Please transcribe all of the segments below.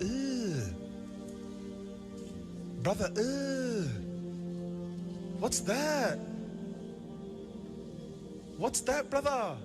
Ugh. Brother, ugh. What's that? What's that, brother?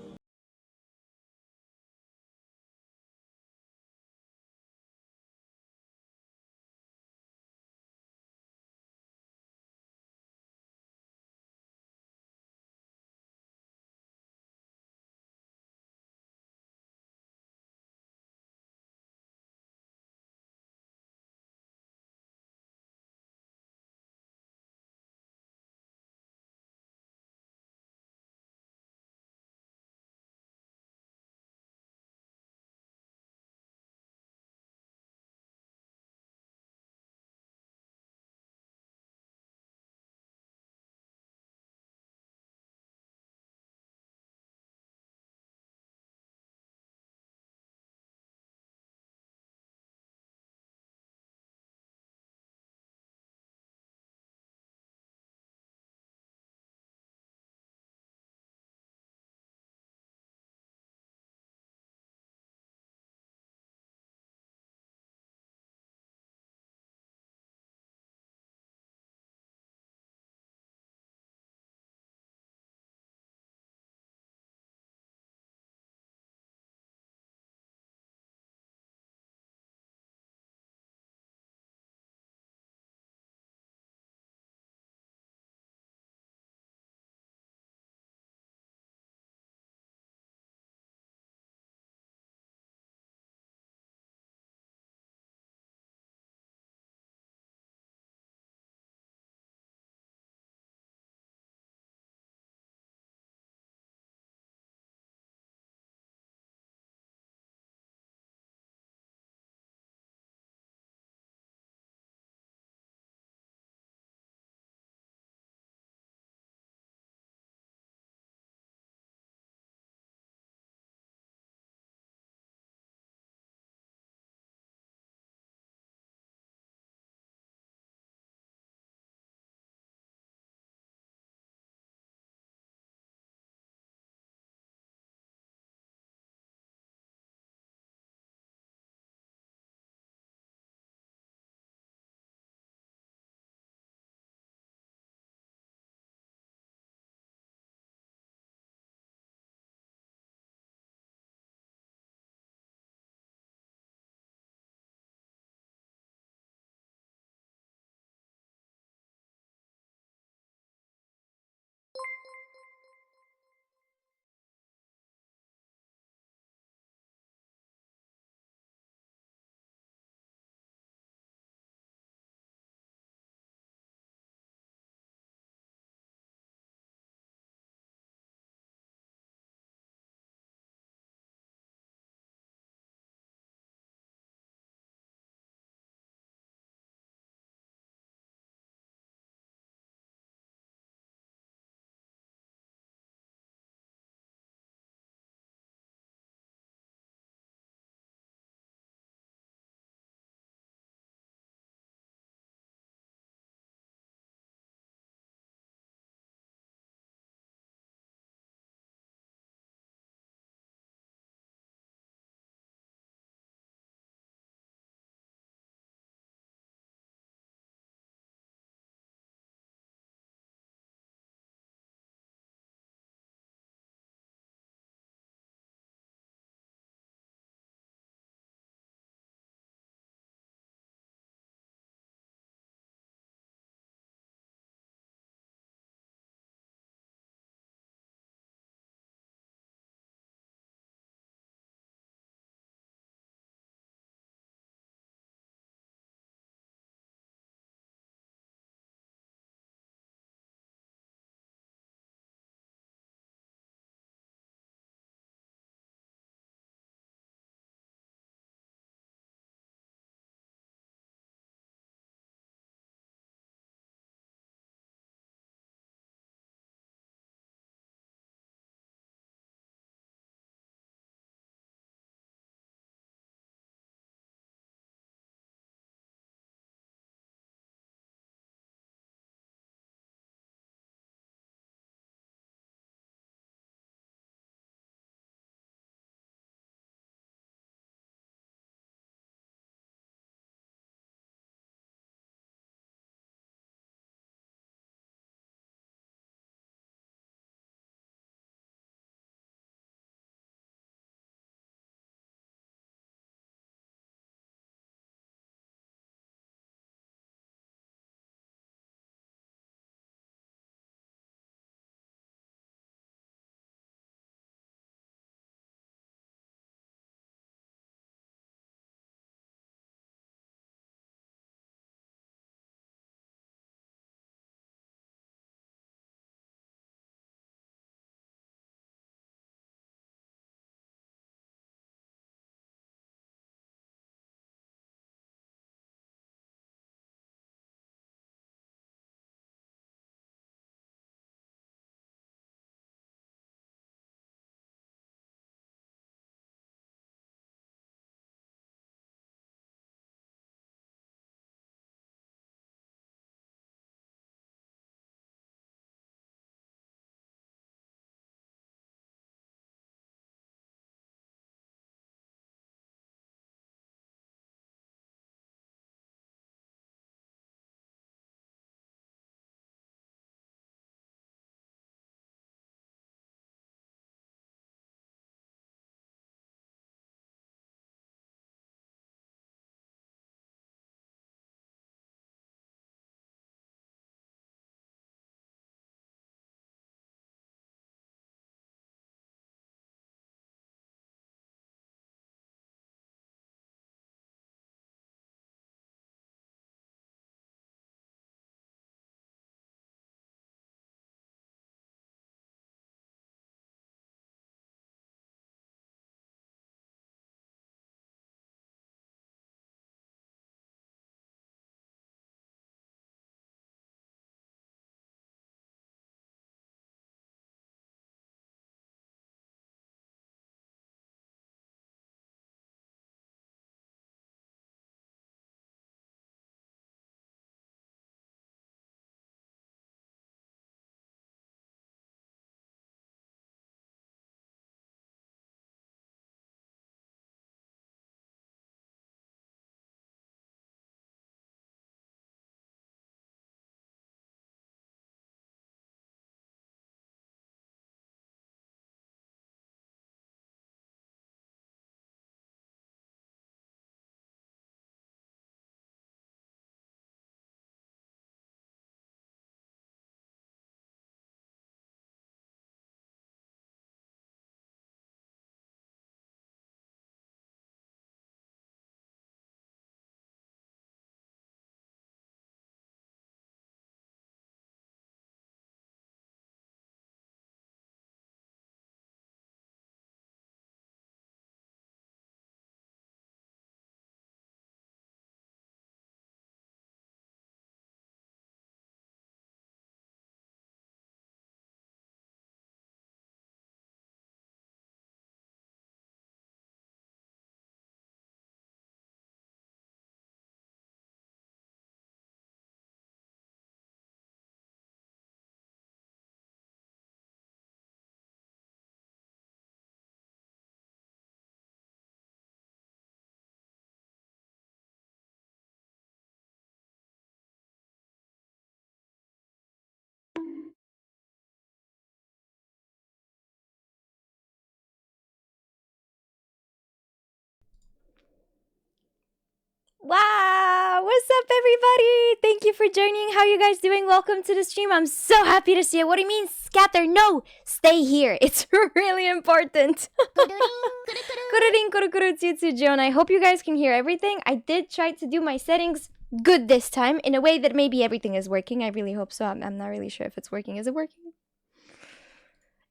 what's up, everybody? Thank you for joining. How are you guys doing? Welcome to the stream. I'm so happy to see you. What do you mean, scatter? No, stay here. It's really important. Kururin, kurukuru, tsutsu, Joan. I hope you guys can hear everything. I did try to do my settings good this time in a way that maybe everything is working. I really hope so. I'm not really sure if it's working. Is it working?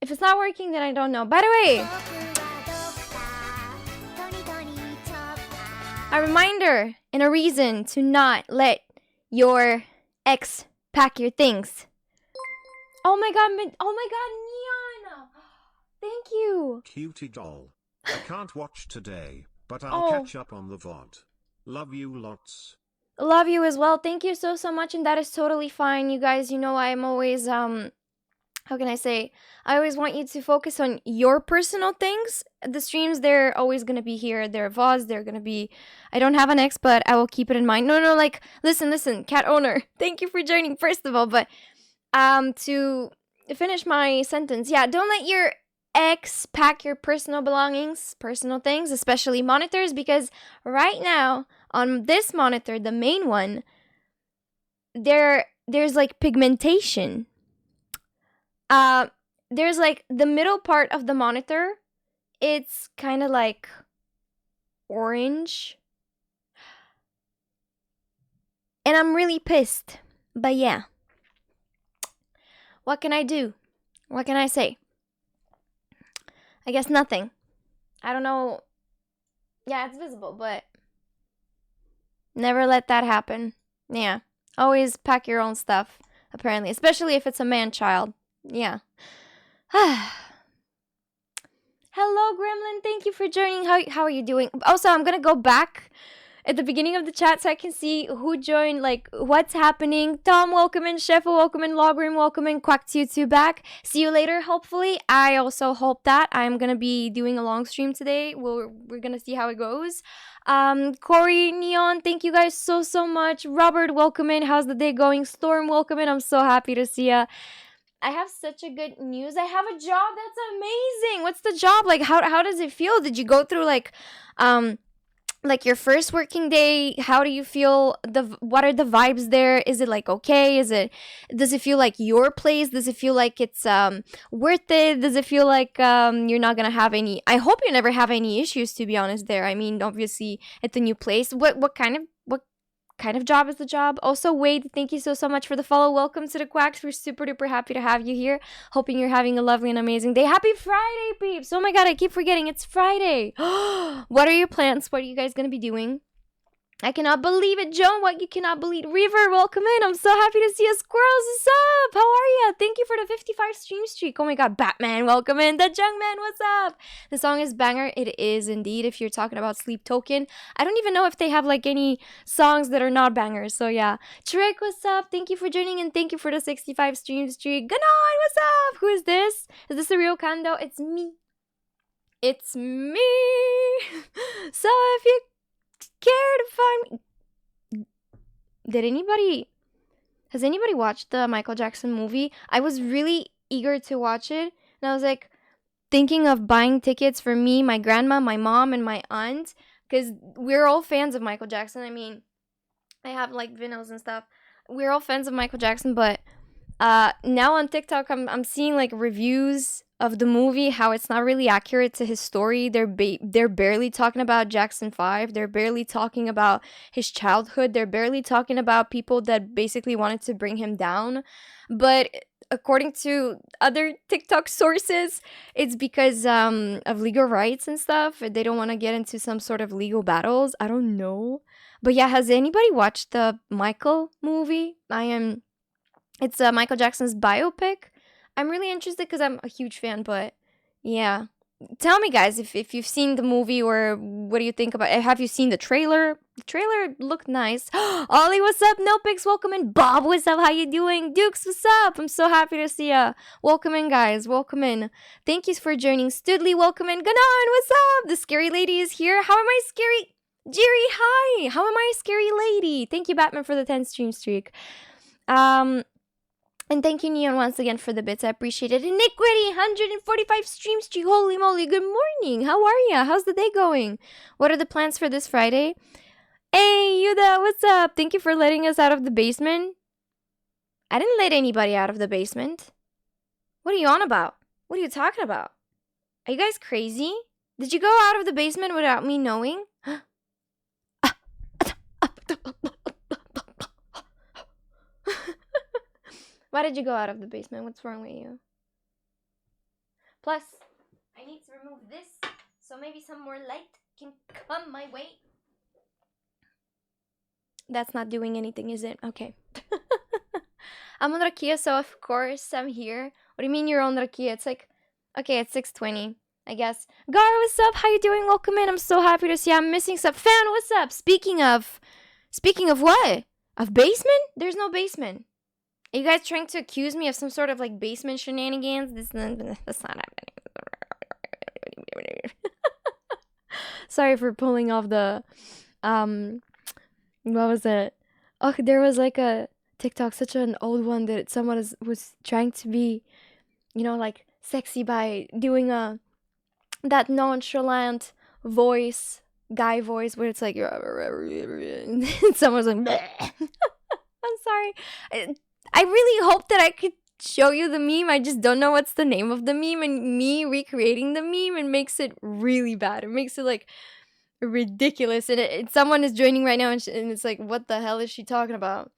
If it's not working, then I don't know. By the way, a reminder and a reason to not let your ex pack your things. Oh my god, Neon! Thank you. Cutie doll. I can't watch today, but I'll catch up on the VOD. Love you lots. Love you as well. Thank you so much, and that is totally fine. You guys, you know I'm always how can I say? I always want you to focus on your personal things. The streams, they're always going to be here. They're VODs. They're going to be... I don't have an ex, but I will keep it in mind. No, like, listen, cat owner. Thank you for joining, first of all. But to finish my sentence, yeah, don't let your ex pack your personal belongings, personal things, especially monitors, because right now, on this monitor, the main one, there's like pigmentation. There's like the middle part of the monitor, it's kind of like orange, and I'm really pissed. But yeah, what can I do? What can I say? I guess nothing. I don't know. Yeah, it's visible, but never let that happen. Yeah, always pack your own stuff, apparently, especially if it's a man-child. Yeah. Hello, Gremlin. Thank you for joining. How are you doing? Also, I'm gonna go back at the beginning of the chat so I can see who joined, like, what's happening. Tom, welcome in. Sheffa, welcome in. Logrim, welcome in. quack𐙚 back. See you later, hopefully. I also hope that. I'm gonna be doing a long stream today. We're gonna see how it goes. Corey, Neon, thank you guys so much. Robert, welcome in. How's the day going? Storm, welcome in. I'm so happy to see ya. I have such a good news. I have a job. That's amazing. What's the job? Like, how does it feel? Did you go through like your first working day? How do you feel? What are the vibes there? Is it like okay? Does it feel like your place? Does it feel like it's worth it? Does it feel like you're not gonna have any? I hope you never have any issues, to be honest. There. I mean, obviously, it's a new place. What kind of job is the job? Also, Wade, thank you so much for the follow. Welcome to the Quacks. We're super duper happy to have you here. Hoping you're having a lovely and amazing day. Happy Friday, peeps. Oh my god, I keep forgetting it's Friday. What are your plans? What are you guys gonna be doing? I cannot believe it, Joan. What you cannot believe? Reaver, welcome in. I'm so happy to see you. Squirrels, what's up? How are you? Thank you for the 55 stream streak. Oh my god, Batman, welcome in. The Jungman, what's up? The song is banger. It is indeed. If you're talking about Sleep Token, I don't even know if they have like any songs that are not bangers. So yeah, Trick, what's up? Thank you for joining and thank you for the 65 stream streak. Ganon, what's up? Who is this? Is this a real Kando? It's me. It's me. So if you care to find me. Has anybody watched the Michael Jackson movie? I was really eager to watch it, and I was like thinking of buying tickets for me, my grandma, my mom, and my aunt, because we're all fans of Michael Jackson. I mean, I have like vinyls and stuff. We're all fans of Michael Jackson, but now on TikTok I'm seeing like reviews of the movie, how it's not really accurate to his story. They're barely talking about Jackson 5. They're barely talking about his childhood. They're barely talking about people that basically wanted to bring him down. But according to other TikTok sources, it's because of legal rights and stuff. They don't want to get into some sort of legal battles. I don't know. But yeah, has anybody watched the Michael movie? It's Michael Jackson's biopic. I'm really interested because I'm a huge fan, but yeah. Tell me, guys, if you've seen the movie, or what do you think about it? Have you seen the trailer? The trailer looked nice. Ollie, what's up? No Pics, welcome in. Bob, what's up? How you doing? Dukes, what's up? I'm so happy to see ya. Welcome in, guys. Welcome in. Thank you for joining. Studley, welcome in. Ganon, what's up? The scary lady is here. How am I scary? Jerry, hi. How am I a scary lady? Thank you, Batman, for the 10 stream streak. And thank you, Neon, once again for the bits. I appreciate it. Iniquity, 145 stream streak. Holy moly, good morning. How are ya? How's the day going? What are the plans for this Friday? Hey, Yuda, what's up? Thank you for letting us out of the basement. I didn't let anybody out of the basement. What are you on about? What are you talking about? Are you guys crazy? Did you go out of the basement without me knowing? Why did you go out of the basement? What's wrong with you? Plus, I need to remove this so maybe some more light can come my way. That's not doing anything, is it? Okay. I'm on Rakia, so of course I'm here. What do you mean you're on Rakia? It's like, okay, it's 6:20, I guess. Gar, what's up? How you doing? Welcome in. I'm so happy to see you. I'm missing some. Fan, what's up? Speaking of what? Of basement? There's no basement. Are you guys trying to accuse me of some sort of like basement shenanigans? That's not happening. Sorry for pulling off the what was it? Oh, there was like a TikTok, such an old one, that someone was trying to be, you know, like sexy by doing that nonchalant voice, guy voice, where it's like and someone's like bleh. I'm sorry. I really hope that I could show you the meme. I just don't know what's the name of the meme, and me recreating the meme, it makes it really bad. It makes it like ridiculous, and someone is joining right now, and it's like, what the hell is she talking about?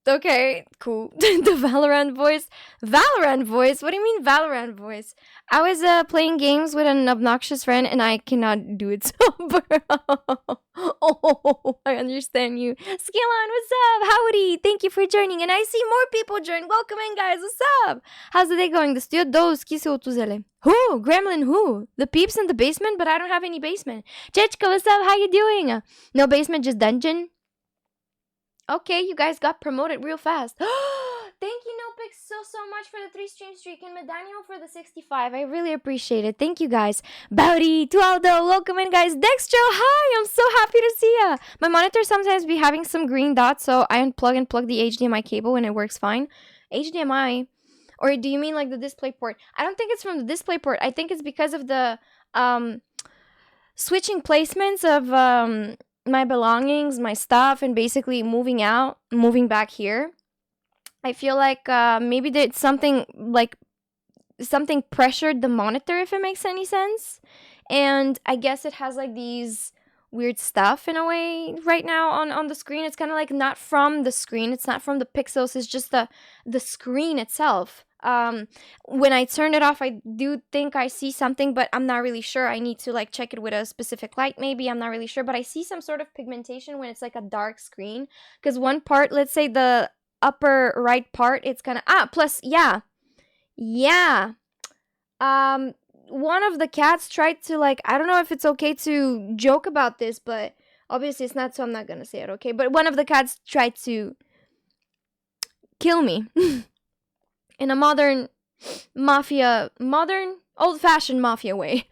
Okay, cool. The Valorant voice. Valorant voice? What do you mean Valorant voice? I was playing games with an obnoxious friend, and I cannot do it sober. Oh, I understand you. Skillon, what's up? Howdy. Thank you for joining. And I see more people join. Welcome in, guys. What's up? How's the day going? The studio dos qui se otuzele. Who? Gremlin who? The peeps in the basement? But I don't have any basement. Chechka, what's up? How you doing? No basement, just dungeon? Okay, you guys got promoted real fast. Thank you, Nopix, so much for the 3 stream streak, and Medaniel for the 65. I really appreciate it. Thank you, guys. Bowdy, Tualdo, welcome in, guys. Dextro, hi, I'm so happy to see ya. My monitor sometimes be having some green dots, so I unplug and plug the HDMI cable, and it works fine. HDMI? Or do you mean like the display port? I don't think it's from the display port. I think it's because of the switching placements of my belongings, my stuff, and basically moving back here. I feel like maybe there's something pressured the monitor, if it makes any sense. And I guess it has like these weird stuff in a way right now on the screen. It's kind of like not from the screen. It's not from the pixels. It's just the screen itself. When I turn it off, I do think I see something, but I'm not really sure. I need to like check it with a specific light maybe. I'm not really sure, but I see some sort of pigmentation when it's like a dark screen. Because one part, let's say the upper right part, it's kind of plus yeah one of the cats tried to like, I don't know if it's okay to joke about this, but obviously it's not, so I'm not gonna say it, okay? But one of the cats tried to kill me in a modern old-fashioned mafia way.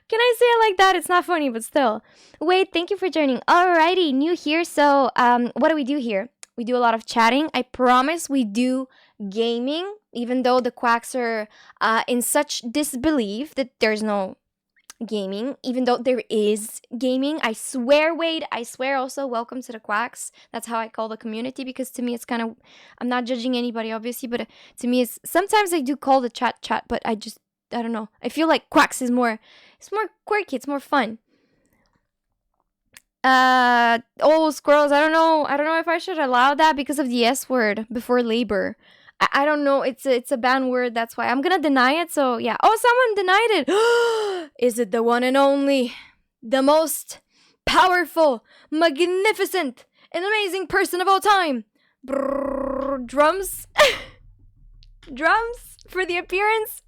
Can I say it like that? It's not funny, but still. Wait, thank you for joining. Alrighty, new here. So what do we do here? We do a lot of chatting. I promise we do gaming, even though the quacks are in such disbelief that there's no gaming, even though there is gaming. I swear, Wade, I swear. Also, welcome to the quacks. That's how I call the community, because to me it's kind of, I'm not judging anybody obviously, but to me it's, sometimes I do call the chat, but I don't know. I feel like quacks is more, it's more quirky, it's more fun. Oh, squirrels, I don't know if I should allow that because of the S word before labor. I don't know, it's a banned word, that's why I'm gonna deny it. So yeah. Oh, someone denied it. Is it the one and only, the most powerful, magnificent, and amazing person of all time? Brrr, drums. Drums for the appearance.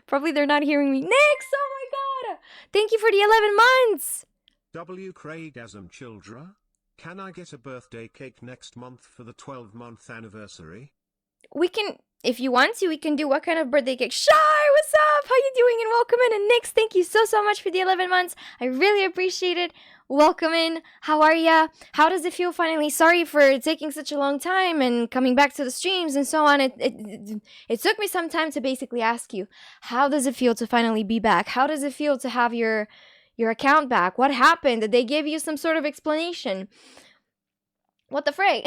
Probably they're not hearing me. Nix, oh my god, thank you for the 11 months. W. Craigasm Childra, can I get a birthday cake next month for the 12-month anniversary? We can, if you want to, we can do what kind of birthday cake? Shy, what's up? How you doing? And welcome in. And Nix, thank you so much for the 11 months. I really appreciate it. Welcome in. How are ya? How does it feel finally? Sorry for taking such a long time and coming back to the streams and so on. It took me some time to basically ask you, how does it feel to finally be back? How does it feel to have your your account back? What happened? Did they give you some sort of explanation? What the fray?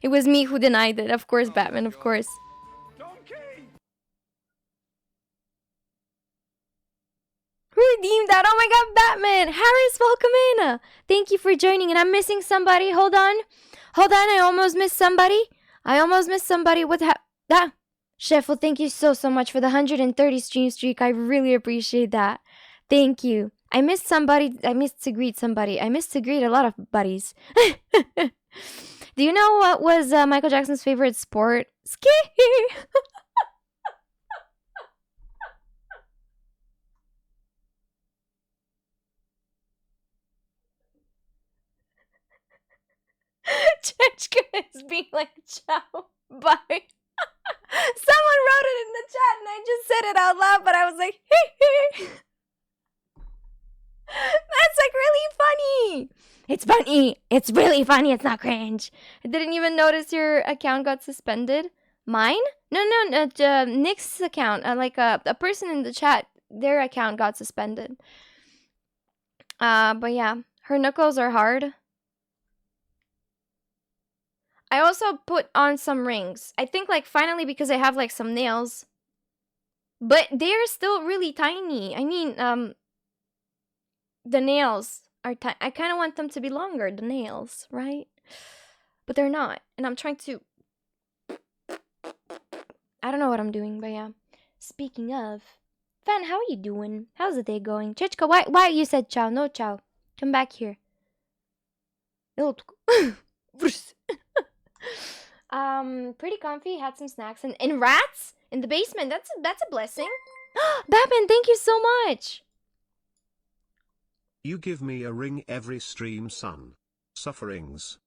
It was me who denied it. Of course, Batman, of course. Who redeemed that? Oh my god, Batman! Harris, welcome in! Thank you for joining, and I'm missing somebody. Hold on. Hold on, I almost missed somebody. What that? Chef, well, thank you so much for the 130 stream streak. I really appreciate that. Thank you. I missed somebody. I missed to greet somebody. I missed to greet a lot of buddies. Do you know what was Michael Jackson's favorite sport? Ski! Chechka is being like, ciao, bye. Someone wrote it in the chat and I just said it out loud, but I was like, that's like really funny. It's funny. It's really funny. It's not cringe. I didn't even notice your account got suspended. Mine? No, Nick's account. Like a person in the chat, their account got suspended. But yeah, her knuckles are hard. I also put on some rings. I think like finally because I have like some nails. But they're still really tiny. I mean, the nails are tiny. I kind of want them to be longer, the nails, right? But they're not. And I'm trying to... I don't know what I'm doing, but yeah. Speaking of... Fan, how are you doing? How's the day going? Chichka, why you said ciao? No ciao. Come back here. Pretty comfy, had some snacks and rats in the basement. That's a blessing. Batman, thank you so much. You give me a ring every stream, son. Sufferings.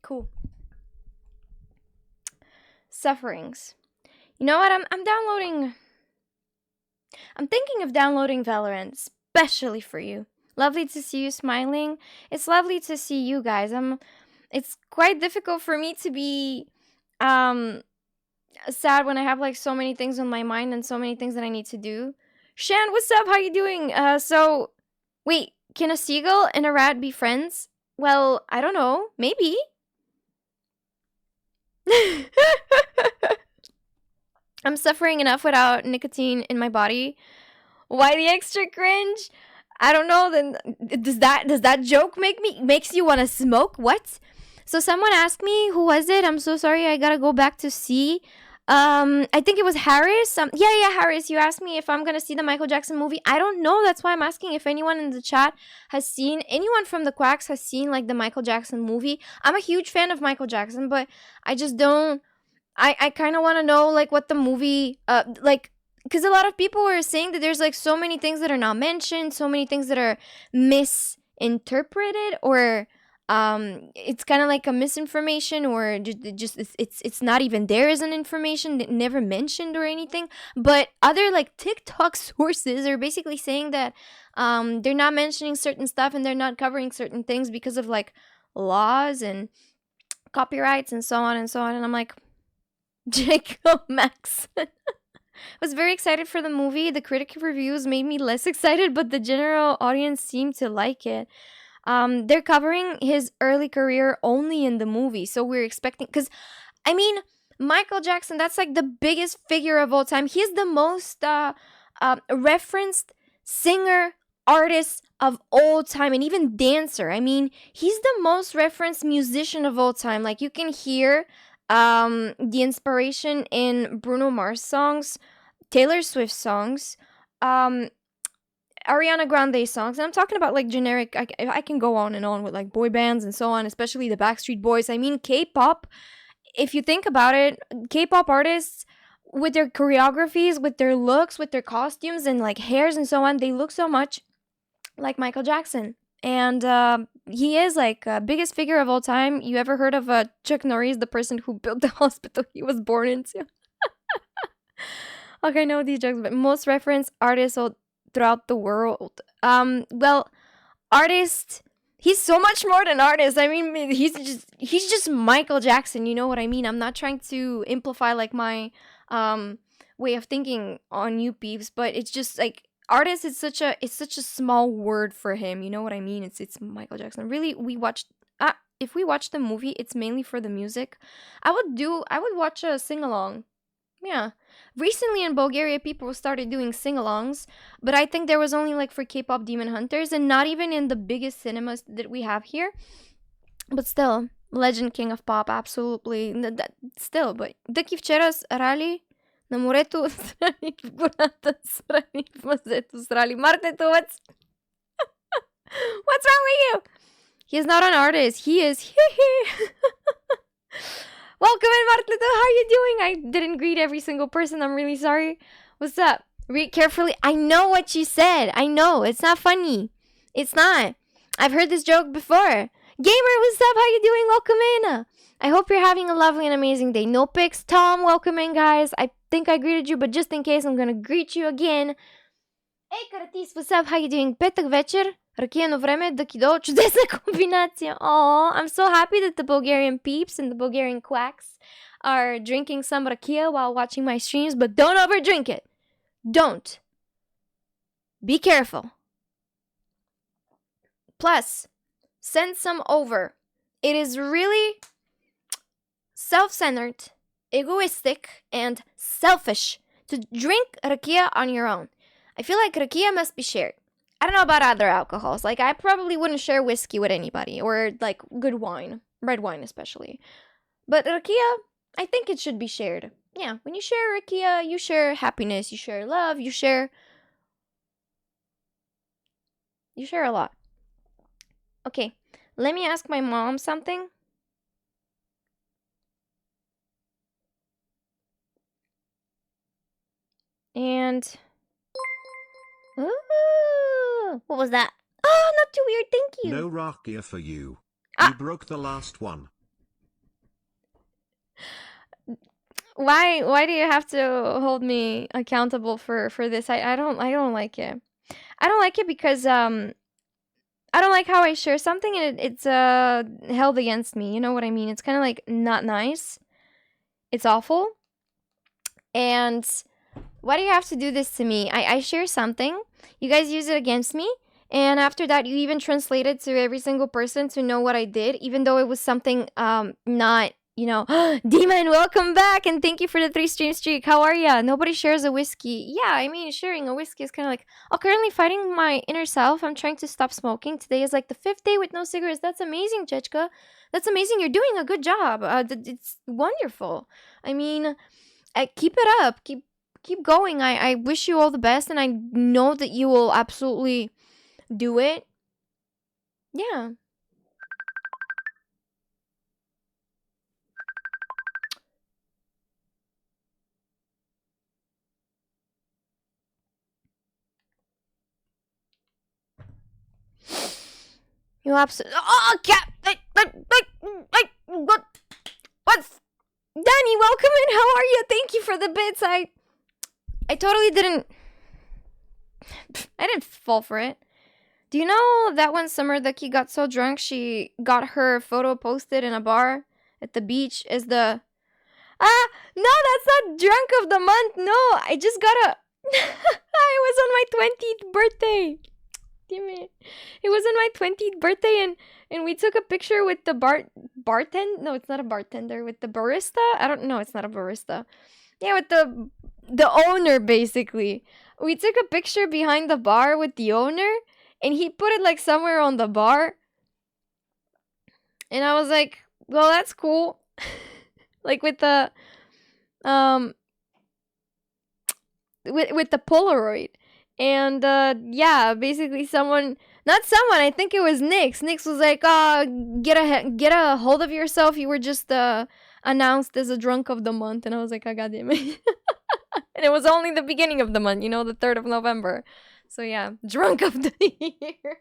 Cool. Sufferings. You know what? I'm downloading. I'm thinking of downloading Valorant, especially for you. Lovely to see you smiling. It's lovely to see you guys. It's quite difficult for me to be sad when I have like so many things on my mind and so many things that I need to do. Shan, what's up? How you doing? So wait, can a seagull and a rat be friends? Well, I don't know. Maybe. I'm suffering enough without nicotine in my body. Why the extra cringe? I don't know. Then does that joke makes you want to smoke? What? So someone asked me, who was it? I'm so sorry. I gotta go back to see. I think it was Harris. Yeah, Harris. You asked me if I'm gonna see the Michael Jackson movie. I don't know. That's why I'm asking if anyone in the chat has seen. Anyone from the Quacks has seen like the Michael Jackson movie. I'm a huge fan of Michael Jackson, but I just don't. I kind of want to know like what the movie like, because a lot of people were saying that there's like so many things that are not mentioned, so many things that are misinterpreted, or it's kind of like a misinformation, or just it's not even there as an information, never mentioned or anything. But other like TikTok sources are basically saying that they're not mentioning certain stuff and they're not covering certain things because of like laws and copyrights and so on and so on. And I'm like, Jacob Max. Was very excited for the movie. The critic reviews made me less excited, but the general audience seemed to like it. They're covering his early career only in the movie, so we're expecting, because I mean, Michael Jackson, that's like the biggest figure of all time. He's the most referenced singer, artist of all time, and even dancer. I mean, he's the most referenced musician of all time. Like, you can hear the inspiration in Bruno Mars songs, Taylor Swift songs, Ariana Grande songs, and I'm talking about like generic. I can go on and on with like boy bands and so on, especially the Backstreet Boys. I mean, K-pop, if you think about it, K-pop artists with their choreographies, with their looks, with their costumes and like hairs and so on, they look so much like Michael Jackson. And he is like biggest figure of all time. You ever heard of Chuck Norris, the person who built the hospital he was born into? Okay, I know these jokes, but most referenced artist of throughout the world. Well, artist, he's so much more than artist. I mean, he's just Michael Jackson. You know what I mean? I'm not trying to amplify like my way of thinking on you peeps, but it's just like artist is such a small word for him. You know what I mean? It's Michael Jackson. Really, if we watch the movie, it's mainly for the music. I would watch a sing along. Yeah. Recently in Bulgaria, people started doing sing-alongs, but I think there was only like for K-pop Demon Hunters and not even in the biggest cinemas that we have here. But still, legend king of pop, absolutely. Still, but дъки вчера срали на морето, срали в гората, срали в мазето, срали Мартето, what's wrong with you? He is not an artist. He is Welcome in, Martlito. How are you doing? I didn't greet every single person. I'm really sorry. What's up? Read carefully. I know what you said. I know. It's not funny. It's not. I've heard this joke before. Gamer, what's up? How you doing? Welcome in. I hope you're having a lovely and amazing day. No pics. Tom, welcome in, guys. I think I greeted you, but just in case, I'm going to greet you again. Hey, Karatis, what's up? How you doing? Петък вечер. Ракияно време, дъки-долу, чудесна комбинация. Aw, I'm so happy that the Bulgarian peeps and the Bulgarian quacks are drinking some rakia while watching my streams, but don't overdrink it. Don't. Be careful. Plus, send some over. It is really self-centered, egoistic, and selfish to drink rakia on your own. I feel like rakia must be shared. I don't know about other alcohols. Like, I probably wouldn't share whiskey with anybody. Or, like, good wine. Red wine, especially. But rakia, I think it should be shared. Yeah, when you share rakia, you share happiness, you share love, you share a lot. Okay, let me ask my mom something. And... Ooh, what was that? Oh, not too weird, thank you. No rakia for you. You broke the last one. Why do you have to hold me accountable for this? I don't like it. I don't like it because I don't like how I share something and it's held against me. You know what I mean? It's kind of like not nice. It's awful. And why do you have to do this to me? I share something. You guys use it against me. And after that, you even translate it to every single person to know what I did, even though it was something not, you know, Demon, welcome back, and thank you for the 3-stream streak. How are ya? Nobody shares a whiskey. Yeah, I mean, sharing a whiskey is kind of like, oh, currently fighting my inner self. I'm trying to stop smoking. Today is like the 5th day with no cigarettes. That's amazing, Chechka. That's amazing. You're doing a good job. It's wonderful. I mean, keep it up. Keep going. I wish you all the best, and I know that you will absolutely do it. Yeah. You absolutely. Oh, cat. What's Danny? Welcome in. How are you? Thank you for the bits. I totally didn't. I didn't fall for it. Do you know that one summer that he got so drunk she got her photo posted in a bar at the beach as the... no, that's not drunk of the month. No, I just got a... I was on my 20th birthday. Damn it. It was on my 20th birthday and we took a picture with the bartender. No, it's not a bartender. With the barista. I don't know. It's not a barista. Yeah, with the owner, basically. We took a picture behind the bar with the owner. And he put it like somewhere on the bar. And I was like, well, that's cool. Like with the with the Polaroid. And yeah, basically I think it was Nix. Nix was like, get a hold of yourself. You were just announced as a drunk of the month. And I was like, I got it. And it was only the beginning of the month, you know, the 3rd of November. So yeah, drunk of the year.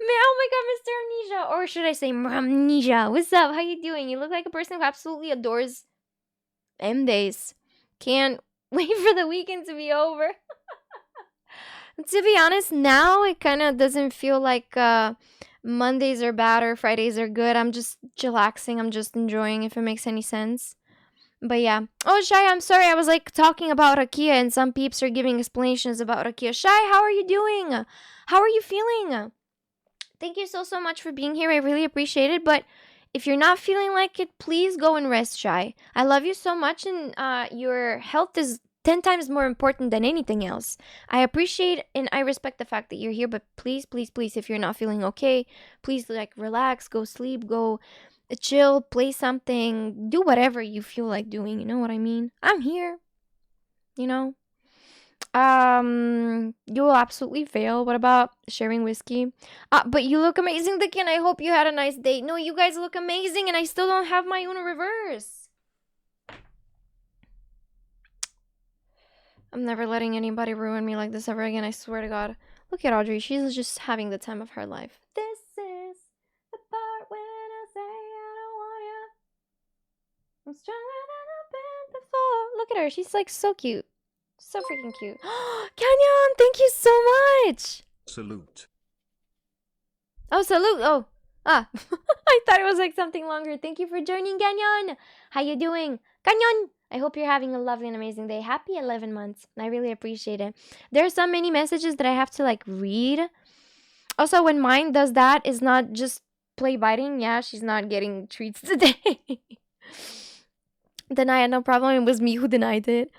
Oh my god, Mr. Amnesia. Or should I say Amnesia? What's up? How you doing? You look like a person who absolutely adores M days. Can't wait for the weekend to be over. To be honest, now it kind of doesn't feel like Mondays are bad or Fridays are good. I'm just chillaxing. I'm just enjoying, if it makes any sense. But yeah. Oh, Shai, I'm sorry. I was like talking about Rakia and some peeps are giving explanations about Rakia. Shai, how are you doing? How are you feeling? Thank you so much for being here. I really appreciate it. But if you're not feeling like it, please go and rest, Shai. I love you so much, and your health is 10 times more important than anything else. I appreciate and I respect the fact that you're here, but please, please, please, if you're not feeling okay, please like relax, go sleep, go chill, play something, do whatever you feel like doing. You know what I mean? I'm here. You know? You will absolutely fail. What about sharing whiskey? But you look amazing, Dicky, and I hope you had a nice day. No, you guys look amazing, and I still don't have my Uno reverse. I'm never letting anybody ruin me like this ever again, I swear to God. Look at Audrey, she's just having the time of her life. This is the part when I say I don't want ya. I'm stronger than I've been before. Look at her, she's like so cute. So freaking cute. Canyon, thank you so much. Salute. Oh, salute. Oh. I thought it was like something longer. Thank you for joining, Canyon. How you doing? Canyon. I hope you're having a lovely and amazing day. Happy 11 months. I really appreciate it. There are so many messages that I have to like read. Also, when mine does that, it's not just play biting. Yeah, she's not getting treats today. Deny it, no problem. It was me who denied it.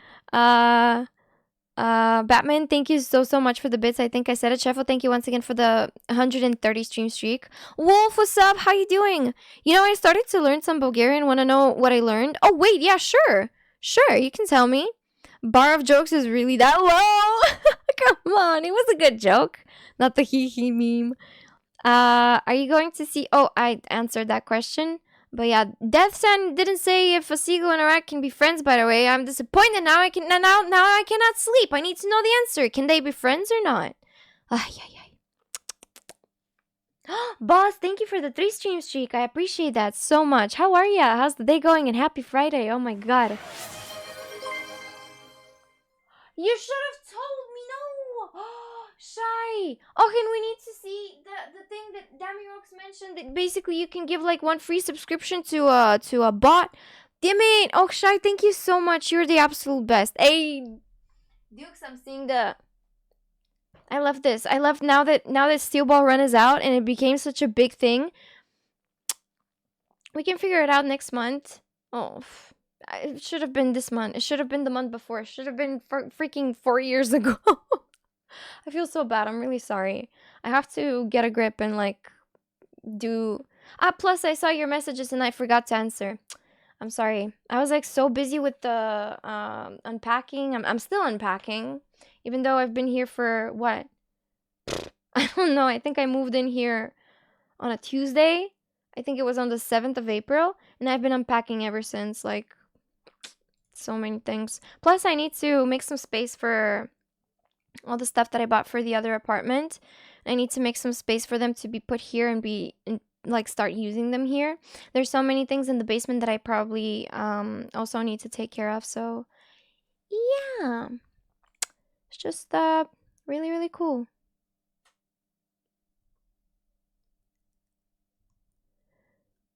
Batman, thank you so much for the bits. I think I said it. Sheffel, thank you once again for the 130 stream streak. Wolf, what's up? How you doing? You know, I started to learn some Bulgarian. Want to know what I learned? Oh, wait, yeah, sure. Sure, you can tell me. Bar of jokes is really that low. Come on, it was a good joke. Not the hee meme. Are you going to see... Oh, I answered that question. But yeah, Deathsan didn't say if a seagull and a rat can be friends, by the way. I'm disappointed. Now I cannot sleep. I need to know the answer. Can they be friends or not? Boss, thank you for the 3 stream streak. I appreciate that so much. How are ya? How's the day going? And happy Friday. Oh my god. You should have told me. No. Shy. Okay, we need to see the thing that Damirox mentioned, that basically you can give like 1 free subscription to a bot. Damn it. Oh, Shy, thank you so much. You're the absolute best. Hey, Dukes, I'm seeing the... I love this. I love now that Steel Ball Run is out and it became such a big thing. We can figure it out next month. Oh, it should have been this month. It should have been the month before. It should have been freaking 4 years ago. I feel so bad. I'm really sorry. I have to get a grip and like do... plus I saw your messages and I forgot to answer. I'm sorry. I was like so busy with the unpacking. I'm still unpacking. Even though I've been here for what? I don't know. I think I moved in here on a Tuesday. I think it was on the 7th of April. And I've been unpacking ever since. Like, so many things. Plus, I need to make some space for all the stuff that I bought for the other apartment. I need to make some space for them to be put here and like start using them here. There's so many things in the basement that I probably also need to take care of. So, yeah. It's just really, really cool.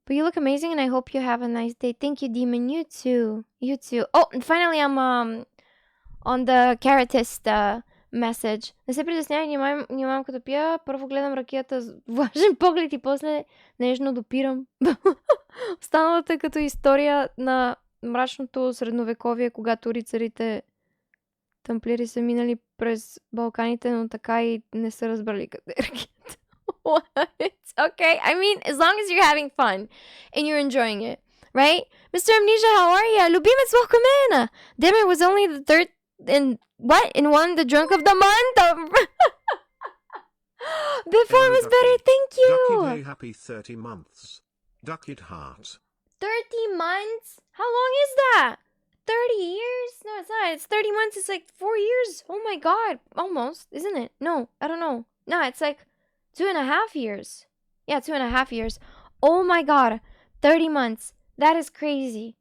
But you look amazing and I hope you have a nice day. Thank you, Demon. You too. You too. Oh, and finally I'm on the Karatist message. Не се притеснявай, внимавам като пия. Първо гледам ракията с влажен поглед и после нежно допирам. Останалата е като история на мрачното средновековие, когато рицарите тамплиери са минали през Балканите, но така и не са разбрали къде е ракията. What? Okay, I mean, as long as you're having fun and you're enjoying it, right? Mr. Amnesia, how are ya? Lubimets, welcome in. Damn, it was only the 3rd and what? And one, the drunk of the month. Before was better, thank you. Ducky Day, happy 30 months. Ducked heart. 30 months? How long is that? 30 years? No, it's not. It's 30 months. It's like 4 years. Oh my god. Almost, isn't it? No, I don't know. No, it's like 2.5 years. Yeah, 2.5 years. Oh my god. 30 months. That is crazy.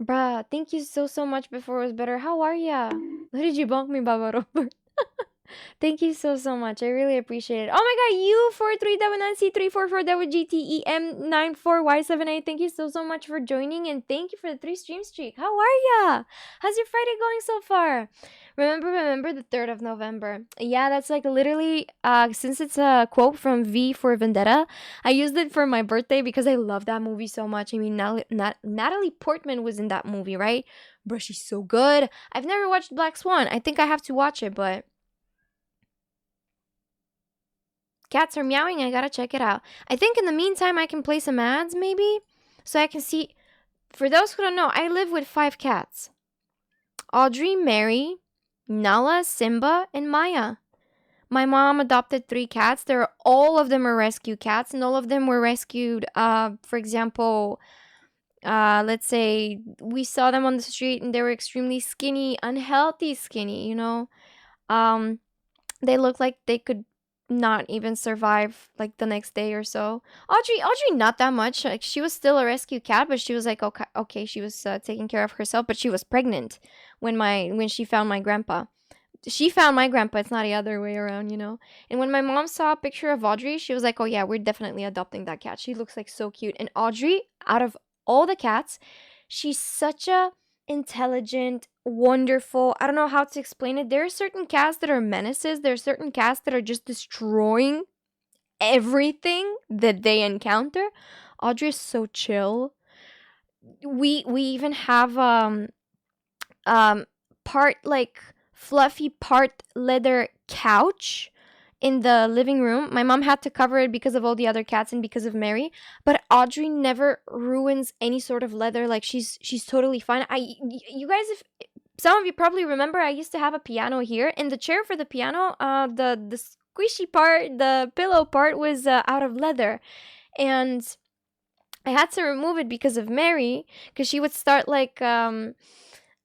Bruh, thank you so much. Before was better. How are ya? Why did you bonk me, Baba Robert? Thank you so much. I really appreciate it. Oh my god, you 4399C344WGTEM94Y78. Thank you so much for joining, and thank you for the 3 stream streak. How are ya? How's your Friday going so far? Remember the 3rd of November. Yeah, that's like literally since it's a quote from V for Vendetta, I used it for my birthday because I love that movie so much. I mean, Natalie Portman was in that movie, right? Bro, she's so good. I've never watched Black Swan. I think I have to watch it, but cats are meowing. I gotta check it out. I think in the meantime, I can play some ads maybe so I can see. For those who don't know, I live with 5 cats: Audrey, Mary, Nala, Simba, and Maya. My mom adopted 3 cats. All of them are rescue cats, and all of them were rescued. For example, let's say we saw them on the street and they were extremely skinny, unhealthy skinny. They looked like they could not even survive like the next day or so. Audrey, not that much. Like she was still a rescue cat, but she was like okay. She was taking care of herself, but she was pregnant when she found my grandpa. She found my grandpa. It's not the other way around. And when my mom saw a picture of Audrey, she was like, "Oh yeah, we're definitely adopting that cat. She looks like so cute." And Audrey, out of all the cats, she's such a intelligent, wonderful. I don't know how to explain it. There are certain cats that are menaces. There are certain cats that are just destroying everything that they encounter. Audrey is so chill. We even have part like fluffy part leather couch in the living room. My mom had to cover it because of all the other cats and because of Mary, but Audrey never ruins any sort of leather. Like she's totally fine. You guys, if some of you probably remember, I used to have a piano here, and the chair for the piano, the squishy part, the pillow part was out of leather, and I had to remove it because of Mary, because she would start like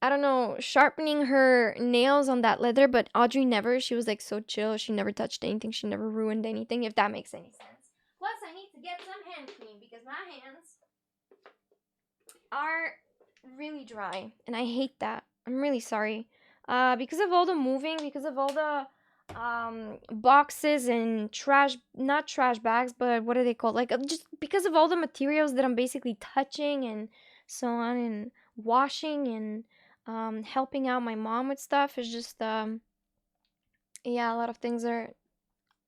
I don't know, sharpening her nails on that leather, but Audrey never. She was like so chill. She never touched anything. She never ruined anything, if that makes any sense. Plus, I need to get some hand cream because my hands are really dry, and I hate that. I'm really sorry. Because of all the moving, because of all the boxes and trash, not trash bags, but what are they called? Like just because of all the materials that I'm basically touching and so on, and washing and helping out my mom with stuff is just yeah, a lot of things are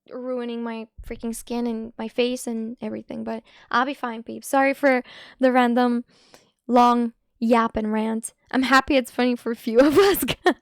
ruining my freaking skin and my face and everything, but I'll be fine, peeps. Sorry for the random long yap and rant. I'm happy it's funny for a few of us, guys.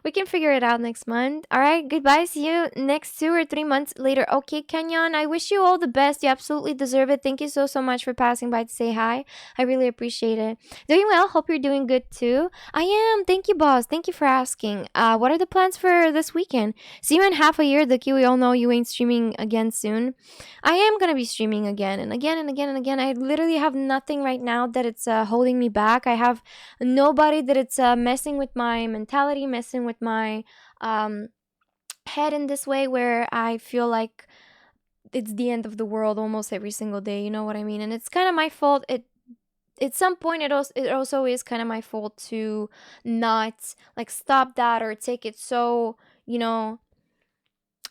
We can figure it out next month. All right, goodbye. See you next 2 or 3 months later. Okay, Kenyon, I wish you all the best. You absolutely deserve it. Thank you so much for passing by to say hi. I really appreciate it. Doing well. Hope you're doing good too. I am. Thank you, boss. Thank you for asking. What are the plans for this weekend? See you in half a year, Ducky. We all know you ain't streaming again soon. I am gonna be streaming again and again and again and again. I literally have nothing right now that it's holding me back. I have nobody that it's messing with my mentality, messing with my head in this way where I feel like it's the end of the world almost every single day. You know what I mean? And it's kind of my fault. At some point it also is kind of my fault to not like stop that or take it so,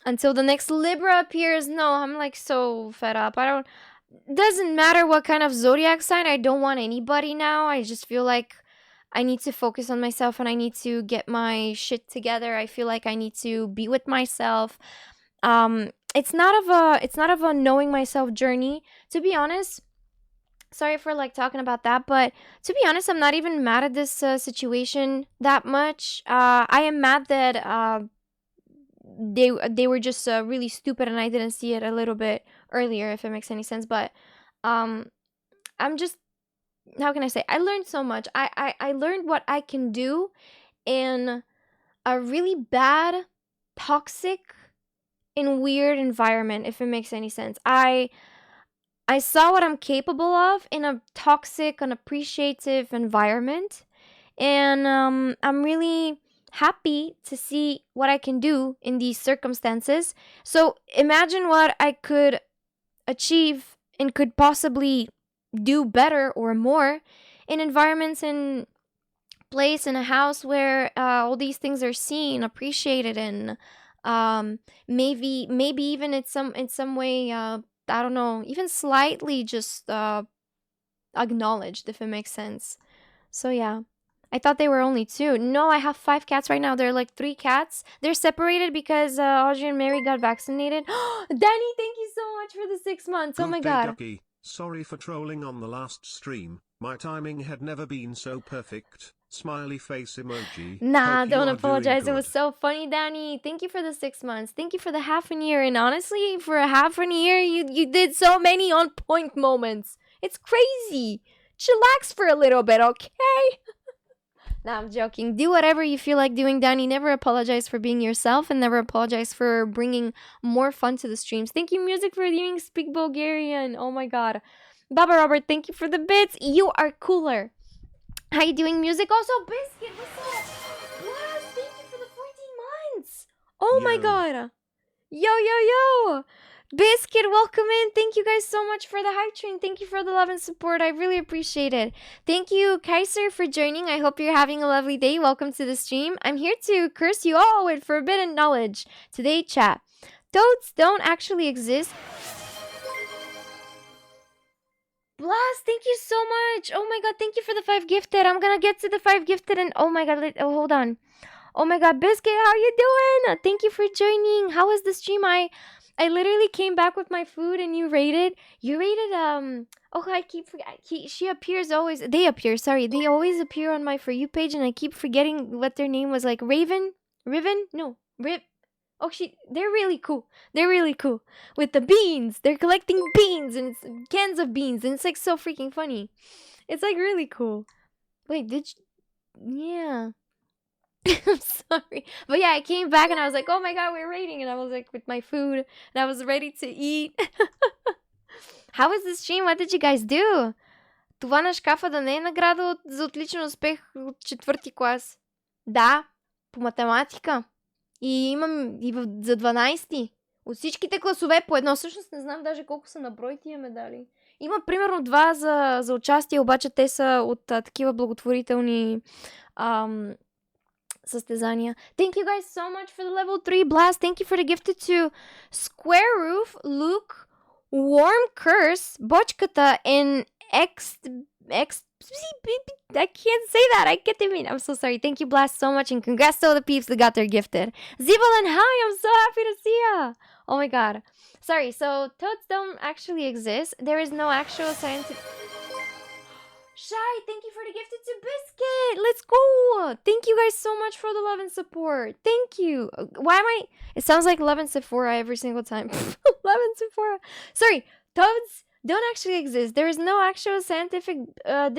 until the next Libra appears. No, I'm like so fed up. Doesn't matter what kind of zodiac sign. I don't want anybody now. I just feel like I need to focus on myself and I need to get my shit together. I feel like I need to be with myself. It's not of a knowing myself journey, to be honest. Sorry for like talking about that, but to be honest, I'm not even mad at this situation that much. I am mad that they were just really stupid and I didn't see it a little bit earlier, if it makes any sense. But I'm just, how can I say? I learned so much. I learned what I can do in a really bad, toxic, and weird environment, if it makes any sense. I saw what I'm capable of in a toxic, unappreciative environment, and I'm really happy to see what I can do in these circumstances. So imagine what I could achieve and could possibly do better or more in environments and place in a house where all these things are seen, appreciated, and maybe even in some way, I don't know, even slightly just acknowledged, if it makes sense. So yeah. I thought they were only 2. No, I have 5 cats right now. They're like 3 cats. They're separated because Audrey and Mary got vaccinated. Danny, thank you so much for the 6 months. Oh my Good day, god. Ducky. Sorry for trolling on the last stream. My timing had never been so perfect. Smiley face emoji. Nah, Hope you don't are apologize. It doing was good. so funny, Danny. Thank you for the 6 months. Thank you for the half a year. And honestly, for a half a year, you did so many on point moments. It's crazy. Chillax for a little bit, okay? Nah, I'm joking. Do whatever you feel like doing, Danny. Never apologize for being yourself and never apologize for bringing more fun to the streams. Thank you, Music, for doing Speak Bulgarian. Oh my god. Baba Robert, thank you for the bits. You are cooler. How you doing, Music? Also, Biscuit, what's up? Wow, thank you for the 14 months. Oh my Yo. god. Yo. Biscuit, welcome in. Thank you guys so much for the hype train. Thank you for the love and support. I really appreciate it. Thank you, Kaiser, for joining. I hope you're having a lovely day. Welcome to the stream. I'm here to curse you all with forbidden knowledge. Today, chat. Toads don't actually exist. Blast, thank you so much. Oh my god, thank you for the 5 gifted. I'm gonna get to the 5 gifted and oh my god, hold on. Oh my god, Biscuit, how you doing? Thank you for joining. How was the stream? I literally came back with my food and you rated oh, I keep forgetting. She appears always. They appear, sorry. They always appear on my For You page and I keep forgetting what their name was. Like Riven? No, Rip. Oh, they're really cool. They're really cool. With the beans. They're collecting beans and it's cans of beans and it's like so freaking funny. It's like really cool. Wait, yeah. I'm sorry. But yeah, I came back and I was like, oh my god, we're raiding. And I was like with my food and I was ready to eat. How was the stream? What did you guys do? Това на шкафа да не е награда за отличен успех от 4-ти клас. Да, по математика. И имам и за 12-ти. От всичките класове по едно. Всъщност не знам даже колко са на брой тия медали. Има примерно 2 за участие, обаче те са от такива благотворителни състезания. Thank you guys so much for the level 3 blast. Thank you for the gifted to Square Roof, Luke, Warm Curse, Бочката, and X I can't say that. I get it. I'm so sorry. Thank you, Blast, so much, and congrats to all the peeps that got their gifted. Zibalan, hi! I'm so happy to see ya. Oh my god. Sorry. So toads don't actually exist. There is no actual scientific. Shy, thank you for the gifted to Biscuit. Let's go. Thank you guys so much for the love and support. Thank you. Why am I? It sounds like Love and Sephora every single time. Love and Sephora. Sorry, toads don't actually exist. There is no actual scientific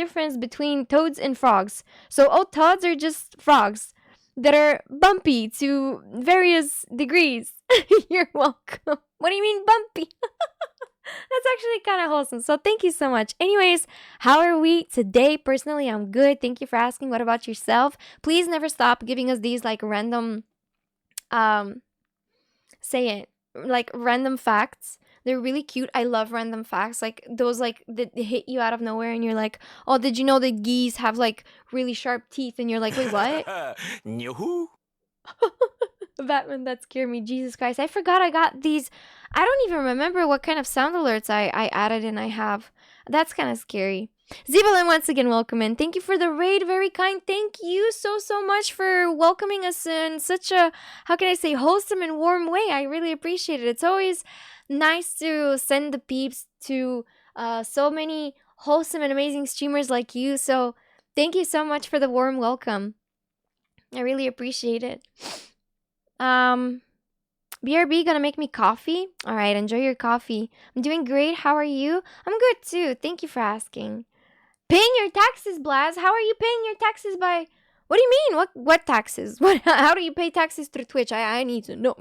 difference between toads and frogs. So all toads are just frogs that are bumpy to various degrees. You're welcome. What do you mean bumpy? That's actually kind of wholesome. So thank you so much. Anyways, how are we today? Personally, I'm good. Thank you for asking. What about yourself? Please never stop giving us these like random, random facts. They're really cute. I love random facts. Like those like that hit you out of nowhere and you're like, oh, did you know that geese have like really sharp teeth? And you're like, wait, what? Batman, that scared me. Jesus Christ. I forgot I got these. I don't even remember what kind of sound alerts I added and I have. That's kind of scary. Zibalin, once again, welcome in. Thank you for the raid. Very kind. Thank you so much for welcoming us in such a, how can I say, wholesome and warm way. I really appreciate it. It's always nice to send the peeps to so many wholesome and amazing streamers like you. So thank you so much for the warm welcome. I really appreciate it. BRB gonna make me coffee? Alright, enjoy your coffee. I'm doing great. How are you? I'm good too. Thank you for asking. Paying your taxes, Blaz. How are you paying your taxes by... What do you mean? What taxes? How do you pay taxes through Twitch? I need to know.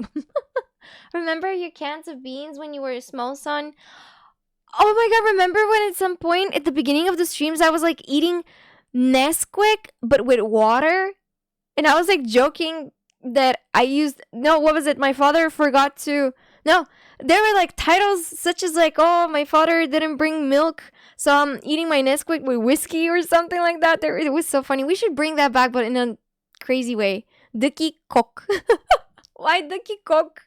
Remember your cans of beans when you were a small son? Oh my god, remember when at some point at the beginning of the streams I was like eating Nesquik but with water? And I was like joking that I used... No, what was it? My father forgot to No, there were like titles such as like, oh, my father didn't bring milk, so I'm eating my Nesquik with whiskey or something like that. It was so funny. We should bring that back, but in a crazy way. Ducky cock. Why ducky cock?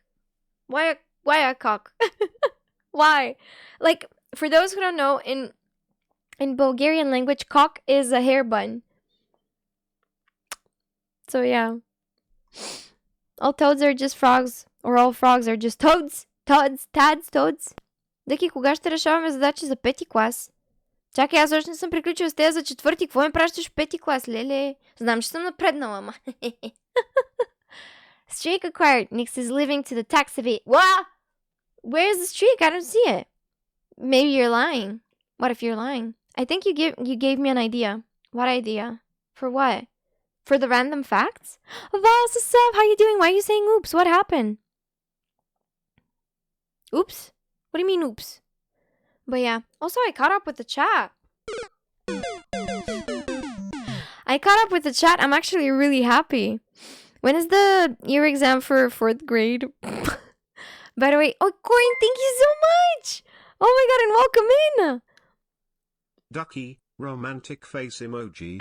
Why a cock? Why? Like, for those who don't know, in Bulgarian language, cock is a hair bun. So yeah. All toads are just frogs. Or all frogs are just toads. Toads. Дъки, кога ще решаваме задачи за 5-ти клас? Чакай, аз още не съм приключила с тези за 4-ти. Какво ме пращаш в 5-ти клас, леле? Знам, че съм напреднала, ама. Streak acquired. Nix is living to the tax of it. What? Where is the streak? I don't see it. Maybe you're lying. What if you're lying? I think you gave me an idea. What idea? For what? For the random facts? Voss, what's up? How you doing? Why are you saying oops? What happened? Oops? What do you mean oops? But yeah. Also, I caught up with the chat. I'm actually really happy. When is the year exam for 4th grade? By the way, oh, Corin, thank you so much! Oh my god, and welcome in! Ducky, romantic face emoji.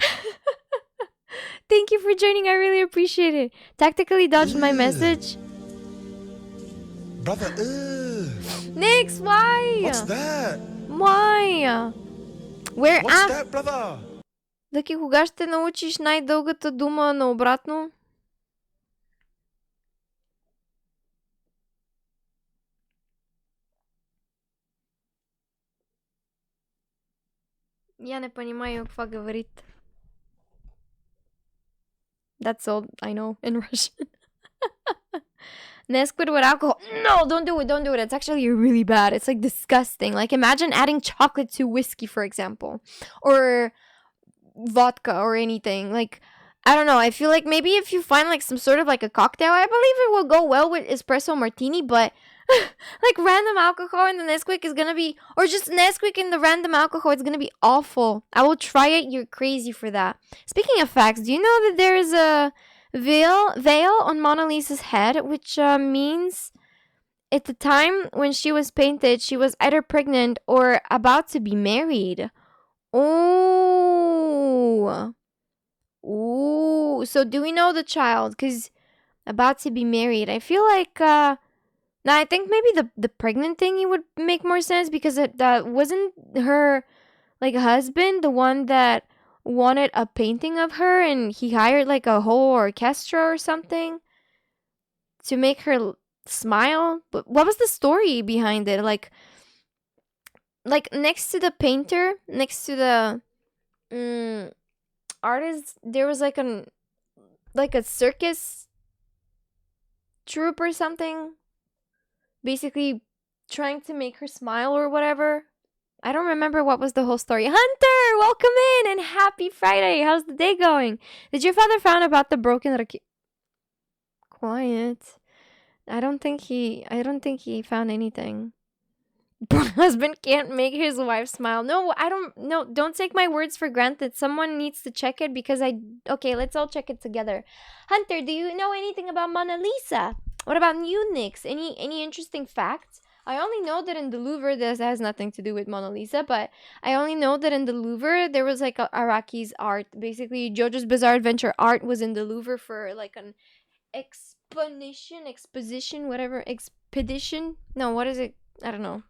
Thank you for joining, I really appreciate it. Tactically dodged my message. Brother, Nix, why? what's that? Why? Where What's that, brother? Дъки, кога ще научиш най-дългата дума наобратно? Я не понимаю, какво говорит. That's all I know in Russian. Nesquik with alcohol. No, don't do it. It's actually really bad. It's like disgusting. Like imagine adding chocolate to whiskey, for example. Or vodka or anything. Like, I don't know. I feel like maybe if you find like some sort of like a cocktail, I believe it will go well with espresso martini, but like random alcohol in the Nesquik is gonna be, or just Nesquik in the random alcohol, it's gonna be awful. I will try it. You're crazy for that. Speaking of facts, do you know that there is a veil on Mona Lisa's head, which means at the time when she was painted, she was either pregnant or about to be married. Oh. So do we know the child? Because about to be married. I feel like now I think maybe the pregnant thing would make more sense, because that wasn't her like husband the one that wanted a painting of her, and he hired like a whole orchestra or something to make her smile. But what was the story behind it? Like next to the painter, next to the artist, there was like a circus troupe or something, basically trying to make her smile or whatever. I don't remember what was the whole story. Hunter, welcome in and happy Friday. How's the day going? Did your father found about the broken Quiet. I don't think he found anything. Husband can't make his wife smile. No, don't take my words for granted. Someone needs to check it, because okay, let's all check it together. Hunter, do you know anything about Mona Lisa? What about you, Nix? Any interesting facts? I only know that in the Louvre, this has nothing to do with Mona Lisa, but I only know that in the Louvre, there was like Araki's art. Basically, JoJo's Bizarre Adventure art was in the Louvre for like an expedition, whatever. Expedition? No, what is it? I don't know.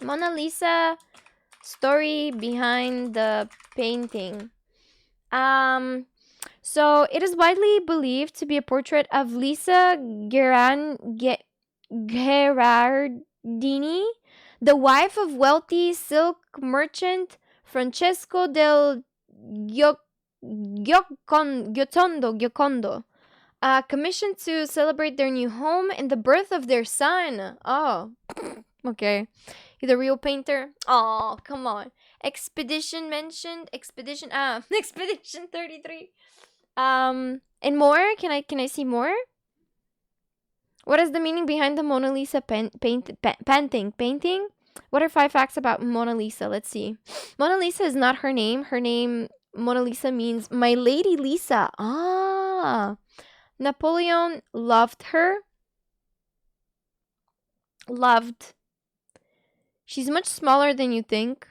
Mona Lisa story behind the painting. So it is widely believed to be a portrait of Lisa Gherardini, the wife of wealthy silk merchant Francesco del Giocondo, commissioned to celebrate their new home and the birth of their son. Oh, okay. You're the real painter? Oh, come on. Expedition mentioned. Expedition 33. And more? Can I see more? What is the meaning behind the Mona Lisa painting? What are 5 facts about Mona Lisa? Let's see. Mona Lisa is not her name. Her name, Mona Lisa, means my lady Lisa. Ah. Napoleon loved her. Loved. She's much smaller than you think.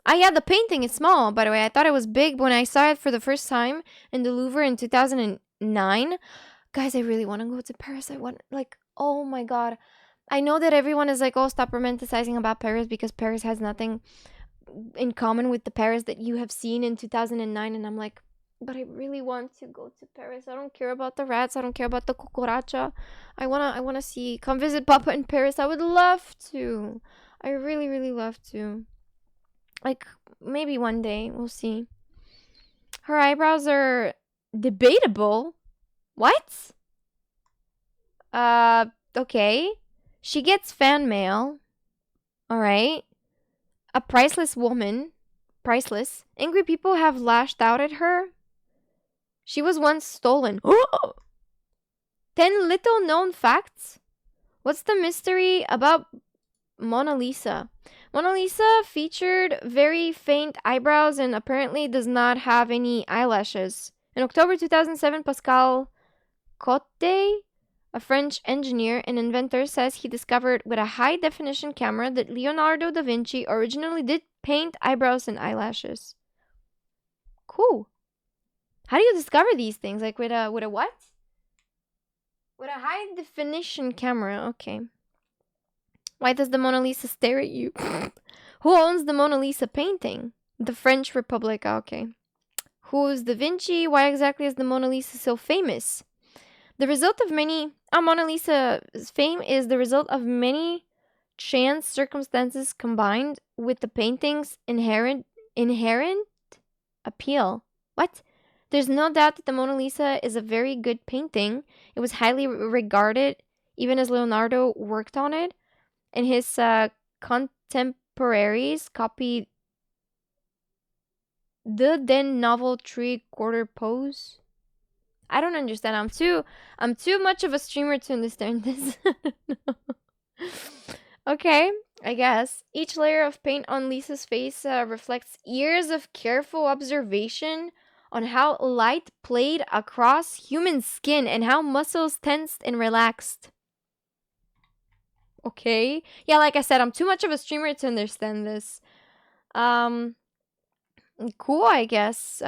Ah, yeah, the painting is small, by the way. I thought it was big when I saw it for the first time in the Louvre in 2009. Guys, I really want to go to Paris. I want, like, oh my god. I know that everyone is like, oh, stop romanticizing about Paris because Paris has nothing in common with the Paris that you have seen in 2009. And I'm like, but I really want to go to Paris. I don't care about the rats. I don't care about the cucaracha. I wanna see, come visit Papa in Paris. I would love to. I really, really love to. Like, maybe one day. We'll see. Her eyebrows are debatable. What? Okay. She gets fan mail. Alright. A priceless woman. Priceless. Angry people have lashed out at her. She was once stolen. 10 little known facts? What's the mystery about Mona Lisa? Mona Lisa featured very faint eyebrows and apparently does not have any eyelashes. In October 2007, Pascal Cotte, a French engineer and inventor, says he discovered with a high-definition camera that Leonardo da Vinci originally did paint eyebrows and eyelashes. Cool. How do you discover these things? Like with a what? With a high-definition camera. Okay. Why does the Mona Lisa stare at you? Who owns the Mona Lisa painting? The French Republic. Okay. Who's Da Vinci? Why exactly is the Mona Lisa so famous? The result of many... Mona Lisa's fame is the result of many chance circumstances combined with the painting's inherent appeal. What? There's no doubt that the Mona Lisa is a very good painting. It was highly regarded even as Leonardo worked on it. And his contemporaries copied the then novel three-quarter pose. I don't understand. I'm too much of a streamer to understand this. Okay, I guess. Each layer of paint on Lisa's face reflects years of careful observation on how light played across human skin and how muscles tensed and relaxed. Okay. Yeah, like I said, I'm too much of a streamer to understand this. Cool, I guess.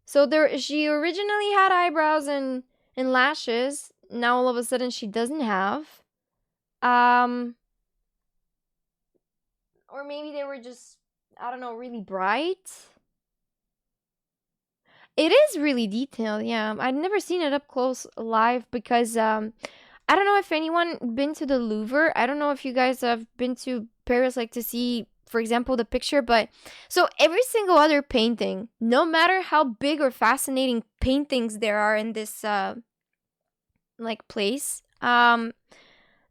So she originally had eyebrows and lashes. Now all of a sudden she doesn't have. Or maybe they were just, I don't know, really bright. It is really detailed, yeah. I've never seen it up close live because I don't know if anyone been to the Louvre. I don't know if you guys have been to Paris, like to see, for example, the picture. But so every single other painting, no matter how big or fascinating paintings there are in this like place,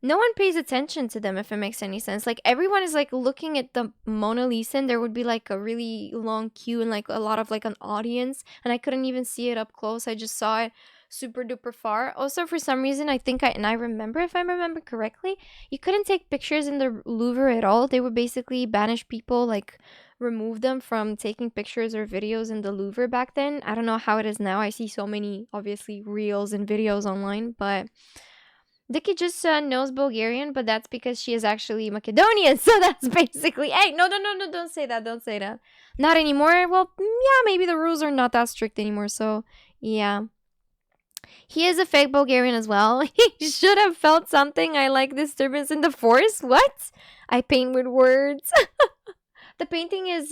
no one pays attention to them, if it makes any sense. Like everyone is like looking at the Mona Lisa, and there would be like a really long queue and like a lot of like an audience, and I couldn't even see it up close. I just saw it super duper far. Also, for some reason, I think I remember, if I remember correctly, you couldn't take pictures in the Louvre at all. They would basically banish people, like remove them from taking pictures or videos in the Louvre back then. I don't know how it is now. I see so many, obviously, reels and videos online, but Dickie just knows Bulgarian, but that's because she is actually Macedonian. So that's basically, hey, no, don't say that. Don't say that. Not anymore. Well, yeah, maybe the rules are not that strict anymore. So, yeah. He is a fake Bulgarian as well. He should have felt something. I like disturbance in the force. What? I paint with words. The painting is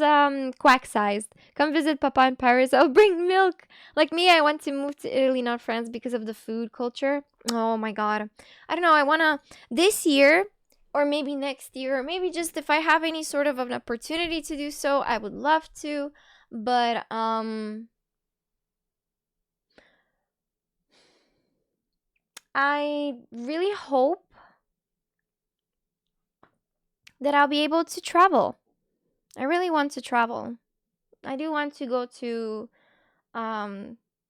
quack sized. Come visit Papa in Paris. I'll bring milk. Like me, I want to move to Italy, not France, because of the food culture. Oh my god. I don't know. I wanna this year, or maybe next year, or maybe just if I have any sort of an opportunity to do so, I would love to. But I really hope that I'll be able to travel. I really want to travel. I do want to go to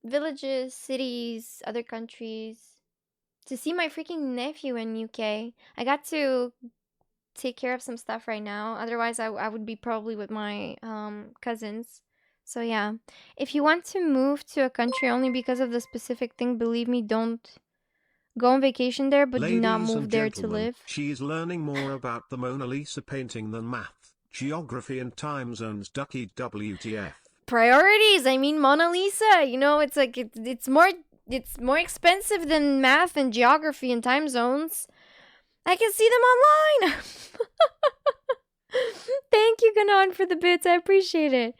villages, cities, other countries to see my freaking nephew in UK. I got to take care of some stuff right now. Otherwise, I would be probably with my cousins. So yeah, if you want to move to a country only because of the specific thing, believe me, don't go on vacation there, but do not Ladies move and there to gentlemen, live. she is learning more about the Mona Lisa painting than math, geography and time zones. Ducky WTF. Priorities. I mean, Mona Lisa. You know, it's like it's more expensive than math and geography and time zones. I can see them online. Thank you, Ganon, for the bits. I appreciate it.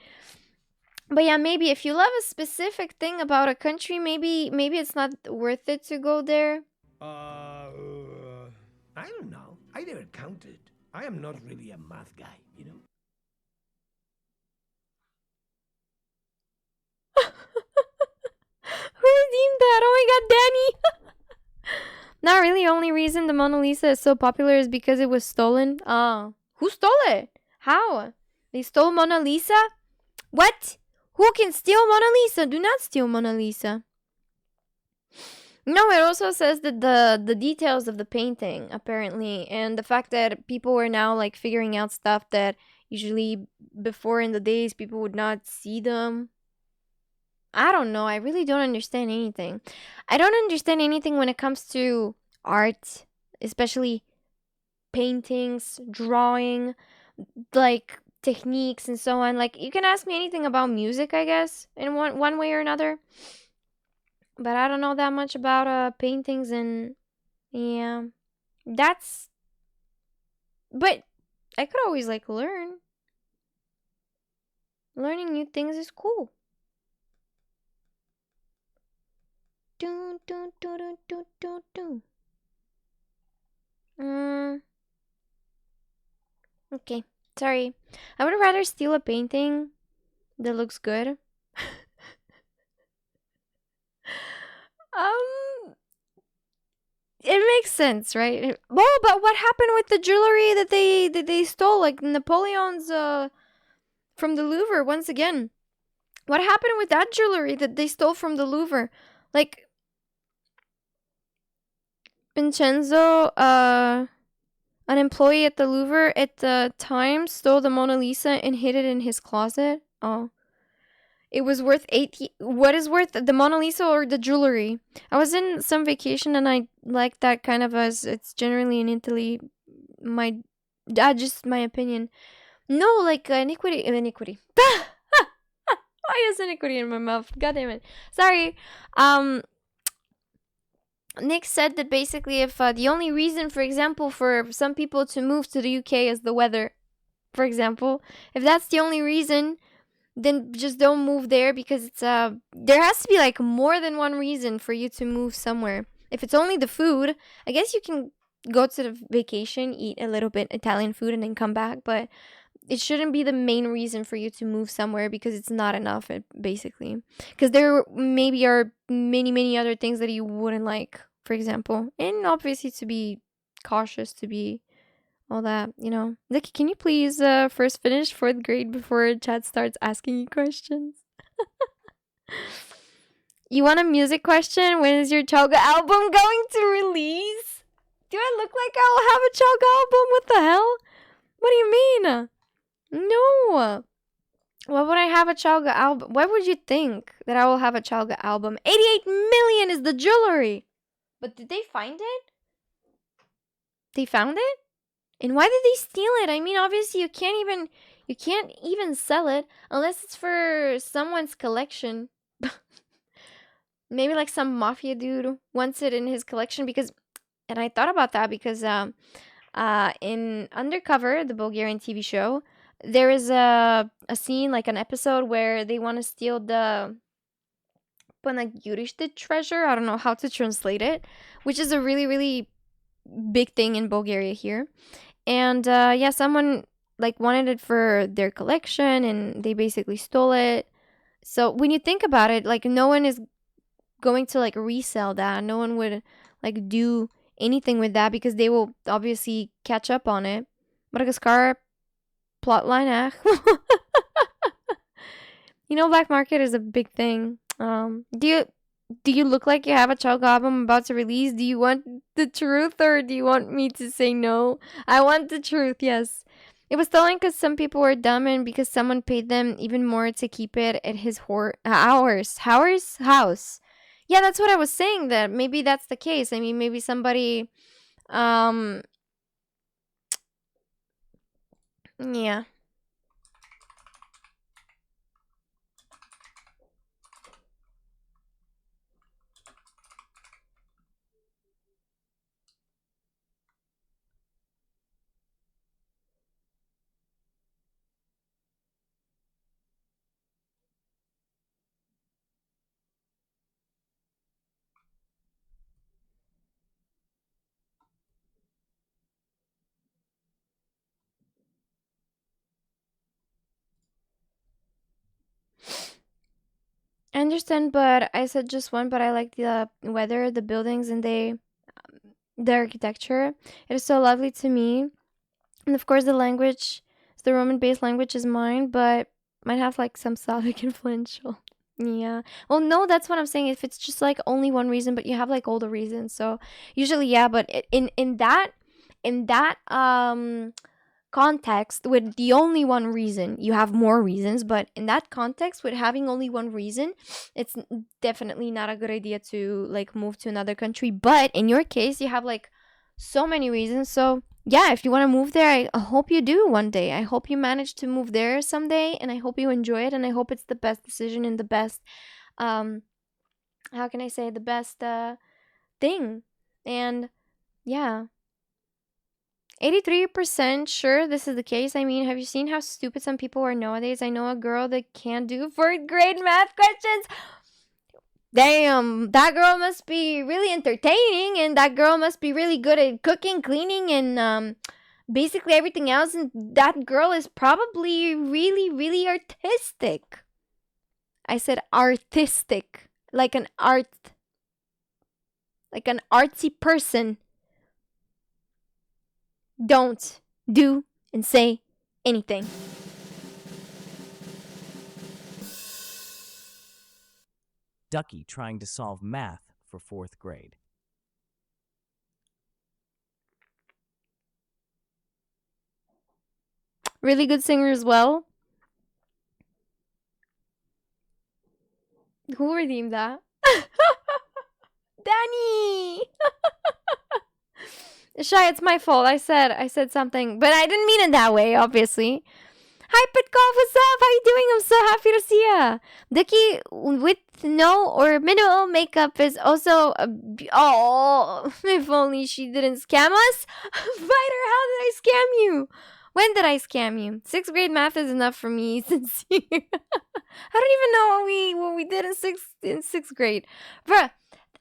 But yeah, maybe if you love a specific thing about a country, maybe it's not worth it to go there. I don't know. I never counted. I am not really a math guy, you know? Who redeemed that? Oh my god, Danny! Not really. Only reason the Mona Lisa is so popular is because it was stolen. Who stole it? How? They stole Mona Lisa? What? Who can steal Mona Lisa? Do not steal Mona Lisa. No, it also says that the details of the painting, apparently, and the fact that people were now like figuring out stuff that usually before in the days people would not see them. I don't know. I really don't understand anything. I don't understand anything when it comes to art, especially paintings, drawing, like techniques and so on. Like you can ask me anything about music, I guess, in one way or another. But I don't know that much about paintings and yeah. But I could always like learn. Learning new things is cool. Dun, dun, dun, dun, dun, dun, dun. Okay, sorry. I would rather steal a painting that looks good. It makes sense, right? Oh, but what happened with the jewelry that they stole, like Napoleon's from the Louvre? Once again, what happened with that jewelry that they stole from the Louvre? Like Vincenzo, an employee at the Louvre at the time, stole the Mona Lisa and hid it in his closet. Oh. It was worth 80. What is worth, the Mona Lisa or the jewelry? I was in some vacation and I like that kind of as it's generally in Italy. Just my opinion. No, like iniquity. Why is iniquity in my mouth? God damn it. Sorry. Nick said that basically if the only reason, for example, for some people to move to the UK is the weather, for example, if that's the only reason, then just don't move there because it's there has to be like more than one reason for you to move somewhere. If it's only the food, I guess you can go to the vacation, eat a little bit Italian food and then come back, but it shouldn't be the main reason for you to move somewhere because it's not enough, basically. Because there maybe are many other things that you wouldn't like, for example, and obviously to be cautious, to be all that, you know. Nick, can you please first finish 4th grade before chat starts asking you questions? You want a music question? When is your Chalga album going to release? Do I look like I'll have a Chalga album? What the hell? What do you mean? No. Why would I have a Chalga album? Why would you think that I will have a Chalga album? 88 million is the jewelry. But did they find it? They found it? And why did they steal it? I mean, obviously you can't even sell it unless it's for someone's collection. Maybe like some mafia dude wants it in his collection because, and I thought about that because in Undercover, the Bulgarian TV show, there is a scene, like an episode where they want to steal the Panagyurishte treasure. I don't know how to translate it, which is a really big thing in Bulgaria here. And yeah, someone like wanted it for their collection and they basically stole it. So when you think about it, like no one is going to like resell that. No one would like do anything with that because they will obviously catch up on it. Madagascar plotline, You know, black market is a big thing. Do you look like you have a Chalga album about to release? Do you want the truth or do you want me to say no? I want the truth, yes. It was stolen because some people were dumb and because someone paid them even more to keep it at his house. Yeah, that's what I was saying, that maybe that's the case. I mean, maybe somebody, yeah. I understand, but I said just one, but I like the weather, the buildings, and the architecture. It is so lovely to me. And of course, the language, the Roman-based language is mine, but might have like some Slavic influential. Yeah. Well, no, that's what I'm saying. If it's just like only one reason, but you have like all the reasons, so usually, yeah. But in that context, with the only one reason, you have more reasons, but in that context, with having only one reason, it's definitely not a good idea to like move to another country. But in your case, you have like so many reasons. So yeah, if you want to move there, I hope you do one day. I hope you manage to move there someday, and I hope you enjoy it, and I hope it's the best decision and the best, um how can I say, the best thing. And yeah, 83% sure this is the case. I mean, have you seen how stupid some people are nowadays? I know a girl that can't do fourth grade math questions. Damn, that girl must be really entertaining, and that girl must be really good at cooking, cleaning, and basically everything else. And that girl is probably really, really artistic. I said artistic, like an artsy person. Don't do and say anything. Ducky trying to solve math for 4th grade. Really good singer as well. Who redeemed that? Danny! Shy, it's my fault. I said something, but I didn't mean it that way, obviously. Hi, Pitkoff, what's up? How you doing? I'm so happy to see ya. Dicky with no or minimal makeup is also oh, if only she didn't scam us. Fighter, how did I scam you? When did I scam you? 6th grade math is enough for me, sincere. I don't even know what we did in sixth grade. Bruh,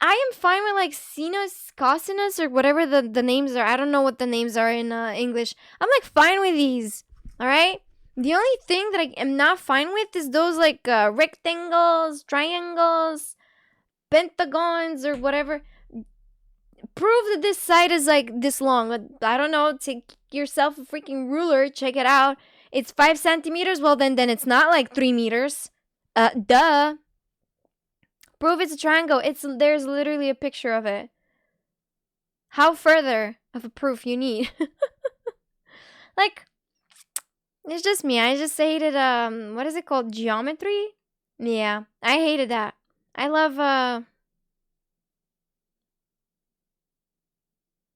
I am fine with like sinus, cosinus, or whatever the names are. I don't know what the names are in English. I'm like fine with these. Alright? The only thing that I am not fine with is those like rectangles, triangles, pentagons, or whatever. Prove that this side is like this long. I don't know. Take yourself a freaking ruler. Check it out. It's 5 centimeters. Well, then it's not like 3 meters. Duh. Prove it's a triangle. There's literally a picture of it. How further of a proof you need? Like, it's just me. I just hated what is it called? Geometry? Yeah, I hated that. I love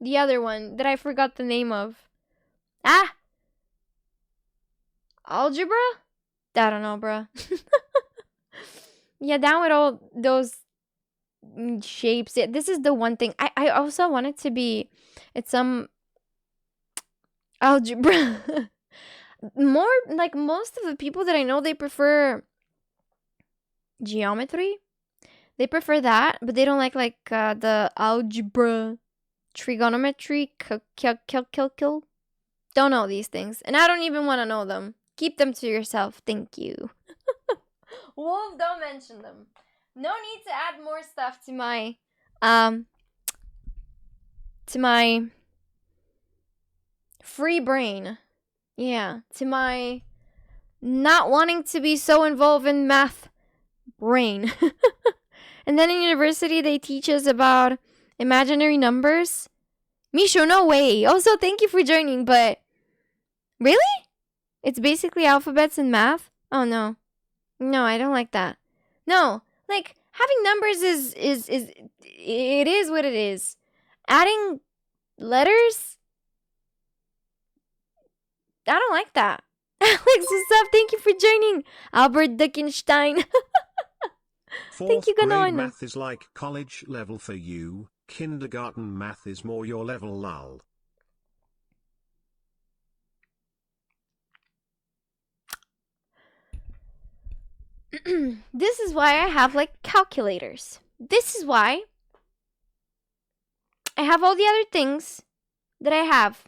the other one that I forgot the name of. Ah! Algebra? I don't know, bruh. Yeah, down with all those shapes. Yeah, this is the one thing. I also want it to be, it's some algebra. More like most of the people that I know, they prefer geometry. They prefer that, but they don't like the algebra, trigonometry, calcul. Don't know these things, and I don't even want to know them. Keep them to yourself. Thank you. Wolf, don't mention them. No need to add more stuff to my free brain. Yeah, to my not wanting to be so involved in math brain. And then in university, they teach us about imaginary numbers. Misho, no way. Also, thank you for joining, but really? It's basically alphabets and math? Oh, no. No, I don't like that. No, like, having numbers is it is what it is. Adding letters, I don't like that. Alex, what's up? Thank you for joining. Albert Dickenstein. Thank you, Fourth grade Ganon. math is like college level for you. Kindergarten math is more your level, lol. This is why I have like calculators. This is why I have all the other things that I have.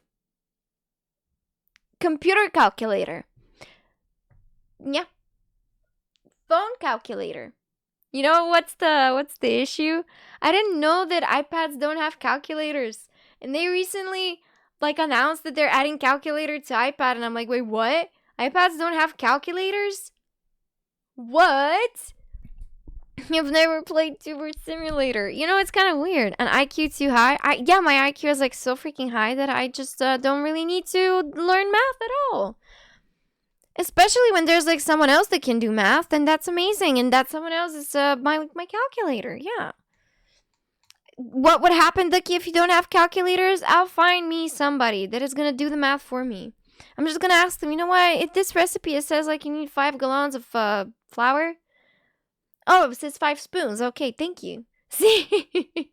Computer calculator. Yeah. Phone calculator. You know what's the issue? I didn't know that iPads don't have calculators. And they recently like announced that they're adding calculator to iPad, and I'm like, "Wait, what? iPads don't have calculators?" What? You've never played Tuber Simulator. You know, it's kind of weird. An IQ too high? Yeah, my IQ is like so freaking high that I just don't really need to learn math at all. Especially when there's like someone else that can do math, and that's amazing. And that someone else is my calculator. Yeah. What would happen, Ducky, if you don't have calculators? I'll find me somebody that is gonna do the math for me. I'm just gonna ask them, you know what? If this recipe, it says like you need 5 gallons of flour. Oh, it says 5 spoons. Okay, thank you. See?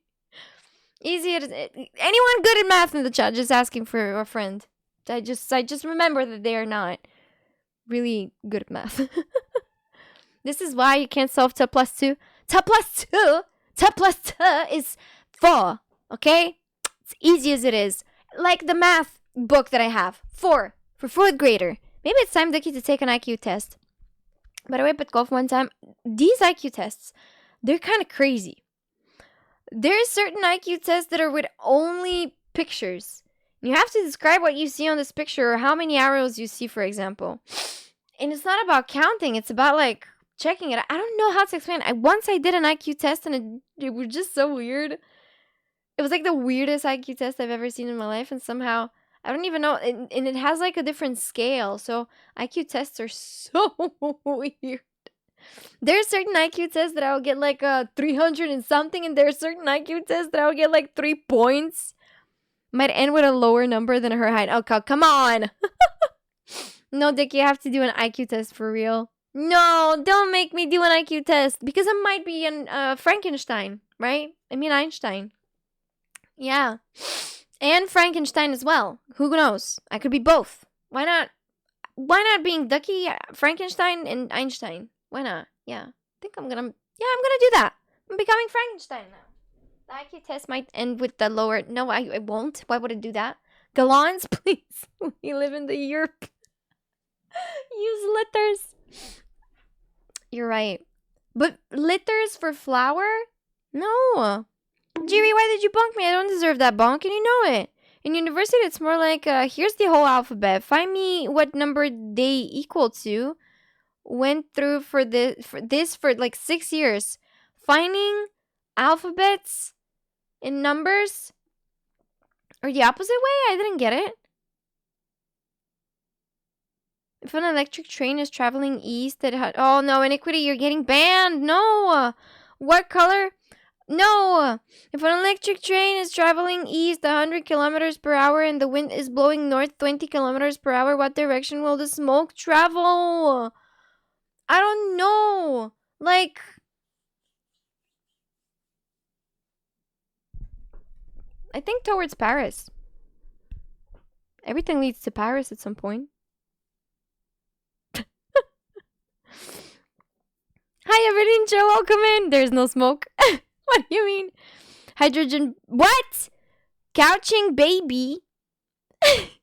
Easy. Anyone good at math in the chat? Just asking for a friend. I just remember that they are not really good at math. This is why you can't solve 2 plus 2. 2 plus 2. 2 plus 2 is 4. Okay? It's easy as it is. Like the math book that I have. 4. For 4th grader. Maybe it's time, Ducky, to take an IQ test. By the way, at golf one time, these IQ tests, they're kind of crazy. There are certain IQ tests that are with only pictures. You have to describe what you see on this picture or how many arrows you see, for example. And it's not about counting. It's about, like, checking it. I don't know how to explain it. Once I did an IQ test, and it was just so weird. It was, like, the weirdest IQ test I've ever seen in my life. And somehow, I don't even know. And it has, like, a different scale. So, IQ tests are so weird. There are certain IQ tests that I will get, like, 300 and something. And there are certain IQ tests that I will get, like, 3 points. Might end with a lower number than her height. Oh, come on. No, Dick, you have to do an IQ test for real. No, don't make me do an IQ test. Because I might be an Frankenstein, right? I mean Einstein. Yeah. And Frankenstein as well. Who knows? I could be both. Why not? Why not being Ducky, Frankenstein, and Einstein? Why not? Yeah. I think I'm gonna do that. I'm becoming Frankenstein now. The IQ test might end with the lower... No, I won't. Why would I do that? Gallons, please. We live in the Europe. Use liters. You're right. But liters for flour? No. Jiri, why did you bonk me? I don't deserve that bonk, and you know it. In university, it's more like, here's the whole alphabet. Find me what number they equal to. Went through for this for like 6 years. Finding alphabets in numbers? Or the opposite way? I didn't get it. If an electric train is traveling east, oh no, Iniquity, you're getting banned. No. What color? No. If an electric train is traveling east 100 kilometers per hour and the wind is blowing north 20 kilometers per hour, what direction will the smoke travel? I don't know. Like... I think towards Paris. Everything leads to Paris at some point. Hi, everything, Joe. Welcome in. There's no smoke. What do you mean? Hydrogen. What? Couching baby. It's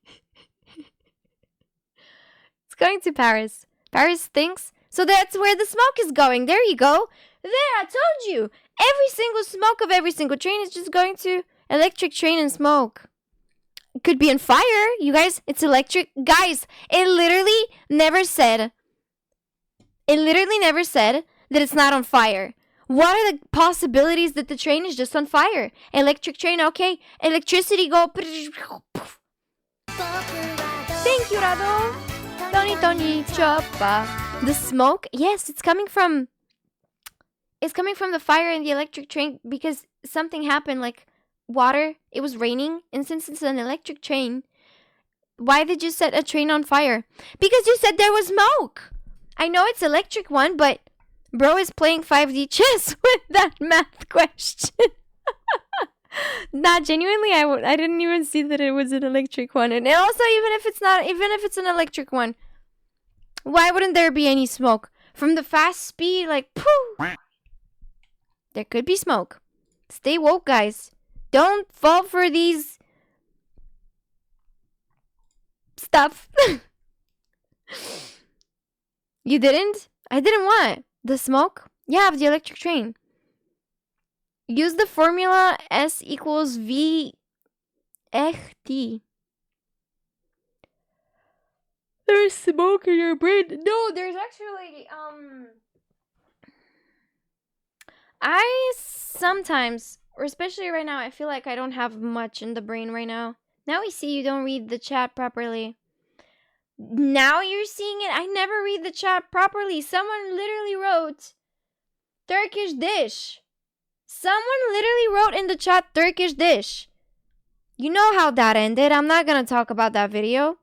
going to Paris. Paris thinks. So that's where the smoke is going. There you go. There, I told you. Every single smoke of every single train is just going to electric train and smoke. It could be on fire. You guys, it's electric. Guys, it literally never said that it's not on fire. What are the possibilities that the train is just on fire? Electric train, okay. Electricity go. Thank you, Rado. Tony, Choppa. The smoke, yes, it's coming from It's coming from the fire in the electric train because something happened, like water. It was raining, and since it's an electric train, why did you set a train on fire? Because you said there was smoke. I know it's electric one, but bro is playing 5D chess with that math question. Nah, genuinely, I didn't even see that it was an electric one. And also, even if it's an electric one, why wouldn't there be any smoke? From the fast speed, like, poof, there could be smoke. Stay woke, guys. Don't fall for these stuff. You didn't? I didn't want the smoke. Yeah, of the electric train. Use the formula S equals V X T. There's smoke in your brain. No, there's actually I sometimes, or especially right now, I feel like I don't have much in the brain right now. Now we see you don't read the chat properly. Now you're seeing it. I never read the chat properly. Someone literally wrote Turkish dish. Someone literally wrote in the chat Turkish dish. You know how that ended. I'm not gonna talk about that video.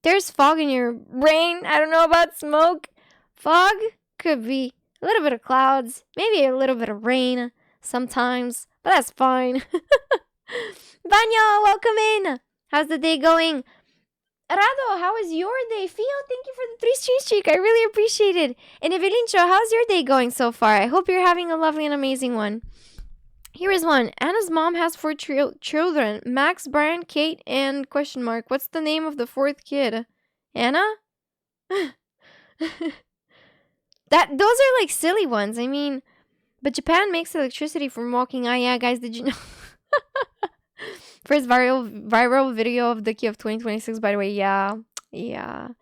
There's fog in your brain. I don't know about smoke. Fog could be a little bit of clouds, maybe a little bit of rain sometimes, but that's fine. Vanya, welcome in. How's the day going? Rado, how is your day? Fio, thank you for the 3 stream streak. I really appreciate it. And Evelincho, how's your day going so far? I hope you're having a lovely and amazing one. Here is one. Anna's mom has 4 children. Max, Brian, Kate, and question mark. What's the name of the 4th kid? Anna? Those are like silly ones. I mean, but Japan makes electricity from walking. Ah, yeah, guys, did you know? First viral video of Ducky of 2026, by the way. Yeah. And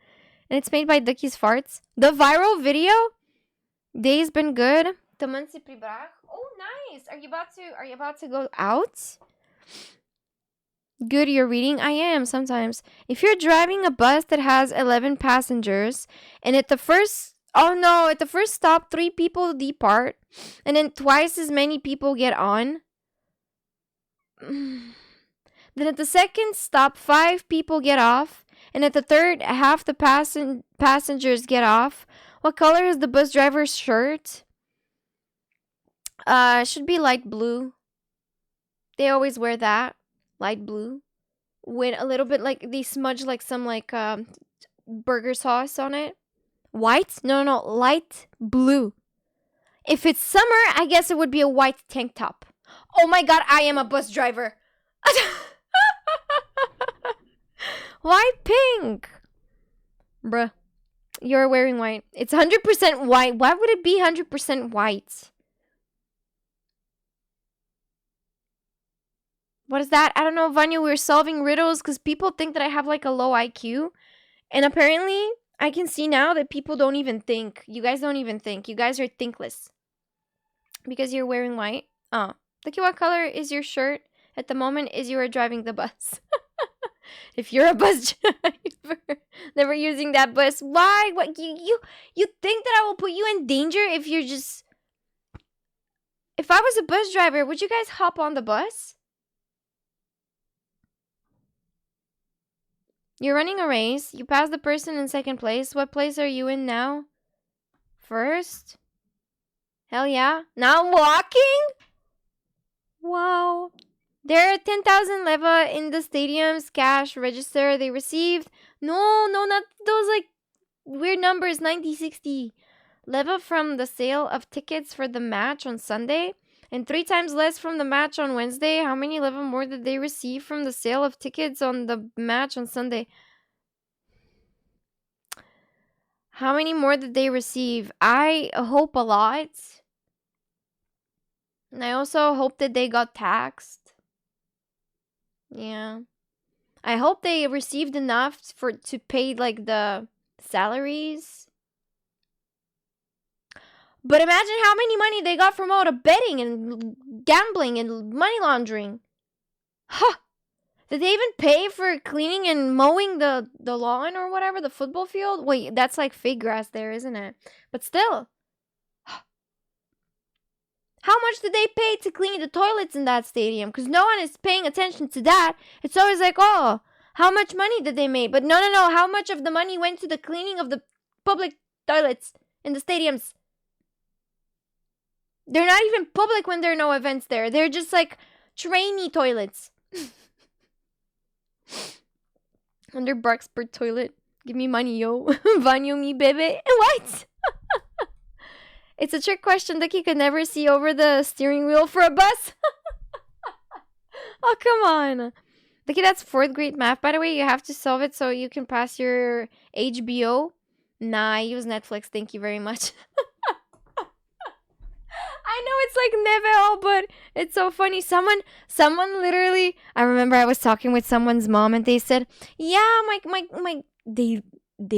it's made by Ducky's farts. The viral video? Day's been good. Oh, nice. Are you about to go out? Good, you're reading? I am sometimes. If you're driving a bus that has 11 passengers and at the first stop 3 people depart and then twice as many people get on, then at the second stop 5 people get off and at the third half the passengers get off, what color is the bus driver's shirt? Should be light blue. They always wear that. Light blue. With a little bit like, they smudge like some like burger sauce on it. White? No, light blue. If it's summer, I guess it would be a white tank top. Oh my god, I am a bus driver. Why pink? Bruh. You're wearing white. It's 100% white. Why would it be 100% white? What is that? I don't know, Vanya. We're solving riddles because people think that I have like a low IQ. And apparently, I can see now that people don't even think. You guys don't even think. You guys are thinkless. Because you're wearing white. Oh. Look at what color is your shirt at the moment as you are driving the bus. If you're a bus driver, never using that bus. Why? What? You think that I will put you in danger if you're just... If I was a bus driver, would you guys hop on the bus? You're running a race. You pass the person in second place. What place are you in now? First? Hell yeah. Now I'm walking? Wow. There are 10,000 leva in the stadium's cash register they received. No, not those like weird numbers. 90-60 leva from the sale of tickets for the match on Sunday. And 3 times less from the match on Wednesday. How many leva more did they receive from the sale of tickets on the match on Sunday? How many more did they receive? I hope a lot. And I also hope that they got taxed. Yeah. I hope they received enough to pay like the salaries. But imagine how many money they got from all the betting and gambling and money laundering. Huh. Did they even pay for cleaning and mowing the lawn or whatever, the football field? Wait, that's like fake grass there, isn't it? But still. How much did they pay to clean the toilets in that stadium? Because no one is paying attention to that. It's always like, oh, how much money did they make? But no. How much of the money went to the cleaning of the public toilets in the stadiums? They're not even public when there are no events there. They're just like trainee toilets. $100 per toilet. Give me money, yo. Banyo me, baby. What? It's a trick question that you could never see over the steering wheel for a bus. Oh, come on. Lucky, that's 4th grade math. By the way, you have to solve it so you can pass your HBO. Nah, I use Netflix. Thank you very much. I know it's like Nevel, but it's so funny. Someone literally, I remember I was talking with someone's mom and they said, yeah, they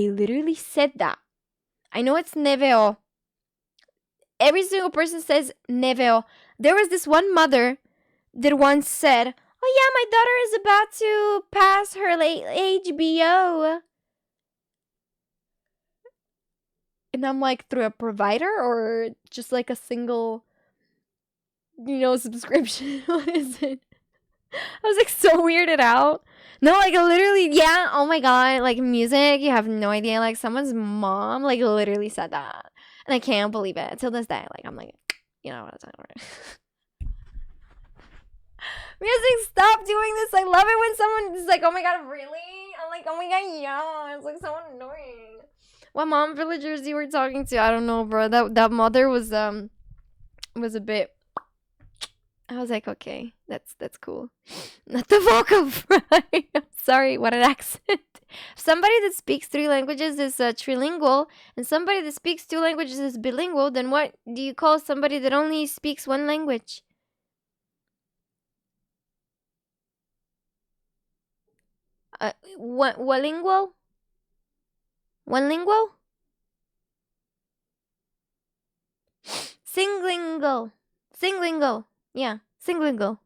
literally said that. I know it's Nevel. Every single person says Nevel. There was this one mother that once said, oh yeah, my daughter is about to pass her HBO. And I'm like, through a provider or just like a single, subscription? What is it? I was like so weirded out. No, like literally, yeah, oh my god, like music, you have no idea. Like someone's mom like literally said that. And I can't believe it. Till this day, like I'm like, you know what I'm talking about. Music, stop doing this. I love it when someone is like, oh my god, really? I'm like, oh my god, yeah. It's like so annoying. What mom villagers you were talking to? I don't know, bro. That mother was a bit. I was like, okay, that's cool. Not the vocal fry. I'm sorry, what an accent. Somebody that speaks 3 languages is trilingual, and somebody that speaks 2 languages is bilingual. Then what do you call somebody that only speaks 1 language? Lingual? One lingual? Singlingual. Yeah, singlingual.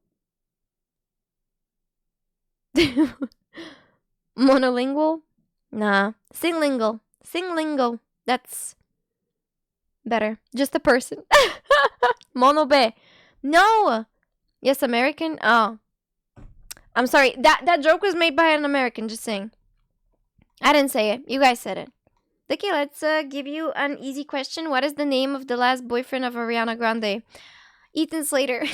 Monolingual? Nah. Singlingual. That's better. Just a person. Monobe. No. Yes, American. Oh. I'm sorry. That joke was made by an American, just saying. I didn't say it. You guys said it. Okay, let's give you an easy question. What is the name of the last boyfriend of Ariana Grande? Ethan Slater.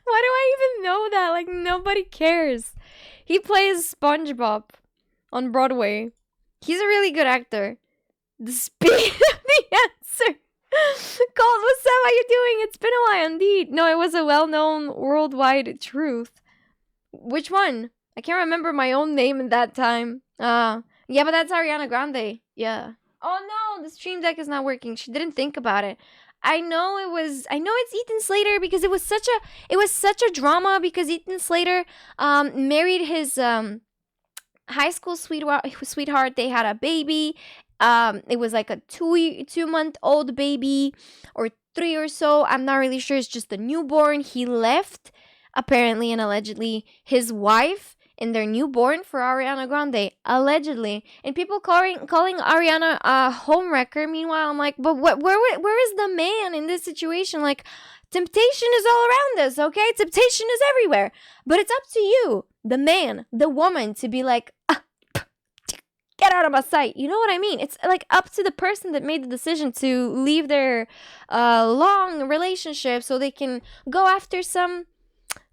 Why do I even know that? Like, nobody cares. He plays SpongeBob on Broadway. He's a really good actor. The speed of the answer. Cold, what's up? How you doing? It's been a while indeed. No, it was a well-known worldwide truth. Which one? I can't remember my own name in that time. Yeah, but that's Ariana Grande. Yeah. Oh no, the stream deck is not working. She didn't think about it. I know it's Ethan Slater because it was such a drama because Ethan Slater married his high school sweetheart. They had a baby. It was like a 2-month-old baby or 3 or so. I'm not really sure. It's just a newborn. He left, apparently and allegedly, his wife and their newborn for Ariana Grande, allegedly. And people calling Ariana a homewrecker. Meanwhile, I'm like, but where is the man in this situation? Like, temptation is all around us, okay? Temptation is everywhere. But it's up to you, the man, the woman, to be like, get out of my sight. You know what I mean? It's like up to the person that made the decision to leave their long relationship so they can go after some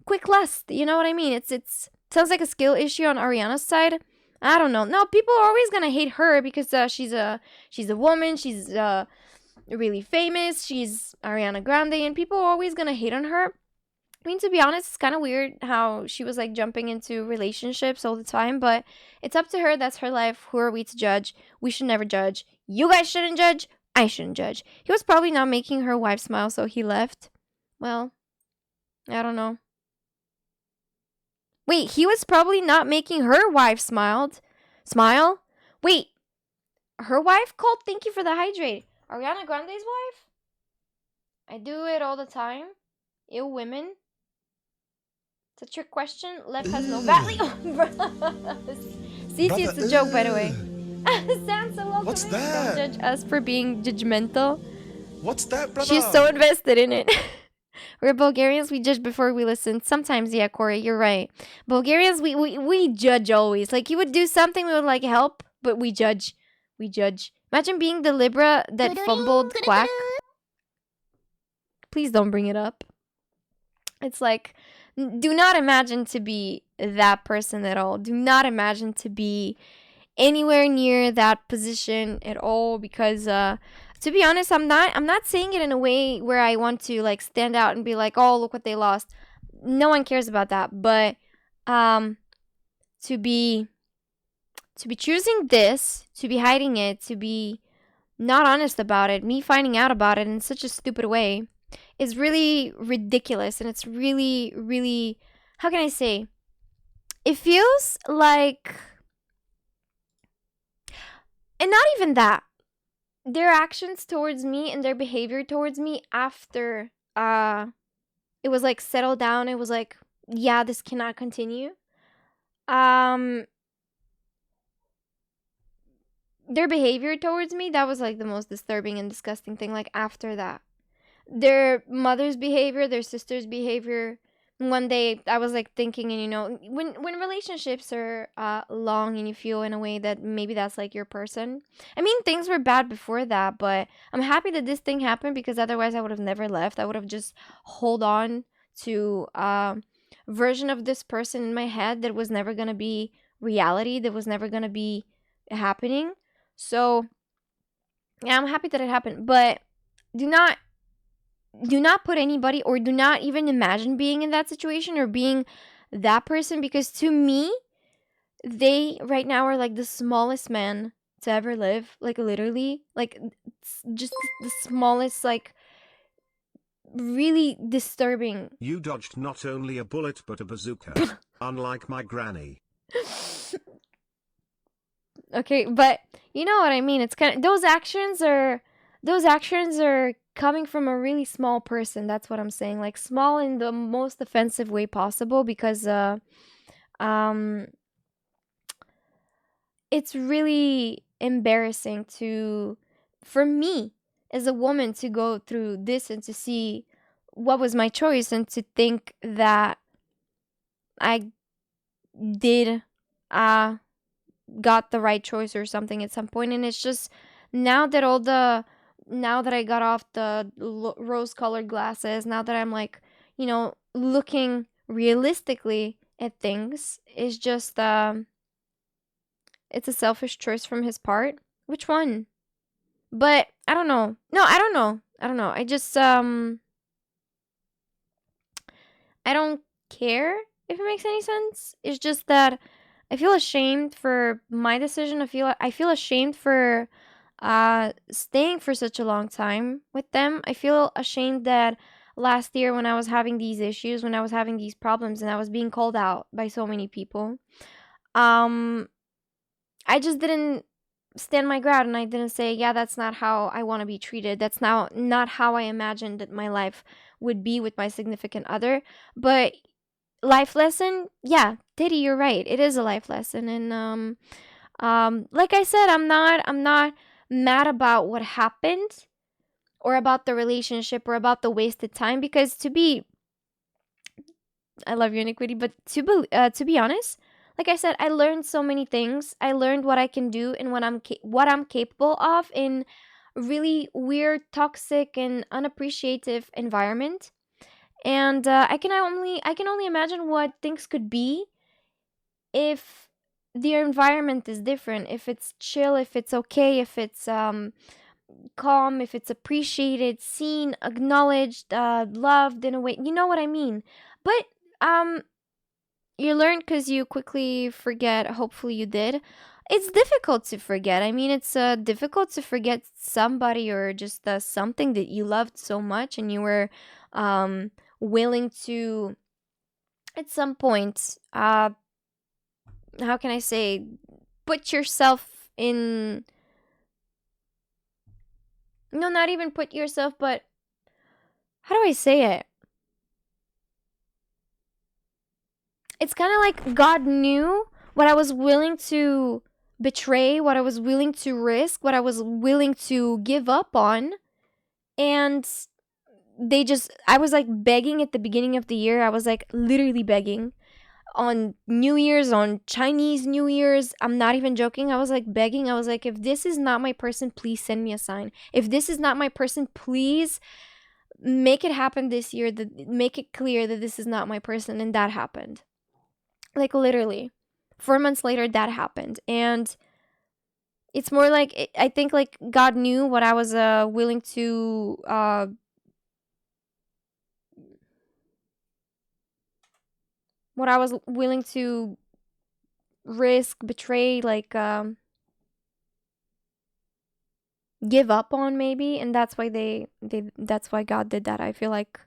quick lust. You know what I mean? It's sounds like a skill issue on Ariana's side. I don't know. No, people are always gonna hate her because she's a woman. She's really famous. She's Ariana Grande, and people are always gonna hate on her. I mean, to be honest, it's kind of weird how she was like jumping into relationships all the time, but it's up to her. That's her life. Who are we to judge? We should never judge. You guys shouldn't judge. I shouldn't judge. He was probably not making her wife smile, so he left. Well, I don't know. Wait, he was probably not making her wife smile? Wait, her wife called? Thank you for the hydrate. Ariana Grande's wife? I do it all the time. Ew, women. It's a trick question. Left has no value. Cece, it's a joke, by the way. Sansa, welcome What's in. that? Don't judge us for being judgmental. What's that, brother? She's so invested in it. We're Bulgarians, we judge before we listen. Sometimes, yeah, Corey, you're right. Bulgarians, we judge always. Like, you would do something, we would, like, help, but we judge. We judge. Imagine being the Libra that fumbled Quack. Please don't bring it up. It's like, do not imagine to be that person at all. Do not imagine to be anywhere near that position at all, because to be honest, I'm not saying it in a way where I want to like stand out and be like, oh, look what they lost. No one cares about that. But to be choosing this, to be hiding it, to be not honest about it, me finding out about it in such a stupid way is really ridiculous. And it's really, really, how can I say? It feels like, and not even that, their actions towards me and their behavior towards me after it was like settled down, it was like, yeah, this cannot continue. Their behavior towards me, that was like the most disturbing and disgusting thing. Like after that, their mother's behavior, their sister's behavior. One day I was like thinking, and you know, when relationships are long and you feel in a way that maybe that's like your person. I mean, things were bad before that, but I'm happy that this thing happened, because otherwise I would have never left. I would have just hold on to a version of this person in my head that was never gonna be reality, that was never gonna be happening. So yeah, I'm happy that it happened, but do not put anybody, or do not even imagine being in that situation or being that person, because to me, they right now are like the smallest man to ever live. Like literally, like just the smallest, like really disturbing. You dodged not only a bullet but a bazooka, unlike my granny. Okay, but you know what I mean. It's kind of those actions are coming from a really small person. That's what I'm saying. Like small in the most offensive way possible, because it's really embarrassing for me as a woman to go through this and to see what was my choice, and to think that I did got the right choice or something at some point. And it's just now that I got off the rose-colored glasses, now that I'm like, you know, looking realistically at things, it's just it's a selfish choice from his part. Which one? But I don't know. No, I don't know. I just I don't care if it makes any sense. It's just that I feel ashamed for my decision. I feel ashamed for staying for such a long time with them. I feel ashamed that last year, when I was having these issues, when I was having these problems, and I was being called out by so many people, I just didn't stand my ground, and I didn't say, yeah, that's not how I want to be treated. That's not how I imagined that my life would be with my significant other. But life lesson, yeah, Diddy, you're right. It is a life lesson. And like I said, I'm not mad about what happened, or about the relationship, or about the wasted time, because I love your iniquity, but to be honest, like I said, I learned so many things. I learned what I can do and what I'm capable of in really weird, toxic, and unappreciative environment. And I can only imagine what things could be if the environment is different, if it's chill, if it's okay, if it's calm, if it's appreciated, seen, acknowledged, loved in a way. You know what I mean? But you learn because you quickly forget. Hopefully you did. It's difficult to forget. I mean, it's difficult to forget somebody, or just something that you loved so much, and you were willing to, at some point, how can I say, put yourself in, no, not even put yourself, but how do I say it? It's kind of like God knew what I was willing to betray, what I was willing to risk, what I was willing to give up on. And I was like begging at the beginning of the year. I was like literally begging on New Year's, on Chinese New Year's. I'm not even joking. I was like begging. I was like, if this is not my person, please send me a sign. If this is not my person, please make it happen this year. Make it clear that this is not my person. And that happened. Like literally 4 months later, that happened. And it's more like, I think like God knew what I was willing to risk, betray, like give up on maybe. And that's why that's why God did that. I feel like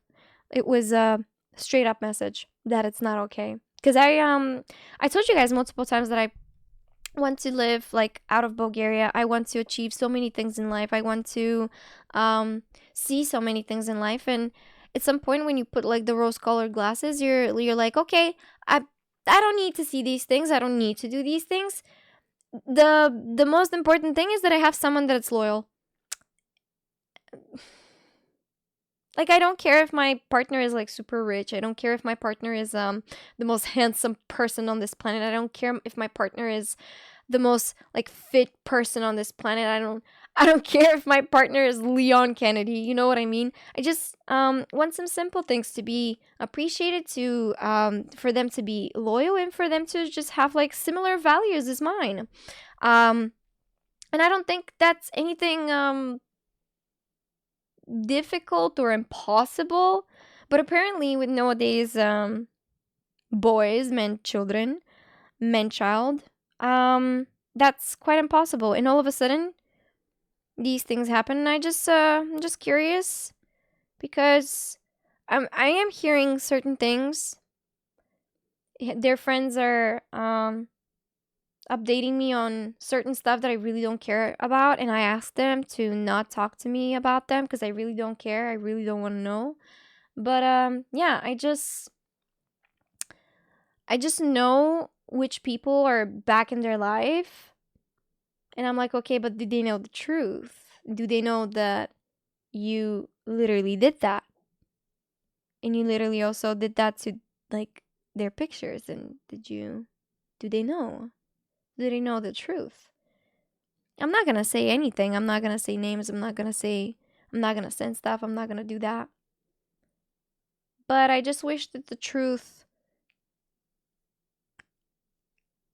it was a straight up message that it's not okay. Because I told you guys multiple times that I want to live like out of Bulgaria. I want to achieve so many things in life. I want to see so many things in life. And at some point when you put like the rose-colored glasses, you're like, okay, I don't need to see these things. I don't need to do these things. The most important thing is that I have someone that's loyal. Like, I don't care if my partner is like super rich. I don't care if my partner is the most handsome person on this planet. I don't care if my partner is the most like fit person on this planet. I don't care if my partner is Leon Kennedy. You know what I mean? I just want some simple things to be appreciated, to for them to be loyal, and for them to just have like similar values as mine. And I don't think that's anything difficult or impossible. But apparently with nowadays boys, men, children, men, child, that's quite impossible. And all of a sudden these things happen, and I'm just curious because I am hearing certain things. Their friends are updating me on certain stuff that I really don't care about, and I ask them to not talk to me about them because I really don't care. I really don't want to know. But yeah, I just know which people are back in their life, and I'm like, okay, but do they know the truth? Do they know that you literally did that? And you literally also did that to like their pictures, and do they know? Do they know the truth? I'm not gonna say anything. I'm not gonna say names. I'm not gonna send stuff. I'm not gonna do that. But I just wish that the truth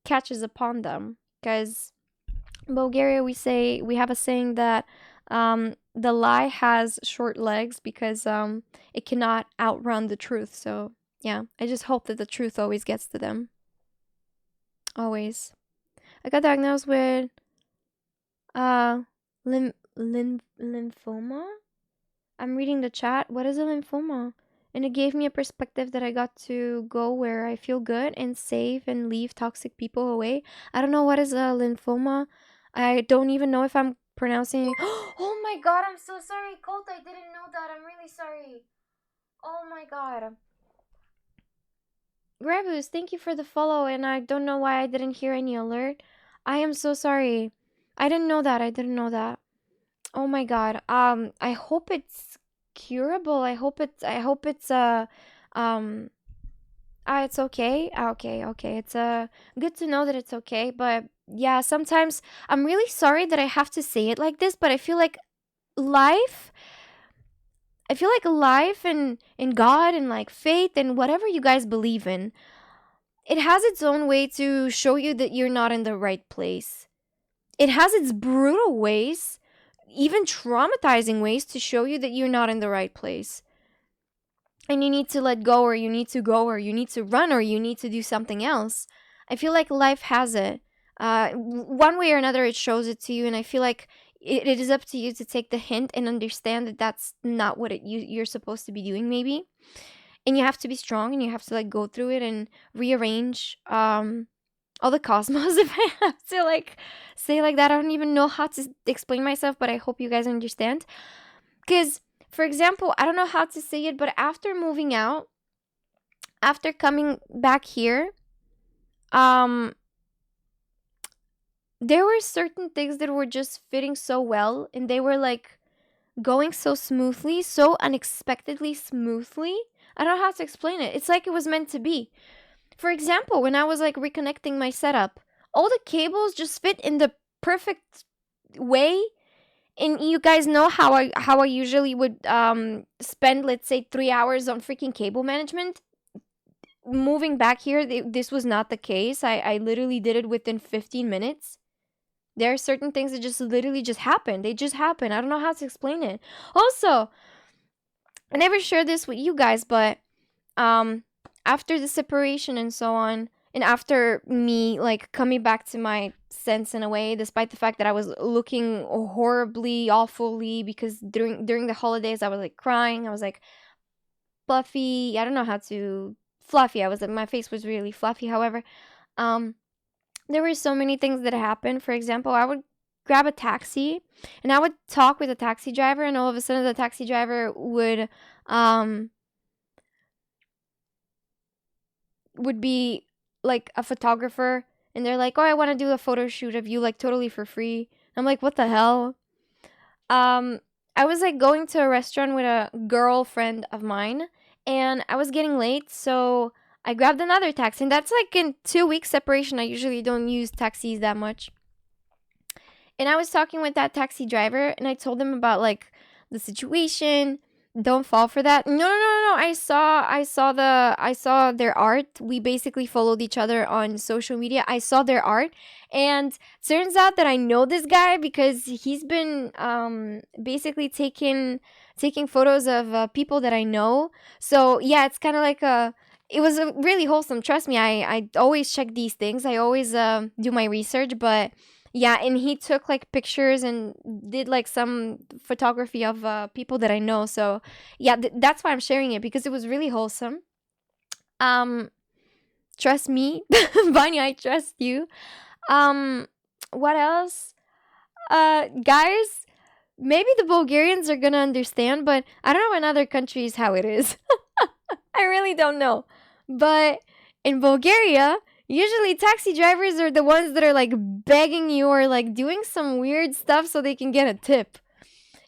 catches upon them. Because in Bulgaria, we have a saying that the lie has short legs because it cannot outrun the truth. So yeah, I just hope that the truth always gets to them. Always. I got diagnosed with lymphoma. I'm reading the chat. What is a lymphoma? And it gave me a perspective that I got to go where I feel good and safe and leave toxic people away. I don't know what is a lymphoma. I don't even know if I'm pronouncing it. Oh my god, I'm so sorry, Colt. I didn't know that. I'm really sorry. Oh my god. Gravus, thank you for the follow, and I don't know why I didn't hear any alert. I am so sorry. I didn't know that. Oh my god. I hope it's curable. I hope it's it's okay. Okay. It's good to know that it's okay, but yeah, sometimes I'm really sorry that I have to say it like this, but I feel like life and God and like faith and whatever you guys believe in, it has its own way to show you that you're not in the right place. It has its brutal ways, even traumatizing ways, to show you that you're not in the right place. And you need to let go, or you need to go, or you need to run, or you need to do something else. I feel like life has it. One way or another, it shows it to you, and I feel like it is up to you to take the hint and understand that that's not what you're supposed to be doing, maybe. And you have to be strong, and you have to like go through it and rearrange all the cosmos, if I have to like say like that. I don't even know how to explain myself, but I hope you guys understand. Because, for example, I don't know how to say it, but after moving out, after coming back here, there were certain things that were just fitting so well, and they were like going so smoothly, so unexpectedly smoothly. I don't know how to explain it. It's like it was meant to be. For example, when I was like reconnecting my setup, all the cables just fit in the perfect way. And you guys know how I usually would spend, let's say, 3 hours on freaking cable management. Moving back here, this was not the case. I literally did it within 15 minutes. There are certain things that just literally just happen. They just happen. I don't know how to explain it. Also, I never shared this with you guys, but after the separation and so on, and after me like coming back to my sense in a way, despite the fact that I was looking horribly, awfully, because during the holidays I was like crying. I was like fluffy. I don't know how to fluffy. I was my face was really fluffy. However, um, there were so many things that happened. For example, I would grab a taxi and I would talk with a taxi driver, and all of a sudden the taxi driver would be like a photographer, and they're like, "Oh, I want to do a photo shoot of you like totally for free." I'm like, "What the hell?" Um I was like going to a restaurant with a girlfriend of mine, and I was getting late, so I grabbed another taxi. And that's like in 2 weeks separation. I usually don't use taxis that much. And I was talking with that taxi driver, and I told him about like the situation. Don't fall for that. No, no, no, no. I saw their art. We basically followed each other on social media. I saw their art, and turns out that I know this guy because he's been basically taking photos of people that I know. So yeah, it's kind of like a. It was a really wholesome. Trust me, I always check these things. I always do my research, but yeah, and he took like pictures and did like some photography of people that I know. So yeah, that's why I'm sharing it, because it was really wholesome. Um, trust me, Vanya, I trust you. Um, what else? Guys, maybe the Bulgarians are gonna understand, but I don't know in other countries how it is. I really don't know. But in Bulgaria, usually taxi drivers are the ones that are like begging you or like doing some weird stuff so they can get a tip.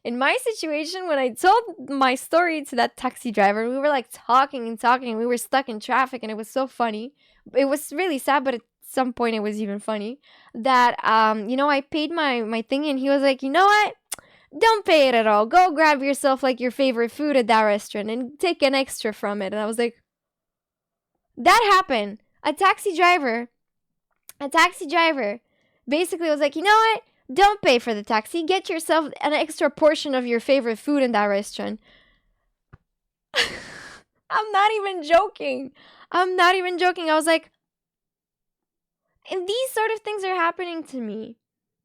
In my situation, when I told my story to that taxi driver, we were like talking and talking. We were stuck in traffic, and it was so funny. It was really sad, but at some point it was even funny that I paid my thing, and he was like, "You know what? Don't pay it at all. Go grab yourself like your favorite food at that restaurant and take an extra from it." And I was like, that happened. A taxi driver basically was like, "You know what? Don't pay for the taxi. Get yourself an extra portion of your favorite food in that restaurant." I'm not even joking. I'm not even joking. I was like, and these sort of things are happening to me.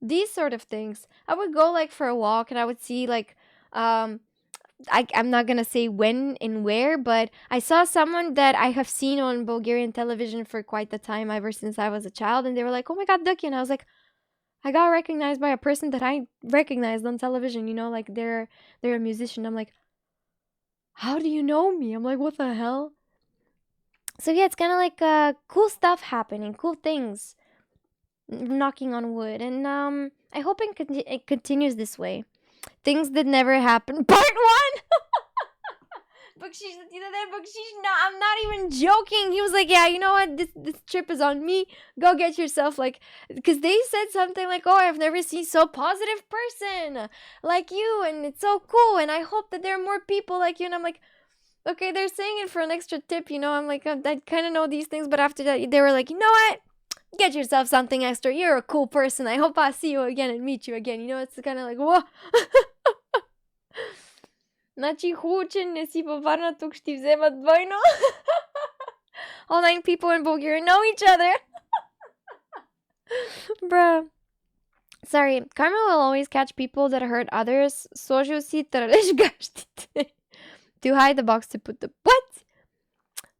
These sort of things. I would go like for a walk, and I would see like um I'm not gonna say when and where, but I saw someone that I have seen on Bulgarian television for quite the time, ever since I was a child, and they were like, "Oh my god, Ducky," and I was like, I got recognized by a person that I recognized on television. Like they're a musician. I'm like, how do you know me? I'm like, what the hell? So yeah, it's kind of like cool stuff happening, cool things, knocking on wood, and I hope it continues this way. Things that never happened. Part one. No, I'm not even joking. He was like, "Yeah, you know what? This trip is on me. Go get yourself like," because they said something like, "Oh, I've never seen so positive person like you, and it's so cool. And I hope that there are more people like you." And I'm like, "Okay, they're saying it for an extra tip, you know." I'm like, I kind of know these things, but after that, they were like, "You know what? Get yourself something extra. You're a cool person. I hope I see you again and meet you again." It's kind of like, whoa. Значи хубаво, че не си във Варна, тук ще ти вземат двойно. All 9 people in Bulgaria know each other. Bruh. Sorry, karma will always catch people that hurt others. Сложил си тралеж гащите. To hide the box to put the... What?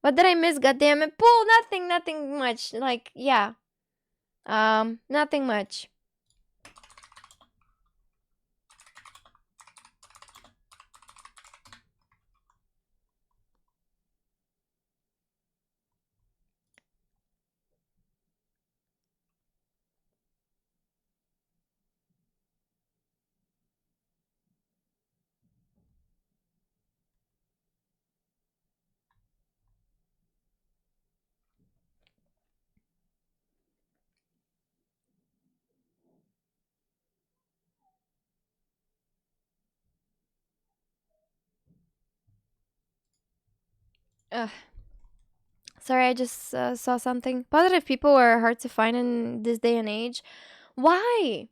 What did I miss? Goddammit. Pull! Nothing much. Like, yeah. Nothing much. Ugh. Sorry, I just saw something. Positive people are hard to find in this day and age. Why?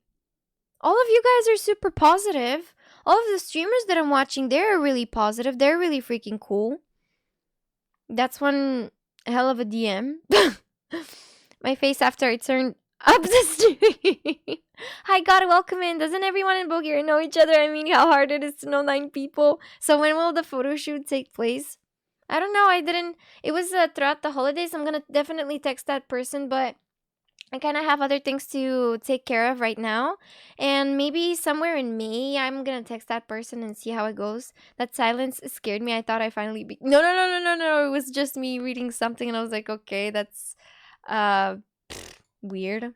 All of you guys are super positive. All of the streamers that I'm watching, they're really positive. They're really freaking cool. That's one hell of a DM. My face after I turned up the stream. Hi, God, welcome in. Doesn't everyone in Bulgaria know each other? I mean, how hard it is to know 9 people. So when will the photo shoot take place? I don't know. I didn't. It was throughout the holidays. I'm gonna definitely text that person, but I kind of have other things to take care of right now. And maybe somewhere in May, I'm gonna text that person and see how it goes. That silence scared me. I thought I finally be. No, no, no, no, no, no. It was just me reading something, and I was like, okay, that's uh weird.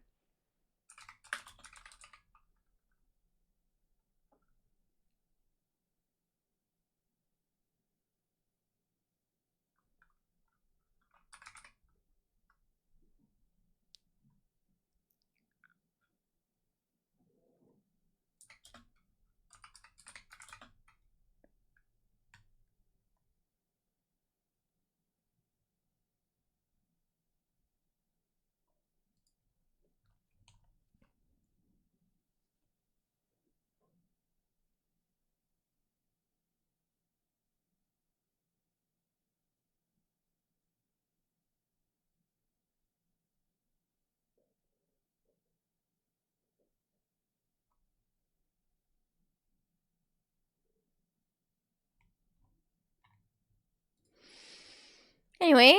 Anyway.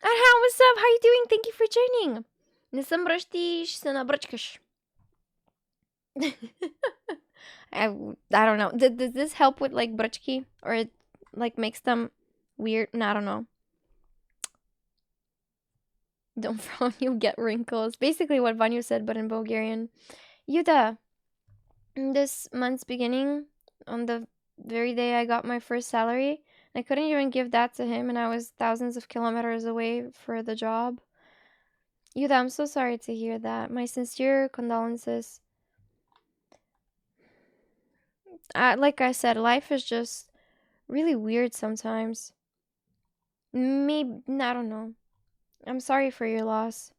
Aha, what's up? How you doing? Thank you for joining. Не съм бръщиш, се набръчкаш. I don't know. Does this help with like brachki, or it like makes them weird? No, I don't know. Don't frown, you'll get wrinkles. Basically what Vanyu said, but in Bulgarian. Yuda, this month's beginning, on the very day I got my first salary, I couldn't even give that to him, and I was thousands of kilometers away for the job. Yuda, I'm so sorry to hear that. My sincere condolences. Like I said, life is just really weird sometimes. Maybe, I don't know. I'm sorry for your loss.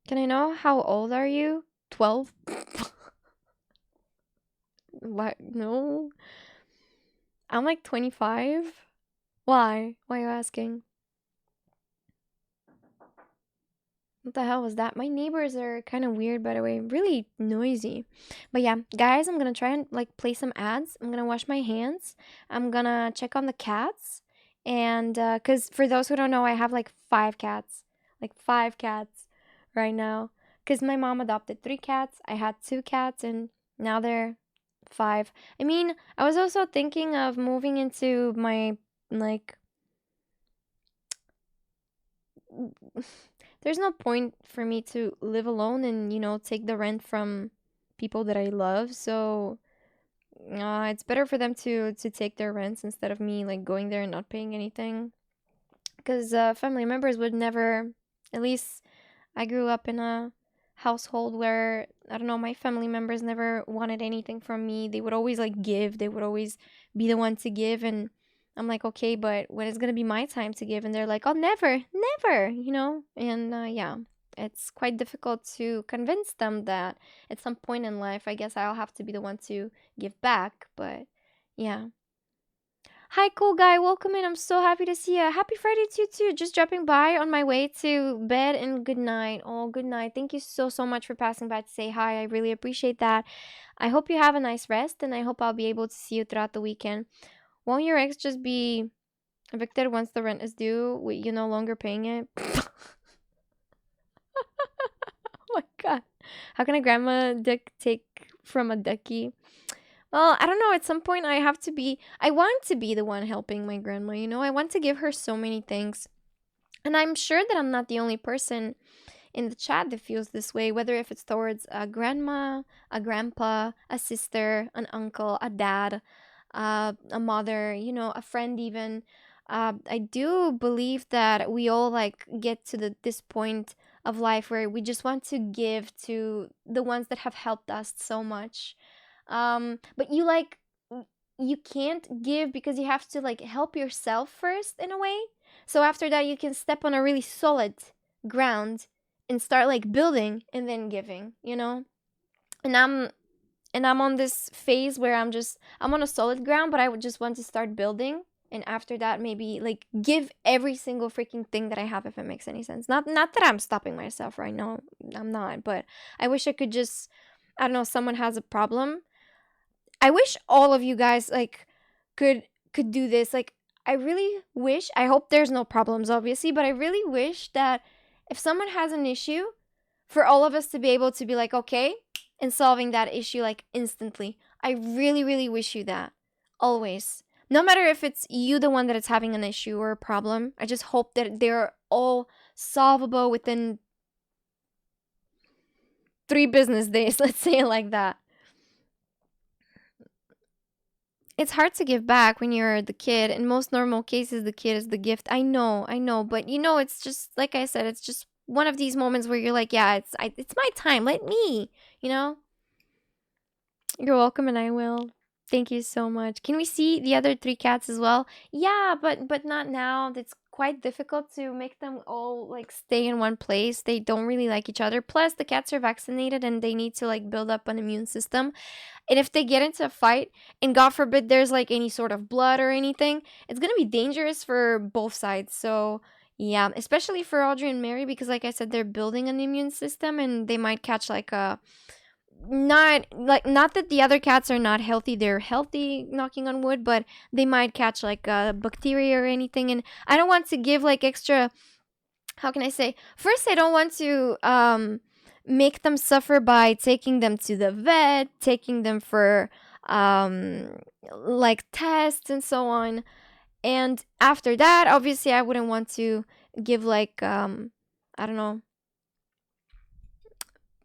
Can I know how old are you? 12? What? No. I'm like 25. Why? Why are you asking? What the hell was that? My neighbors are kind of weird, by the way. Really noisy. But yeah, guys, I'm gonna try and like play some ads. I'm gonna wash my hands. I'm gonna check on the cats. And because for those who don't know, I have like 5 cats. Like 5 cats right now. Because my mom adopted 3 cats. I had 2 cats, and now they're 5. I mean, I was also thinking of moving into my like there's no point for me to live alone and, you know, take the rent from people that I love. So it's better for them to take their rents instead of me like going there and not paying anything. Because family members would never, at least I grew up in a household where, I don't know, my family members never wanted anything from me. They would always like give, they would always be the one to give. And I'm like, okay, but when it's gonna be my time to give? And they're like, oh, never, never, you know? And yeah, it's quite difficult to convince them that at some point in life, I guess I'll have to be the one to give back. But yeah. Hi, cool guy. Welcome in. I'm so happy to see you. Happy Friday to you too. Just dropping by on my way to bed, and good night. Oh, good night. Thank you so, so much for passing by to say hi. I really appreciate that. I hope you have a nice rest, and I hope I'll be able to see you throughout the weekend. Won't your ex just be evicted once the rent is due? With you no longer paying it? Oh my god. How can a grandma dick take from a ducky? Well, I don't know. At some point, I want to be the one helping my grandma, you know? I want to give her so many things. And I'm sure that I'm not the only person in the chat that feels this way, whether if it's towards a grandma, a grandpa, a sister, an uncle, a dad, a mother, you know, a friend even. I do believe that we all like get to this point of life where we just want to give to the ones that have helped us so much. But you like you can't give because you have to like help yourself first in a way. So after that you can step on a really solid ground and start like building and then giving, you know? And I'm on this phase where I'm on a solid ground, but I would just want to start building, and after that maybe like give every single freaking thing that I have, if it makes any sense. Not that I'm stopping myself right now. I'm not, but I wish I could just, I don't know, someone has a problem. I wish all of you guys like could do this. Like I really wish, I hope there's no problems obviously, but I really wish that if someone has an issue, for all of us to be able to be like, okay, and solving that issue like instantly. I really, really wish you that. Always. No matter if it's you the one that is having an issue or a problem, I just hope that they're all solvable within 3 business days, let's say it like that. It's hard to give back when you're the kid. In most normal cases, the kid is the gift. I know, but you know, it's just, like I said, it's just one of these moments where you're like, yeah, it's my time, let me, you know? You're welcome, and I will. Thank you so much. Can we see the other 3 cats as well? Yeah, but not now. It's quite difficult to make them all like stay in one place. They don't really like each other. Plus, the cats are vaccinated and they need to like build up an immune system. And if they get into a fight, and God forbid there's like any sort of blood or anything, it's gonna be dangerous for both sides. So yeah, especially for Audrey and Mary, because like I said, they're building an immune system and they might catch like a not that the other cats are not healthy, they're healthy, knocking on wood, but they might catch like a bacteria or anything. And I don't want to give like extra, how can I say, first I don't want to make them suffer by taking them to the vet, taking them for like tests and so on. And after that, obviously I wouldn't want to give like I don't know,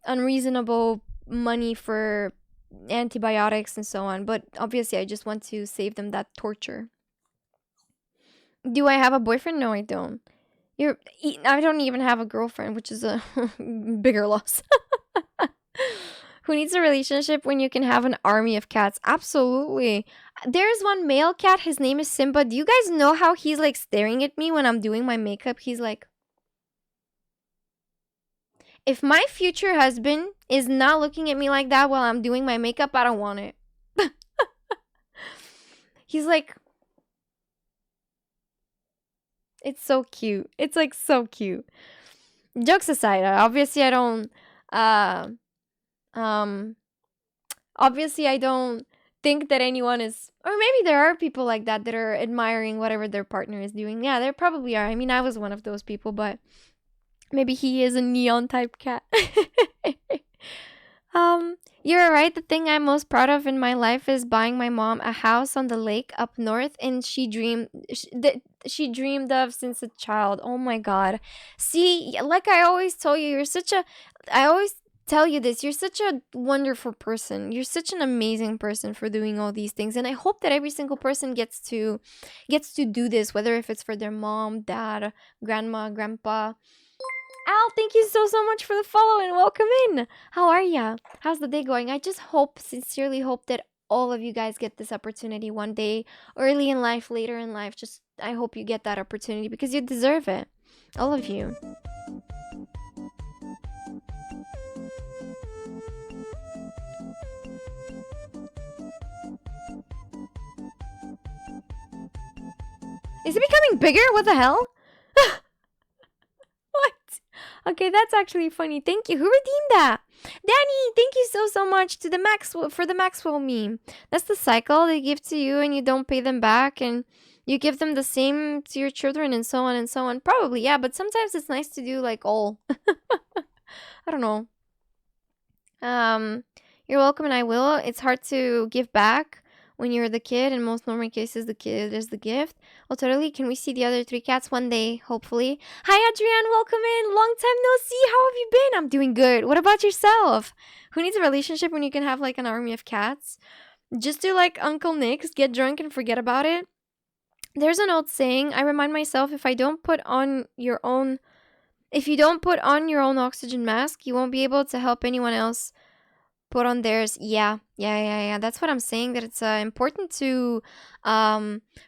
unreasonable money for antibiotics and so on, but obviously I just want to save them that torture. Do I have a boyfriend? No, I don't. I don't even have a girlfriend, which is a bigger loss. Who needs a relationship when you can have an army of cats? Absolutely. There's one male cat, his name is Simba. Do you guys know how he's like staring at me when I'm doing my makeup? He's like, if my future husband is not looking at me like that while I'm doing my makeup, I don't want it. He's like, it's so cute. It's like so cute. Jokes aside, obviously I don't obviously I don't think that anyone is, or maybe there are people like that are admiring whatever their partner is doing. Yeah, there probably are. I mean, I was one of those people, but maybe he is a neon type cat. You're right. The thing I'm most proud of in my life is buying my mom a house on the lake up north, and she dreamed of since a child. Oh my God. See, like I always tell you, I always tell you this, you're such a wonderful person. You're such an amazing person for doing all these things. And I hope that every single person gets to do this, whether if it's for their mom, dad, grandma, grandpa. Al, thank you so much for the follow and welcome in. How are ya? How's the day going? I just sincerely hope that all of you guys get this opportunity one day, early in life, later in life. Just, I hope you get that opportunity because you deserve it. All of you. Is it becoming bigger? What the hell? What? Okay, that's actually funny. Thank you. Who redeemed that? Danny, thank you so much to the Maxwell meme. That's the cycle. They give to you and you don't pay them back, and you give them the same to your children, and so on and so on. Probably, yeah, but sometimes it's nice to do like all. I don't know. You're welcome, and I will. It's hard to give back when you're the kid. In most normal cases, the kid is the gift. Oh, totally. Can we see the other 3 cats one day, hopefully? Hi, Adrienne. Welcome in. Long time no see. How have you been? I'm doing good. What about yourself? Who needs a relationship when you can have like an army of cats? Just do like Uncle Nick's, get drunk and forget about it. There's an old saying. I remind myself, if you don't put on your own oxygen mask, you won't be able to help anyone else put on theirs. Yeah. That's what I'm saying. That it's important to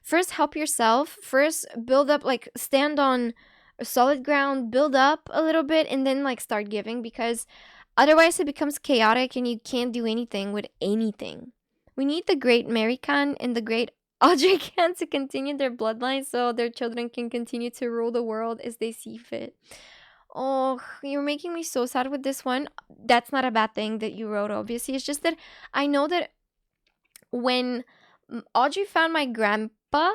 first help yourself. First build up, like stand on a solid ground, build up a little bit, and then like start giving, because otherwise it becomes chaotic and you can't do anything with anything. We need the great Mary Khan and the great Audrey Khan to continue their bloodline so their children can continue to rule the world as they see fit. Oh, you're making me so sad with this one. That's not a bad thing that you wrote, obviously. It's just that I know that when Audrey found my grandpa,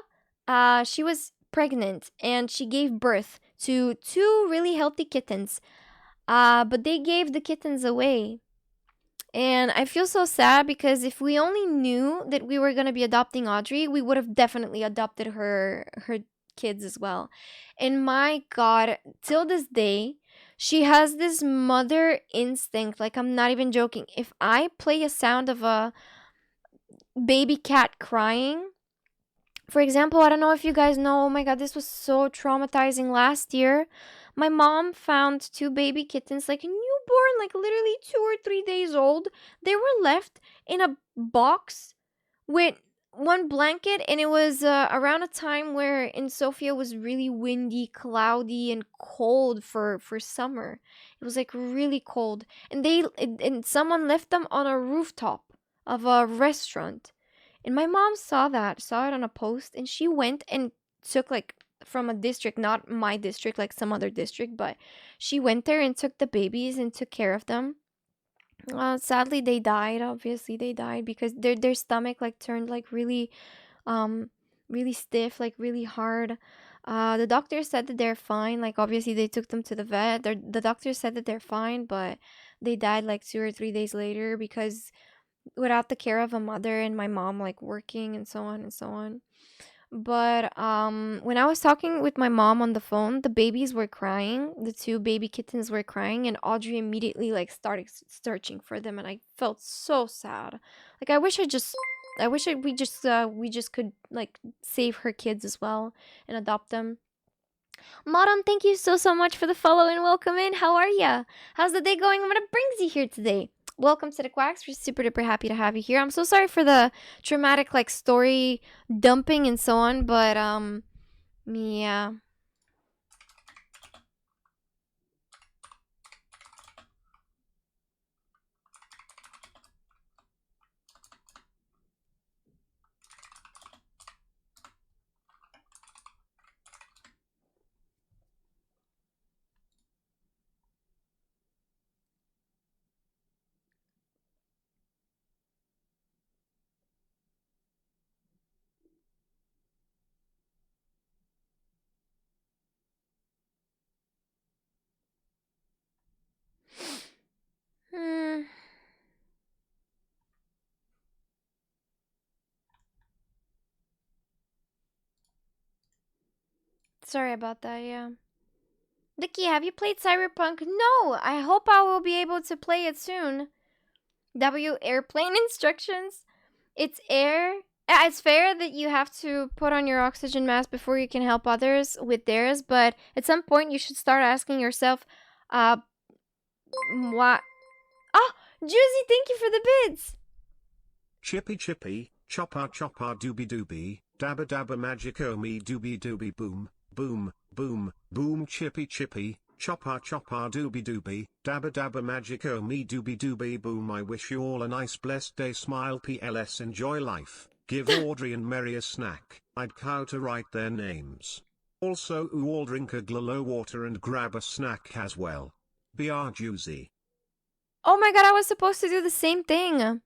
she was pregnant and she gave birth to two really healthy kittens. But they gave the kittens away. And I feel so sad because if we only knew that we were going to be adopting Audrey, we would have definitely adopted her kids as well. And my god, till this day, she has this mother instinct. Like, I'm not even joking. If I play a sound of a baby cat crying, for example, I don't know if you guys know, oh my god, this was so traumatizing. Last year, my mom found two baby kittens, like a newborn, like literally 2 or 3 days old. They were left in a box with one blanket, and it was around a time where in Sofia was really windy, cloudy, and cold for summer. It was like really cold, and and someone left them on a rooftop of a restaurant. And my mom saw it on a post, and she went and took, like, from a district, not my district, like some other district, but she went there and took the babies and took care of them. Sadly, they died. Obviously, they died because their stomach like turned like um really stiff, like really hard. The doctor said that they're fine. Like obviously, they took them to the vet. The doctor said that they're fine, but they died like 2 or 3 days later because without the care of a mother and my mom like working and so on and so on. But when I was talking with my mom on the phone, the babies were crying. The two baby kittens were crying, and Audrey immediately like started searching for them, and I felt so sad. Like I wish we just could like save her kids as well and adopt them. Modern, thank you so much for the follow and welcome in. How are ya? How's the day going? What brings you here today? Welcome to the Quacks. We're super duper happy to have you here. I'm so sorry for the traumatic like story dumping and so on, but yeah. Hmm. Sorry about that, yeah. Vicky, have you played Cyberpunk? No, I hope I will be able to play it soon. W airplane instructions. It's air. It's fair that you have to put on your oxygen mask before you can help others with theirs, but at some point you should start asking yourself, what? Oh, Juicy, thank you for the bids. Chippy chippy, chopper chopper doobie doobie, dabba dabba magico me doobie doobie boom, boom, boom, boom chippy chippy, chopper chopper doobie doobie, dabba dabba magico me doobie doobie boom. I wish you all a nice blessed day, smile PLS, enjoy life, give Audrey and Mary a snack, I'd cow to write their names. Also all drink a glalow water and grab a snack as well. BR Juicy. Oh my god, I was supposed to do the same thing.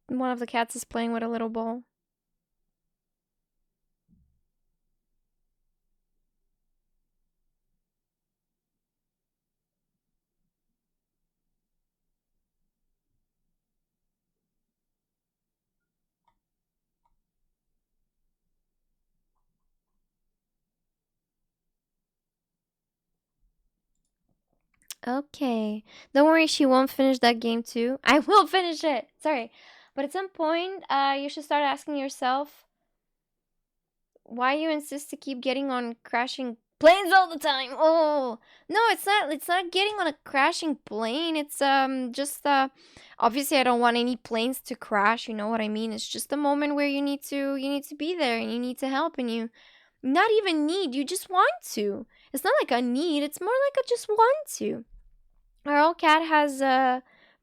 One of the cats is playing with a little ball. Okay. Don't worry, she won't finish that game too. I will finish it. Sorry. But at some point, you should start asking yourself why you insist to keep getting on crashing planes all the time. Oh no, it's not getting on a crashing plane. It's just obviously I don't want any planes to crash, you know what I mean? It's just a moment where you need to be there and you need to help, and you not even need, you just want to. It's not like a need, it's more like a just want to. Our old cat has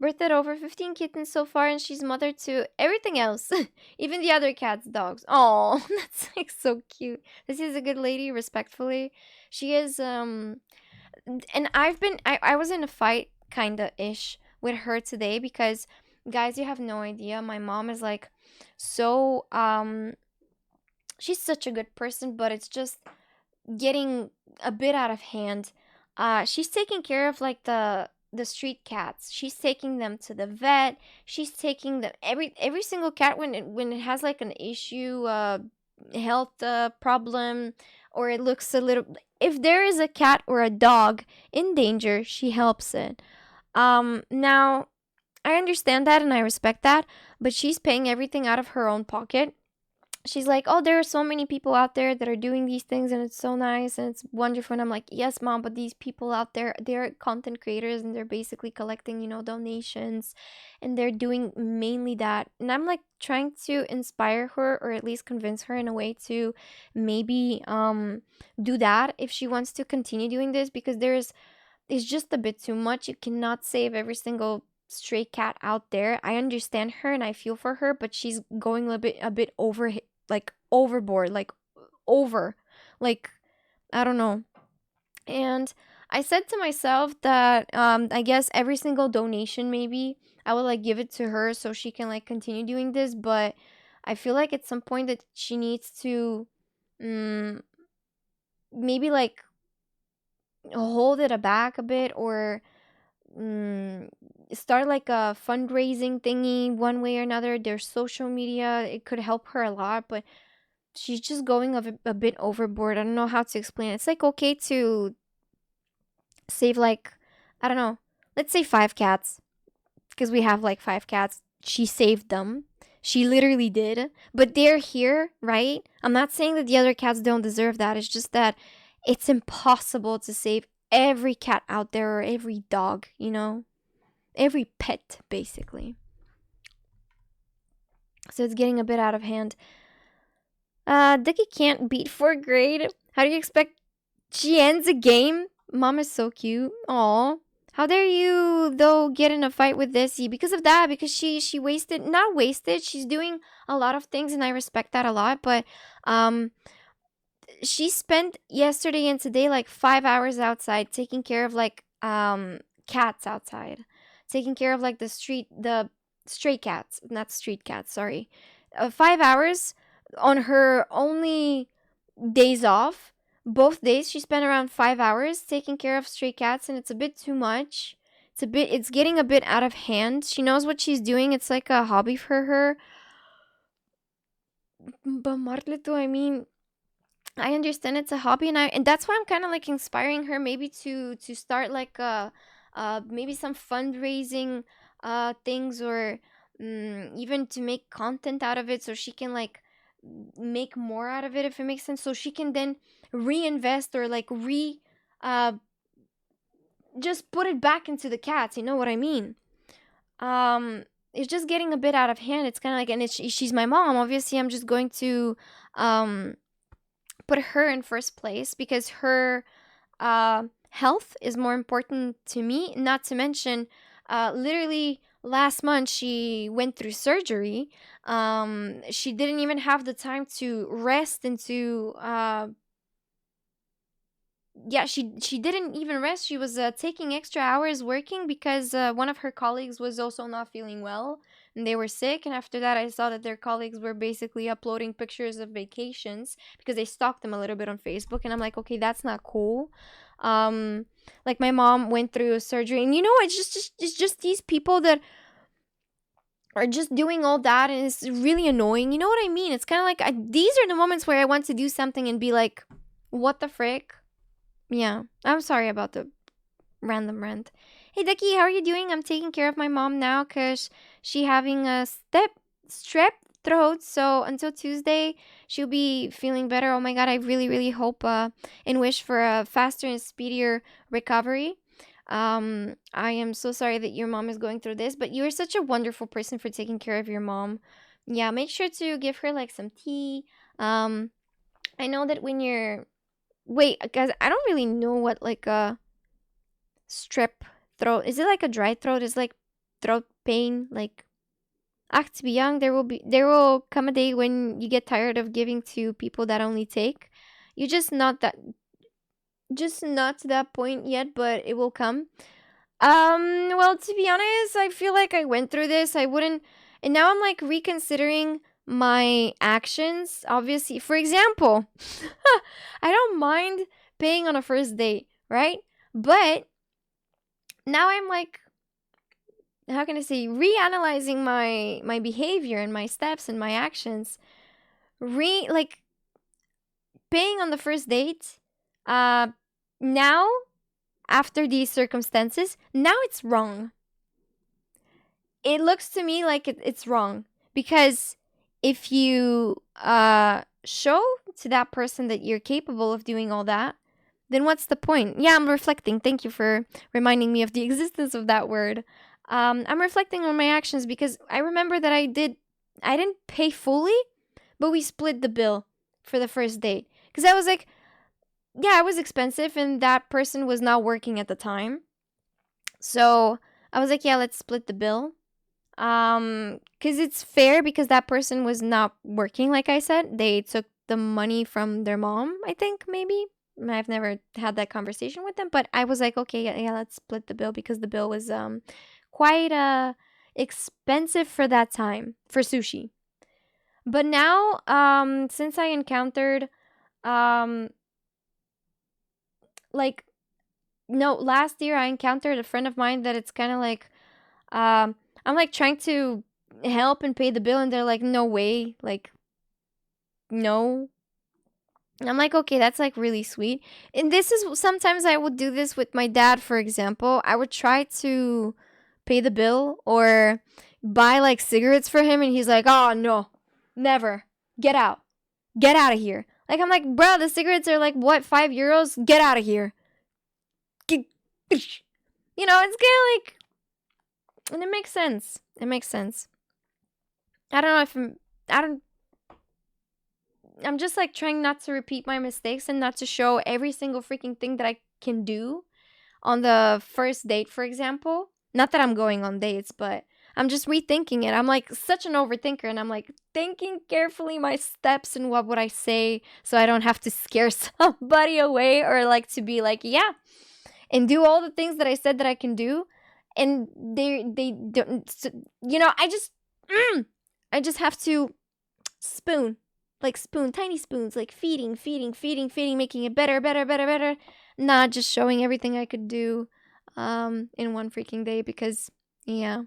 birthed over 15 kittens so far, and she's mother to everything else, even the other cats' dogs. Oh, that's like so cute. This is a good lady, respectfully. She is and I was in a fight kinda ish with her today because guys, you have no idea. My mom is like so she's such a good person, but it's just getting a bit out of hand. She's taking care of like the street cats. She's taking them to the vet. She's taking them every single cat when it has like an issue, health problem, or it looks a little. If there is a cat or a dog in danger, she helps it. Now I understand that and I respect that, but she's paying everything out of her own pocket. She's like, oh, there are so many people out there that are doing these things and it's so nice and it's wonderful. And I'm like, yes, mom, but these people out there, they're content creators and they're basically collecting, donations, and they're doing mainly that. And I'm like trying to inspire her, or at least convince her in a way to maybe do that if she wants to continue doing this, because it's just a bit too much. You cannot save every single stray cat out there. I understand her and I feel for her, but she's going a bit overboard, like I don't know. And I said to myself that I guess every single donation, maybe I would like give it to her so she can like continue doing this, but I feel like at some point that she needs to maybe like hold it back a bit, or start like a fundraising thingy one way or another. There's social media, it could help her a lot, but she's just going a bit overboard. I don't know how to explain it. It's like okay to save like, I don't know, let's say 5 cats, because we have like 5 cats. She saved them, she literally did, but they're here, right? I'm not saying that the other cats don't deserve that. It's just that it's impossible to save every cat out there, or every dog, every pet basically. So it's getting a bit out of hand. Dicky can't beat 4th grade. How do you expect she ends a game? Mom is so cute. Aw. How dare you though get in a fight with Desi because of that? Because she not wasted. She's doing a lot of things and I respect that a lot, but she spent yesterday and today like 5 hours outside taking care of like cats outside, taking care of like the stray cats, not street cats, sorry. 5 hours on her only days off. Both days she spent around 5 hours taking care of stray cats, and it's a bit too much. It's getting a bit out of hand. She knows what she's doing. It's like a hobby for her. But Martleto, I mean, I understand it's a hobby, and that's why I'm kind of like inspiring her maybe to start like maybe some fundraising things, or even to make content out of it so she can like make more out of it, if it makes sense, so she can then reinvest or like just put it back into the cats, you know what I mean? It's just getting a bit out of hand. It's kind of like, and she's my mom, obviously I'm just going to put her in first place because her health is more important to me. Not to mention, literally last month she went through surgery. She didn't even have the time to rest and to she didn't even rest. She was taking extra hours working because one of her colleagues was also not feeling well and they were sick. And after that I saw that their colleagues were basically uploading pictures of vacations because they stalked them a little bit on Facebook, and I'm like, okay, that's not cool. Like my mom went through surgery, and it's just these people that are just doing all that, and it's really annoying. You know what I mean? It's kind of like these are the moments where I want to do something and be like, what the frick? Yeah, I'm sorry about the random rant. Hey Ducky, how are you doing? I'm taking care of my mom now because she having a strep throat. So until Tuesday, she'll be feeling better. Oh my God, I really, really hope and wish for a faster and speedier recovery. I am so sorry that your mom is going through this, but you're such a wonderful person for taking care of your mom. Yeah, make sure to give her like some tea. I know that when you're wait, guys, I don't really know what like a strep throat is. It like a dry throat? Is like throat pain? Like to be young, there will come a day when you get tired of giving to people that only take. You just not to that point yet, but it will come. Well, to be honest, I feel like I went through this. I wouldn't, and now I'm like reconsidering my actions. Obviously, for example, I don't mind paying on a first date, right? But now I'm like, how can I say, reanalyzing my behavior and my steps and my actions. Like paying on the first date. Now, after these circumstances, now it's wrong. It looks to me like it's wrong because if you show to that person that you're capable of doing all that, then what's the point? Yeah, I'm reflecting. Thank you for reminding me of the existence of that word. I'm reflecting on my actions because I remember that I didn't pay fully, but we split the bill for the first date. Because I was like, yeah, it was expensive and that person was not working at the time. So I was like, yeah, let's split the bill. Because it's fair because that person was not working, like I said. They took the money from their mom, I think, maybe. I've never had that conversation with them, but I was like, okay, yeah, let's split the bill because the bill was quite expensive for that time for sushi. But now, since I encountered like no, last year I encountered a friend of mine that it's kind of like I'm like trying to help and pay the bill and they're like, no way, like no. And I'm like, okay, that's like really sweet. And this is sometimes I would do this with my dad, for example. I would try to pay the bill or buy like cigarettes for him and he's like, oh no, never, get out of here. Like I'm like, bro, the cigarettes are like what, €5? Get out of here. You know, it's kind of like, and it makes sense. I don't know if I'm just like trying not to repeat my mistakes and not to show every single freaking thing that I can do on the first date, for example. Not that I'm going on dates, but I'm just rethinking it. I'm like such an overthinker and I'm like thinking carefully my steps and what would I say so I don't have to scare somebody away or like to be like, yeah, and do all the things that I said that I can do. And they don't, you know, I just have to spoon, tiny spoons, like feeding, making it better. Not just showing everything I could do in one freaking day because, yeah.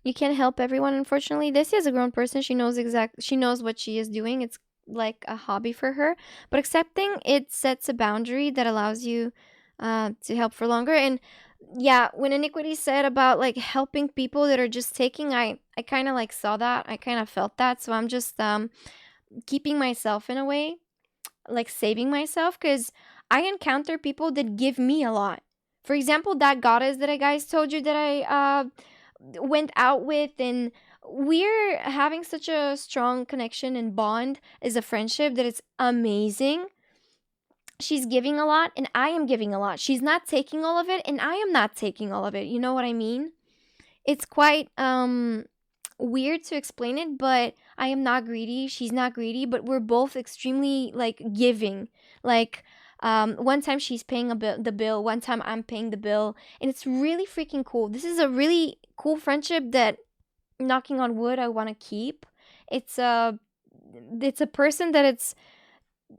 You can't help everyone, unfortunately. This is a grown person. She knows what she is doing. It's like a hobby for her. But accepting it sets a boundary that allows you to help for longer. And yeah, when Iniquity said about like helping people that are just taking, I kind of like saw that. I kind of felt that. So I'm just keeping myself in a way, like saving myself, because I encounter people that give me a lot. For example, that goddess that I guys told you that I went out with, and we're having such a strong connection and bond as a friendship that it's amazing. She's giving a lot and I am giving a lot. She's not taking all of it and I am not taking all of it. You know what I mean? It's quite weird to explain it, but I am not greedy. She's not greedy, but we're both extremely like giving. Like one time she's paying the bill, one time I'm paying the bill, and it's really freaking cool. This is a really cool friendship that, knocking on wood, I want to keep. It's a person that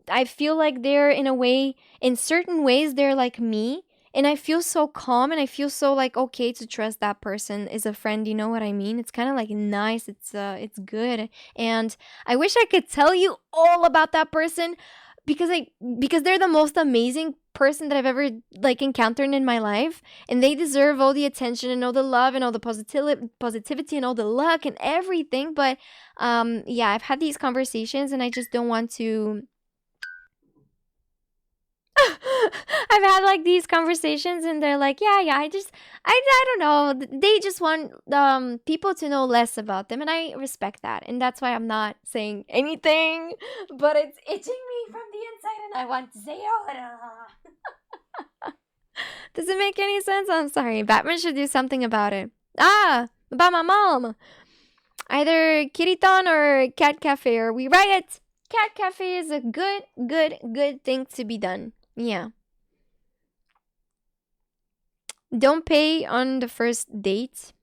I feel like they're in a way, in certain ways, they're like me. And I feel so calm and I feel so like okay to trust that person as a friend. You know what I mean? It's kind of like nice. It's good. And I wish I could tell you all about that person because they're the most amazing person that I've ever like encountered in my life, and they deserve all the attention and all the love and all the positivity and all the luck and everything. But yeah, I've had these conversations and I just don't want to. I've had like these conversations and they're like, yeah, I don't know. They just want people to know less about them, and I respect that. And that's why I'm not saying anything, but it's itching me from the inside and I want to say oh. Does it make any sense? I'm sorry. Batman should do something about it. About my mom. Either Kiriton or Cat Cafe, or we riot. Cat Cafe is a good thing to be done. Yeah. Don't pay on the first date.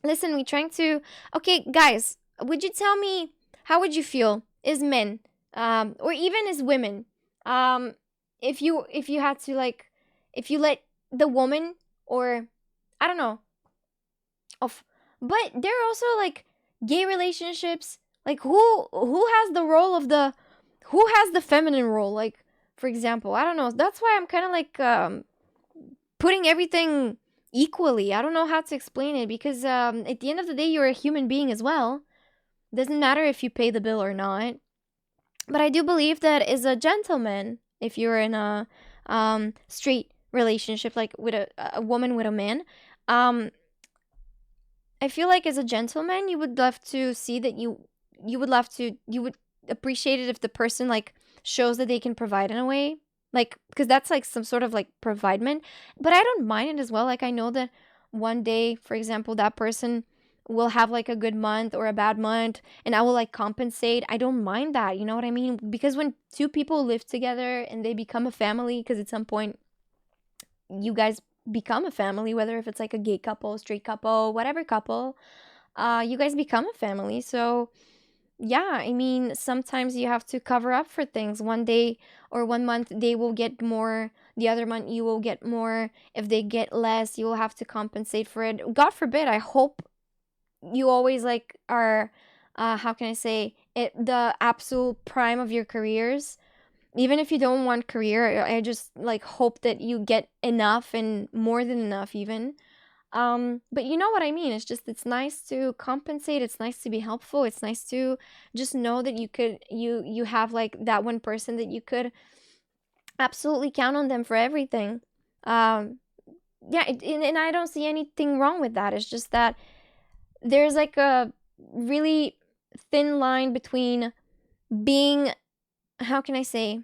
Listen, we're trying to... Okay, guys, would you tell me how would you feel as men, or even as women, if you had to, like, if you let the woman, or I don't know, but there are also like gay relationships. Like who has the role of the... Who has the feminine role? Like, for example, I don't know. That's why I'm kind of like putting everything equally. I don't know how to explain it, because at the end of the day, you're a human being as well. Doesn't matter if you pay the bill or not. But I do believe that as a gentleman, if you're in a straight relationship, like with a woman with a man, I feel like as a gentleman, you would love to see that you would appreciate it if the person like shows that they can provide in a way, like, because that's like some sort of like providement. But I don't mind it as well. Like, I know that one day, for example, that person will have like a good month or a bad month and I will like compensate. I don't mind that, you know what I mean? Because when two people live together and they become a family, because at some point you guys become a family, whether if it's like a gay couple, straight couple, whatever couple, you guys become a family. So yeah, I mean, sometimes you have to cover up for things. One day or 1 month they will get more, the other month you will get more. If they get less, you will have to compensate for it. God forbid, I hope you always like are how can I say it, the absolute prime of your careers. Even if you don't want career, I just like hope that you get enough and more than enough even. But you know what I mean. It's just, it's nice to compensate. It's nice to be helpful. It's nice to just know that you have like that one person that you could absolutely count on them for everything. Yeah, and I don't see anything wrong with that. It's just that there's like a really thin line between being, how can I say,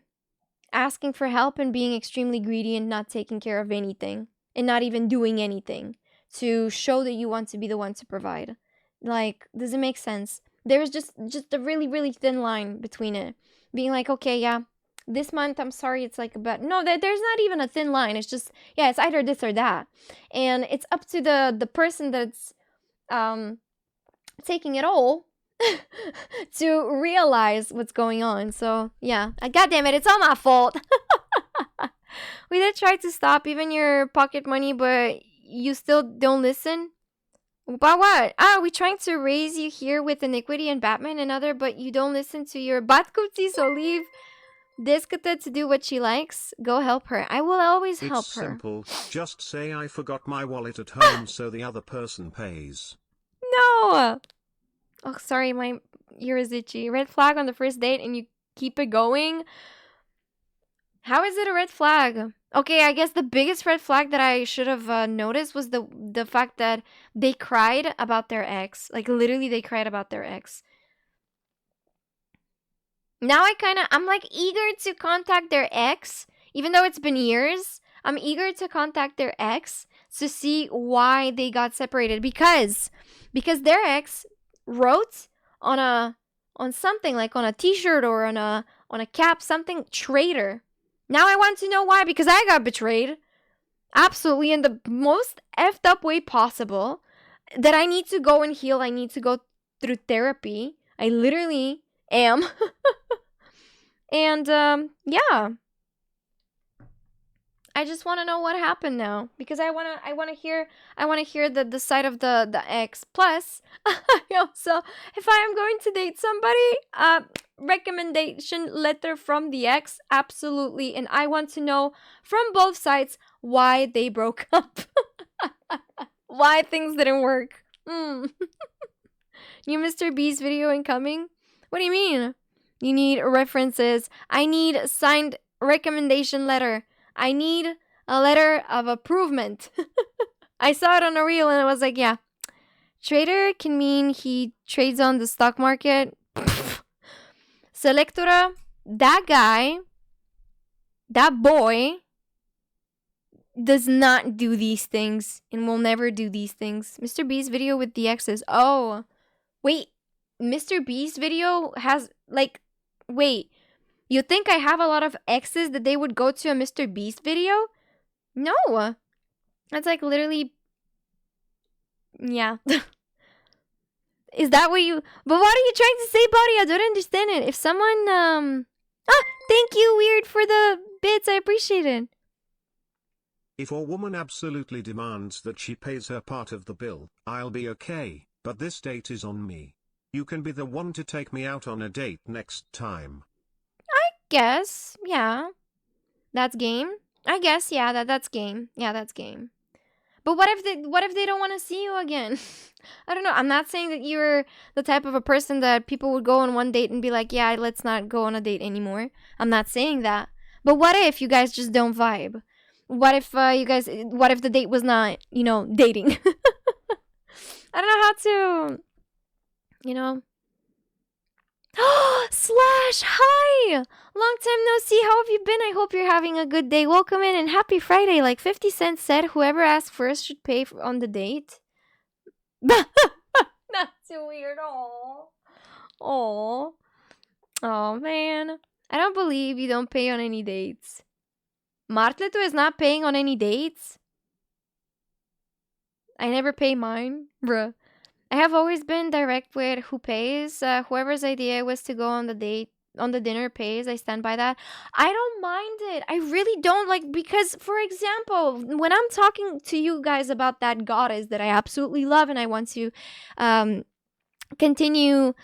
asking for help and being extremely greedy and not taking care of anything and not even doing anything to show that you want to be the one to provide. Like, does it make sense? There's just a really, really thin line between it. Being like, okay, yeah, this month, I'm sorry, it's like about... No, there's not even a thin line. It's just, yeah, it's either this or that. And it's up to the person that's taking it all to realize what's going on. So, yeah. God damn it, it's all my fault. We did try to stop even your pocket money, but you still don't listen? About what? We're trying to raise you here with Iniquity and Batman and other, but you don't listen to your Batkuti, so leave Discata to do what she likes. Go help her. I will always help It's her. simple. Just say I forgot my wallet at home so the other person pays. No! Oh, sorry, my ear is itchy. Red flag on the first date and you keep it going? How is it a red flag? Okay, I guess the biggest red flag that I should have noticed was the fact that they cried about their ex. Like, literally, they cried about their ex. Now I'm like eager to contact their ex, even though it's been years. I'm eager to contact their ex to see why they got separated, because their ex wrote on something, like on a t-shirt or on a cap, something, traitor. Now I want to know why, because I got betrayed. Absolutely, in the most effed up way possible. That I need to go and heal. I need to go through therapy. I literally am. And, yeah. I just want to know what happened now. Because I want to hear the side of the ex. Plus, so if I am going to date somebody, recommendation letter from the ex? Absolutely. And I want to know from both sides why they broke up. Why things didn't work. New Mr. Beast video incoming? What do you mean? You need references. I need a signed recommendation letter. I need a letter of approval. I saw it on a reel and I was like, yeah. Trader can mean he trades on the stock market. Selectora, that guy, that boy, does not do these things and will never do these things. Mr. B's video with the exes. Oh, wait. Mr. B's video has, like, wait. You think I have a lot of exes that they would go to a Mr. Beast video? No. That's like literally... Yeah. Is that what you... But what are you trying to say, buddy? I don't understand it. If someone, thank you, Weird, for the bits. I appreciate it. If a woman absolutely demands that she pays her part of the bill, I'll be okay, but this date is on me. You can be the one to take me out on a date next time. I guess, yeah. That's game. I guess, yeah, that's game. Yeah, that's game. But what if they don't want to see you again? I don't know. I'm not saying that you're the type of a person that people would go on one date and be like, yeah, let's not go on a date anymore. I'm not saying that. But what if you guys just don't vibe? What if what if the date was not, dating? I don't know how to, Slash, hi! Long time no see. How have you been? I hope you're having a good day. Welcome in and happy Friday. Like 50 Cent said, whoever asks first should pay on the date. That's too weird. Oh, man. I don't believe you don't pay on any dates. Martleto is not paying on any dates. I never pay mine, bruh. I have always been direct with who pays. Whoever's idea was to go on the date, on the dinner pays. I stand by that. I don't mind it. I really don't, because, for example, when I'm talking to you guys about that goddess that I absolutely love and I want to continue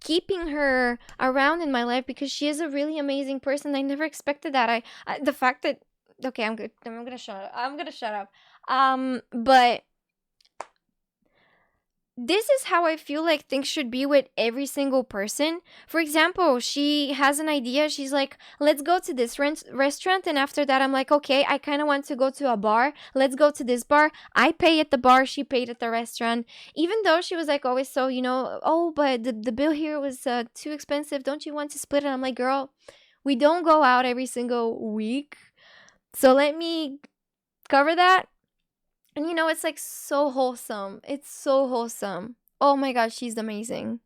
keeping her around in my life because she is a really amazing person. I never expected that. The fact that, okay, I'm good. I'm gonna shut up. But this is how I feel like things should be with every single person. For example, she has an idea. She's like, let's go to this restaurant. And after that, I'm like, okay, I kind of want to go to a bar. Let's go to this bar. I pay at the bar. She paid at the restaurant. Even though she was like always so, oh, but the bill here was too expensive. Don't you want to split it? I'm like, girl, we don't go out every single week. So let me cover that. And it's like so wholesome. It's so wholesome. Oh my gosh, she's amazing.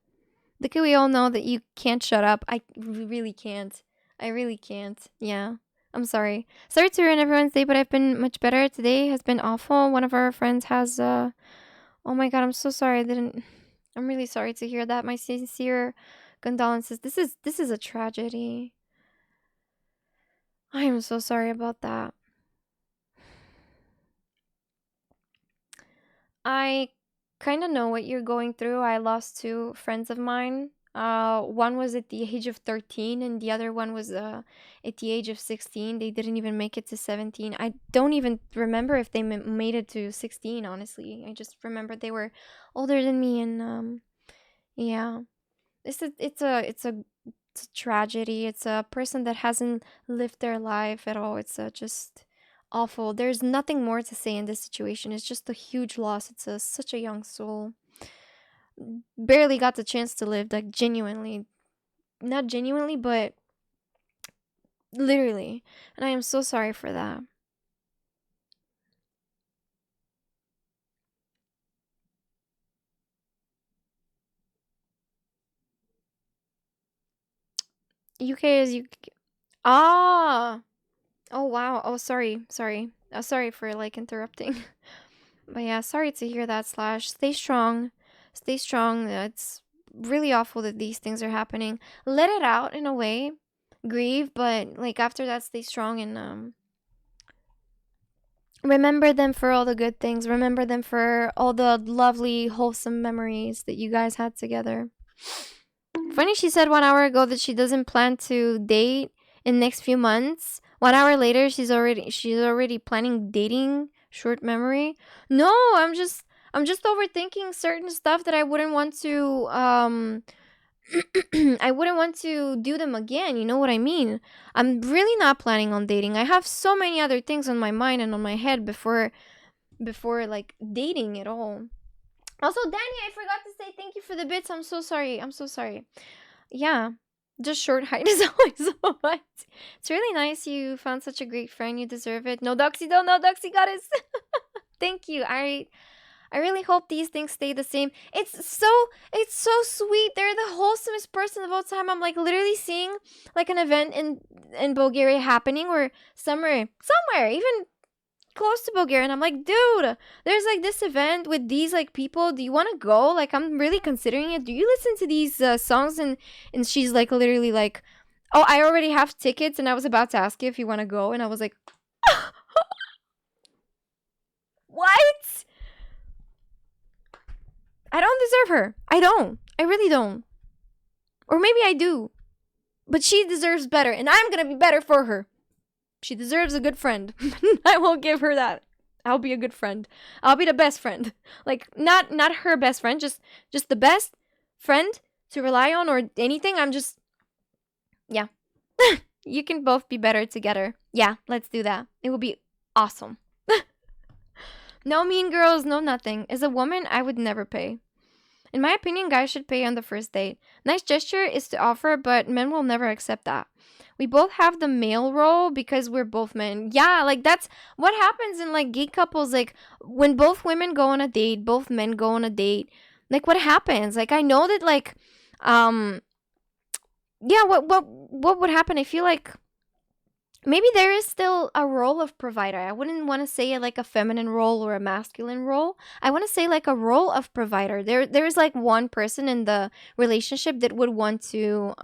Look, we all know that you can't shut up. I really can't. I really can't. Yeah. I'm sorry. Sorry to ruin everyone's day, but I've been much better. Today has been awful. One of our friends has oh my god, I'm so sorry. I'm really sorry to hear that. My sincere condolences. This is a tragedy. I am so sorry about that. I kind of know what you're going through. I lost 2 friends of mine. One was at the age of 13 and the other one was at the age of 16. They didn't even make it to 17. I don't even remember if they made it to 16, honestly. I just remember they were older than me and yeah. It's a tragedy. It's a person that hasn't lived their life at all. It's just awful. There's nothing more to say in this situation. It's just a huge loss. It's such a young soul. Barely got the chance to live, like genuinely. Not genuinely, but literally. And I am so sorry for that. UK is UK. Ah! Oh wow. Oh sorry. Sorry for interrupting. But yeah, sorry to hear that, Slash. Stay strong. Stay strong. It's really awful that these things are happening. Let it out in a way. Grieve, but after that, stay strong and remember them for all the good things. Remember them for all the lovely, wholesome memories that you guys had together. Funny, she said 1 hour ago that she doesn't plan to date in next few months. 1 hour later, she's already planning dating. Short memory. No, I'm just overthinking certain stuff that I wouldn't want to I wouldn't want to do them again. You know what I mean? I'm really not planning on dating. I have so many other things on my mind and on my head before like dating at all. Also, Danny, I forgot to say thank you for the bits. I'm so sorry. Yeah, just short height is always what. It's really nice you found such a great friend. You deserve it. No Doxy though. No Doxy goddess. Thank you. I really hope these things stay the same. It's so sweet. They're the wholesomest person of all time. I'm like literally seeing like an event in Bulgaria happening, or somewhere even close to Bulgaria, and I'm like, dude, there's like this event with these like people. Do you want to go? Like, I'm really considering it. Do you listen to these songs? And she's like literally like, oh, I already have tickets, and I was about to ask you if you want to go, and I was like, what? I don't deserve her. I really don't. Or maybe I do. But she deserves better, and I'm gonna be better for her. She deserves a good friend. I will give her that. I'll be a good friend. I'll be the best friend. Like, not her best friend, just the best friend to rely on or anything. I'm just, yeah. You can both be better together. Yeah, let's do that. It will be awesome. No mean girls, no nothing. As a woman, I would never pay. In my opinion, guys should pay on the first date. Nice gesture is to offer, but men will never accept that. We both have the male role because we're both men. Yeah, like that's what happens in like gay couples. Like when both women go on a date, both men go on a date. Like what happens? Like I know that like, yeah. What would happen? I feel like maybe there is still a role of provider. I wouldn't want to say like a feminine role or a masculine role. I want to say like a role of provider. There is like one person in the relationship that would want to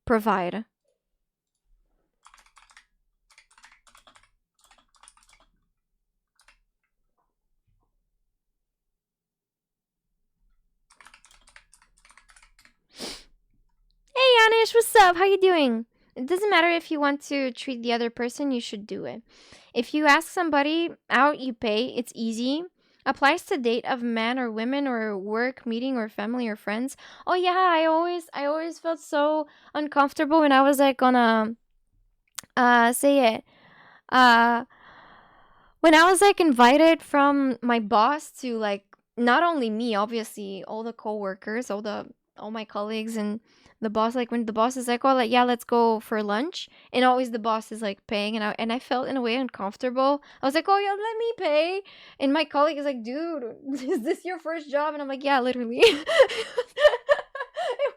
provide. Hey Anish, what's up? How you doing? It doesn't matter if you want to treat the other person, you should do it. If you ask somebody out, you pay. It's easy. Applies to date of men or women or work, meeting or family or friends. Oh yeah, I always felt so uncomfortable when I was like on a say it. When I was like invited from my boss to like not only me, obviously, all the coworkers, all my colleagues, and the boss, like when the boss is like, oh, like, yeah, let's go for lunch, and always the boss is like paying, and I felt in a way uncomfortable. I was like, oh yeah, let me pay, and my colleague is like, dude, is this your first job? And I'm like, yeah, literally. It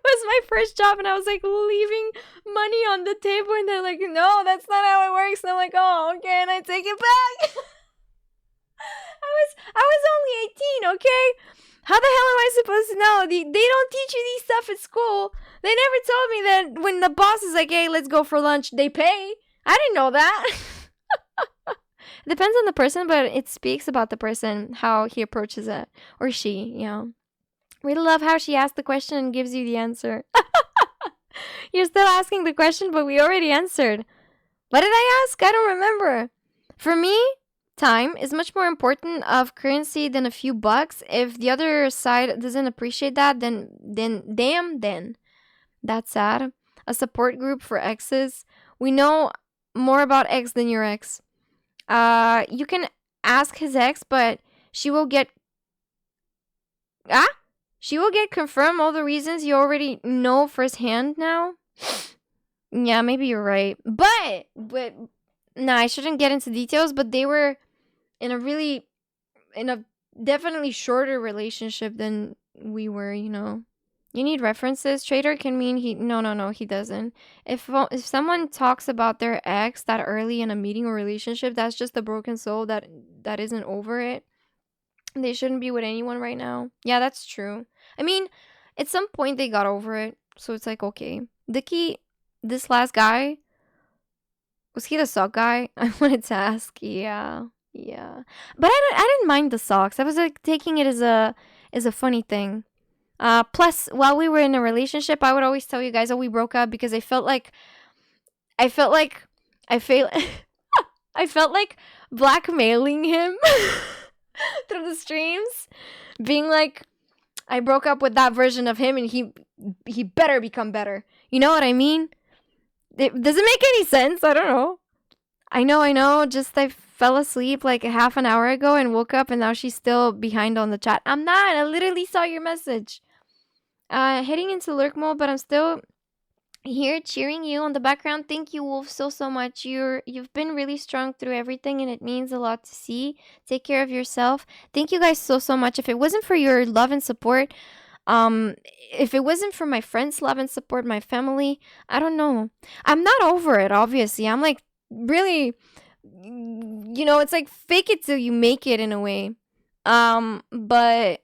was my first job, and I was like leaving money on the table, and they're like, no, that's not how it works. And I'm like, oh, okay, and I take it back. I was only 18, okay? How the hell am I supposed to know? They don't teach you these stuff at school. They never told me that when the boss is like, hey, let's go for lunch, they pay. I didn't know that. It depends on the person, but it speaks about the person, how he approaches it. Or she, you know. We love how she asks the question and gives you the answer. You're still asking the question, but we already answered. What did I ask? I don't remember. For me, time is much more important of currency than a few bucks. If the other side doesn't appreciate that, then damn. That's sad. A support group for exes. We know more about ex than your ex. You can ask his ex, but she will get confirmed all the reasons you already know firsthand now. Yeah, maybe you're right. But nah, I shouldn't get into details, but they were in a definitely shorter relationship than we were, you know. You need references. Traitor can mean no, he doesn't. If someone talks about their ex that early in a meeting or relationship, that's just a broken soul that isn't over it. They shouldn't be with anyone right now. Yeah, that's true. I mean, at some point they got over it, so it's like, okay. Dicky, this last guy, was he the sock guy? I wanted to ask. Yeah. But I didn't mind the socks. I was like taking it as a funny thing. Plus, while we were in a relationship, I would always tell you guys that we broke up because I felt like I felt like I felt I felt like blackmailing him through the streams, being like, I broke up with that version of him and he better become better. You know what I mean? Does it make any sense? I don't know. I know. Just I fell asleep like a half an hour ago and woke up and now she's still behind on the chat. I'm not. I literally saw your message. Heading into lurk mode, but I'm still here cheering you on the background. Thank you, Wolf, so much. You've been really strong through everything and it means a lot to see. Take care of yourself. Thank you guys so much. If it wasn't for your love and support, if it wasn't for my friends' love and support, my family, I don't know. I'm not over it, obviously. I'm like really, it's like fake it till you make it in a way. But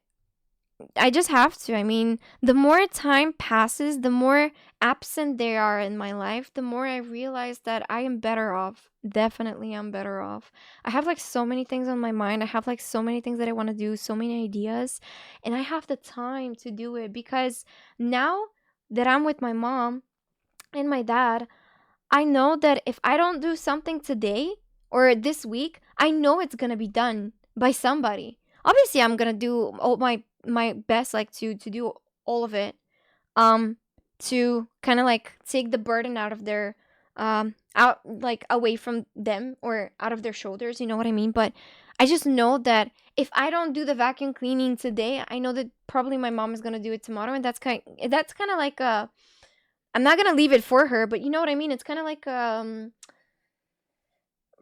I just have to. I mean, the more time passes, the more absent they are in my life, the more I realize that I am better off. Definitely, I'm better off. I have like so many things on my mind. I have like so many things that I want to do, so many ideas, and I have the time to do it because now that I'm with my mom and my dad, I know that if I don't do something today or this week, I know it's going to be done by somebody. Obviously, I'm going to do all my best, like to do all of it, to kind of like take the burden out of their out, like away from them or out of their shoulders, you know what I mean? But I just know that if I don't do the vacuum cleaning today, I know that probably my mom is going to do it tomorrow, and that's kind of like a, I'm not going to leave it for her, but you know what I mean? It's kind of like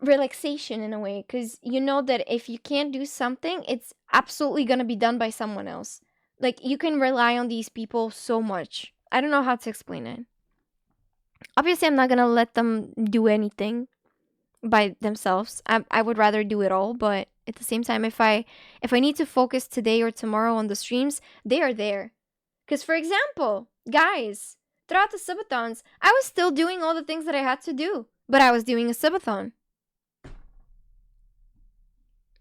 relaxation in a way, because you know that if you can't do something, it's absolutely going to be done by someone else. Like, you can rely on these people so much. I don't know how to explain it. Obviously, I'm not going to let them do anything by themselves. I would rather do it all, but at the same time, if I need to focus today or tomorrow on the streams, they are there. Because, for example, guys, throughout the subathons, I was still doing all the things that I had to do, but I was doing a subathon.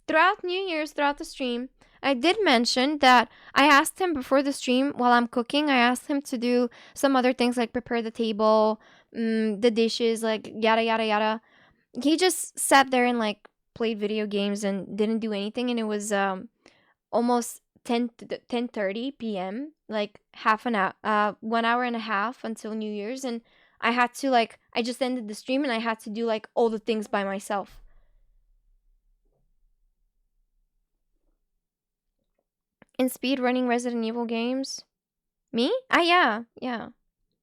Throughout New Year's, throughout the stream, I did mention that I asked him before the stream, while I'm cooking, I asked him to do some other things like prepare the table, the dishes, like yada, yada, yada. He just sat there and like played video games and didn't do anything. And it was almost 10:30 p.m., like half an hour, 1 hour and a half until New Year's. And I had to like, I just ended the stream and I had to do like all the things by myself. In speed running Resident Evil games? Me? Yeah.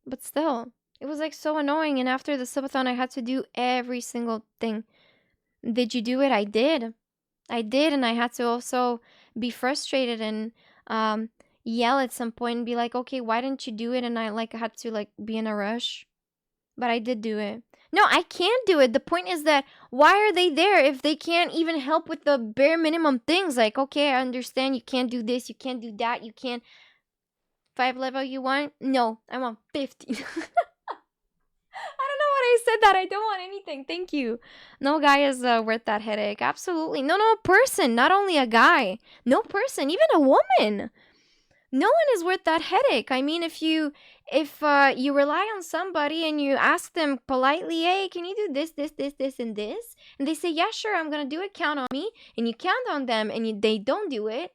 But still, it was like so annoying. And after the subathon, I had to do every single thing. Did you do it? I did. And I had to also be frustrated and yell at some point and be like, okay, why didn't you do it? And I like had to like be in a rush. But I did do it. No, I can't do it. The point is that why are they there if they can't even help with the bare minimum things? Like, okay, I understand you can't do this, you can't do that, you can't. 5 level you want? No, I want 50. I don't know what I said that. I don't want anything. Thank you. No guy is worth that headache. Absolutely. No person. Not only a guy. No person. Even a woman. No one is worth that headache. I mean, if you rely on somebody and you ask them politely, hey, can you do this, and this? And they say, yeah, sure, I'm going to do it. Count on me. And you count on them and they don't do it.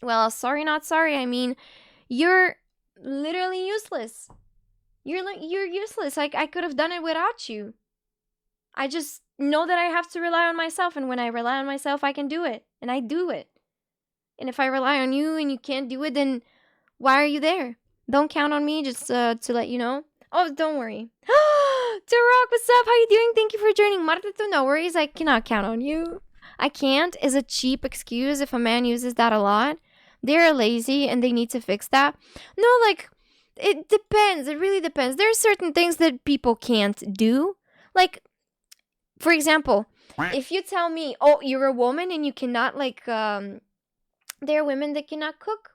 Well, sorry, not sorry. I mean, you're literally useless. You're useless. Like, I could have done it without you. I just know that I have to rely on myself. And when I rely on myself, I can do it. And I do it. And if I rely on you and you can't do it, then why are you there? Don't count on me, just to let you know. Oh, don't worry. Turok, what's up? How you doing? Thank you for joining. Marta, no worries. I cannot count on you. I can't is a cheap excuse if a man uses that a lot. They're lazy and they need to fix that. No, like, it depends. It really depends. There are certain things that people can't do. Like, for example, if you tell me, oh, you're a woman and you cannot, like, there are women that cannot cook.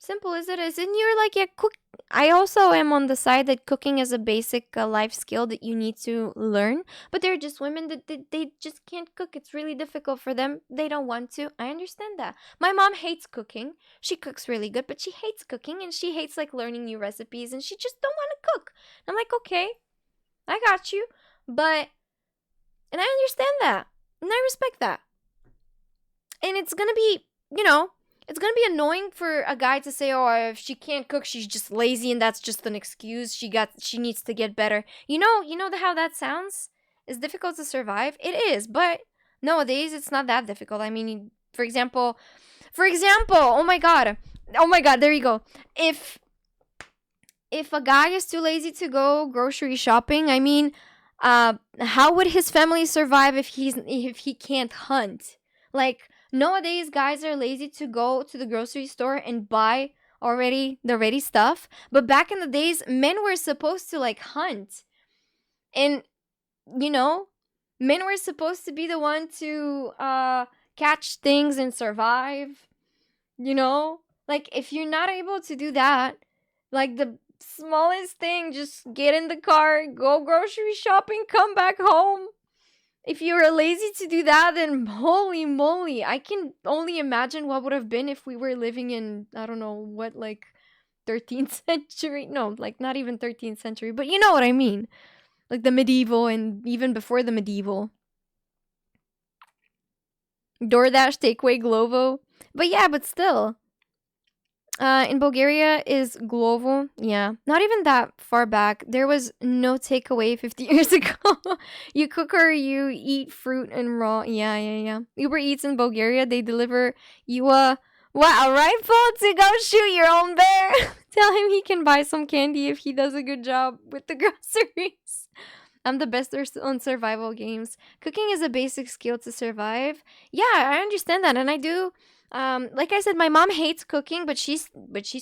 Simple as it is. And you're like, yeah, cook. I also am on the side that cooking is a basic life skill that you need to learn. But there are just women that they just can't cook. It's really difficult for them. They don't want to. I understand that. My mom hates cooking. She cooks really good, but she hates cooking and she hates like learning new recipes and she just don't want to cook. I'm like, okay, I got you. But, and I understand that. And I respect that. And it's going to be, it's going to be annoying for a guy to say, oh, if she can't cook, she's just lazy and that's just an excuse. She needs to get better. How that sounds? It's difficult to survive. It is, but nowadays it's not that difficult. I mean, for example, oh my god, there you go. If a guy is too lazy to go grocery shopping, I mean, how would his family survive if he can't hunt? Like, nowadays, guys are lazy to go to the grocery store and buy the ready stuff. But back in the days, men were supposed to like hunt. And, men were supposed to be the one to catch things and survive. Like if you're not able to do that, like the smallest thing, just get in the car, go grocery shopping, come back home. If you were lazy to do that, then holy moly, I can only imagine what would have been if we were living in, I don't know, what, like 13th century? No, like not even 13th century, but you know what I mean. Like the medieval and even before the medieval. DoorDash, Takeaway, Glovo. But yeah, but still. In Bulgaria is Glovo. Yeah, not even that far back. There was no takeaway 50 years ago. You cook or you eat fruit and raw. Yeah. Uber Eats in Bulgaria, they deliver you a rifle to go shoot your own bear. Tell him he can buy some candy if he does a good job with the groceries. I'm the best on survival games. Cooking is a basic skill to survive. Yeah, I understand that, and I do. Like I said, my mom hates cooking, but she's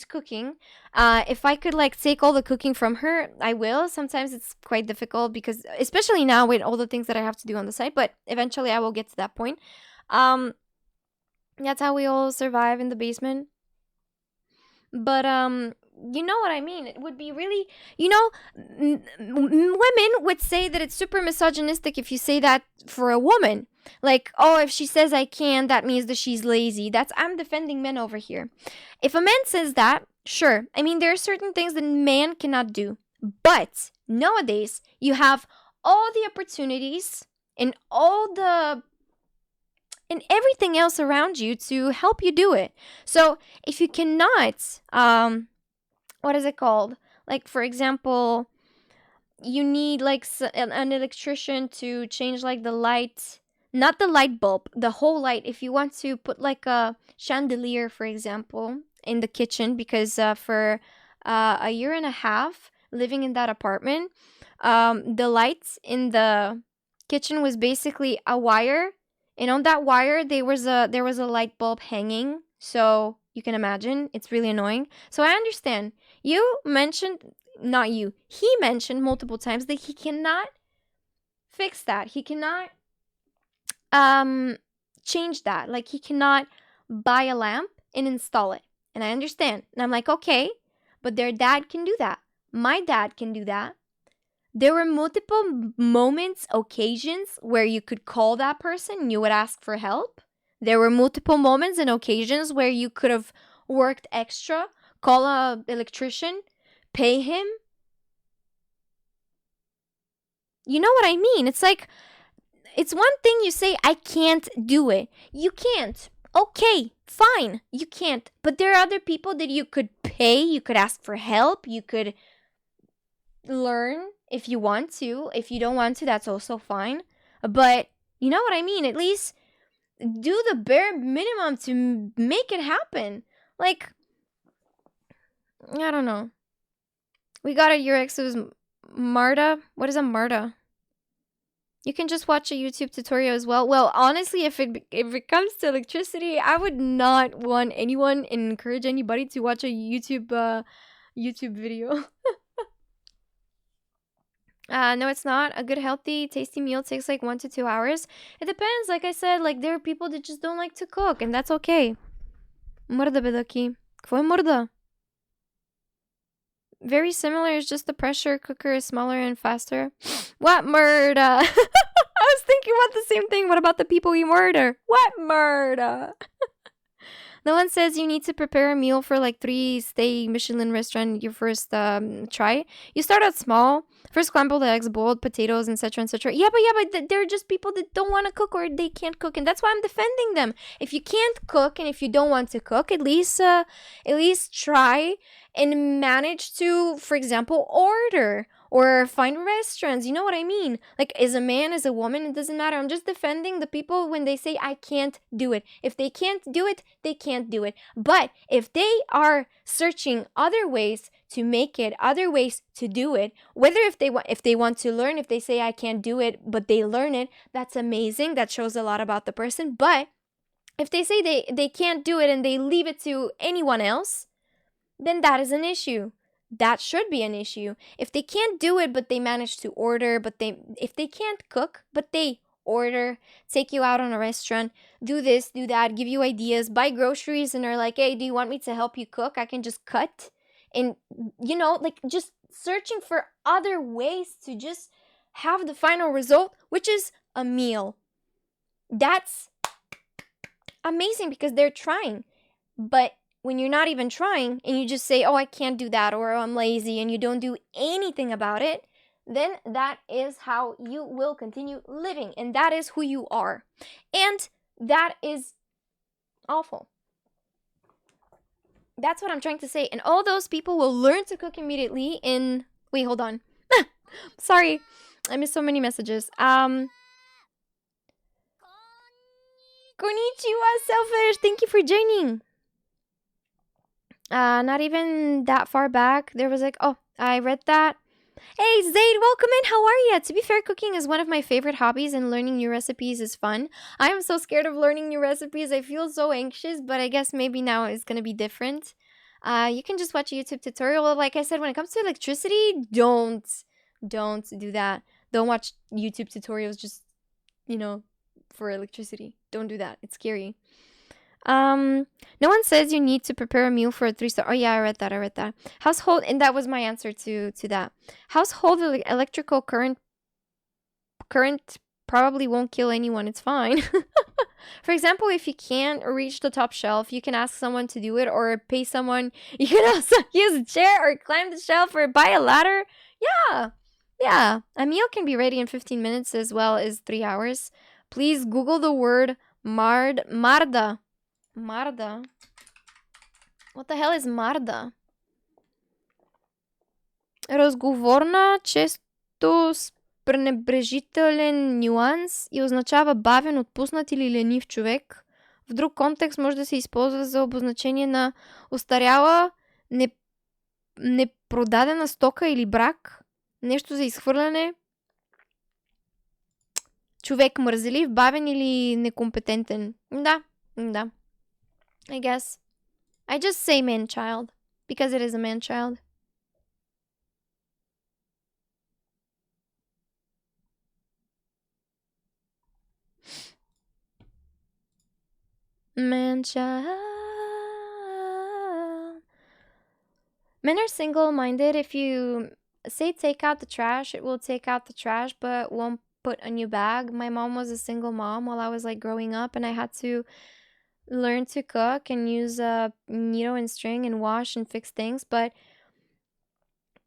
cooking. If I could like take all the cooking from her, I will. Sometimes it's quite difficult because, especially now with all the things that I have to do on the side, but eventually I will get to that point. That's how we all survive in the basement. But you know what I mean? It would be really, women would say that it's super misogynistic if you say that for a woman. Like, oh, if she says I can, that means that she's lazy. I'm defending men over here. If a man says that, sure. I mean, there are certain things that man cannot do. But nowadays, you have all the opportunities and and everything else around you to help you do it. So if you cannot, what is it called? Like, for example, you need like an electrician to change like the light. Not the light bulb, the whole light. If you want to put like a chandelier, for example, in the kitchen, because for a year and a half living in that apartment, the light in the kitchen was basically a wire, and on that wire there was a light bulb hanging. So you can imagine, it's really annoying. So I understand. He mentioned multiple times that he cannot fix that. He cannot change that. Like, he cannot buy a lamp and install it. And I understand. And I'm like, okay, but their dad can do that. My dad can do that. There were multiple moments, occasions where you could call that person and you would ask for help. There were multiple moments and occasions where you could have worked extra, call an electrician, pay him. You know what I mean? It's like, it's one thing you say, I can't do it. You can't. Okay, fine, you can't. But there are other people that you could pay, you could ask for help, you could learn if you want to. If you don't want to, that's also fine. But you know what I mean? At least do the bare minimum to make it happen. Like, I don't know. We got your ex, it was Marta. What is a Marta? You can just watch a YouTube tutorial as well. Well, honestly, if it comes to electricity, I would not want anyone and encourage anybody to watch a YouTube video. No, it's not. A good, healthy, tasty meal takes like 1 to 2 hours. It depends. Like I said, like there are people that just don't like to cook, and that's okay. Mărda bedoki. Какво е мърда? Very similar, it's just the pressure cooker is smaller and faster. What murder? I was thinking about the same thing. What about the people you murder? What murder? No one says you need to prepare a meal for like 3-stay Michelin restaurant your first try. You start out small. First scrambled eggs, boiled potatoes, etc., etc. Yeah, but they're just people that don't want to cook or they can't cook, and that's why I'm defending them. If you can't cook and if you don't want to cook, at least try and manage to, for example, order or find restaurants. You know what I mean? Like, as a man, as a woman, it doesn't matter. I'm just defending the people when they say I can't do it. If they can't do it, they can't do it. But if they are searching other ways to make it, other ways to do it, whether if they want to learn, if they say I can't do it, but they learn it, that's amazing. That shows a lot about the person. But if they say they can't do it and they leave it to anyone else, then that is an issue. That should be an issue. If they can't do it, but they manage to order, if they can't cook, but they order, take you out on a restaurant, do this, do that, give you ideas, buy groceries, and are like, hey, do you want me to help you cook? I can just cut. And, like just searching for other ways to just have the final result, which is a meal. That's amazing because they're trying. But when you're not even trying and you just say, oh, I can't do that, or I'm lazy, and you don't do anything about it, then that is how you will continue living. And that is who you are. And that is awful. That's what I'm trying to say. And all those people will learn to cook immediately in... Wait, hold on. Sorry. I missed so many messages. Konnichiwa, Selfish. Thank you for joining. Not even that far back, there was like, oh, I read that. Hey, Zaid, welcome in. How are you? To be fair, cooking is one of my favorite hobbies and learning new recipes is fun. I am so scared of learning new recipes. I feel so anxious, but I guess maybe now it's going to be different. You can just watch a YouTube tutorial. Like I said, when it comes to electricity, don't do that. Don't watch YouTube tutorials just, for electricity. Don't do that. It's scary. No one says you need to prepare a meal for a 3-star. Oh yeah, I read that. Household, and that was my answer to that. Household electrical current probably won't kill anyone. It's fine. For example, if you can't reach the top shelf, you can ask someone to do it or pay someone. You can also use a chair or climb the shelf or buy a ladder. Yeah. A meal can be ready in 15 minutes as well as 3 hours. Please Google the word marda. Marda. What the hell is marda? Разговорна, често с пренебрежителен нюанс и означава бавен, отпуснат или ленив човек. В друг контекст може да се използва за обозначение на остаряла, непродадена стока или брак. Нещо за изхвърляне. Човек мързелив, бавен или некомпетентен. Да. I guess. I just say man-child because it is a man-child. Man-child. Men are single-minded. If you say take out the trash, it will take out the trash, but won't put a new bag. My mom was a single mom while I was like growing up, and I had to learn to cook and use a needle and string and wash and fix things. But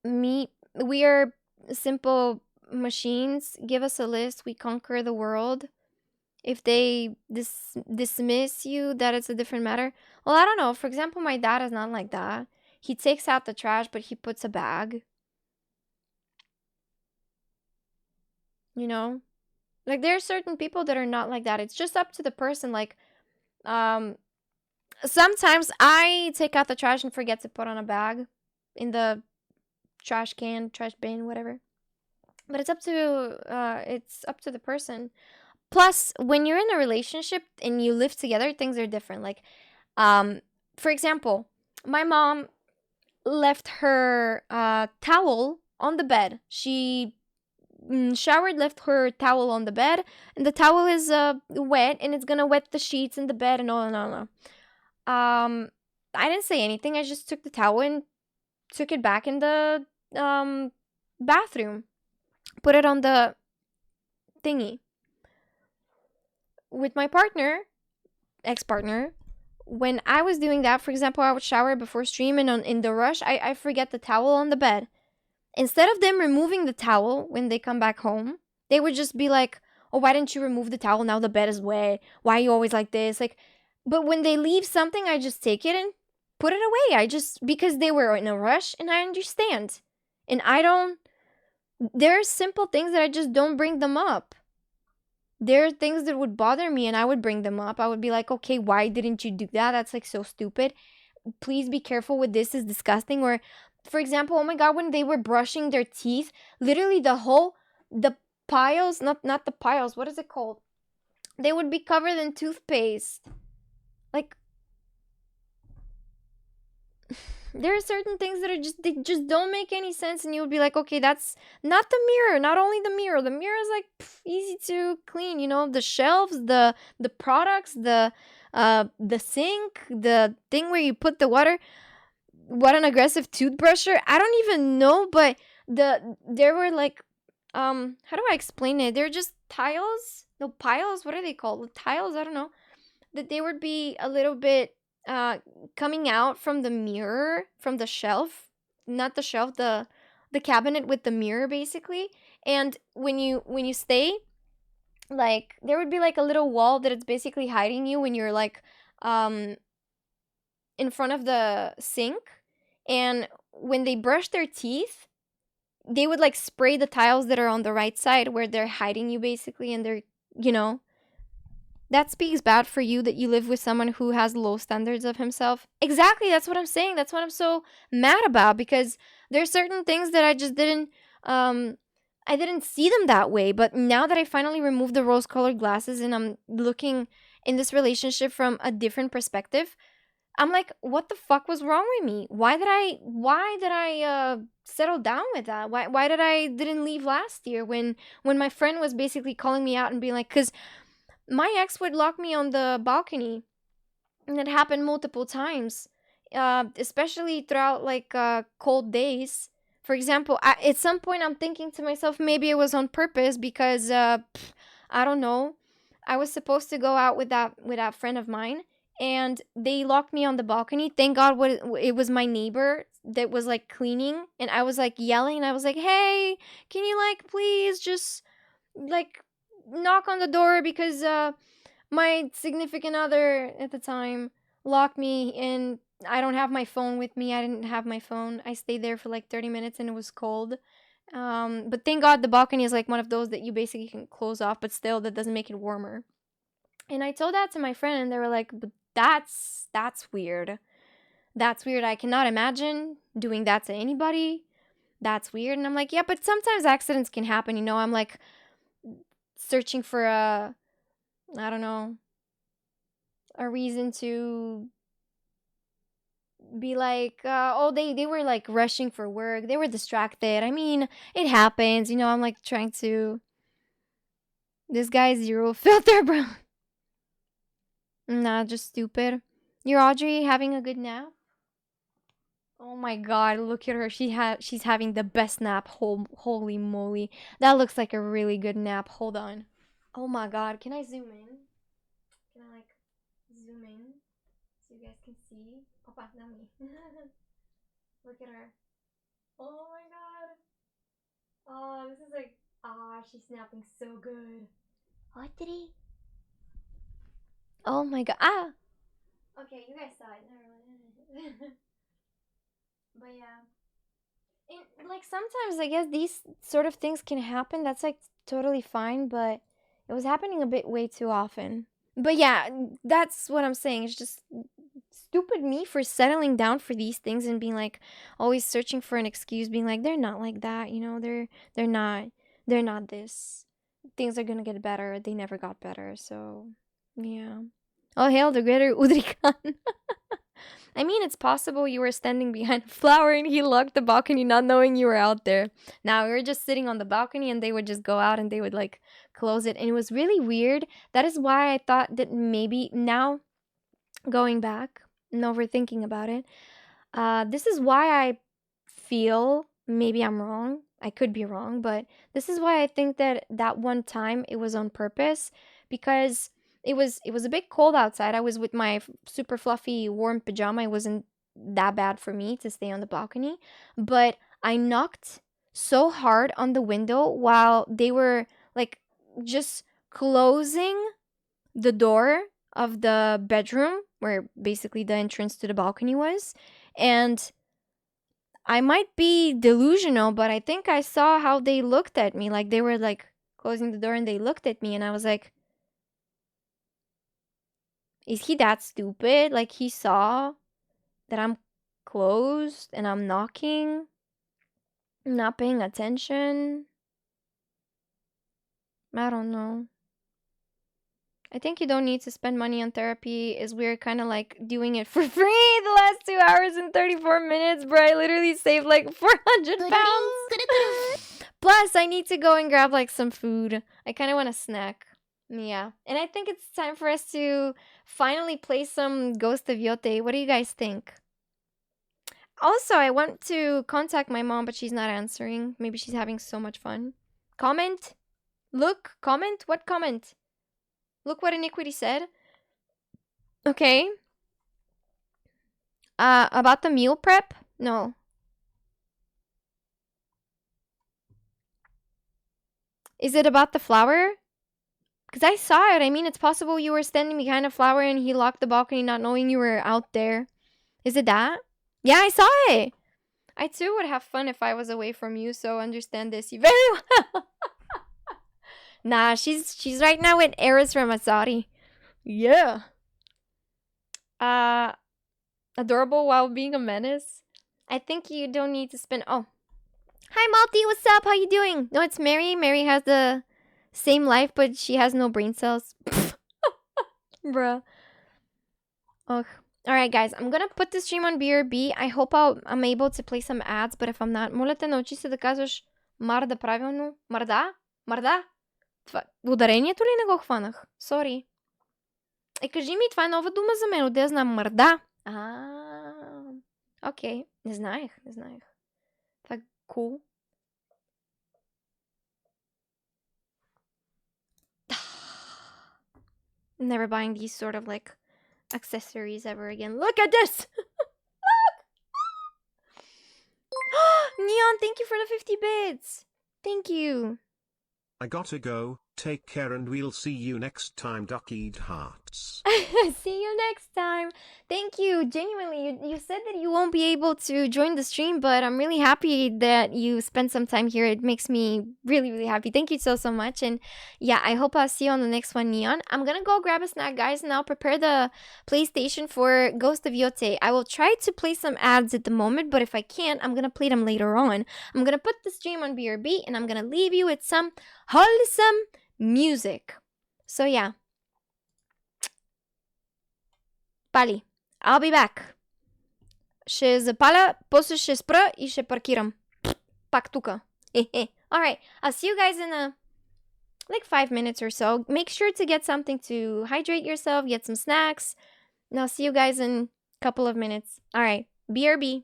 we are simple machines. Give us a list, we conquer the world. If they dismiss you, that it's a different matter. Well, I don't know. For example, my dad is not like that. He takes out the trash, but he puts a bag. Like there are certain people that are not like that. It's just up to the person. Like sometimes I take out the trash and forget to put on a bag in the trash can, trash bin, whatever. But it's up to the person. Plus, when you're in a relationship and you live together, things are different. Like, for example, my mom left her towel on the bed. She showered, left her towel on the bed, and the towel is wet, and it's gonna wet the sheets in the bed and all. I didn't say anything. I just took the towel and took it back in the bathroom. Put it on the thingy. With my partner, ex-partner, when I was doing that, for example, I would shower before stream, and in the rush, I forget the towel on the bed. Instead of them removing the towel when they come back home, they would just be like, oh, why didn't you remove the towel? Now the bed is wet. Why are you always like this? Like, but when they leave something, I just take it and put it away. Because they were in a rush, and I understand. And there are simple things that I just don't bring them up. There are things that would bother me, and I would bring them up. I would be like, okay, why didn't you do that? That's like so stupid. Please be careful with this. It's disgusting. Or, for example, oh my God, when they were brushing their teeth, literally the piles, not the piles, what is it called? They would be covered in toothpaste. Like, there are certain things that they just don't make any sense, and you would be like, okay, that's not the mirror. Not only the mirror is like easy to clean, you know, the shelves, the products, the sink, the thing where you put the water. What an aggressive toothbrusher. I don't even know, but there were like how do I explain it? They're just tiles, no, piles, what are they called? Tiles, I don't know. That they would be a little bit coming out from the mirror, from the shelf, not the shelf, the cabinet with the mirror, basically. And when you stay, like, there would be like a little wall that it's basically hiding you when you're like in front of the sink. And when they brush their teeth, they would like spray the tiles that are on the right side where they're hiding you, basically, and they're, you know, that speaks bad for you that you live with someone who has low standards of himself. Exactly, that's what I'm saying. That's what I'm so mad about, because there's certain things that I just didn't I didn't see them that way. But now that I finally removed the rose-colored glasses and I'm looking in this relationship from a different perspective, I'm like, what the fuck was wrong with me? Why did I settle down with that? Why did I didn't leave last year when my friend was basically calling me out and being like, because my ex would lock me on the balcony, and it happened multiple times, especially throughout like cold days. For example, at some point I'm thinking to myself, maybe it was on purpose, because I don't know, I was supposed to go out with that friend of mine, and they locked me on the balcony. Thank God it was my neighbor that was like cleaning, and I was like yelling, and I was like, hey, can you like please just like knock on the door, because my significant other at the time locked me, and I don't have my phone with me. I didn't have my phone. I stayed there for like 30 minutes and it was cold. But thank God the balcony is like one of those that you basically can close off, but still that doesn't make it warmer. And I told that to my friend, and they were like, but that's weird. That's weird. I cannot imagine doing that to anybody. That's weird. And I'm like, yeah, but sometimes accidents can happen, you know. I'm like searching for I don't know, a reason to be like, oh, they were like rushing for work. They were distracted. I mean, it happens, you know. I'm like trying to, this guy's zero filter, bro. Nah, just stupid. You're Audrey having a good nap? Oh my God, look at her. She's having the best nap. Holy moly. That looks like a really good nap. Hold on. Oh my God, can I zoom in? Can I like zoom in so you guys can see? Opa, not me. Look at her. Oh my God. Oh, this is like, she's napping so good. Audrey. Oh my God. Okay, you guys saw it. Never mind. But yeah. And like sometimes I guess these sort of things can happen. That's like totally fine, but it was happening a bit way too often. But yeah, that's what I'm saying. It's just stupid me for settling down for these things and being like always searching for an excuse, being like, they're not like that, you know, they're not this. Things are gonna get better. They never got better, so yeah. Oh, hail the greater Udrikan. I mean, it's possible you were standing behind a flower and he locked the balcony not knowing you were out there. Now, we were just sitting on the balcony and they would just go out and they would like close it. And it was really weird. That is why I thought that maybe now, going back, overthinking about it. This is why I feel, maybe I'm wrong. I could be wrong, but this is why I think that that one time it was on purpose, because it was a bit cold outside. I was with my super fluffy warm pajama. It wasn't that bad for me to stay on the balcony, but I knocked so hard on the window while they were like just closing the door of the bedroom where basically the entrance to the balcony was. And I might be delusional, but I think I saw how they looked at me. Like they were like closing the door and they looked at me, and I was like, is he that stupid? Like he saw that I'm closed and I'm knocking, not paying attention. I don't know. I think you don't need to spend money on therapy, is we're kind of like doing it for free the last 2 hours and 34 minutes, bro. I literally saved like 400 pounds. Plus, I need to go and grab like some food. I kind of want a snack. Yeah. And I think it's time for us to finally play some Ghost of Yote. What do you guys think? Also, I want to contact my mom, but she's not answering. Maybe she's having so much fun. Comment? Look, comment? What comment? Look what Iniquity said. Okay. About the meal prep? No. Is it about the flower? Because I saw it. I mean, it's possible you were standing behind a flower and he locked the balcony not knowing you were out there. Is it that? Yeah, I saw it. I too would have fun if I was away from you, so understand this you very well. Nah, she's right now with Eris Ramazzotti. Yeah. Adorable while being a menace. I think you don't need to spend. Oh, hi Malty, what's up? How you doing? No, it's Mary. Mary has the same life, but she has no brain cells. Bruh. Ugh. All right, guys. I'm gonna put the stream on BRB. I hope I'm able to play some ads, but if I'm not, моля те, научи се да казваш Марда правилно. Марда? Марда? Ударението ли не го хванах? Сори. Кажи ми, това е нова дума за мен. Отде я знам. Марда. Окей. Не знаех. Това е cool. Never buying these sort of like accessories ever again. Look at this! Neon, thank you for the 50 bits. Thank you. I gotta go, take care and we'll see you next time, Duckied Hearts. See you next time. Thank you. Genuinely, you said that you won't be able to join the stream, but I'm really happy that you spent some time here. It makes me really, really happy. Thank you so much. And yeah, I hope I'll see you on the next one, Neon. I'm gonna go grab a snack, guys, and I'll prepare the PlayStation for Ghost of Yote. I will try to play some ads at the moment, but if I can't, I'm gonna play them later on. I'm gonna put the stream on BRB, and I'm gonna leave you with some wholesome music. So yeah. Пали. I'll be back. Ще запаля, после ще спра и ще паркирам. Пак тука. Alright, I'll see you guys in like 5 minutes or so. Make sure to get something to hydrate yourself, get some snacks. And I'll see you guys in a couple of minutes. Alright, BRB.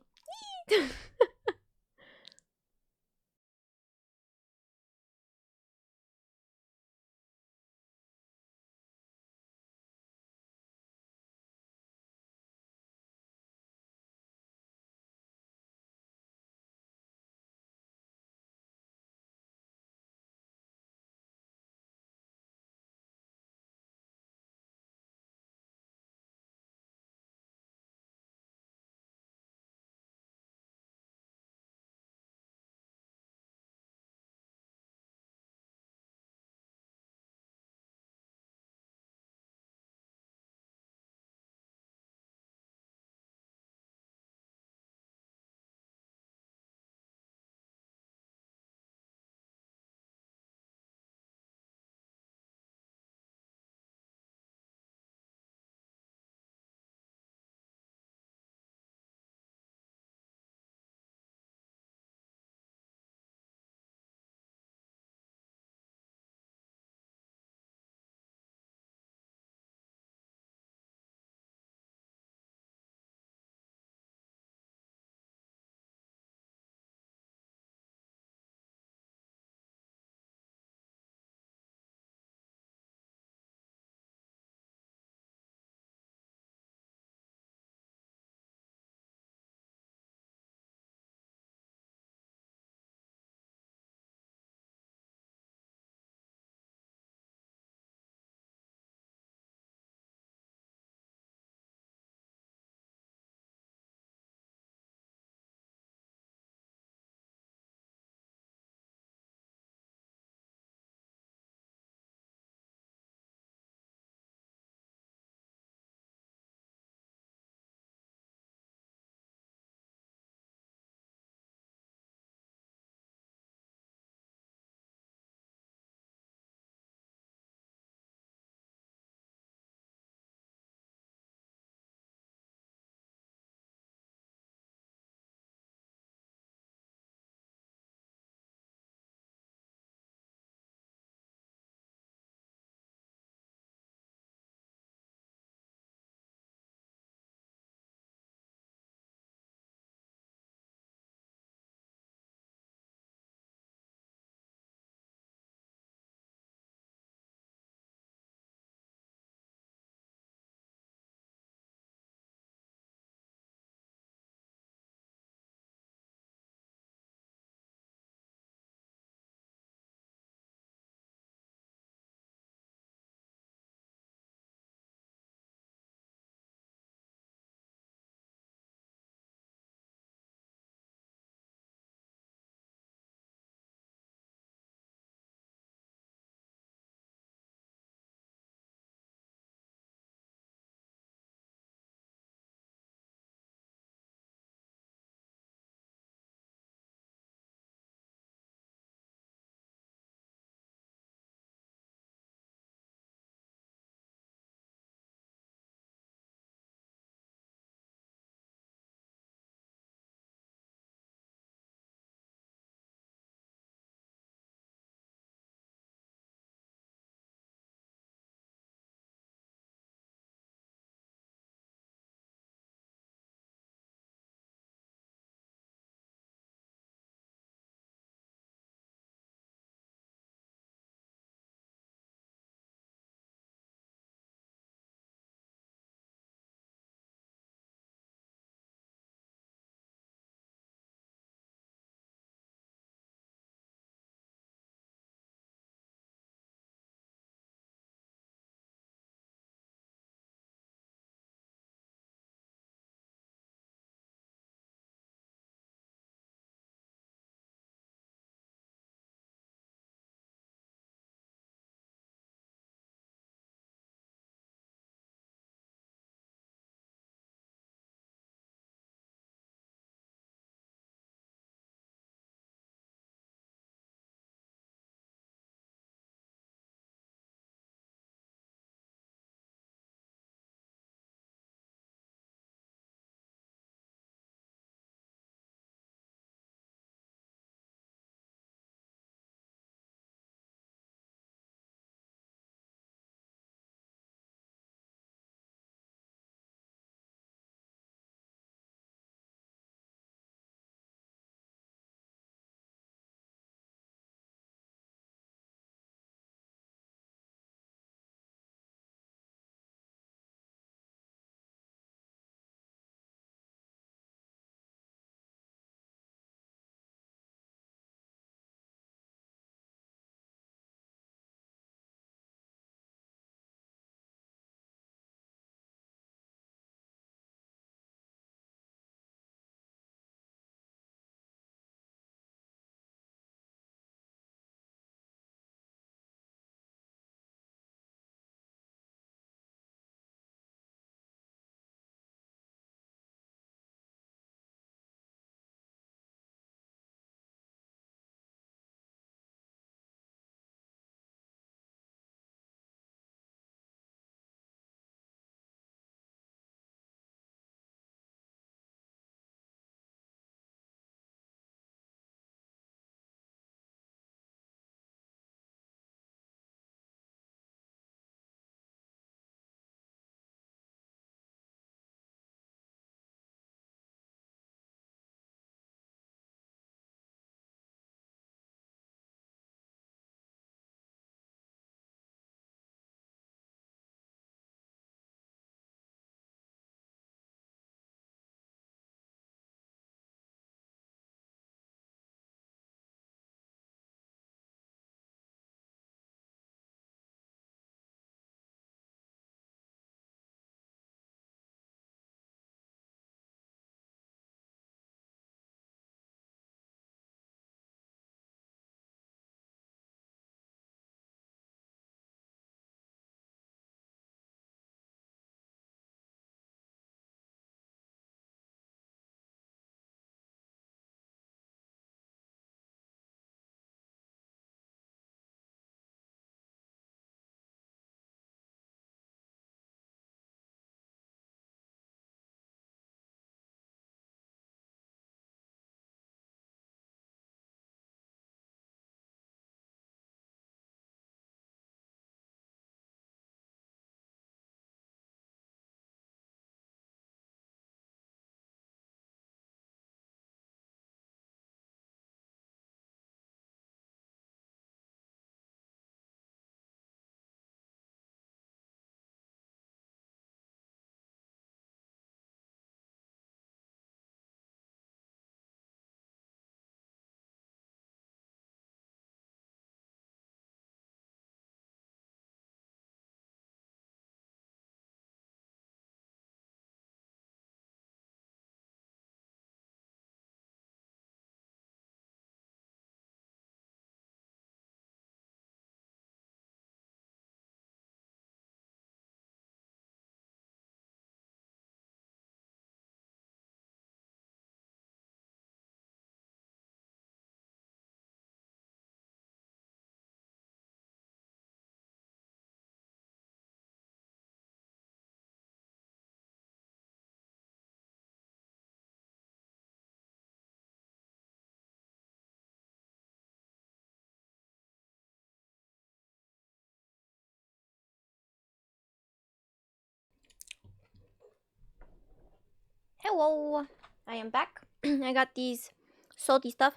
Hello, I am back. I got these salty stuff.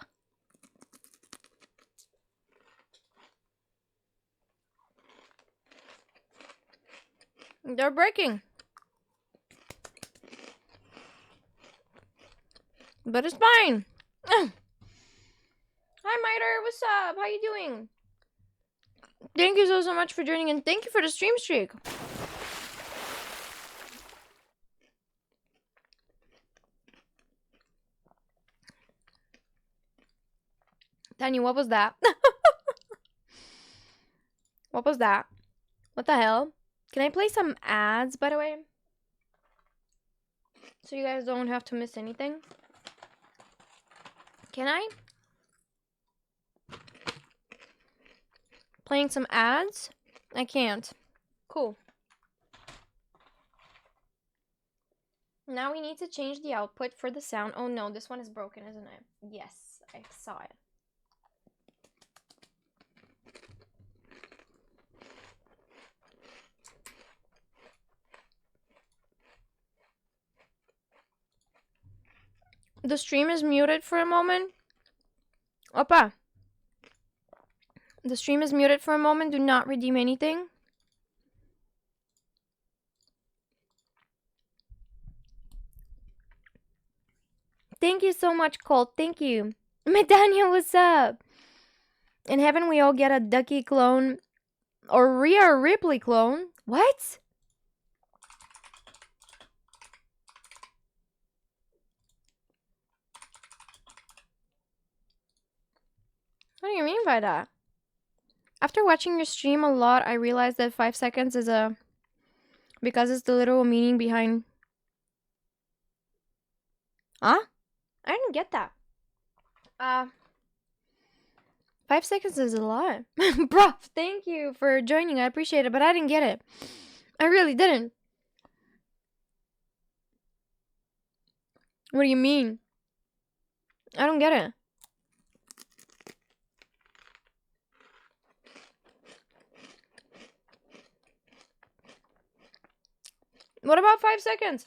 They're breaking. But it's fine. Hi, Miter. What's up? How you doing? Thank you so much for joining, and thank you for the stream streak. Tanya, what was that? What was that? What the hell? Can I play some ads, by the way? So you guys don't have to miss anything? Can I? Playing some ads? I can't. Cool. Now we need to change the output for the sound. Oh no, this one is broken, isn't it? Yes, I saw it. The stream is muted for a moment. Opa. The stream is muted for a moment. Do not redeem anything. Thank you so much, Colt. Thank you. Medania, what's up? In heaven, we all get a Ducky clone or Rhea Ripley clone. What? What do you mean by that? After watching your stream a lot, I realized that 5 seconds is because it's the literal meaning behind. Huh? I didn't get that. 5 seconds is a lot. Bruh, thank you for joining. I appreciate it, but I didn't get it. I really didn't. What do you mean? I don't get it. What about 5 seconds?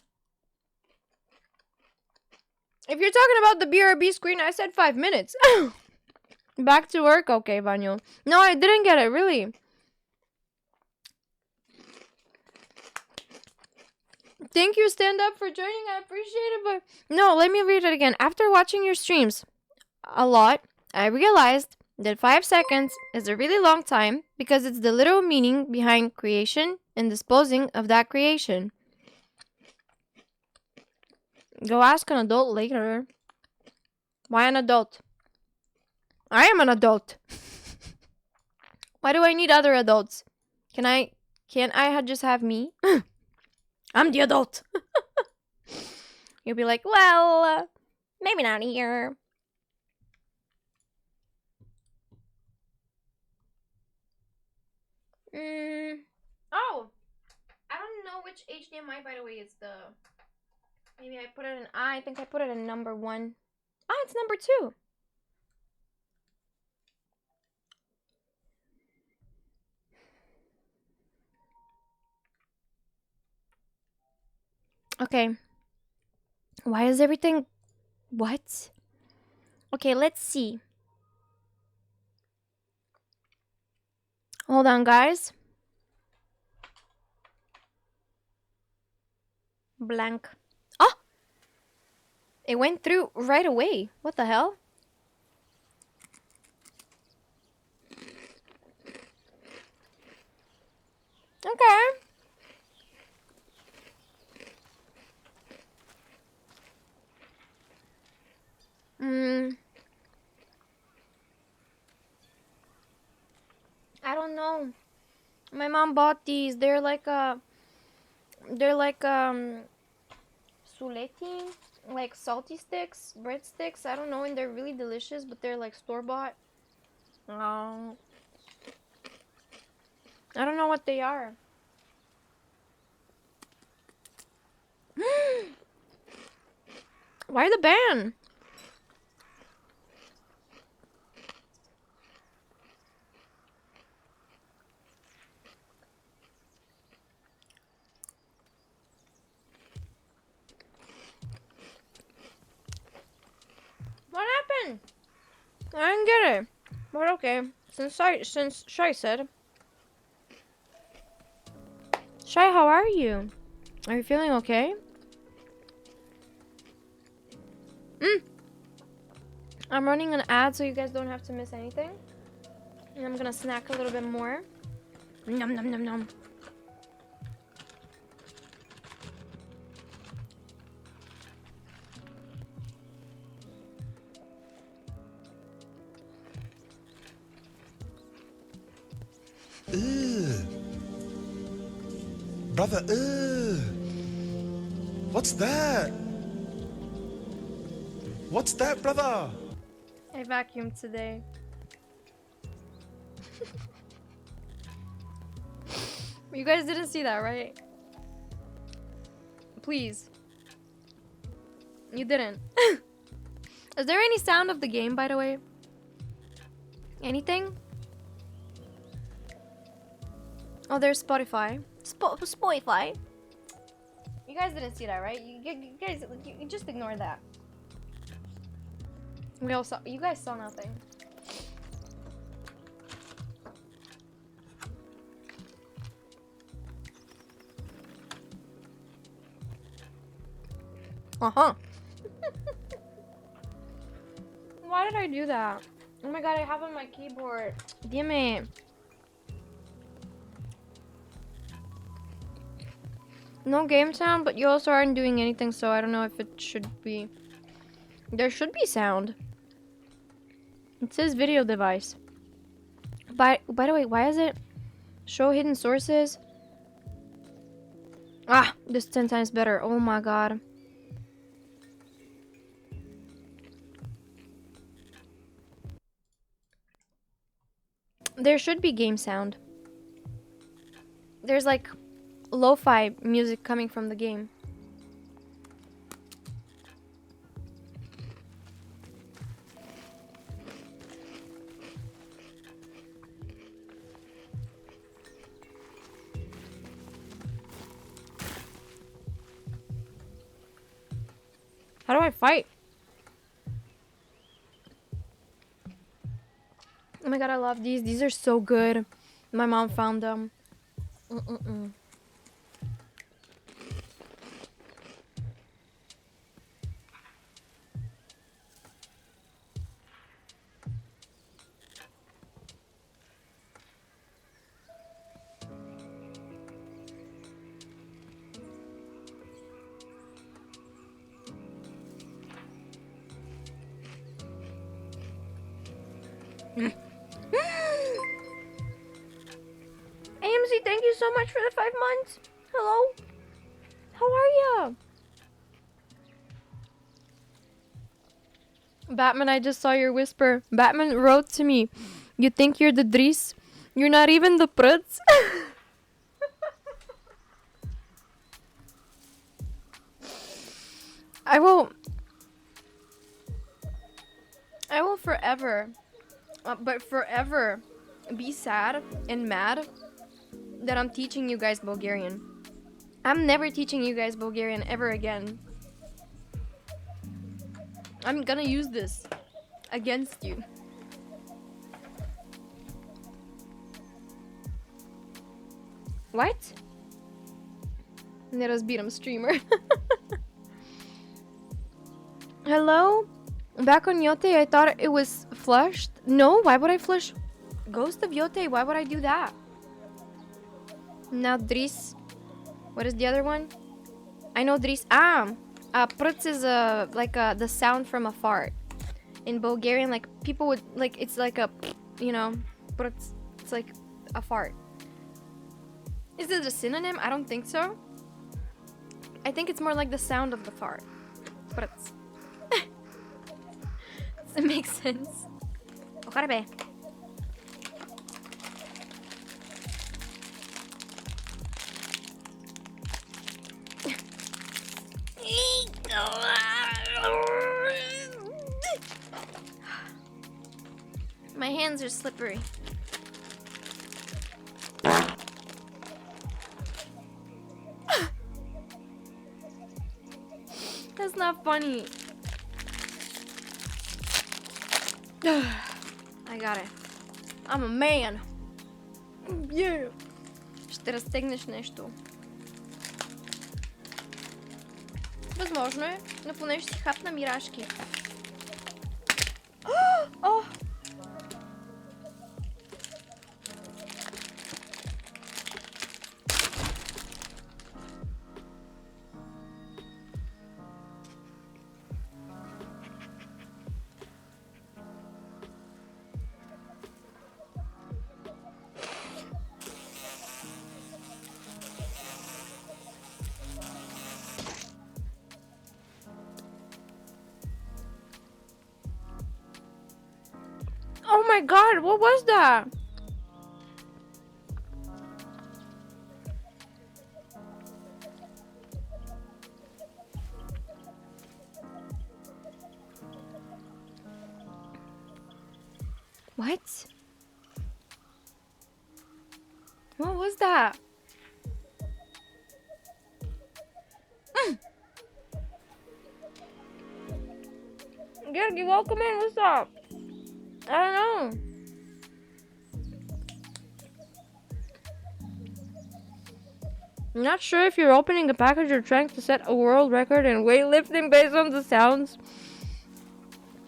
If you're talking about the BRB screen, I said 5 minutes. Back to work? Okay, Vanyo. No, I didn't get it, really. Thank you, Stand Up, for joining. I appreciate it, but... No, let me read it again. After watching your streams a lot, I realized that 5 seconds is a really long time because it's the literal meaning behind creation and disposing of that creation. Go ask an adult later. Why an adult? I am an adult. Why do I need other adults? Can't I just have me? I'm the adult. You'll be like, well, maybe not here. Oh, I don't know which HDMI, by the way, is the... Maybe I put it in... I think I put it in number 1. Ah, it's number 2. Okay. Why is everything... What? Okay, let's see. Hold on, guys. Blank. Oh! It went through right away. What the hell? Okay. I don't know. My mom bought these. They're like suleti, like salty sticks, breadsticks. I don't know, and they're really delicious, but they're like store-bought. I don't know what they are. Why the ban? But okay, since Shy said, Shy, how are you? Are you feeling okay? I'm running an ad so you guys don't have to miss anything. And I'm gonna snack a little bit more. Nom nom nom nom. Brother, what's that? What's that, brother? I vacuumed today. You guys didn't see that, right? Please. You didn't. Is there any sound of the game, by the way? Anything? Oh, there's Spotify. Spotify. You guys didn't see that, right? You guys, you just ignore that. We all saw. You guys saw nothing. Why did I do that? Oh my god, I have on my keyboard. Damn it. No game sound, but you also aren't doing anything, so I don't know if it should be. There should be sound. It says video device. By the way, why is it show hidden sources? Ah, this 10 times better. Oh my god. There should be game sound. There's like lo-fi music coming from the game. How do I fight? Oh my god, I love these. These are so good. My mom found them. AMC, thank you so much for the 5 months. Hello? How are ya? Batman, I just saw your whisper. Batman wrote to me, you think you're the Dries? You're not even the Pruts. I will forever, but forever be sad and mad that I'm teaching you guys Bulgarian. I'm never teaching you guys Bulgarian ever again. I'm gonna use this against you. What? Let us beat him, streamer. Hello? Back on Yote, I thought it was flushed. No, why would I flush Ghost of Yote? Why would I do that? Now Dries. What is the other one? I know Dries. Pruts is the sound from a fart. In Bulgarian, like people would like it's like a, you know, pruts. It's like a fart. Is it a synonym? I don't think so. I think it's more like the sound of the fart. Pruts. Does it make sense? Okarebe. My hands are slippery. That's not funny. I got it. I'm a man. Yeah. Ще разтегнеш нещо. Възможно е, но поне ще си хапна мирашки. О! Oh my god, what was that? What? What was that? Gergi, welcome in. What's up? I don't know. I'm not sure if you're opening a package or trying to set a world record in weightlifting based on the sounds.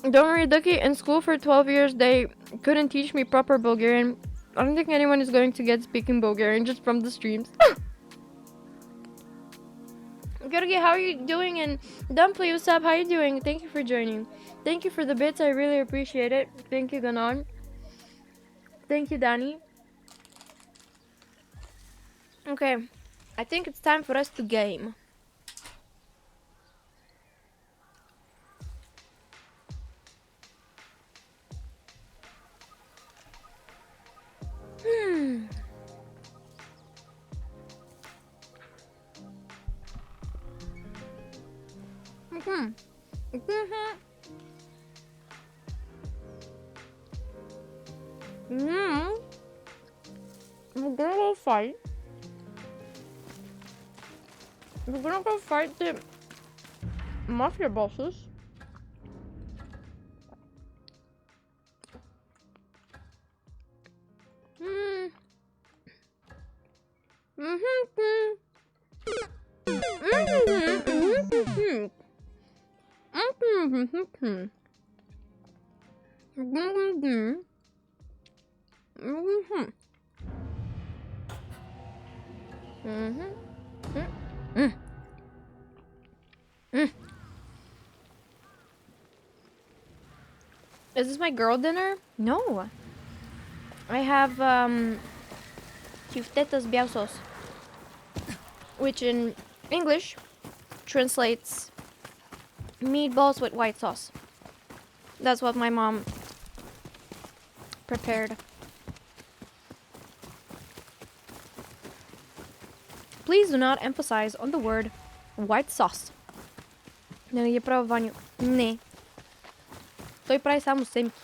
Don't worry, Ducky. In school for 12 years, they couldn't teach me proper Bulgarian. I don't think anyone is going to get speaking Bulgarian just from the streams. Gergi, how are you doing? And Dumply, what's up? How you doing? Thank you for joining. Thank you for the bits. I really appreciate it. Thank you, Ganon. Thank you, Danny. Okay. I think it's time for us to game. We're gonna go fight. We're gonna go fight the mafia bosses. Is this my girl dinner? No. I have kiftetas biao sauce, which in English translates meatballs with white sauce. That's what my mom prepared. Please do not emphasize on the word white sauce. Не ги прави Ваню. Не. Той прави само семки.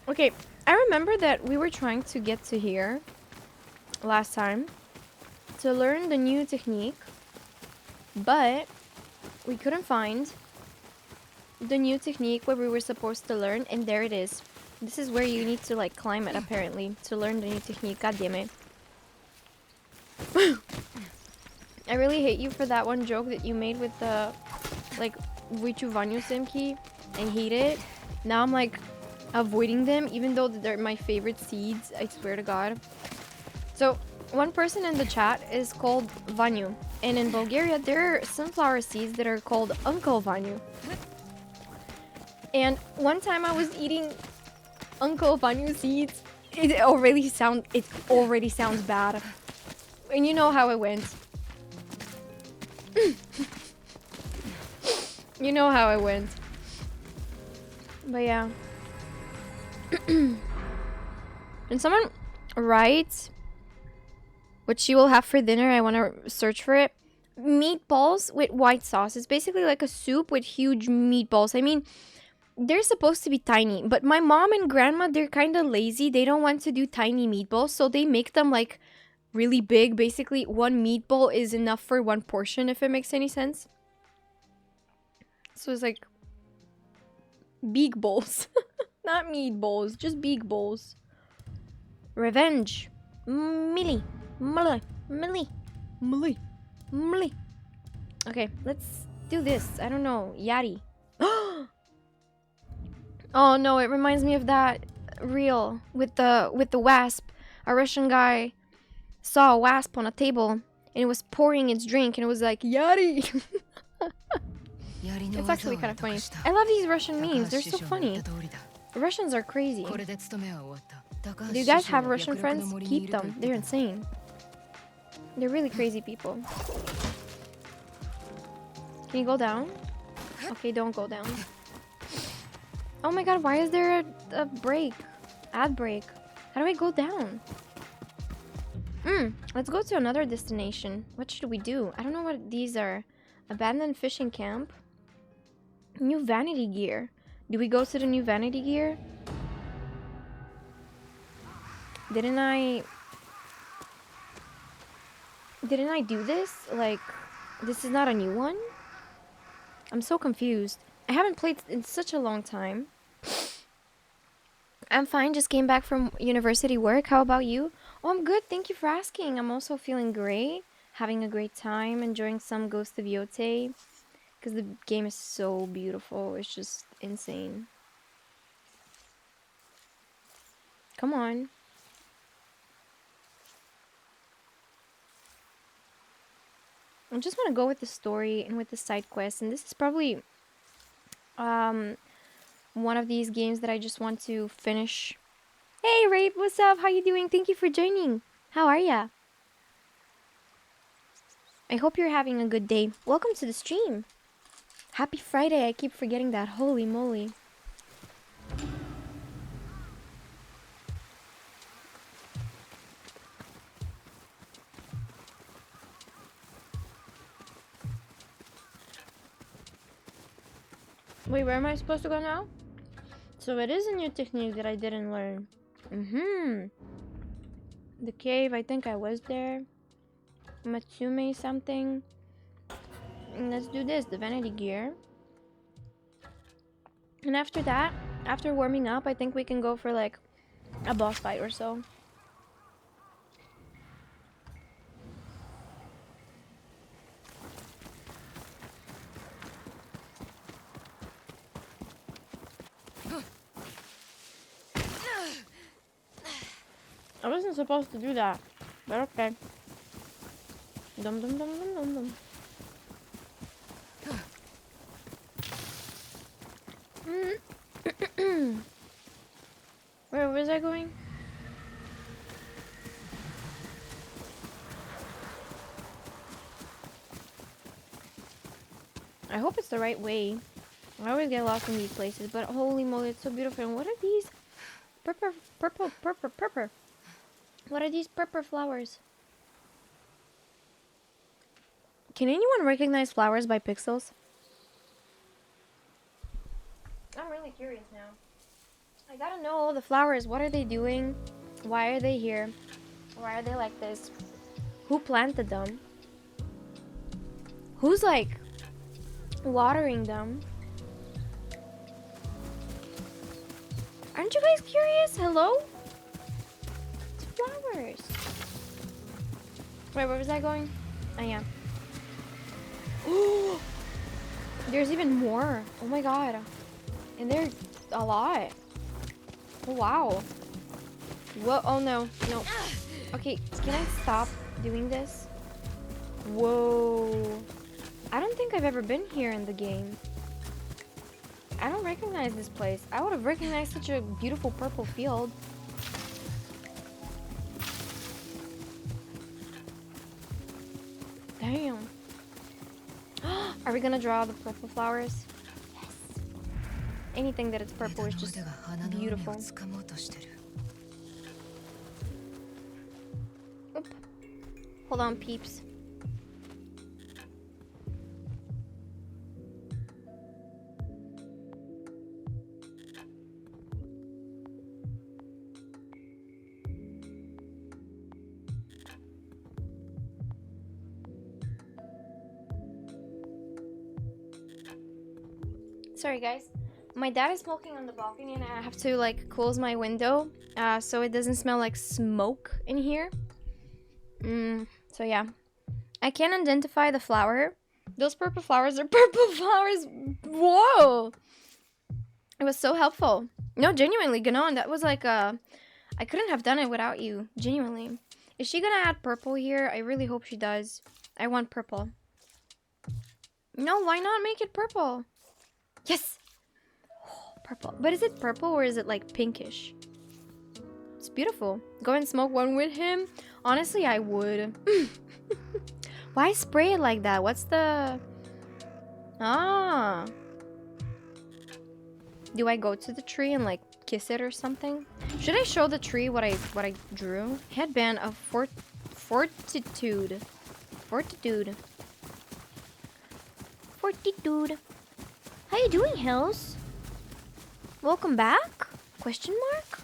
Okay, I remember that we were trying to get to here last time to learn the new technique, but we couldn't find the new technique where we were supposed to learn, and there it is. This is where you need to like climb it apparently to learn the new technique. God damn it. I really hate you for that one joke that you made with the like Vichuvanyu Simki. I hate it. Now I'm like avoiding them even though they're my favorite seeds. I swear to God. So one person in the chat is called Vanyu, and in Bulgaria there are sunflower seeds that are called Uncle Vanyu. And one time I was eating Uncle Vanyu seeds. It already sounds bad. And you know how it went. You know how it went. But yeah. And someone writes what she will have for dinner. I want to search for it. Meatballs with white sauce. It's basically like a soup with huge meatballs. I mean, they're supposed to be tiny, but my mom and grandma, they're kind of lazy. They don't want to do tiny meatballs, so they make them like really big. Basically, one meatball is enough for one portion, if it makes any sense. So it's like Big bowls. Not meatballs, just big bowls. Revenge. Millie. Millie. Millie. Millie. Millie. Okay, let's do this. I don't know. Yari. Oh no, it reminds me of that reel with the wasp. A Russian guy saw a wasp on a table and it was pouring its drink and it was like, Yari. It's actually kind of funny. I love these Russian memes. They're so funny. Russians are crazy. Do you guys have Russian friends? Keep them. They're insane. They're really crazy people. Can you go down? Okay, don't go down. Oh my god, why is there a break? Ad break. How do I go down? Let's go to another destination. What should we do? I don't know what these are. Abandoned fishing camp. New vanity gear. Do we go to the new vanity gear? Didn't I do this? Like, this is not a new one? I'm so confused. I haven't played in such a long time. I'm fine, just came back from university work. How about you? Oh, I'm good, thank you for asking. I'm also feeling great. Having a great time, enjoying some Ghost of Yotei. Because the game is so beautiful, it's just insane. Come on. I just want to go with the story and with the side quests, and this is probably one of these games that I just want to finish. Hey Rape, what's up? How you doing? Thank you for joining. How are ya? I hope you're having a good day. Welcome to the stream. Happy Friday. I keep forgetting that. Holy moly. Wait, where am I supposed to go now? So it is a new technique that I didn't learn. The cave, I think I was there. Matsume something. And let's do this, the vanity gear. And after that, after warming up, I think we can go for like a boss fight or so. I wasn't supposed to do that, but okay. Dum dum dum dum dum dum. Where was I going? I hope it's the right way. I always get lost in these places, but holy moly, it's so beautiful. And what are these? Purple. What are these purple flowers? Can anyone recognize flowers by pixels? I'm really curious now. I gotta know all the flowers. What are they doing? Why are they here? Why are they like this? Who planted them? Who's like watering them? Aren't you guys curious? Hello? It's flowers. Wait, where was I going? Oh yeah. Oh, there's even more. Oh my god. And there's a lot. Oh wow. Whoa, oh no, no. Okay, can I stop doing this? Whoa. I don't think I've ever been here in the game. I don't recognize this place. I would have recognized such a beautiful purple field. Damn. Are we gonna draw the purple flowers? Yes. Anything that is purple is just beautiful. Oop. Hold on, peeps. Sorry guys, My dad is smoking on the balcony and I have to like close my window so it doesn't smell like smoke in here. So yeah. I can't identify the flower. Those purple flowers are purple flowers. Whoa. It was so helpful. No, genuinely, Ganon, that was like I couldn't have done it without you. Genuinely. Is she gonna add purple here? I really hope she does. I want purple. No, why not make it purple? Yes! Oh, purple. But is it purple or is it like pinkish? It's beautiful. Go and smoke one with him? Honestly, I would. Why spray it like that? What's the... Ah. Do I go to the tree and like kiss it or something? Should I show the tree what I drew? Headband of fortitude. Fortitude. Fortitude. How you doing, Hills? Welcome back? Question mark?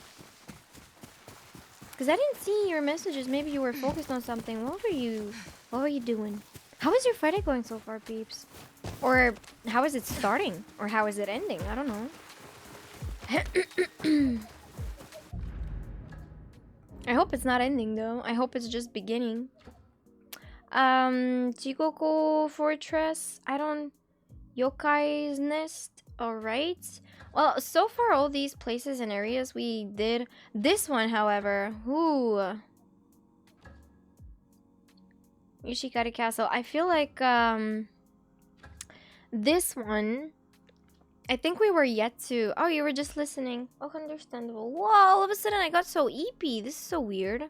Because I didn't see your messages. Maybe you were focused on something. What were you doing? How is your Friday going so far, peeps? Or how is it starting? Or how is it ending? I don't know. I hope it's not ending though. I hope it's just beginning. Chikoko Fortress. I don't... Yokai's Nest. Alright. Well, so far all these places and areas we did. This one, however. Ooh. Yoshikari Castle. I feel like, this one... I think we were yet to... Oh, you were just listening. Oh, understandable. Whoa, all of a sudden I got so eepy. This is so weird.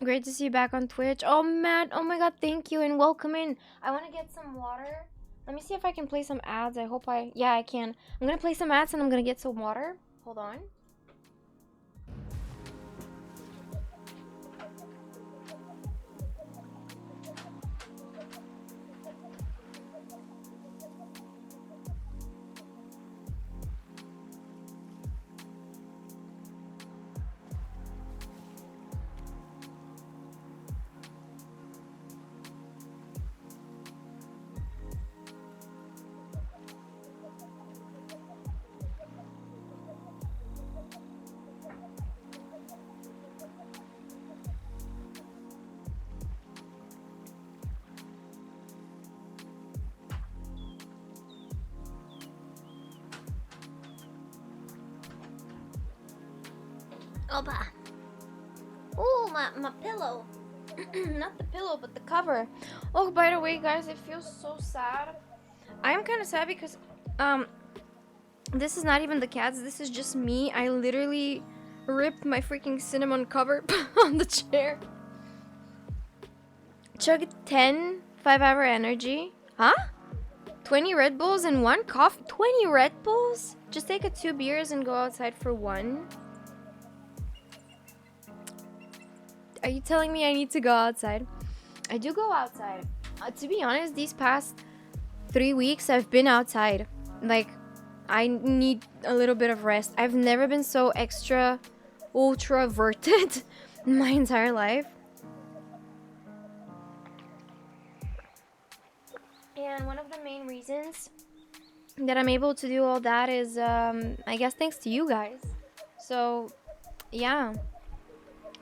Great to see you back on Twitch. Oh, Matt. Oh my god, thank you and welcome in. I want to get some water. Let me see if I can play some ads. I hope I... Yeah, I can. I'm going to play some ads and I'm going to get some water. Hold on. Opa. Oh, my pillow. Not the pillow, but the cover. Oh, by the way, guys, it feels so sad. I'm kind of sad because, this is not even the cats. This is just me. I literally ripped my freaking cinnamon cover on the chair. Chug 10 5-hour energy. Huh? 20 Red Bulls and 1 coffee. 20 Red Bulls? Just take 2 beers and go outside for 1. Are you telling me I need to go outside? I do go outside. To be honest, these past 3 weeks I've been outside. Like, I need a little bit of rest. I've never been so extra ultraverted in my entire life. And one of the main reasons that I'm able to do all that is, I guess, thanks to you guys. So, yeah.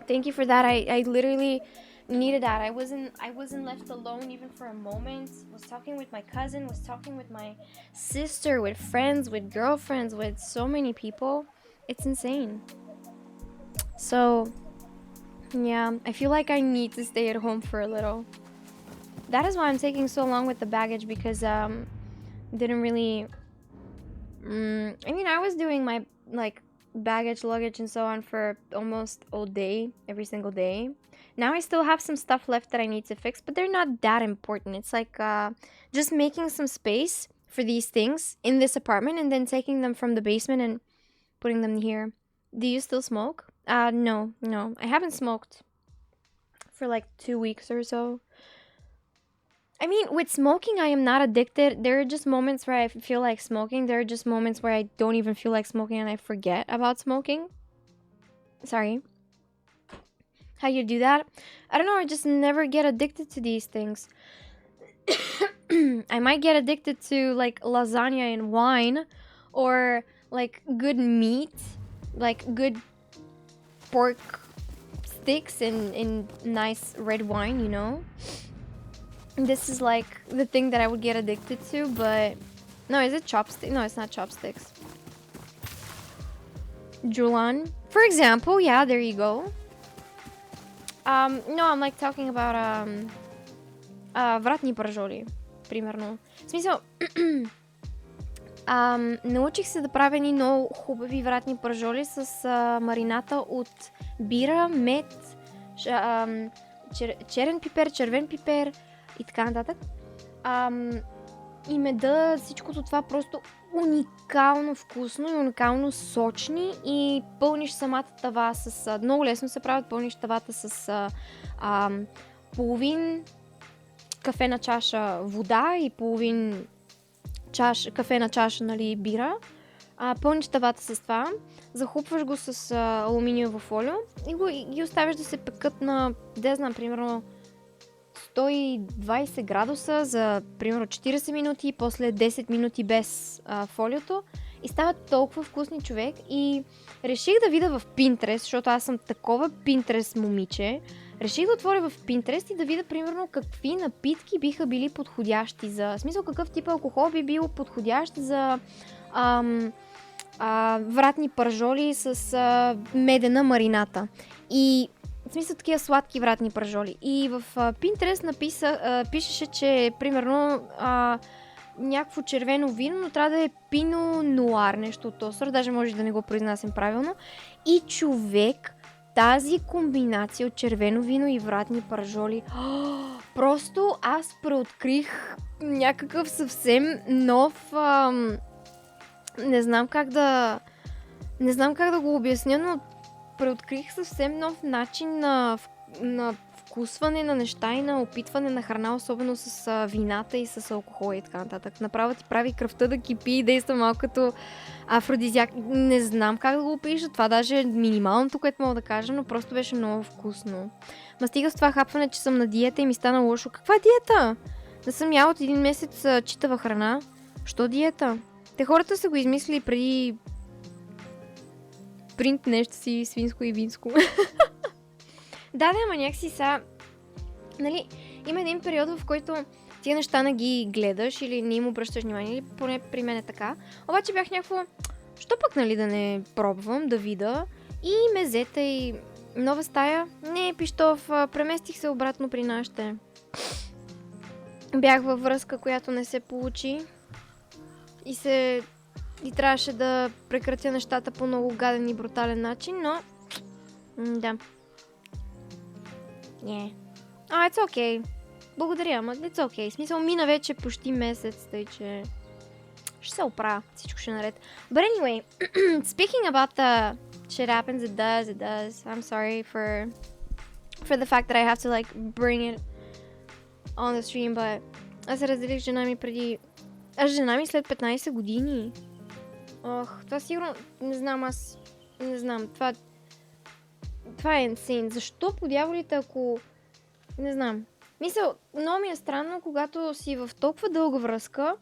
Thank you for that. I literally needed that. I wasn't left alone even for a moment. Was talking with my cousin, was talking with my sister, with friends, with girlfriends, with so many people. It's insane. So, yeah, I feel like I need to stay at home for a little. That is why I'm taking so long with the baggage, because didn't really I mean, I was doing my like baggage, luggage and so on for almost all day, every single day. Now I still have some stuff left that I need to fix, but they're not that important. It's like just making some space for these things in this apartment and then taking them from the basement and putting them here. Do you still smoke? No. I haven't smoked for like 2 weeks or so. I mean, with smoking, I am not addicted. There are just moments where I feel like smoking. There are just moments where I don't even feel like smoking and I forget about smoking. Sorry. how you do that. I don't know, I just never get addicted to these things. I might get addicted to like lasagna and wine, or like good meat, like good pork sticks and nice red wine, you know? This is like the thing that I would get addicted to, but no, is it chopstick? No, it's not chopsticks. Julan, for example, yeah, there you go. No, I'm like talking about вратни пържоли, примерно. В смисъл, научих се да правя едни много хубави вратни пържоли с марината от бира, мед, черен пипер, червен пипер и така нататък. И меда, всичкото това просто уникално вкусно и уникално сочни, и пълниш самата тава с... много лесно се правят, пълниш тавата с половин кафена чаша вода и половин кафена чаша, нали, бира. Пълниш тавата с това, захупваш го с алуминиево фолио и ги оставяш да се пекат на, да знам, примерно 120 градуса за примерно 40 минути, после 10 минути без фолиото, и стават толкова вкусни, човек. И реших да видя в Pinterest, защото аз съм такова Pinterest момиче. Реших да отворя в Pinterest и да видя примерно какви напитки биха били подходящи за... В смисъл, какъв тип алкохол би бил подходящ за вратни пържоли с медена марината. И в смисъл такива сладки вратни пържоли. И в Pinterest пишеше, че примерно някакво червено вино, но трябва да е пино нуар, нещо от този сорт, даже може да не го произнасям правилно. И човек, тази комбинация от червено вино и вратни пържоли, просто аз преоткрих някакъв съвсем нов... Не знам как да го обясня, но преоткрих съвсем нов начин на вкусване на неща и на опитване на храна, особено с вината и с алкохола и така нататък. Направо ти прави кръвта да кипи и действа малко като афродизиак. Не знам как да го опиша, това даже е минималното, което мога да кажа, но просто беше много вкусно. Ма стига с това хапване, че съм на диета и ми стана лошо. Каква диета? Не съм яла от един месец читава храна. Що диета? Те хората са го измислили преди принт нещо си свинско и винско. Да, ама някакси са... Нали, има един период, в който тия неща не ги гледаш или не им обръщаш внимание, или поне при мен е така. Обаче бях някакво... Що пък, нали, да не пробвам, да видя. И ме взета и нова стая. Не, пищов, преместих се обратно при нашите. Бях във връзка, която не се получи. И трябваше да прекратя нещата по много гаден и брутален начин, но... да. Не. It's okay. Благодаря, ама it's okay. В смисъл, мина вече почти месец, тъй че... ще се оправя. Всичко ще е наред. But anyway, speaking about the shit happens, it does. I'm sorry for the fact that I have to like bring it on the stream, but аз се разделих с жена ми преди... жена ми след 15 години. Това сигурно... Не знам, това е insane. Защо по дяволите, ако... Не знам. Мисля, много ми е странно, когато си в толкова дълга връзка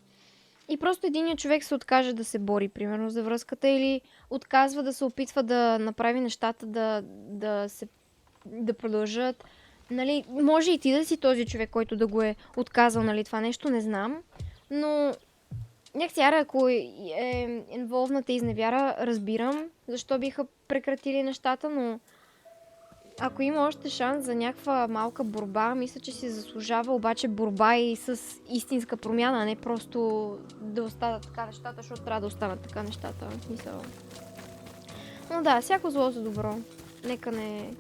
и просто единият човек се откаже да се бори, примерно, за връзката, или отказва да се опитва да направи нещата да продължат. Нали, може и ти да си този човек, който да го е отказал, нали, това нещо, не знам. Но някакси, ако е инволвната изневяра, разбирам защо биха прекратили нещата, но ако има още шанс за някаква малка борба, мисля, че си заслужава обаче борба и с истинска промяна, а не просто да останат така нещата, защото трябва да останат така нещата. Мисля. Но да, всяко зло за добро. Нека не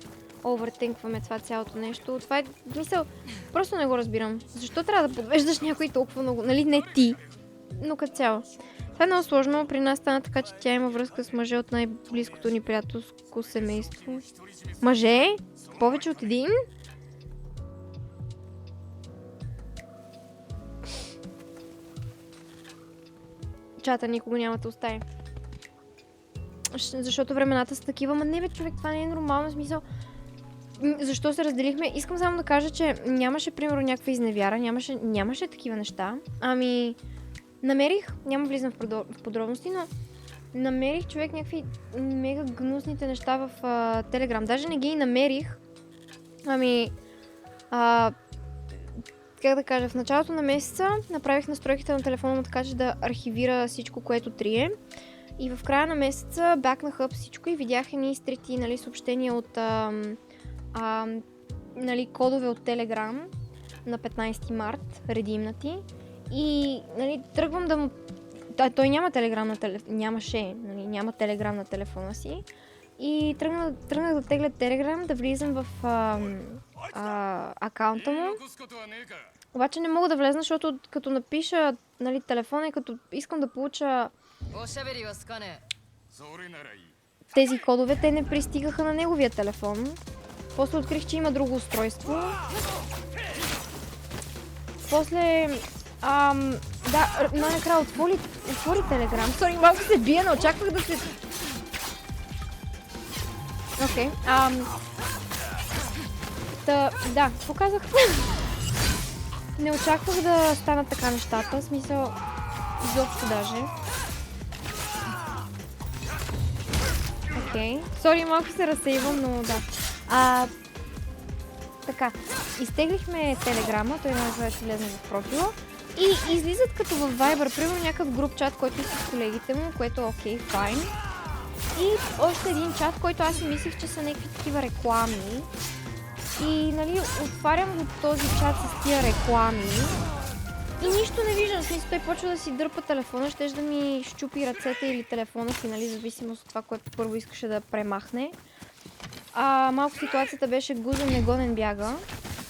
овертинкваме това цялото нещо. Това е, мисъл, просто не го разбирам. Защо трябва да подвеждаш някой толкова много? Нали, не ти, но като цяло. Това е много сложно. При нас стана така, че тя има връзка с мъже от най-близкото ни приятелско семейство. Мъже? Повече от един? Чата никога няма да остави. Защото времената са такива. Ма не бе, човек, това не е нормално. В смисъл, защо се разделихме? Искам само да кажа, че нямаше, примерно, някаква изневяра, нямаше такива неща. Ами, намерих, няма влизам в подробности, но намерих човек някакви мега гнусните неща в Телеграм. Даже не ги намерих. Ами, как да кажа, в началото на месеца направих настройките на телефона му така, че да архивира всичко, което трие. И в края на месеца бакнах up всичко и видях едни изтрити, нали, съобщения от нали, кодове от Telegram на 15 март, редимнати. И, нали, тръгвам да му... Той няма Telegram на телефона, няма Telegram на телефона си. И тръгнах да тегля Telegram, да влизам в акаунта му. Обаче не мога да влезна, защото като напиша, нали, телефона и като искам да получа тези кодове, те не пристигаха на неговия телефон. После открих, че има друго устройство. После... да, накрая отвори Telegram. Сори, малко се бия, не очаквах да се... Окей. Да, показах. Не очаквах да станат така нещата, в смисъл... изобщо даже. Окей. Сори, малко се разсейвам, но да. Така, изтеглихме телеграма, той накрая ще влезне в профила. И излизат като в Viber, примерно някакъв груп чат, който е с колегите му, което е окей, файн. И още един чат, който аз си мислих, че са някакви такива реклами. И, нали, отварям го този чат с тия реклами. И нищо не виждам, в смисъл, той почва да си дърпа телефона, щеш да ми щупи ръцете или телефона си, нали, зависимост от това, което първо искаше да премахне. Малко ситуацията беше гузен, негоден бяга.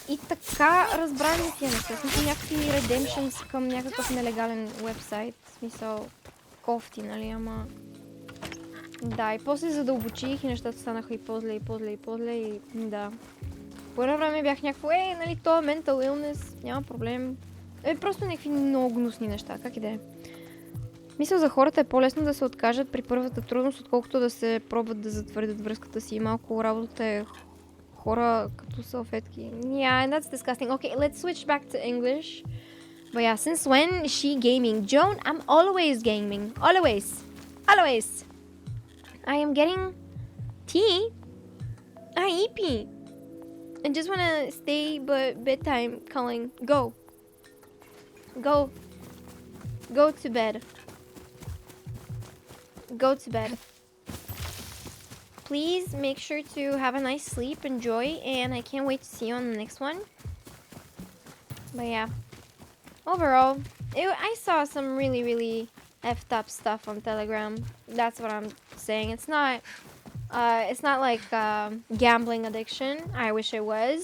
И така разбрахме тия неща. В смисъл, някакви redemptions към някакъв нелегален вебсайт. В смисъл, кофти, нали, ама... Да, и после задълбочих и нещата станаха и по-зле, и да. По едно време бях някакво, нали, това е mental illness, няма проблем. Просто някакви много гнусни неща, как и да е. Мисля, за хората е по-лесно да се откажат при първата трудност, отколкото да се пробват да затвърдят връзката си. Малко работата е хора като салфетки. Yeah, that's disgusting. Okay, let's switch back to English. But yeah, since when is she gaming? Joan, I'm always gaming. Always. I am getting tea. EP. I just wanna stay, but bedtime calling. Go to bed. Go to bed. Please make sure to have a nice sleep, enjoy, and I can't wait to see you on the next one. But yeah, overall, I saw some really effed up stuff on Telegram. That's what I'm saying. It's not like gambling addiction. I wish it was.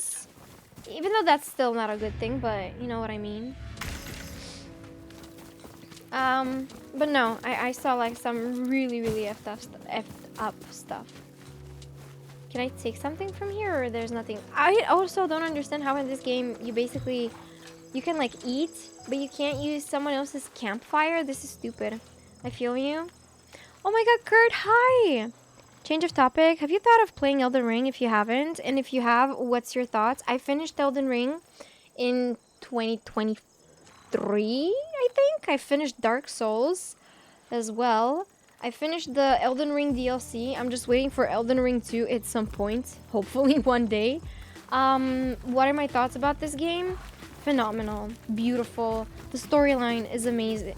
Even though that's still not a good thing, but you know what I mean. But no, I saw like some really effed up stuff. Can I take something from here, or there's nothing? I also don't understand how in this game you can like eat, but you can't use someone else's campfire. This is stupid. I feel you. Oh my god, Kurt, hi! Change of topic. Have you thought of playing Elden Ring if you haven't? And if you have, what's your thoughts? I finished Elden Ring in 2023, I think. I finished Dark Souls as well. I finished the Elden Ring DLC. I'm just waiting for Elden Ring 2 at some point. Hopefully one day. What are my thoughts about this game? Phenomenal. Beautiful. The storyline is amazing.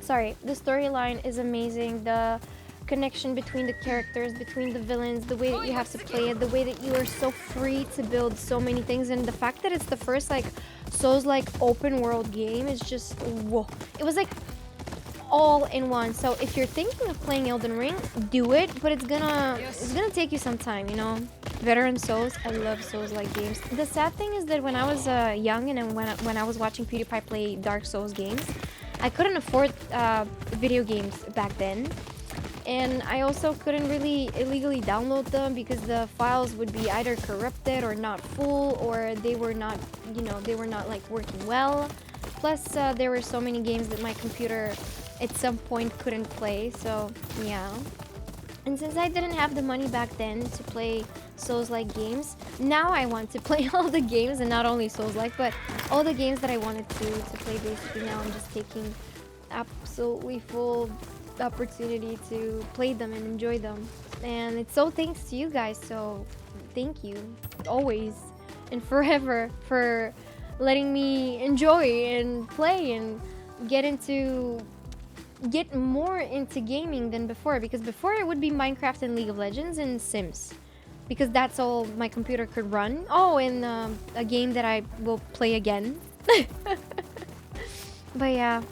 Sorry. The storyline is amazing. The connection between the characters, between the villains, the way that you have to play it, the way that you are so free to build so many things, and the fact that it's the first like Souls-like open world game is just whoa. It was like all in one. So if you're thinking of playing Elden Ring, do it, but it's gonna take you some time, you know. Veteran Souls, I love Souls-like games. The sad thing is that when I was young and when I was watching PewDiePie play Dark Souls games, I couldn't afford video games back then. And I also couldn't really illegally download them because the files would be either corrupted or not full, or they were not, you know, they were not like working well. Plus, there were so many games that my computer at some point couldn't play, so yeah. And since I didn't have the money back then to play Souls-like games, now I want to play all the games, and not only Souls-like, but all the games that I wanted to play. Basically, now I'm just taking absolutely full opportunity to play them and enjoy them. And it's so thanks to you guys, so thank you always and forever for letting me enjoy and play and get more into gaming than before, because before it would be Minecraft and League of Legends and Sims, because that's all my computer could run. Oh, and a game that I will play again. But yeah,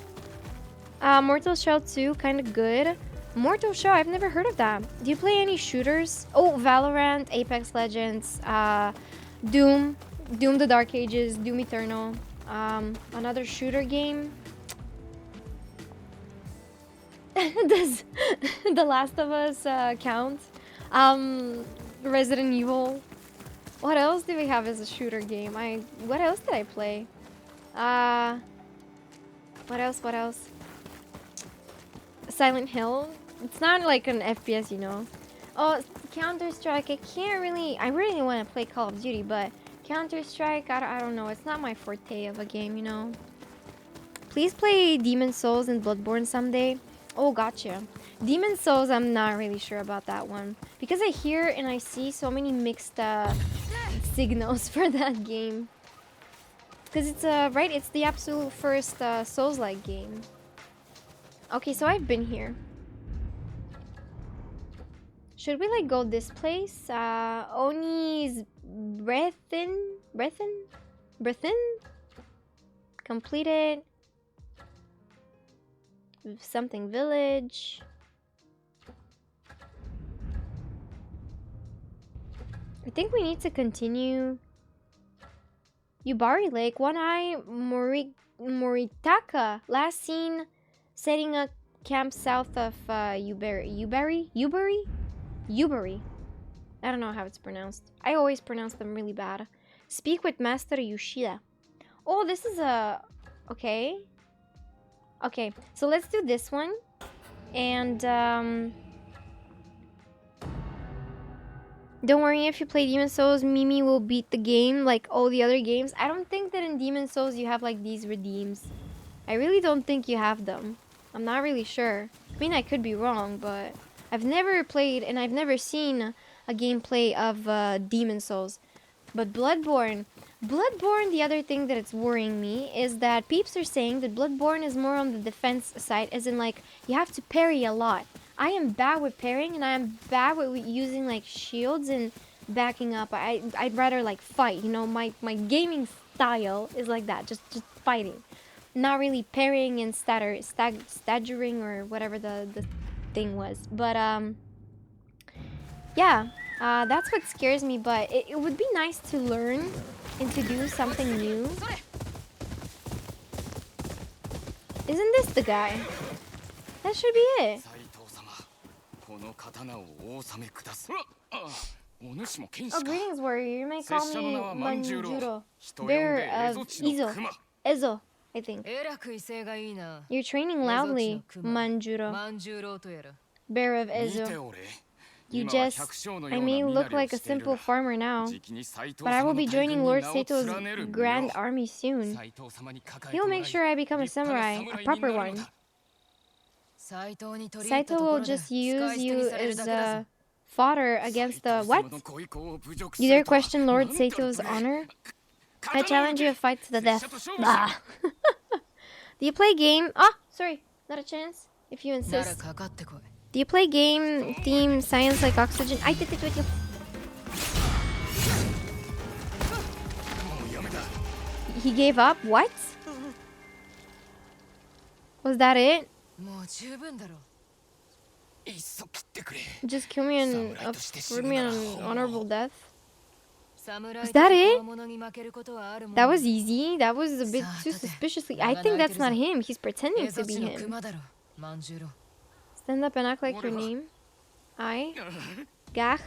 Mortal Shell 2, kind of good. Mortal Shell, I've never heard of that. Do you play any shooters? Oh, Valorant, Apex Legends, Doom, Doom the Dark Ages, Doom Eternal, another shooter game. Does The Last of Us count? Resident Evil. What else do we have as a shooter game? What else did I play? What else? Silent Hill. It's not like an FPS, you know. Oh, Counter-Strike. I really want to play Call of Duty, but Counter-Strike, I don't know. It's not my forte of a game, you know. Please play Demon Souls and Bloodborne someday. Oh, gotcha. Demon Souls, I'm not really sure about that one, because I hear and I see so many mixed signals for that game. Because it's right, it's the absolute first Souls-like game. Okay, so I've been here. Should we like go this place? Oni's Breathin? Completed. Something village. I think we need to continue. Yubari Lake, One Eye Moritaka. Last seen setting a camp south of Yubari. I don't know how it's pronounced. I always pronounce them really bad. Speak with Master Yoshida. Oh, this is a... Okay. Okay, so let's do this one. And, don't worry, if you play Demon Souls, Mimi will beat the game like all the other games. I don't think that in Demon Souls you have like these redeems. I really don't think you have them. I'm not really sure. I mean, I could be wrong, but I've never played and I've never seen a gameplay of Demon Souls. But Bloodborne, the other thing that it's worrying me is that peeps are saying that Bloodborne is more on the defense side, as in like you have to parry a lot. I am bad with parrying and I am bad with using like shields and backing up. I'd rather like fight, you know, my gaming style is like that, just fighting. Not really parrying and staggering or whatever the thing was. But yeah. That's what scares me, but it would be nice to learn and to do something new. Isn't this the guy? That should be it. Oh, greetings, warrior. You may call me Manjuro, bearer of Ezo, I think. You're training loudly, Manjuro, bearer of Ezo. You just... I may look like a simple farmer now, but I will be joining Lord Sato's grand army soon. He will make sure I become a samurai, a proper one. Saito will just use you as a fodder against the... What? You dare question Lord Sato's honor? I challenge you a fight to the death. Ah. Do you play game... Ah, sorry, not a chance, if you insist. Do you play game theme science like oxygen? I did it with you. He gave up? What? Was that it? Just kill me and afford me an honorable death? Was that it? That was easy. That was a bit too suspiciously. I think that's not him. He's pretending to be him. Stand up and act like your name. I. Gach.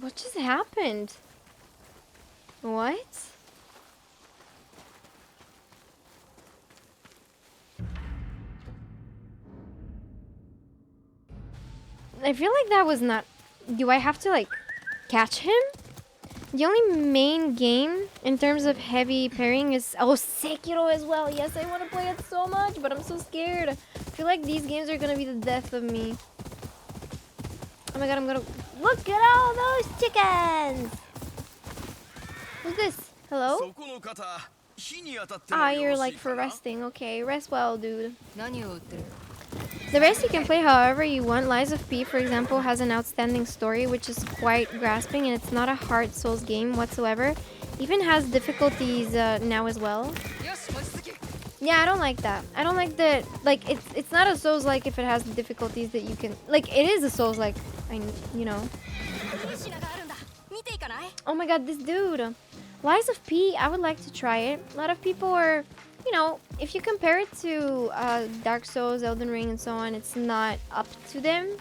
What just happened? What? I feel like that was not... Do I have to, like, catch him? The only main game in terms of heavy pairing is... Oh, Sekiro as well. Yes, I want to play it so much, but I'm so scared. I feel like these games are gonna be the death of me. Oh my god, I'm gonna... Look at all those chickens! Who's this? Hello? Ah, you're like for resting. Okay, rest well, dude. The rest you can play however you want. Lies of P, for example, has an outstanding story, which is quite grasping, and it's not a hard Souls game whatsoever. Even has difficulties now as well. Yeah, I don't like that. I don't like that. Like, it's not a Souls like if it has difficulties that you can... Like, it is a Souls like, you know. Oh my god, this dude. Lies of P, I would like to try it. A lot of people are... You know, if you compare it to Dark Souls, Elden Ring, and so on, it's not up to them.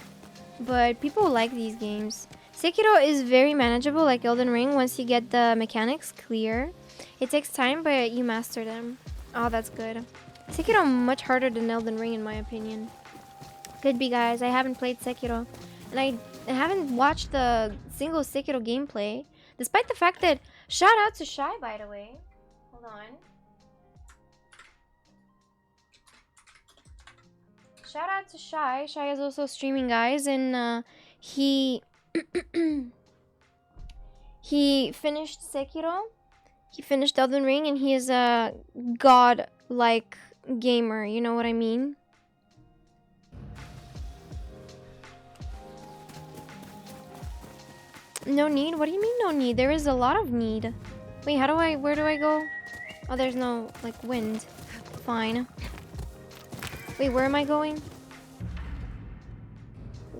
But people like these games. Sekiro is very manageable, like Elden Ring, once you get the mechanics clear. It takes time, but you master them. Oh, that's good. Sekiro much harder than Elden Ring, in my opinion. Could be, guys. I haven't played Sekiro. And I haven't watched the single Sekiro gameplay. Despite the fact that... Shout out to Shy, by the way. Hold on. Shout out to Shy. Shy is also streaming, guys, and he he finished Sekiro. He finished Elden Ring, and he is a god-like gamer. You know what I mean? No need? What do you mean no need? There is a lot of need. Wait, where do I go? Oh, there's no, like, wind. Fine. Wait, where am I going?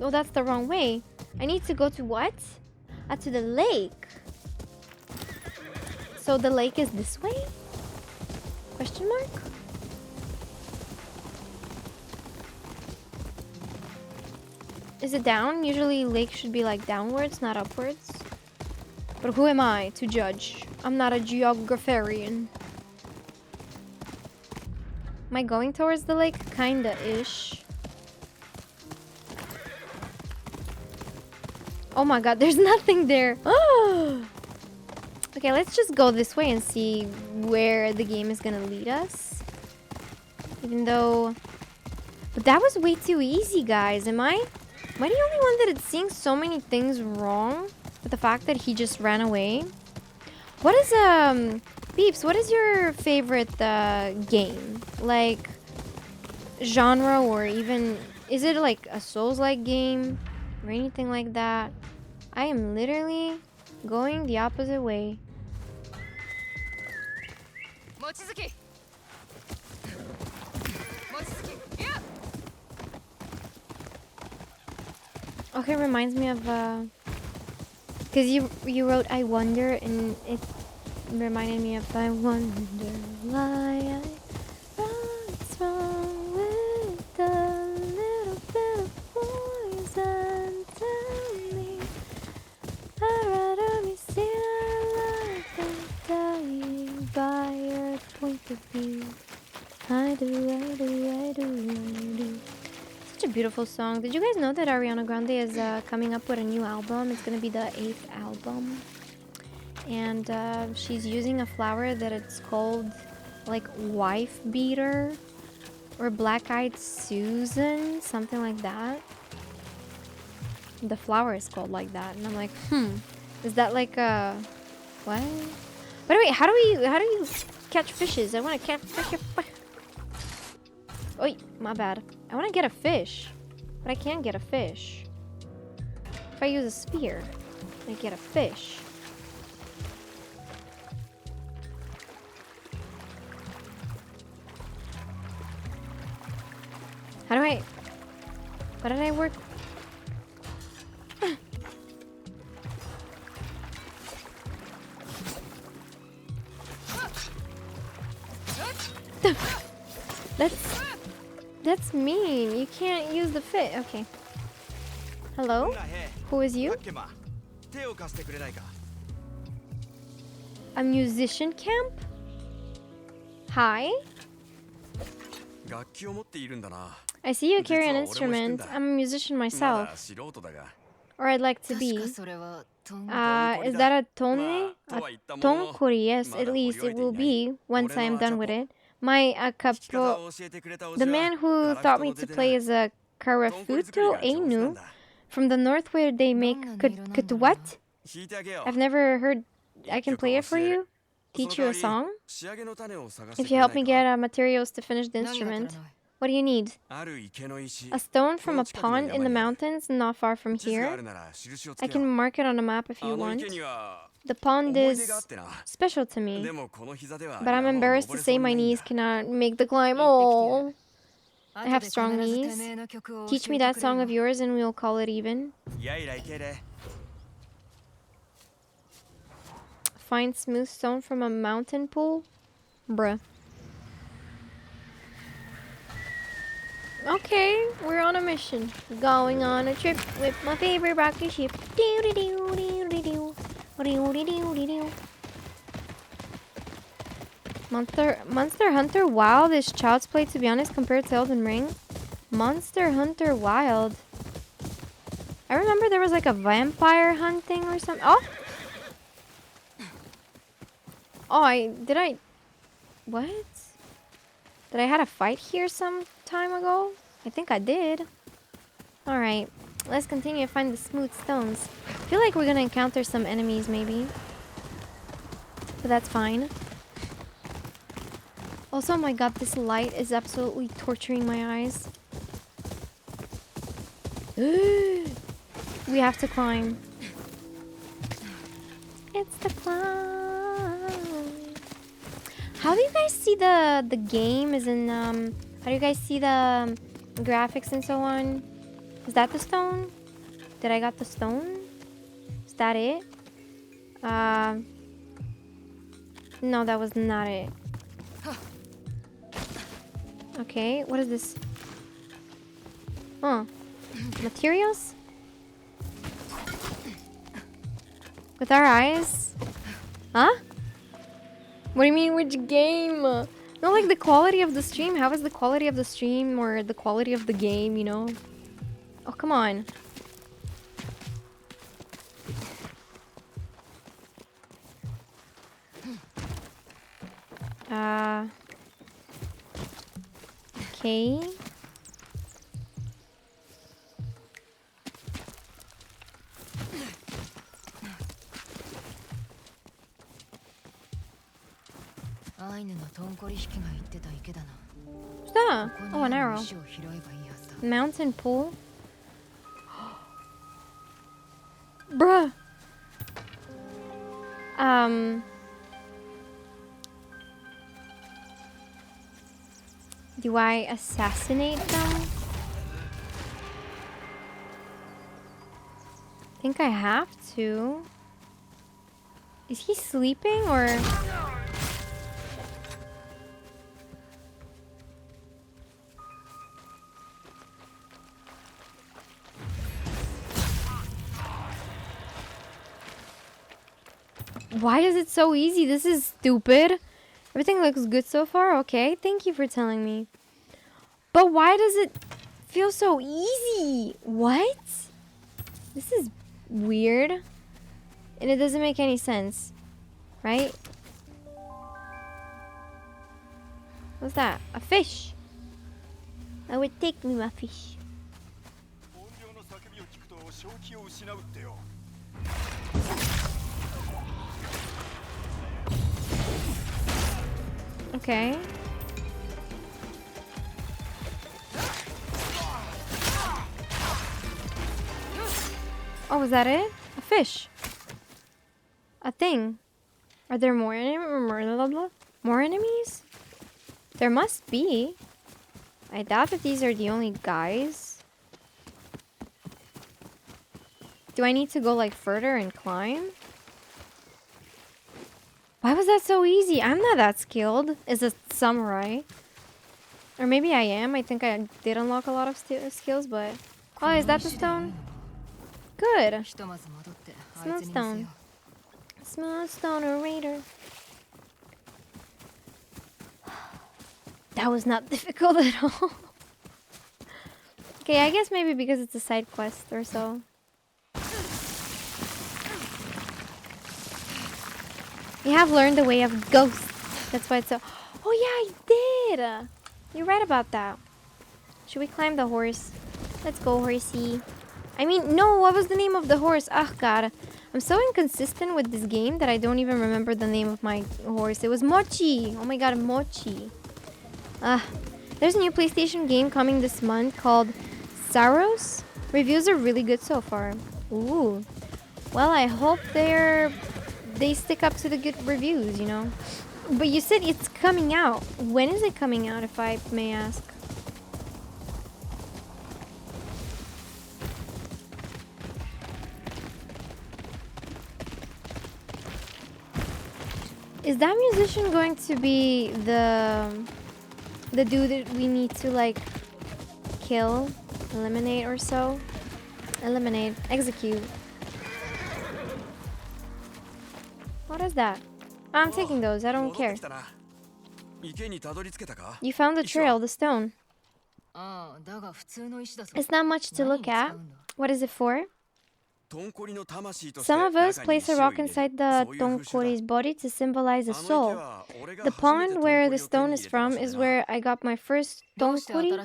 Oh, that's the wrong way. I need to go to what? To the lake. So the lake is this way? Question mark? Is it down? Usually lake should be like downwards, not upwards. But who am I to judge? I'm not a geographarian. Am I going towards the lake? Kinda-ish. Oh my god, there's nothing there. Okay, let's just go this way and see where the game is gonna lead us. Even though... But that was way too easy, guys. Am I the only one that is seeing so many things wrong with the fact that he just ran away? What is, Beeps, what is your favorite, game? Like, genre, or even... Is it like a Souls-like game? Or anything like that? I am literally going the opposite way. Okay, reminds me of because you wrote I wonder, and it reminded me of I wonder why what's wrong with the little bit of poison. Tell me I'd rather be seen alive than dying by your point of view. I do. Such a beautiful song. Did you guys know that Ariana Grande is coming up with a new album? It's gonna be the 8th album, and she's using a flower that it's called like wife beater or black-eyed Susan, something like that. The flower is called like that, and I'm like, is that like a what? By the way, how do you catch fishes? I want to catch fish. Oh, my bad. I want to get a fish, but I can't get a fish. If I use a spear, I get a fish. How do I... What did I work... That's mean. You can't use the fit. Okay. Hello? Who is you? A musician camp? Hi? I see you carry an instrument. I'm a musician myself. Or I'd like to be. Is that a tonne? A tonkori, yes, at least it will be once I am done with it. My capo... The man who taught me to play is a Karafuto Ainu from the north where they make what? I've never heard... I can play it for you? Teach you a song? If you help me get materials to finish the instrument. What do you need? A stone from a pond in the mountains not far from here. I can mark it on a map if you want. The pond is special to me, but I'm embarrassed to say my knees cannot make the climb. Oh, I have strong knees. Teach me that song of yours and we'll call it even. Find smooth stone from a mountain pool? Bruh. Okay, we're on a mission. Going on a trip with my favorite rocket ship. Monster Hunter Wild is child's play, to be honest, compared to Elden Ring. Monster Hunter Wild. I remember there was like a vampire hunting or something. Oh! Oh, what? Did I had a fight here some time ago? I think I did. Alright, let's continue to find the smooth stones. I feel like we're gonna encounter some enemies maybe. But that's fine. Also, oh my god, this light is absolutely torturing my eyes. We have to climb. It's the climb. How do you guys see the game? As in, how do you guys see the graphics and so on? Is that the stone? Did I got the stone? Is that it? No, that was not it. Okay, what is this? Huh. Materials? With our eyes? Huh? What do you mean, which game? No, like the quality of the stream. How is the quality of the stream or the quality of the game, you know? Oh, come on. Okay. What's that? Oh, an arrow. Mountain pool. Bruh. Do I assassinate them? I think I have to. Is he sleeping or? Why is it so easy? This is stupid. Everything looks good so far. Okay, thank you for telling me. But why does it feel so easy? What? This is weird. And it doesn't make any sense. Right? What's that? A fish. I would take me my fish. Okay. Oh, was that it? A fish. A thing. Are there more enemies? There must be. I doubt that these are the only guys. Do I need to go like further and climb? Why was that so easy? I'm not that skilled as a samurai. Or maybe I am. I think I did unlock a lot of skills, but... Oh, is that the stone? Good. Smooth stone. Smooth stone orator. That was not difficult at all. Okay, I guess maybe because it's a side quest or so. You have learned the way of ghosts. That's why it's so... Oh yeah, I did! You're right about that. Should we climb the horse? Let's go, horsey. I mean, no, what was the name of the horse? Oh god. I'm so inconsistent with this game that I don't even remember the name of my horse. It was Mochi! Oh my god, Mochi. There's a new PlayStation game coming this month called Saros. Reviews are really good so far. Ooh. Well, I hope they stick up to the good reviews, you know. But you said it's coming out. When is it coming out, if I may ask? Is that musician going to be the dude that we need to like kill, eliminate or so? Eliminate, execute. What is that? I'm taking those, I don't care. You found the trail, the stone. It's not much to look at. What is it for? Some of us place a rock inside the Tonkori's body to symbolize a soul. The pond where the stone is from is where I got my first Tonkori,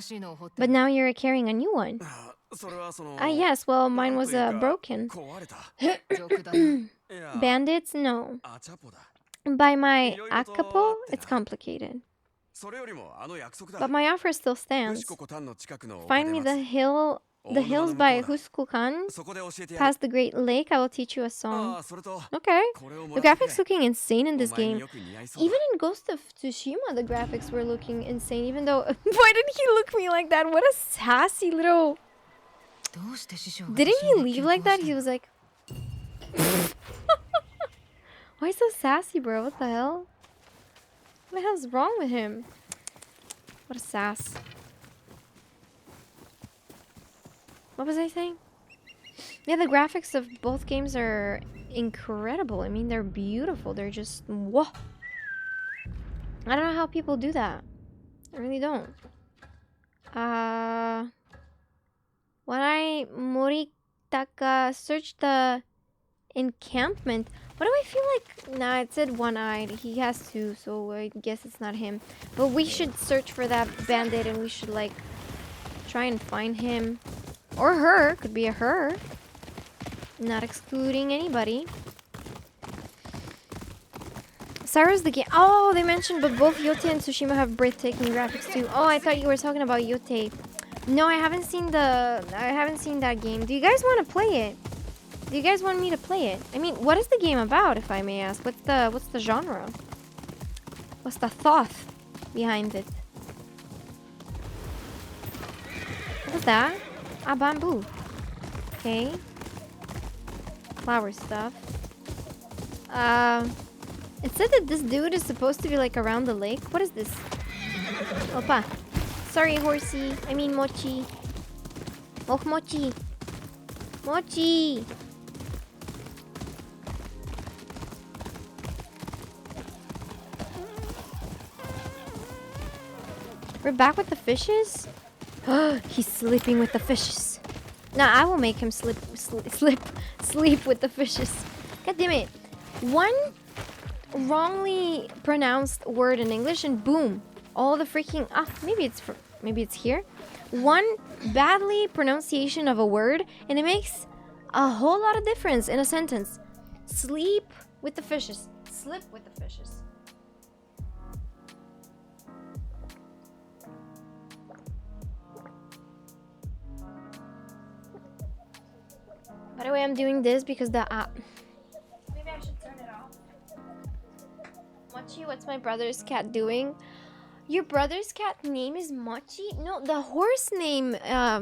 but now you're carrying a new one. Yes, well, mine was broken. Bandits? No. By my akapo, it's complicated. But my offer still stands. Find me the hills by Huskukan, past the Great Lake. I will teach you a song. Okay. The graphics looking insane in this game. Even in Ghost of Tsushima, the graphics were looking insane. Even though, why did he look at me like that? What a sassy little. Didn't he leave like that? He was like. Why so sassy, bro? What the hell? What the hell's wrong with him? What a sass. What was I saying? Yeah, the graphics of both games are incredible. I mean, they're beautiful. They're just... whoa. I don't know how people do that. I really don't. When I Moritaka searched the encampment... Why do I feel like... Nah, it said one-eyed. He has two, so I guess it's not him. But we should search for that bandit and we should, like, try and find him. Or her. Could be a her. Not excluding anybody. Sarah's the game. Oh, they mentioned, but both Yote and Tsushima have breathtaking graphics too. Oh, I thought you were talking about Yote. No, I haven't seen that game. Do you guys want to play it? Do you guys want me to play it? I mean, what is the game about, if I may ask? What's the genre? What's the thought behind it? What is that? Ah, bamboo. Okay. Flower stuff. It said that this dude is supposed to be like around the lake. What is this? Opa. Sorry, horsey. I mean, Mochi. Oh, Mochi. Mochi. We're back with the fishes? He's sleeping with the fishes. Nah, I will make him sleep with the fishes. God damn it. One wrongly pronounced word in English and boom. All the freaking... maybe it's here. One badly pronunciation of a word and it makes a whole lot of difference in a sentence. Sleep with the fishes. Slip with the fishes. By the way, I'm doing this because the maybe I should turn it off. Mochi, what's my brother's cat doing? Your brother's cat name is Mochi? No, the horse name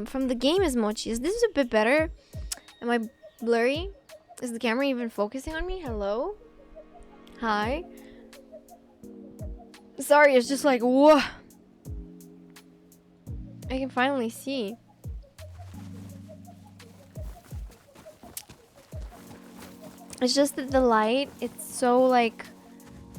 from the game is Mochi. Is this a bit better? Am I blurry? Is the camera even focusing on me? Hello? Hi? Sorry, it's just like, whoa. I can finally see. It's just that the light, it's so like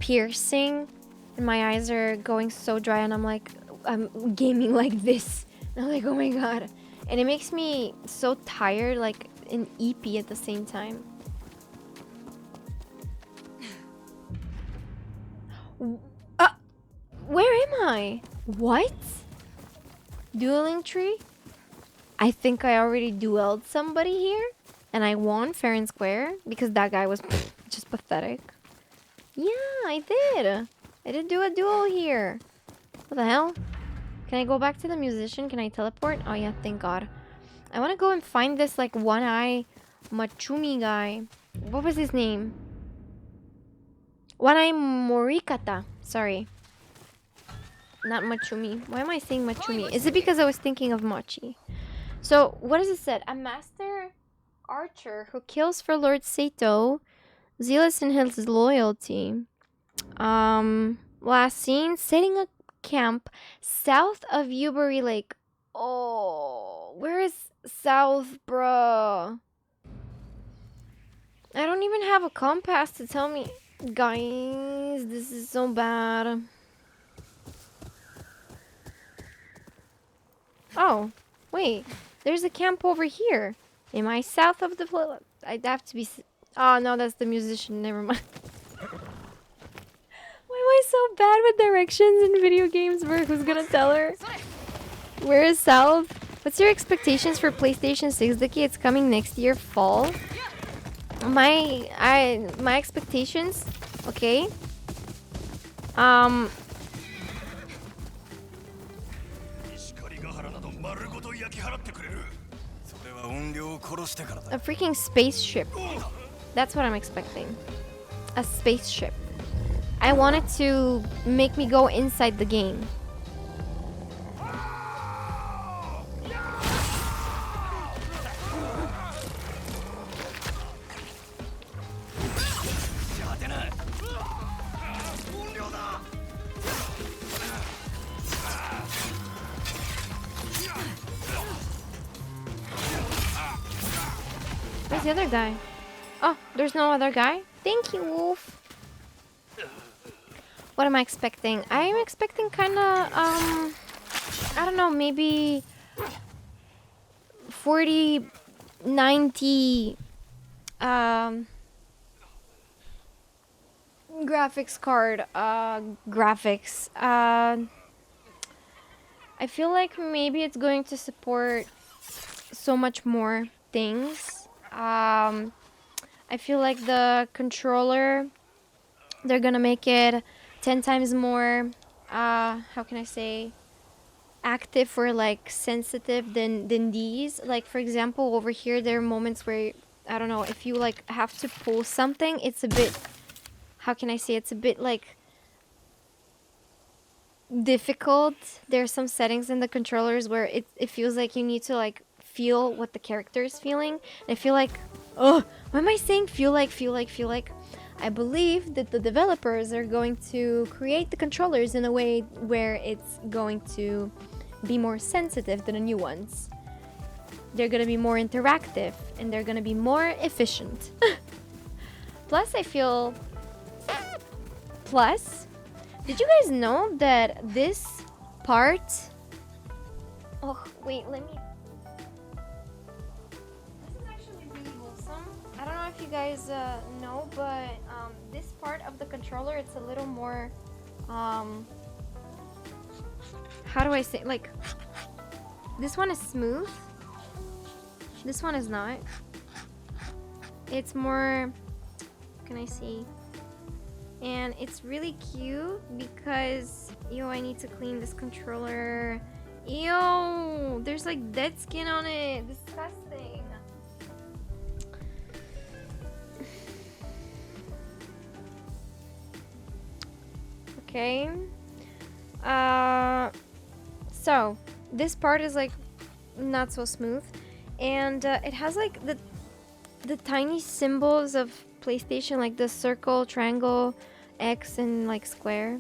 piercing and my eyes are going so dry and I'm gaming like this. And I'm like, oh my god. And it makes me so tired, like, and eepy at the same time. Where am I? What? Dueling tree? I think I already duelled somebody here. And I won fair and square. Because that guy was just pathetic. Yeah, I did. I did do a duel here. What the hell? Can I go back to the musician? Can I teleport? Oh yeah, thank god. I want to go and find this like one-eye Machumi guy. What was his name? One-eye Morikata. Sorry. Not Machumi. Why am I saying Machumi? Is it because I was thinking of Mochi? So, what does it say? A master archer who kills for Lord Sato, zealous in his loyalty. Last scene, setting a camp south of Ubury Lake. Oh, where is south, bruh? I don't even have a compass to tell me. Guys, this is so bad. Oh, wait. There's a camp over here. Am I south of the place? I'd have to be... Oh, no, that's the musician. Never mind. Why am I so bad with directions in video games, bro? Who's gonna tell her? Where is south? What's your expectations for PlayStation 6, Dicky? It's coming next year, fall. My expectations, okay. A freaking spaceship. That's what I'm expecting. A spaceship. I want it to make me go inside the game. Where's the other guy? Oh, there's no other guy? Thank you, Wolf. What am I expecting? I'm expecting kind of, I don't know, maybe 40, 90, graphics card, graphics. I feel like maybe it's going to support so much more things. I feel like the controller, they're gonna make it 10 times more, how can I say, active or like sensitive than these. Like, for example, over here, there are moments where, I don't know, if you like have to pull something, it's a bit, how can I say, it's a bit like difficult. There are some settings in the controllers where it feels like you need to like feel what the character is feeling. And I feel like, oh, why am I saying feel like? I believe that the developers are going to create the controllers in a way where it's going to be more sensitive than the new ones. They're going to be more interactive and they're going to be more efficient. Plus, I feel... Plus, did you guys know that this part... Oh, wait, let me... I don't know if you guys know, but this part of the controller, it's a little more, how do I say, like, this one is smooth, this one is not. It's more, can I see, and it's really cute because, yo, I need to clean this controller. Yo, there's like dead skin on it, disgusting. Okay, so this part is like not so smooth, and it has like the tiny symbols of PlayStation, like the circle, triangle, X, and like square.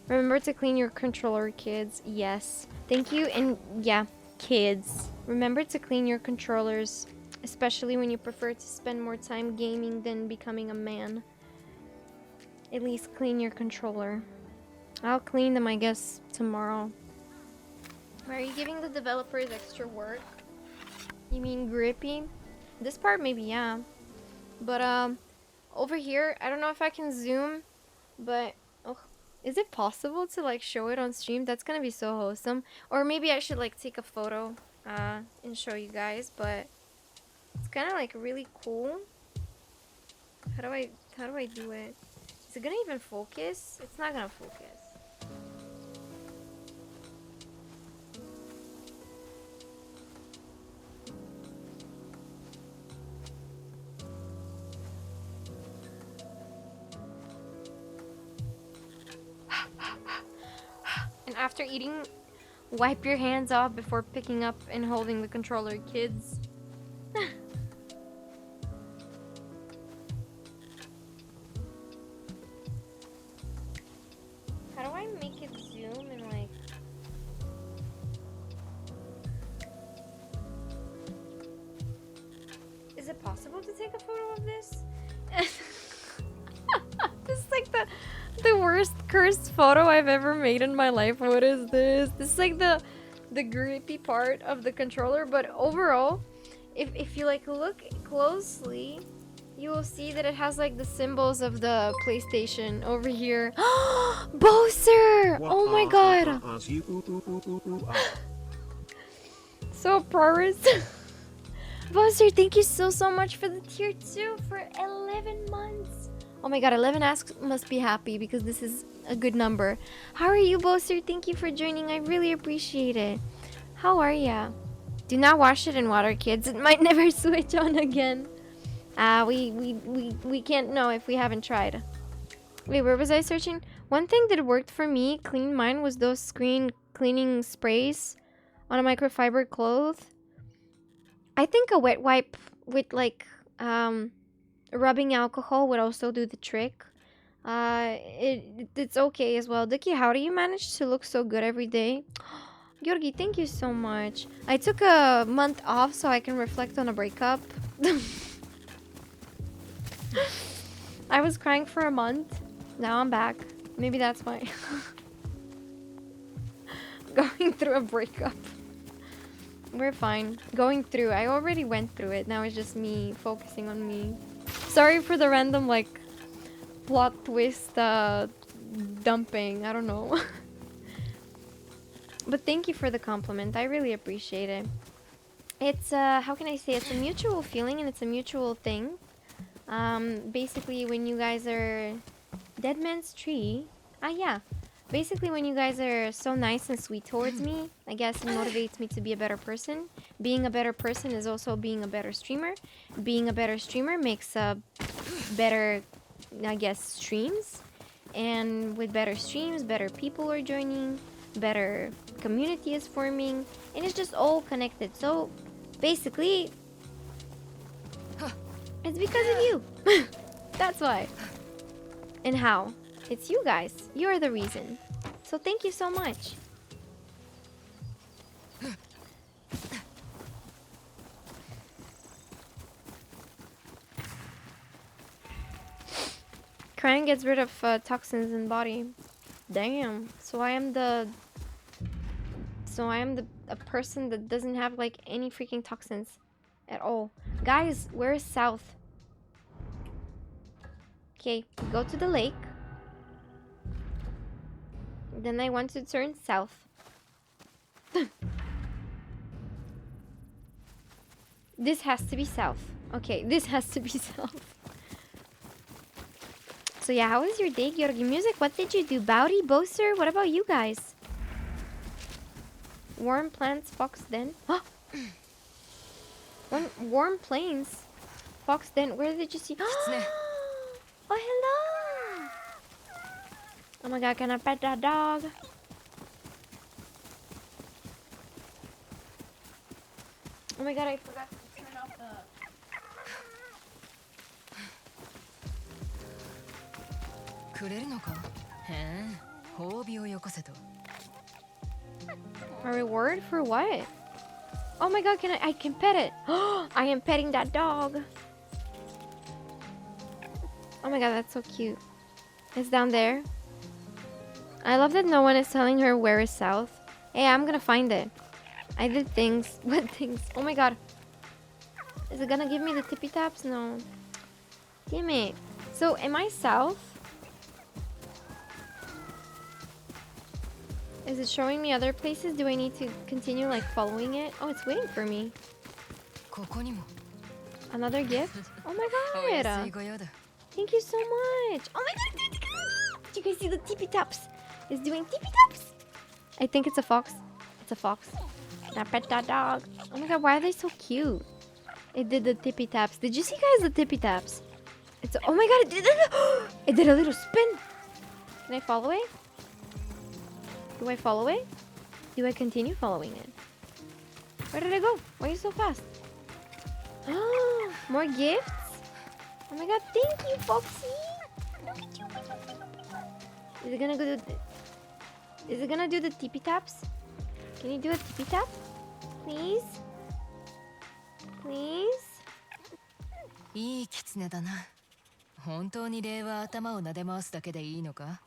Remember to clean your controller, kids. Yes, thank you. And yeah, kids, remember to clean your controllers Especially when you prefer to spend more time gaming than becoming a man. At least clean your controller. I'll clean them, I guess, tomorrow. Are you giving the developers extra work? You mean grippy? This part maybe, yeah. But over here, I don't know if I can zoom, but oh, is it possible to like show it on stream? That's gonna be so wholesome. Or maybe I should like take a photo and show you guys, but it's kind of like really cool. How do I do it? Is it gonna even focus? It's not gonna focus. And after eating, wipe your hands off before picking up and holding the controller, kids. How do I make it zoom and like... Is it possible to take a photo of this? This is like the worst cursed photo I've ever made in my life. What is this? This is like the grippy part of the controller, but overall, if you like look closely, you will see that it has like the symbols of the PlayStation over here. Bowser! Oh my god! So progress. Bowser, thank you so much for the tier 2 for 11 months. Oh my god, 11 asks must be happy because this is a good number. How are you, Bowser? Thank you for joining. I really appreciate it. How are ya? Do not wash it in water, kids. It might never switch on again. We can't know if we haven't tried. Wait, where was I searching? One thing that worked for me, clean mine, was those screen cleaning sprays on a microfiber cloth. I think a wet wipe with like rubbing alcohol would also do the trick. It's okay as well. Dicky, how do you manage to look so good every day? Georgi, thank you so much. I took a month off so I can reflect on a breakup. I was crying for a month. Now I'm back. Maybe that's why. Going through a breakup. We're fine. Going through. I already went through it. Now it's just me focusing on me. Sorry for the random, like, plot twist, dumping. I don't know. But thank you for the compliment. I really appreciate it. It's, how can I say? It's a mutual feeling and it's a mutual thing. Basically, when you guys are... Dead Man's Tree? Yeah. Basically, when you guys are so nice and sweet towards me, I guess it motivates me to be a better person. Being a better person is also being a better streamer. Being a better streamer makes better, I guess, streams. And with better streams, better people are joining, better community is forming, and it's just all connected. So, basically, it's because of you. That's why. And how? It's you guys. You're the reason. So thank you so much. Crying gets rid of toxins in body. Damn. So I am a person that doesn't have like any freaking toxins at all. Guys, where is south? Okay, go to the lake. Then I want to turn south. This has to be south. Okay, this has to be south. So yeah, how was your day, Georgi? Music? What did you do? Bowdy, Bowser? What about you guys? Warm plants, Fox Den? Warm plains, Fox Den. Where did you see? Oh, hello! Oh my god, can I pet that dog? Oh my god, I forgot to turn off the... A reward for what? Oh my god, I can pet it. I am petting that dog. Oh my god, that's so cute. It's down there. I love that no one is telling her where is south. Hey, I'm gonna find it. I did things. What things? Oh my god. Is it gonna give me the tippy taps? No. Damn it. So, am I south? Is it showing me other places? Do I need to continue like following it? Oh, it's waiting for me. Another gift? Oh my god. Thank you so much. Oh my god. Do you guys see the tippy taps? It's doing tippy taps. I think it's a fox. It's a fox. Now pet that dog. Oh my god, why are they so cute? It did the tippy taps. Did you see guys the tippy taps? It's oh my god, it did a little spin. Can I follow it? Do I follow it? Do I continue following it? Where did I go? Why are you so fast? Oh, more gifts? Oh my god, thank you, Foxy. Look at you. Is it gonna go do Is it gonna do the tippy taps? Can you do a tippy tap? Please? Please? いい狐だな。本当に礼は頭を撫で回すだけでいいのか？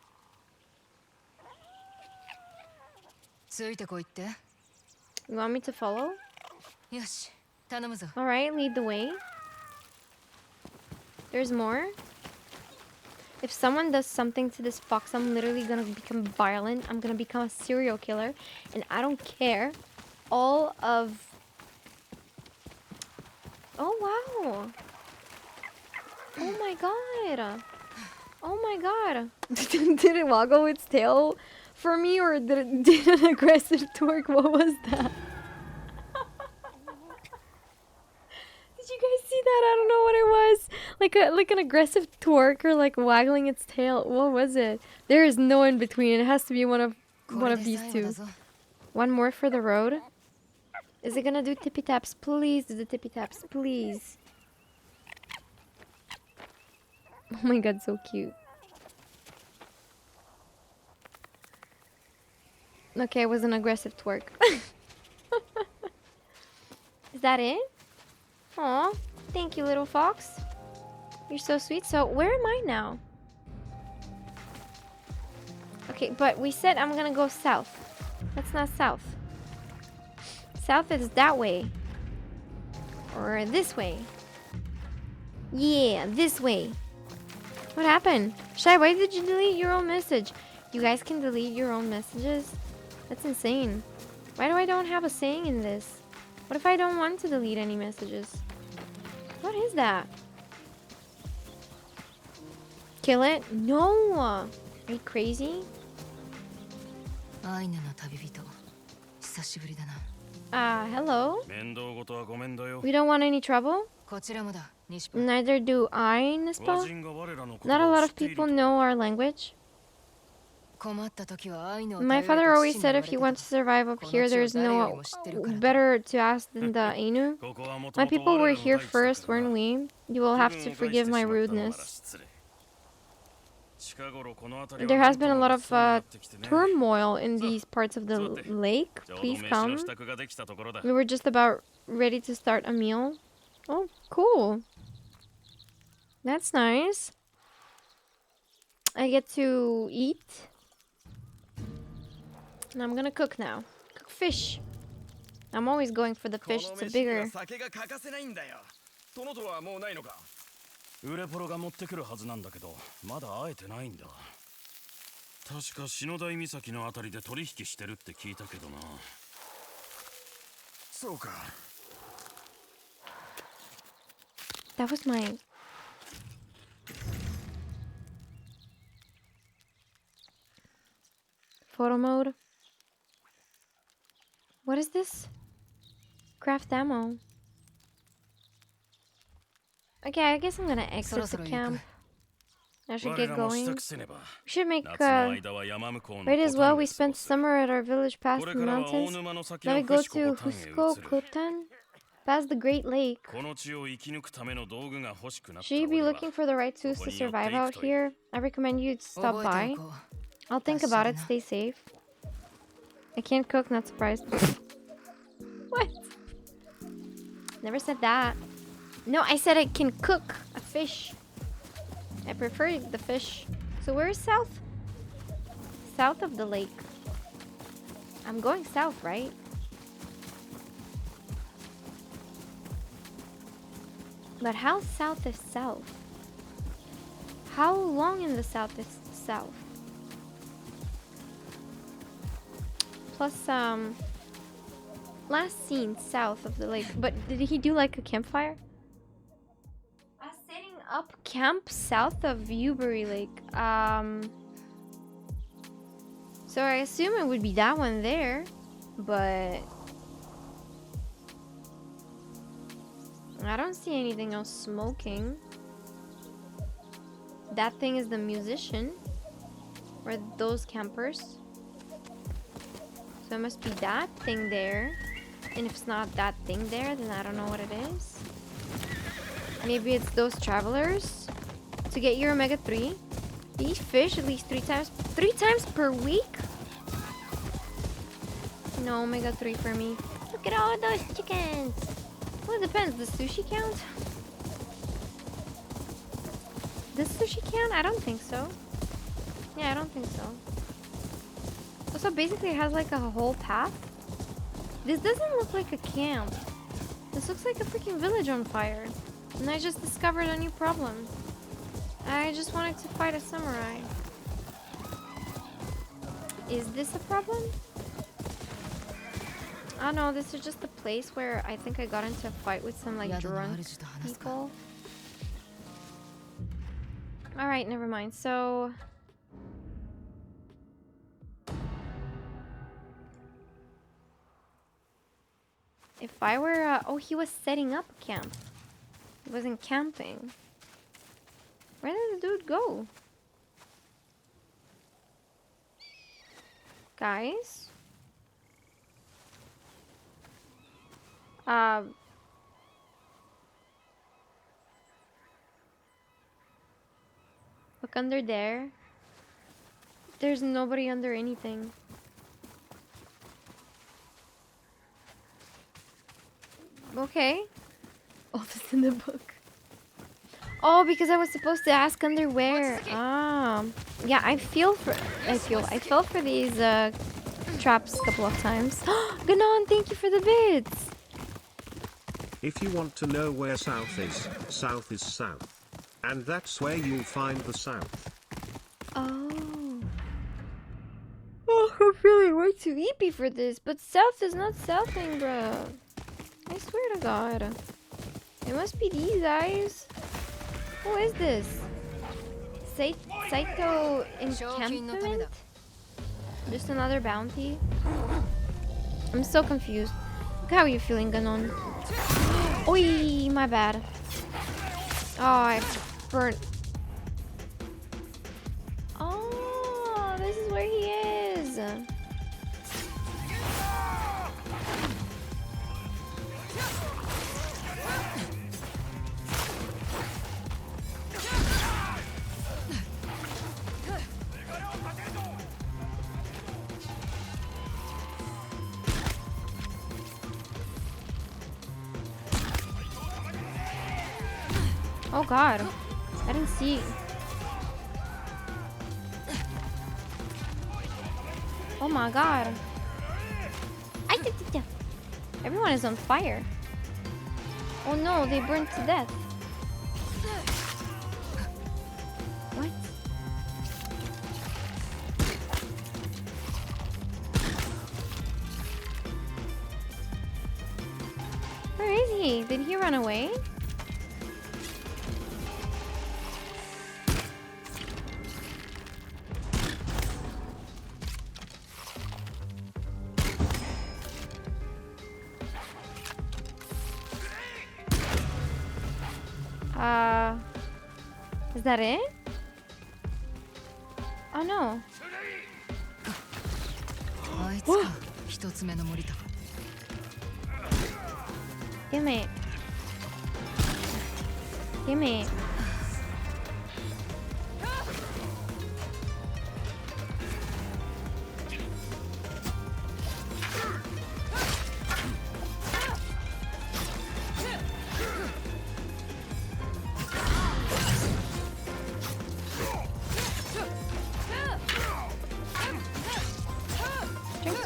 ついてこいって。You want me to follow? よし、頼むぞ。 Alright, lead the way. There's more. If someone does something to this fox, I'm literally gonna become violent. I'm gonna become a serial killer. And I don't care. All of... Oh, wow. Oh my god. Oh my god. Did it waggle its tail for me, or did it did an aggressive twerk? What was that? Did you guys see that? I don't know what it was. Like an aggressive twerk or like waggling its tail. What was it? There is no in between. It has to be one of these two. One more for the road. Is it gonna do tippy taps? Please do the tippy taps, please. Oh my god, so cute. Okay, it was an aggressive twerk. Is that it? Aw, thank you, little fox. You're so sweet. So, where am I now? Okay, but we said I'm gonna go south. That's not south. South is that way. Or this way. Yeah, this way. What happened? Shai, why did you delete your own message? You guys can delete your own messages? That's insane. Why do I don't have a saying in this? What if I don't want to delete any messages? What is that? Kill it? No! Are you crazy? アイヌの旅人。久しぶりだな。Hello? 面倒事はごめんだよ。 We don't want any trouble? こちらもだ、西パ。 Neither do I, Nispa. Not a lot of people know our language. 困った時はアイヌを My 頼る father と always 父に said 言わ if れ he た wants to survive up here, there's no better to ask than the Ainu. My people were here first, weren't we? You will have to forgive my rudeness. There has been a lot of turmoil in these parts of the lake. Please come. We were just about ready to start a meal. Oh, cool. That's nice. I get to eat. And I'm gonna cook now. Cook fish. I'm always going for the fish. It's a bigger. ウレポロが持ってくるはずなんだけど、まだ会えてないんだ。確か篠台岬のあたりで取引してるって聞いたけどな。そうか。That was my... Photo mode. What is this? Craft ammo. Okay, I guess I'm gonna exit the camp. I should get going. We should make right as well. We spent summer at our village past the mountains. Now we go to Huskokotan, past the Great Lake. Should you be looking for the right tools to survive out here? I recommend you stop by. I'll think about it. Stay safe. I can't cook, not surprised. What? Never said that. No, I said I can cook a fish. I prefer the fish. So where is south? South of the lake. I'm going south, right? But how south is south? How long in the south is south? Plus, last seen south of the lake. But did he do like a campfire? Setting up camp south of Ubery Lake. So I assume it would be that one there, but I don't see anything else smoking. That thing is the musician, or those campers. So it must be that thing there. And if it's not that thing there, then I don't know what it is. Maybe it's those travelers. To get your omega-3, eat fish at least 3 times per week? No omega-3 for me. Look at all those chickens. Well, it depends. Does sushi count? Does sushi count? I don't think so. Yeah, I don't think so. So basically it has like a whole path. This doesn't look like a camp. This looks like a freaking village on fire. And I just discovered a new problem. I just wanted to fight a samurai. Is this a problem? Oh no, this is just a place where I think I got into a fight with some like drunk people. Alright, never mind. So if I were oh, he was setting up a camp. He wasn't camping. Where did the dude go? Guys? Look under there. There's nobody under anything. Okay. Oh, this in the book. Oh, because I was supposed to ask under where. Ah. Yeah, I fell for these traps a couple of times. Ganon, thank you for the bits. If you want to know where south is south. And that's where you'll find the south. Oh. Oh, I'm feeling way too eepy for this. But south is not southing, bro. I swear to God. It must be these guys. Who is this? Saito encampment? Just another bounty? I'm so confused. How are you feeling, Ganon? Oi, my bad. Oh, I burnt. Oh, this is where he is. Oh God, I didn't see. Oh my God. Everyone is on fire. Oh no, they burned to death. What? Where is he? Did he run away? Is that it? Oh no. Gimme. Gimme.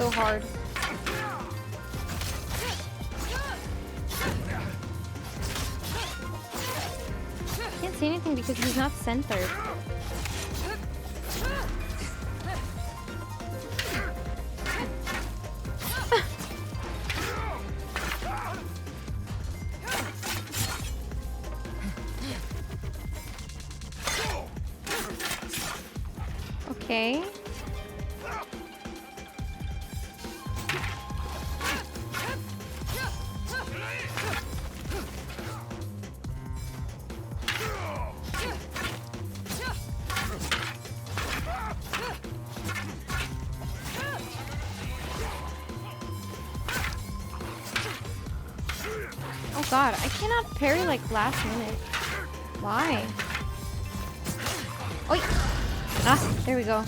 so hard. Can't see anything because he's not centered. Okay. Oh god, I cannot parry like last minute. Why? Oi! Ah, there we go.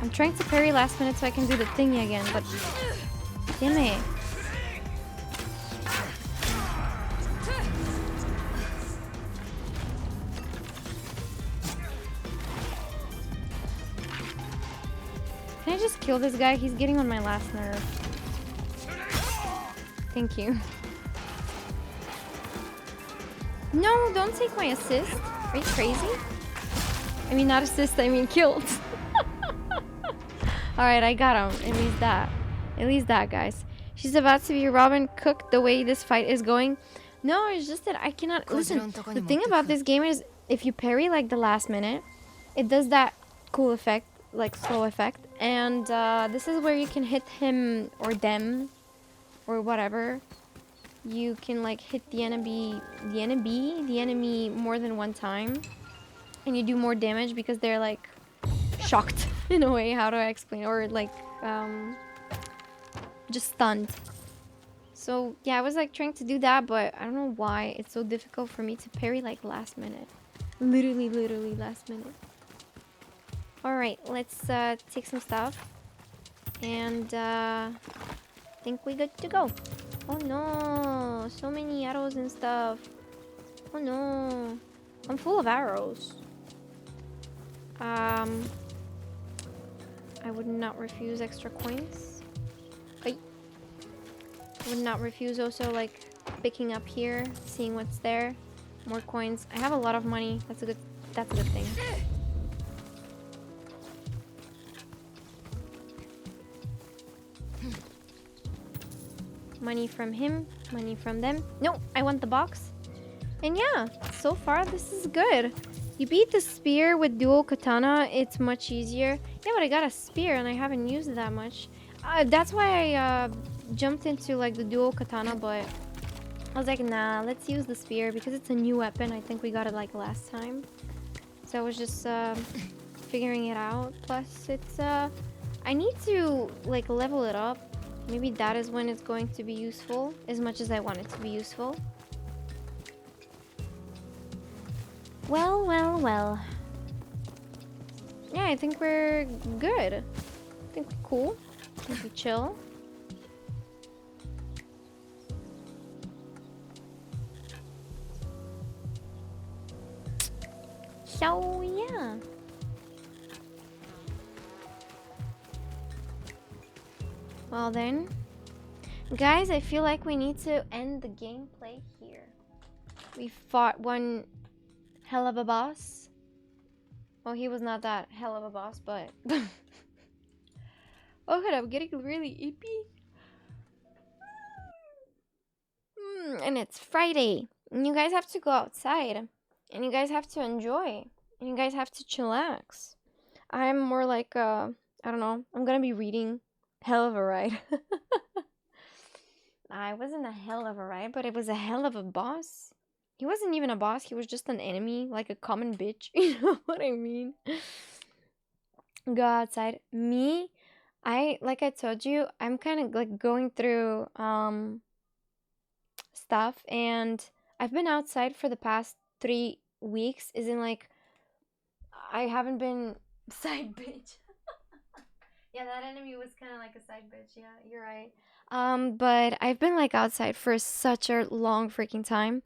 I'm trying to parry last minute so I can do the thingy again, but damn it. Can I just kill this guy? He's getting on my last nerve. Thank you. No, don't take my assist. Are you crazy? I mean, not assist, I mean killed. Alright, I got him. At least that. At least that, guys. She's about to be Robin cooked the way this fight is going. No, it's just that I cannot... Listen, the thing about this game is if you parry like the last minute, it does that cool effect, like slow effect. And this is where you can hit him or them or whatever. You can like hit the enemy more than one time. And you do more damage because they're like shocked in a way. How do I explain? Or like just stunned. So yeah, I was like trying to do that, but I don't know why it's so difficult for me to parry like last minute. Literally last minute. Alright, let's take some stuff. And I think we good to go. Oh no, so many arrows and stuff. Oh no, I'm full of arrows. I would not refuse extra coins. I would not refuse also like picking up here, seeing what's there. More coins. I have a lot of money. That's a good thing. Money from him, money from them. No, I want the box. And yeah, so far this is good. You beat the spear with dual katana, it's much easier. Yeah, but I got a spear and I haven't used it that much. That's why I jumped into like the dual katana, but I was like, nah, let's use the spear because it's a new weapon. I think we got it like last time. So I was just figuring it out. Plus it's I need to like level it up. Maybe that is when it's going to be useful, as much as I want it to be useful. Well. Yeah, I think we're good. I think we're cool. I think we chill. So, yeah. Well then, guys, I feel like we need to end the gameplay here. We fought one hell of a boss. Well, he was not that hell of a boss, but... Oh god, I'm getting really ippy. And it's Friday. And you guys have to go outside. And you guys have to enjoy. And you guys have to chillax. I'm more like, I don't know. I'm gonna be reading. Hell of a ride. I wasn't a hell of a ride, but it was a hell of a boss. He wasn't even a boss, he was just an enemy, like a common bitch. You know what I mean? Go outside. Me, like I told you, I'm kind of like going through stuff, and I've been outside for the past 3 weeks. Isn't like I haven't been side bitch. Yeah, that enemy was kind of like a side bitch. Yeah, you're right. But I've been like outside for such a long freaking time.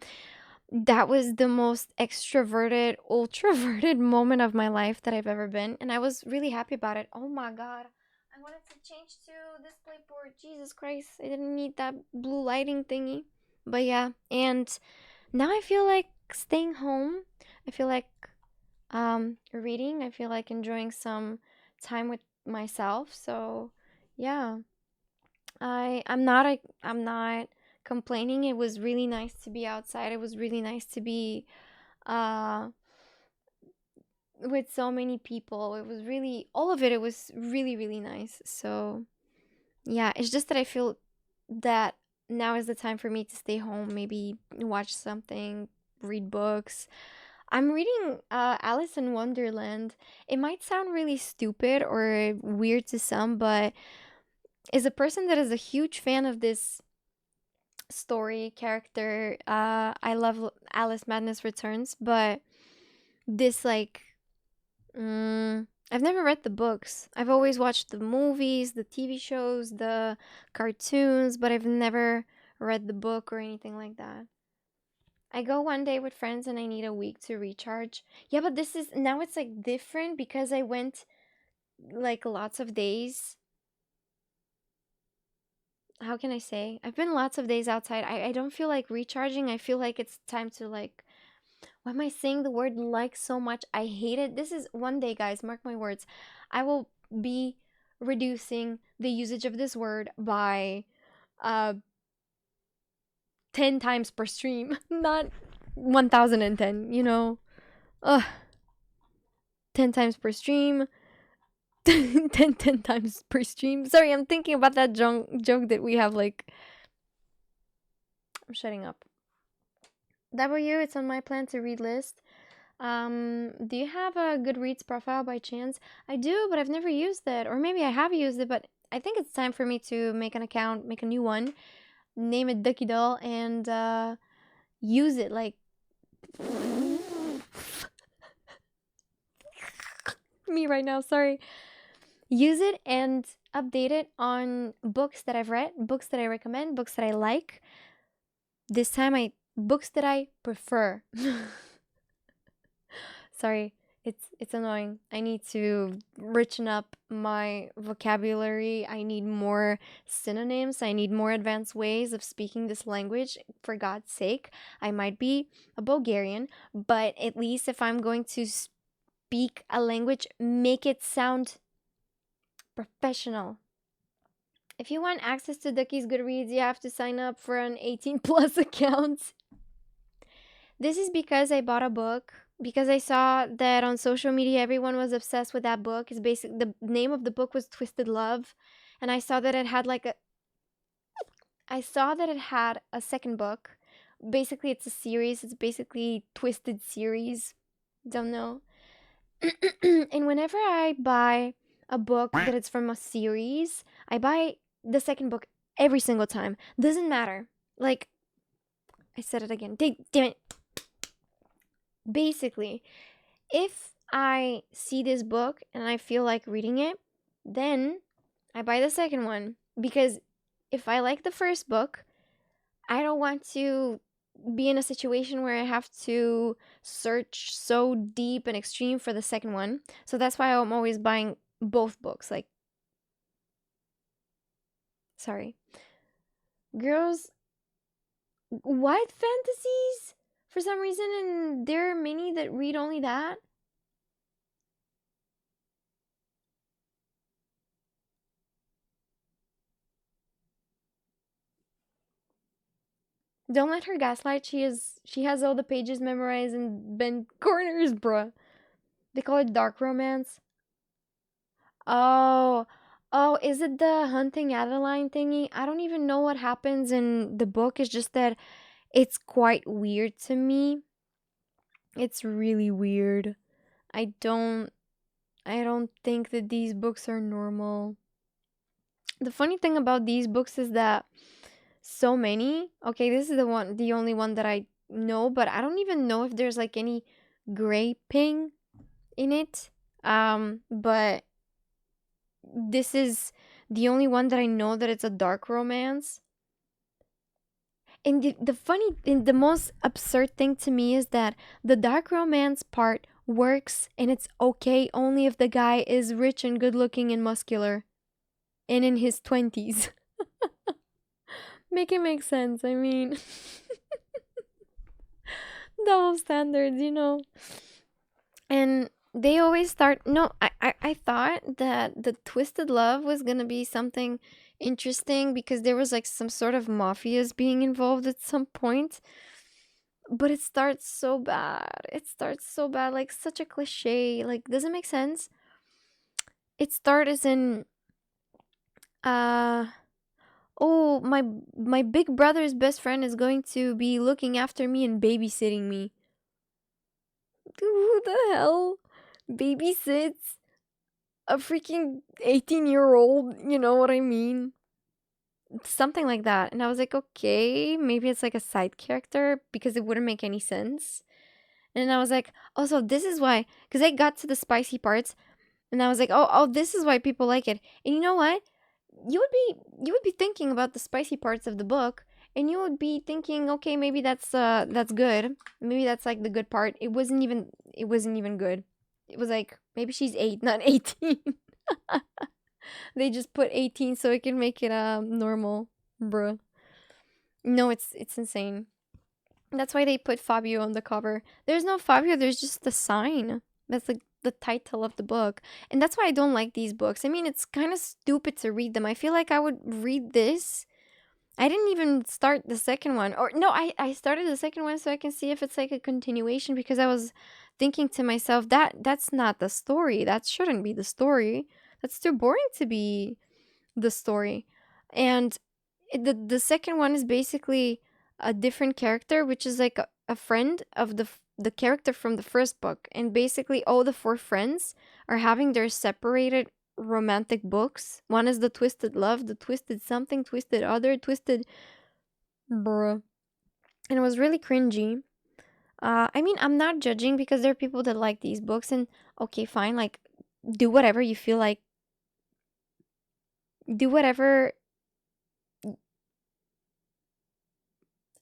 that was the most extroverted, ultraverted moment of my life that I've ever been, and I was really happy about it. Oh my god. I wanted to change to display board. Jesus Christ. I didn't need that blue lighting thingy. But yeah, and now I feel like staying home. I feel like reading. I feel like enjoying some time with myself. So, yeah. I'm not complaining. It was really nice to be outside. It was really nice to be uh with so many people. It was really all of it. It was really really nice. So, yeah, it's just that I feel that now is the time for me to stay home, maybe watch something, read books. I'm reading Alice in Wonderland. It might sound really stupid or weird to some, but as a person that is a huge fan of this story character, I love Alice Madness Returns, but this I've never read the books. I've always watched the movies, the TV shows, the cartoons, but I've never read the book or anything like that. I go one day with friends and I need a week to recharge. Yeah, but this is now it's like different because I went like lots of days. How can I say? I've been lots of days outside. I don't feel like recharging. I feel like it's time to like, why am I saying the word like so much? I hate it. This is one day, guys, mark my words. I will be reducing the usage of this word by 10 times per stream, not 1010, you know. Ugh. 10 times per stream. 10 times per stream. Sorry, I'm thinking about that joke that we have, like, I'm shutting up. W, it's on my plan to read list. Do you have a Goodreads profile by chance? I do, but I've never used it. Or maybe I have used it, but I think it's time for me to make an account, make a new one, name it Ducky Doll, and use it. Like, me right now, sorry. Use it and update it on books that I've read, books that I recommend, books that I like. This time, books that I prefer. Sorry, it's annoying. I need to richen up my vocabulary. I need more synonyms. I need more advanced ways of speaking this language. For God's sake, I might be a Bulgarian, but at least if I'm going to speak a language, make it sound professional. If you want access to Ducky's Goodreads, you have to sign up for an 18 plus account. This is because I bought a book, because I saw that on social media everyone was obsessed with that book. It's basically the name of the book was Twisted Love, and I saw that it had a second book. Basically, it's a series. It's basically Twisted series. Don't know. And whenever I buy a book that it's from a series, I buy the second book every single time. Doesn't matter. Like, I said it again. Damn it. Basically, if I see this book and I feel like reading it, then I buy the second one. Because if I like the first book, I don't want to be in a situation where I have to search so deep and extreme for the second one. So that's why I'm always buying both books. Like, sorry. Girls, what fantasies? For some reason, and there are many that read only that. Don't let her gaslight. She has all the pages memorized and bent corners, bruh. They call it dark romance. Oh, is it the hunting Adeline thingy? I don't even know what happens in the book. It's just that it's quite weird to me. It's really weird. I don't think that these books are normal. The funny thing about these books is that so many, okay, this is the only one that I know, but I don't even know if there's like any graping in it. But this is the only one that I know that it's a dark romance. And the most absurd thing to me is that the dark romance part works and it's okay only if the guy is rich and good looking and muscular and in his 20s. Make it make sense. I mean, double standards, you know. And they always start. No, I thought that the twisted love was gonna be something interesting because there was like some sort of mafias being involved at some point. But it starts so bad. It starts so bad, like such a cliche. Like, doesn't make sense. It starts as in, oh, my big brother's best friend is going to be looking after me and babysitting me. Who the hell babysits a freaking 18-year-old? You know what I mean? Something like that. And I was like, okay, maybe it's like a side character because it wouldn't make any sense. And I was like, oh, so this is why, because I got to the spicy parts and I was like, oh, this is why people like it. And you know what? You would be thinking about the spicy parts of the book and you would be thinking, okay, maybe that's good. Maybe that's like the good part. It wasn't even good. It was like, maybe she's 8, not 18. They just put 18 so it can make it normal, bruh. No, it's insane. That's why they put Fabio on the cover. There's no Fabio, there's just the sign. That's like the title of the book. And that's why I don't like these books. I mean, it's kind of stupid to read them. I feel like I would read this. I didn't even start the second one. Or no, I started the second one so I can see if it's like a continuation because I was thinking to myself that's not the story. That shouldn't be the story. That's too boring to be the story. And the second one is basically a different character, which is like a friend of the character from the first book. And basically all the 4 friends are having their separated romantic books. One is the twisted love, the twisted something, twisted other, twisted bruh. And it was really cringy. I mean, I'm not judging because there are people that like these books and okay, fine, like do whatever you feel like. Do whatever. I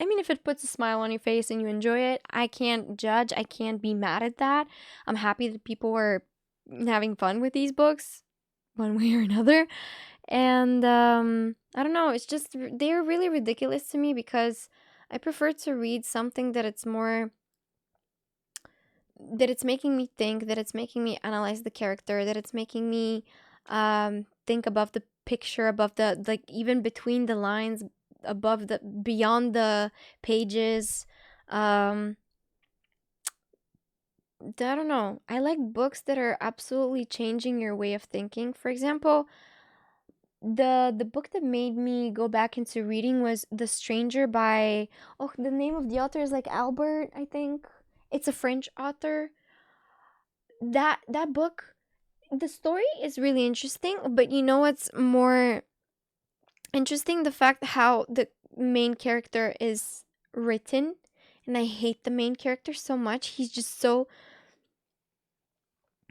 mean, if it puts a smile on your face and you enjoy it, I can't judge. I can't be mad at that. I'm happy that people are having fun with these books one way or another. And I don't know. It's just, they're really ridiculous to me because I prefer to read something that it's more, that it's making me think, that it's making me analyze the character, that it's making me think above the picture, above the, like, even between the lines, above the, beyond the pages. I don't know. I like books that are absolutely changing your way of thinking. For example, the book that made me go back into reading was The Stranger by, oh, the name of the author is like Albert, I think. It's a French author. That book, the story is really interesting, but you know what's more interesting? The fact how the main character is written. And I hate the main character so much. He's just so,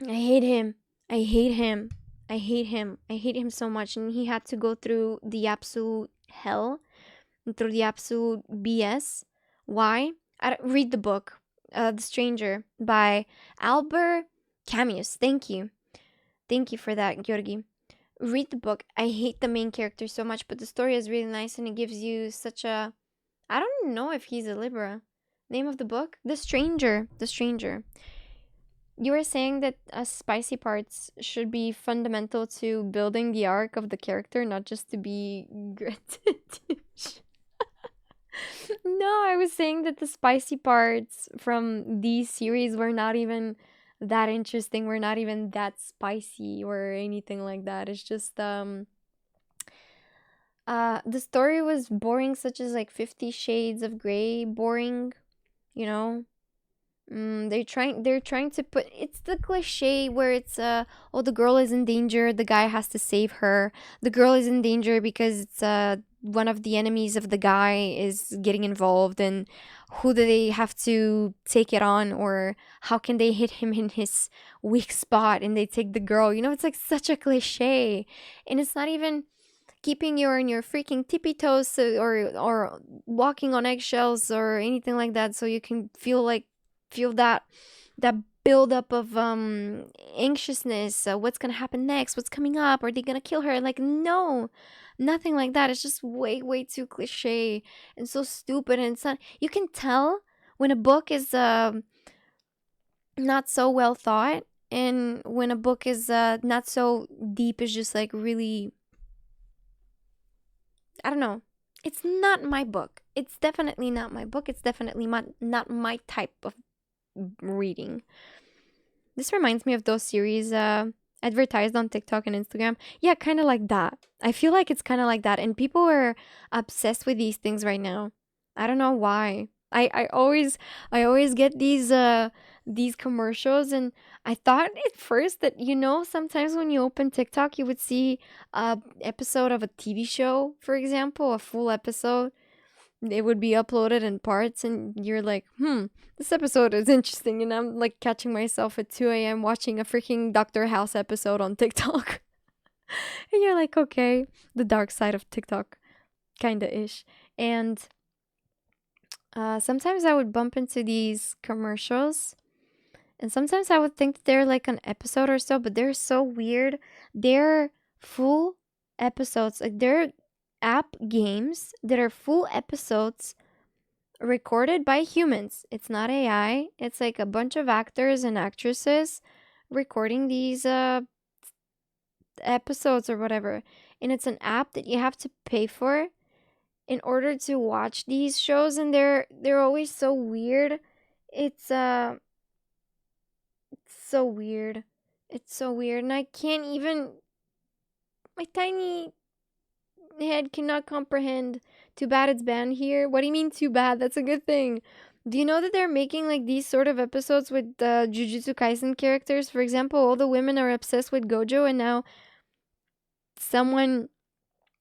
I hate him. I hate him. I hate him. I hate him so much. And he had to go through the absolute hell, and through the absolute BS. Why? Read the book, The Stranger by Albert Camus. Thank you. Thank you for that, Georgi. Read the book. I hate the main character so much, but the story is really nice and it gives you such a... I don't know if he's a Libra. Name of the book? The Stranger. The Stranger. You were saying that spicy parts should be fundamental to building the arc of the character, not just to be gratification. No, I was saying that the spicy parts from these series were not even that interesting, were not even that spicy or anything like that. It's just the story was boring, such as like 50 Shades of Grey boring, you know. They're trying to put, it's the cliche where it's oh, the girl is in danger, the guy has to save her. The girl is in danger because it's one of the enemies of the guy is getting involved, and who do they have to take it on, or how can they hit him in his weak spot and they take the girl, you know. It's like such a cliche, and it's not even, keeping you on your freaking tippy toes, or walking on eggshells or anything like that, so you can feel that buildup of anxiousness. What's gonna happen next? What's coming up? Are they gonna kill her? Like, no, nothing like that. It's just way too cliche and so stupid. And it's not, you can tell when a book is not so well thought, and when a book is not so deep, is just like really, I don't know. It's not my book. It's definitely not my book. It's definitely not my type of reading. This reminds me of those series advertised on TikTok and Instagram. Yeah, kind of like that. I feel like it's kind of like that, and people are obsessed with these things right now. I don't know why. I always get these commercials, and I thought at first that, sometimes when you open TikTok, you would see a episode of a TV show, for example, a full episode. It would be uploaded in parts, and you're like, this episode is interesting. And I'm like catching myself at 2 a.m. watching a freaking Dr. House episode on TikTok. And you're like, okay, the dark side of TikTok, kinda ish. And sometimes I would bump into these commercials, and sometimes I would think that they're like an episode or so, but they're so weird. They're full episodes. Like, they're app games that are full episodes recorded by humans. It's not AI. It's like a bunch of actors and actresses recording these episodes or whatever. And it's an app that you have to pay for in order to watch these shows, and they're always so weird. It's so weird. It's so weird, and I can't even, my tiny head cannot comprehend. Too bad it's banned here. What do you mean too bad? That's a good thing. Do you know that they're making like these sort of episodes with Jujutsu Kaisen characters? For example, all the women are obsessed with Gojo, and now someone,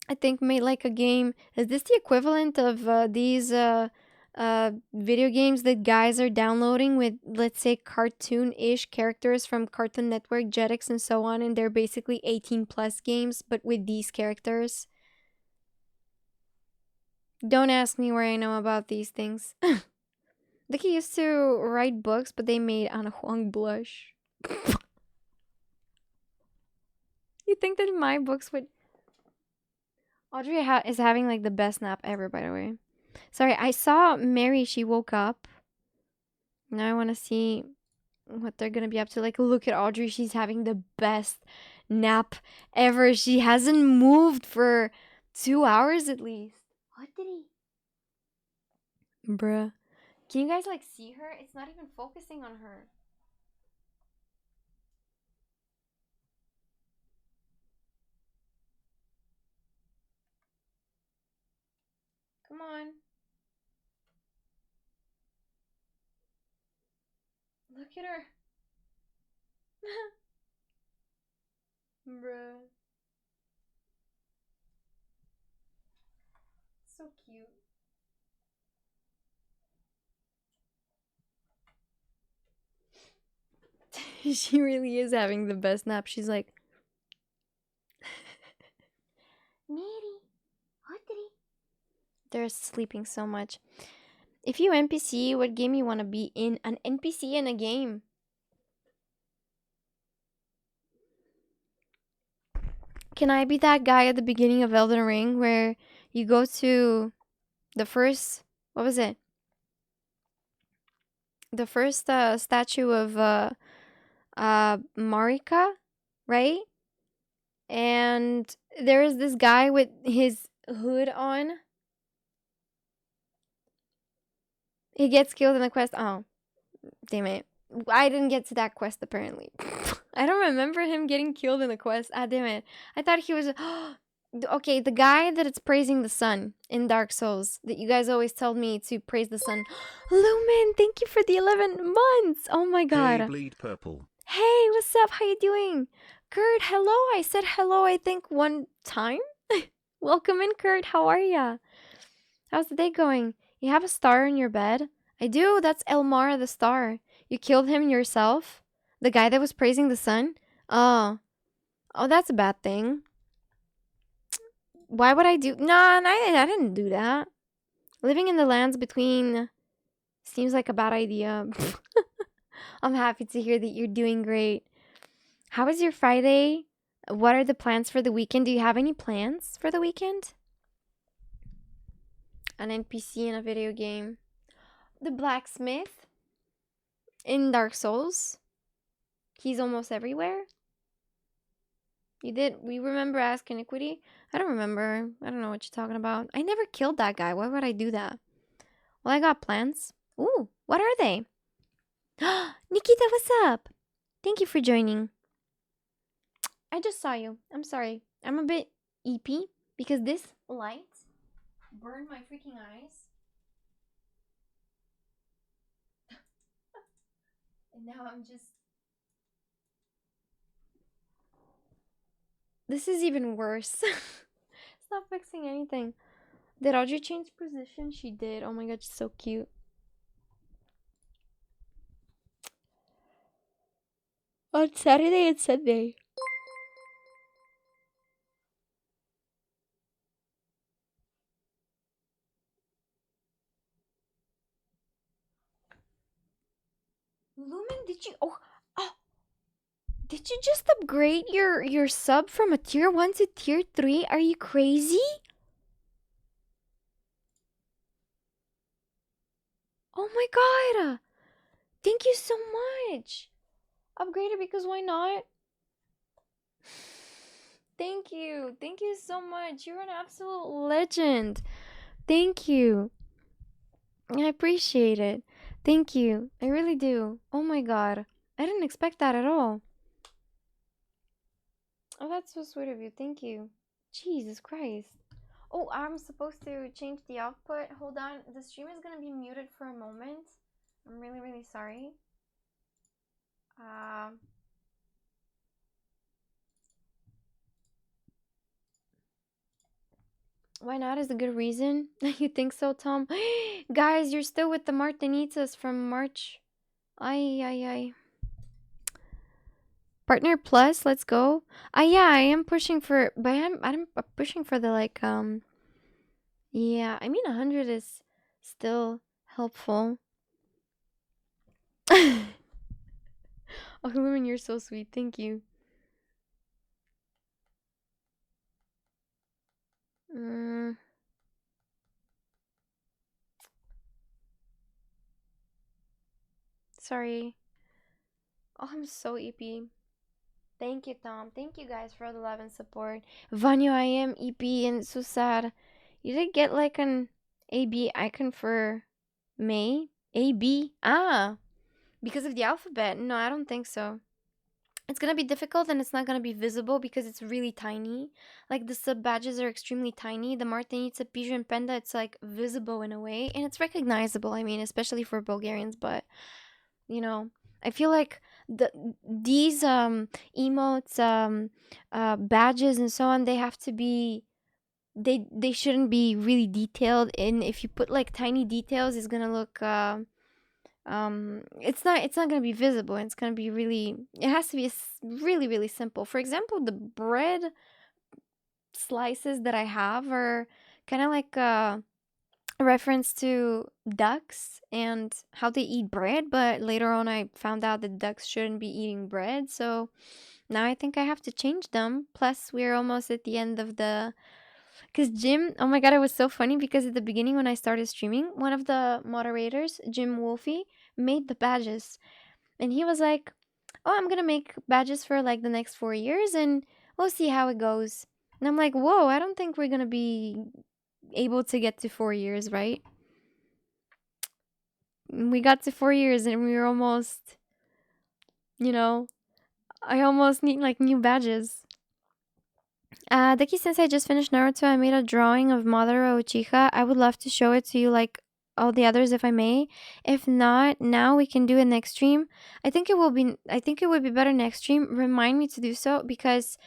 I think, made like a game. Is this the equivalent of these video games that guys are downloading with, let's say, cartoon-ish characters from Cartoon Network, Jetix, and so on, and they're basically 18 plus games, but with these characters? Don't ask me where I know about these things. Dickie used to write books, but they made Ana Huang blush. You think that my books would... Audrey is having like the best nap ever, by the way. Sorry, I saw Mary. She woke up. Now I want to see what they're going to be up to. Like, look at Audrey. She's having the best nap ever. She hasn't moved for 2 hours at least. What did he... Bruh. Can you guys like see her? It's not even focusing on her. Come on. Look at her. Bruh. So cute. She really is having the best nap. She's like, Mary, what did he... They're sleeping so much. If you NPC, what game you want to be in? An NPC in a game. Can I be that guy at the beginning of Elden Ring where you go to the first... What was it? The first statue of Marika, right? And there is this guy with his hood on. He gets killed in the quest. Oh, damn it. I didn't get to that quest, apparently. I don't remember him getting killed in the quest. Ah, damn it. I thought he was... Okay, the guy that it's praising the sun in Dark Souls, that you guys always told me to praise the sun. Lumen, thank you for the 11 months. Oh my god. Hey, bleed purple. Hey, what's up? How you doing? Kurt, hello. I said hello, I think, one time. Welcome in, Kurt. How are ya? How's the day going? You have a star in your bed? I do. That's Elmar the star. You killed him yourself? The guy that was praising the sun? Oh. Oh, that's a bad thing. Why would I do? Nah, I didn't do that. Living in the lands between seems like a bad idea. I'm happy to hear that you're doing great. How was your Friday? What are the plans for the weekend? Do you have any plans for the weekend? An NPC in a video game. The blacksmith in Dark Souls. He's almost everywhere. We remember Ask Iniquity? I don't remember. I don't know what you're talking about. I never killed that guy. Why would I do that? Well, I got plans. Ooh, what are they? Nikita, what's up? Thank you for joining. I just saw you. I'm sorry. I'm a bit eepy because this light burned my freaking eyes. And now I'm just... This is even worse. It's not fixing anything. Did Audrey change position? She did. Oh my god, she's so cute. On Saturday and Sunday. Lumen, did you... Oh, did you just upgrade your sub from a tier 1 to tier 3? Are you crazy? Oh my god. Thank you so much. Upgraded because why not? Thank you. Thank you so much. You're an absolute legend. Thank you. I appreciate it. Thank you. I really do. Oh my god. I didn't expect that at all. Oh, that's so sweet of you. Thank you. Jesus Christ. Oh, I'm supposed to change the output. Hold on. The stream is going to be muted for a moment. I'm really, really sorry. Why not is a good reason. You think so, Tom? Guys, you're still with the Martinitas from March. Ay. Partner Plus, let's go. Yeah, I am pushing for, but I'm pushing for the like, yeah, I mean 100 is still helpful. Oh, Lumen, you're so sweet. Thank you. Sorry. Oh, I'm so EP. Thank you, Tom. Thank you guys for the love and support. Vanyo, I am EP and so sad. You did get like an AB icon for May? AB? Ah, because of the alphabet. No, I don't think so. It's gonna be difficult and it's not gonna be visible because it's really tiny. Like the sub badges are extremely tiny. The Martinitsa, Piju, and Penda, it's like visible in a way and it's recognizable. I mean, especially for Bulgarians, but you know, I feel like these emotes, badges and so on, they have to be, they shouldn't be really detailed. And if you put like tiny details, it's gonna look it's not gonna be visible. It's gonna be really, it has to be really, really simple. For example, the bread slices that I have are kind of like a reference to ducks and how they eat bread, but later on I found out that ducks shouldn't be eating bread, so now I think I have to change them. Plus we're almost at the end of the, because Jim, oh my god, it was so funny because at the beginning when I started streaming, one of the moderators, Jim Wolfie, made the badges and he was like, oh, I'm gonna make badges for like the next 4 years and we'll see how it goes. And I'm like, whoa, I don't think we're gonna be able to get to 4 years, right? We got to 4 years and we were almost, you know, I almost need like new badges. Deki, since I just finished Naruto, I made a drawing of Madara Uchiha. I would love to show it to you like all the others if I may. If not, now we can do it next stream. I think it would be better next stream. Remind me to do so because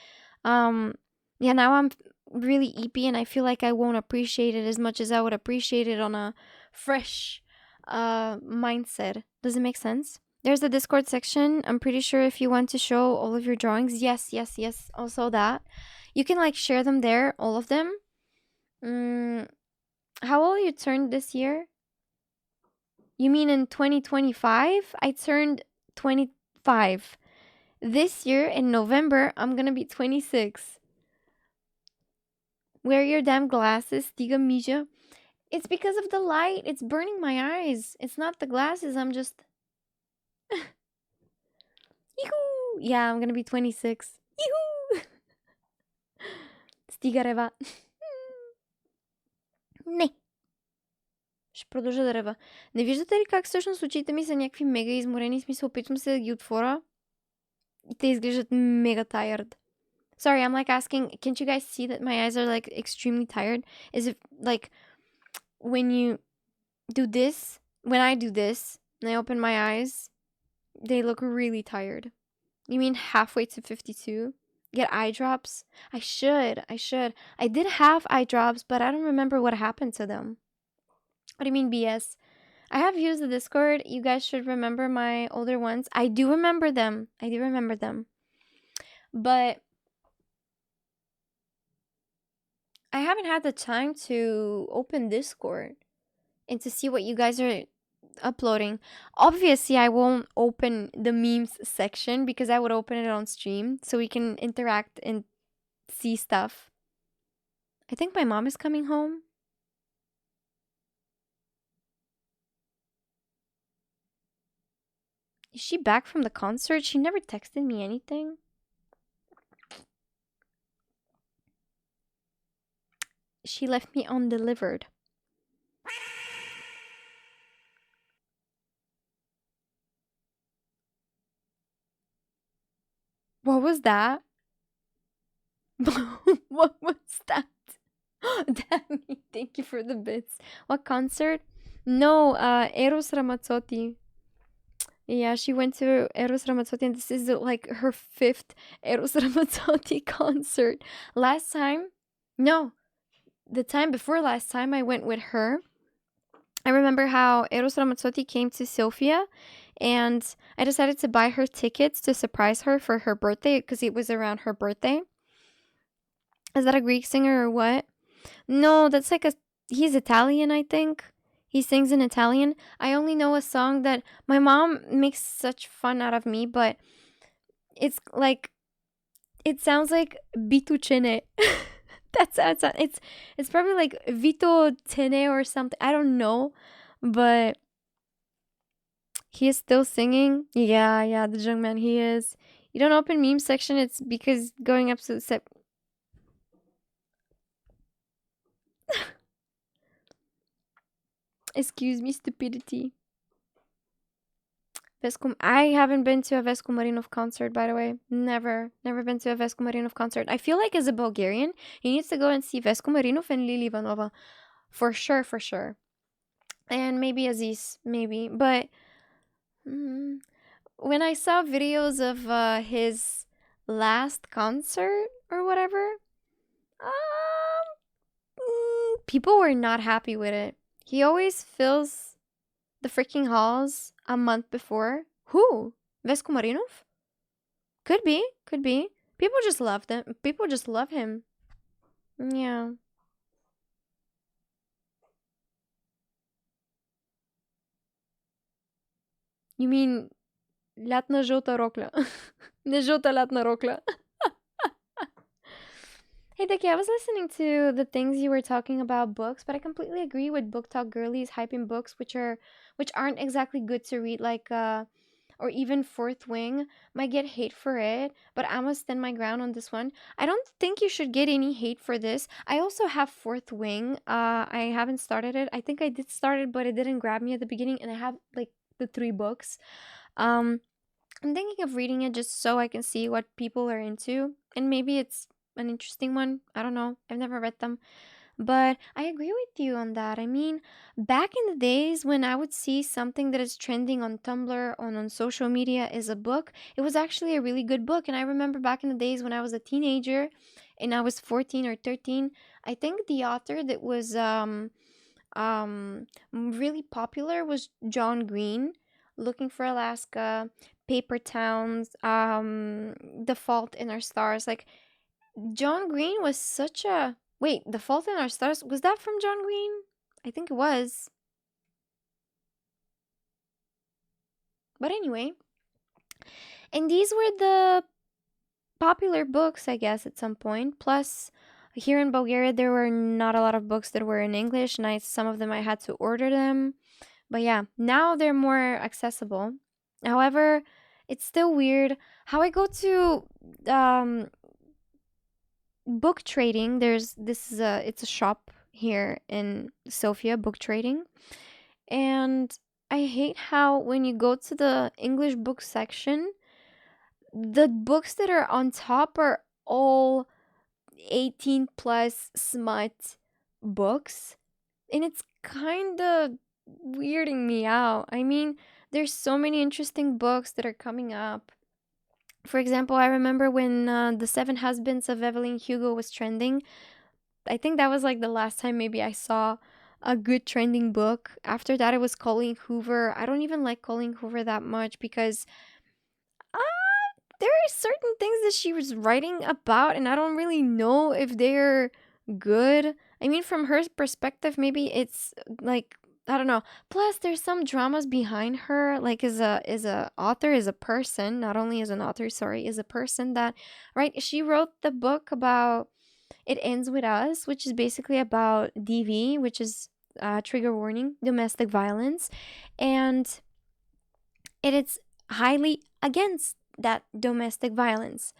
yeah, now I'm really EP and I feel like I won't appreciate it as much as I would appreciate it on a fresh mindset. Does it make sense? There's the Discord section. I'm pretty sure if you want to show all of your drawings, yes, also that. You can like share them there, all of them. Mm, how old you turned this year? You mean in 2025? I turned 25. This year in November, I'm gonna be 26. Wear your damn glasses, Tiga Misha. It's because of the light. It's burning my eyes. It's not the glasses. I'm just. Yoo-hoo! Yeah, I'm gonna be 26. Yoo-hoo! Стига рева. Не. Ще продължа да рева. Не виждате ли как всъщност очите ми са някакви мега изморени? Смисъл, опитвам се да ги отворя. И те изглеждат мега tired. Sorry, I'm like asking, can't you guys see that my eyes are like extremely tired? Is it like when you do this, when I do this, and I open my eyes, they look really tired. You mean halfway to 52? Get eye drops? I should. I did have eye drops, but I don't remember what happened to them. What do you mean BS? I have used the Discord. You guys should remember my older ones. I do remember them. But I haven't had the time to open Discord and to see what you guys are uploading. Obviously, I won't open the memes section because I would open it on stream so we can interact and see stuff. I think my mom is coming home. Is she back from the concert? She never texted me anything. She left me undelivered. What was that? What was that? Danny, thank you for the bits. What concert? No, Eros Ramazzotti. Yeah, she went to Eros Ramazzotti, and this is like her 5th Eros Ramazzotti concert. The time before last time I went with her. I remember how Eros Ramazzotti came to Sofia, and I decided to buy her tickets to surprise her for her birthday because it was around her birthday. Is that a Greek singer or what? No, that's like he's Italian, I think. He sings in Italian. I only know a song that my mom makes such fun out of me, but it's like, it sounds like Bitucene. That's it's probably like Vito Tene or something. I don't know, but he is still singing. Yeah, the young man, he is. You don't open meme section, it's because going up to the Excuse me, stupidity. I haven't been to a Vesco Marinov concert, by the way. Never been to a Vesco Marinov concert. I feel like as a Bulgarian, he needs to go and see Vesco Marinov and Lili Ivanova. For sure. And maybe Aziz, maybe. But when I saw videos of his last concert or whatever, people were not happy with it. He always fills the freaking halls a month before. Who? Vesco Marinov? Could be. People just love them. People just love him. Yeah. You mean лятна жълта рокля? Не жълта лятна рокля. Hey, Dickie, I was listening to the things you were talking about books, but I completely agree with Book Talk Girlies hyping books which aren't exactly good to read, like or even Fourth Wing. Might get hate for it, but I must stand my ground on this one. I don't think you should get any hate for this. I also have Fourth Wing. I haven't started it. I think I did start it, but it didn't grab me at the beginning, and I have like the 3 books. I'm thinking of reading it just so I can see what people are into, and maybe it's an interesting one. I don't know. I've never read them. But I agree with you on that. I mean, back in the days when I would see something that is trending on Tumblr or on social media is a book, it was actually a really good book. And I remember back in the days when I was a teenager and I was 14 or 13, I think the author that was really popular was John Green. Looking for Alaska, Paper Towns, The Fault in Our Stars. Like, John Green was such a Wait, The Fault in Our Stars, was that from John Green? I think it was. But anyway, and these were the popular books, I guess, at some point. Plus, here in Bulgaria, there were not a lot of books that were in English, and some of them I had to order them. But yeah, now they're more accessible. However, it's still weird how I go to book trading. It's a shop here in Sofia, book trading. And I hate how when you go to the English book section, the books that are on top are all 18 plus smut books. And it's kind of weirding me out. I mean, there's so many interesting books that are coming up. For example, I remember when The Seven Husbands of Evelyn Hugo was trending. I think that was like the last time maybe I saw a good trending book. After that, it was Colleen Hoover. I don't even like Colleen Hoover that much because there are certain things that she was writing about, and I don't really know if they're good. I mean, from her perspective, maybe it's like, I don't know. Plus, there's some dramas behind her, like as a author, as a person, not only as an author, sorry, as a person that, right? She wrote the book about It Ends With Us, which is basically about DV, which is trigger warning, domestic violence, and it's highly against that domestic violence.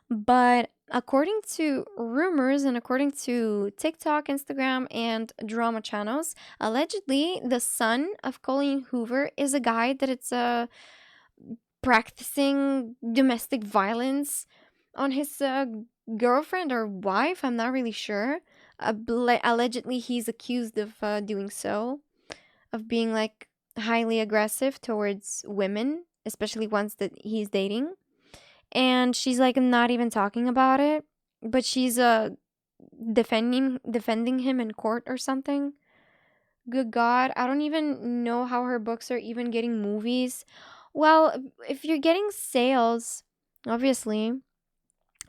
But according to rumors and according to TikTok, Instagram, and drama channels, allegedly the son of Colleen Hoover is a guy that it's practicing domestic violence on his girlfriend or wife. I'm not really sure. Allegedly, he's accused of doing so, of being like highly aggressive towards women, especially ones that he's dating. And she's like not even talking about it, but she's defending him in court or something. Good God, I don't even know how her books are even getting movies. Well, if you're getting sales, obviously,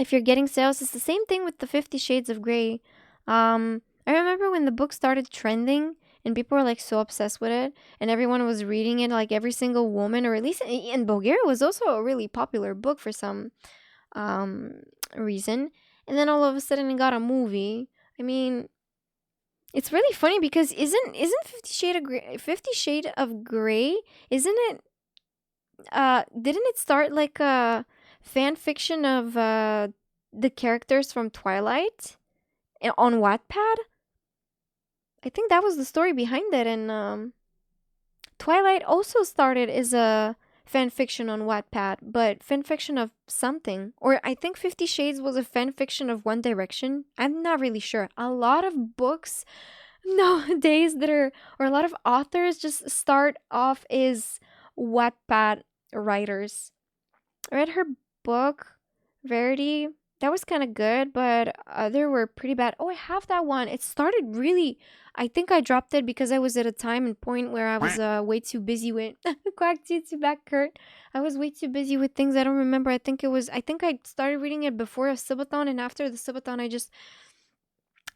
if you're getting sales, it's the same thing with the 50 Shades of Grey. I remember when the book started trending and people were like so obsessed with it and everyone was reading it, like every single woman, or at least in Bulgaria, it was also a really popular book for some reason. And then all of a sudden it got a movie. I mean, it's really funny because isn't 50 Shade of Grey, isn't it didn't it start like a fan fiction of the characters from Twilight on Wattpad? I think that was the story behind it. And Twilight also started as a fan fiction on Wattpad, but fan fiction of something. Or I think 50 Shades was a fan fiction of One Direction. I'm not really sure. A lot of books nowadays or a lot of authors just start off as Wattpad writers. I read her book, Verity. That was kind of good, but other were pretty bad. Oh, I have that one. It started really. I think I dropped it because I was at a time and point where I was way too busy with Quack to back Kurt. I was way too busy with things I don't remember. I think I started reading it before a subathon, and after the subathon, I just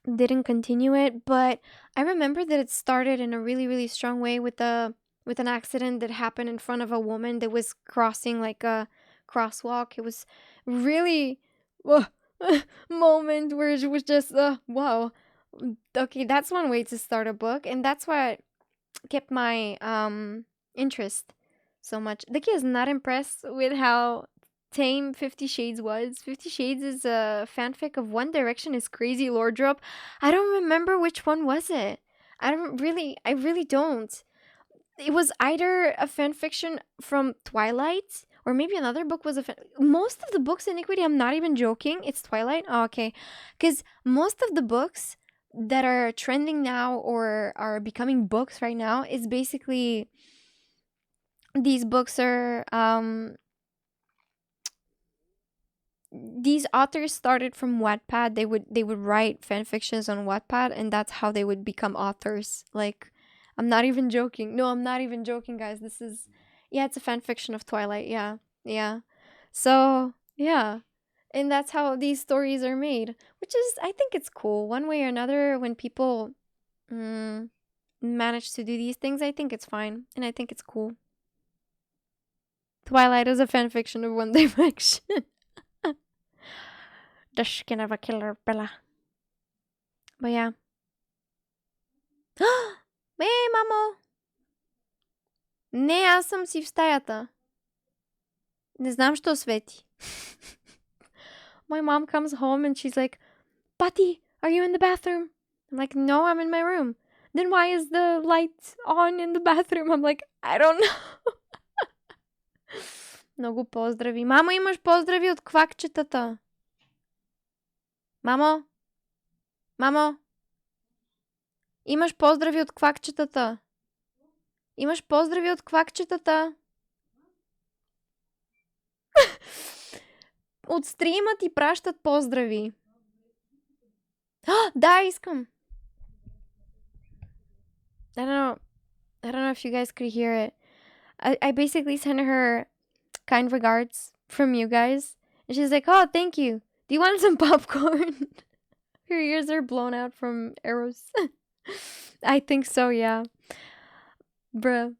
didn't continue it. But I remember that it started in a really, really strong way with an accident that happened in front of a woman that was crossing like a crosswalk. It was really moment where it was just wow. Okay, that's one way to start a book, and that's why I kept my interest so much. Diki is not impressed with how tame 50 Shades was. 50 Shades is a fanfic of One Direction is Crazy Lore Drop. I don't remember which one was it. I really don't. It was either a fanfiction from Twilight or maybe another book was most of the books in Iniquity, I'm not even joking, it's Twilight. Oh, okay. Because most of the books that are trending now or are becoming books right now is basically these books are these authors started from Wattpad. They would write fan fictions on Wattpad, and that's how they would become authors. Like, I'm not even joking. No, I'm not even joking, guys. This is, yeah, it's a fan fiction of Twilight. Yeah. So, yeah. And that's how these stories are made, which is, I think it's cool. One way or another, when people manage to do these things, I think it's fine. And I think it's cool. Twilight is a fanfiction of One Direction. The skin of a killer Bella. But yeah. Hey, мамо! Не, аз съм си в стаята. Не знам, що свети. My mom comes home and she's like, Pati, are you in the bathroom? I'm like, no, I'm in my room. Then why is the light on in the bathroom? I'm like, I don't know. Много поздрави. Мамо, имаш поздрави от квакчетата. Мамо? Мамо? Имаш поздрави от квакчетата. Имаш поздрави от квакчетата. От стрима ти пращат поздрави. Да, искам. I don't know if you guys could hear it. I basically sent her kind regards from you guys. And she's like, oh, thank you. Do you want some popcorn? Her ears are blown out from arrows. I think so, yeah. Bruh.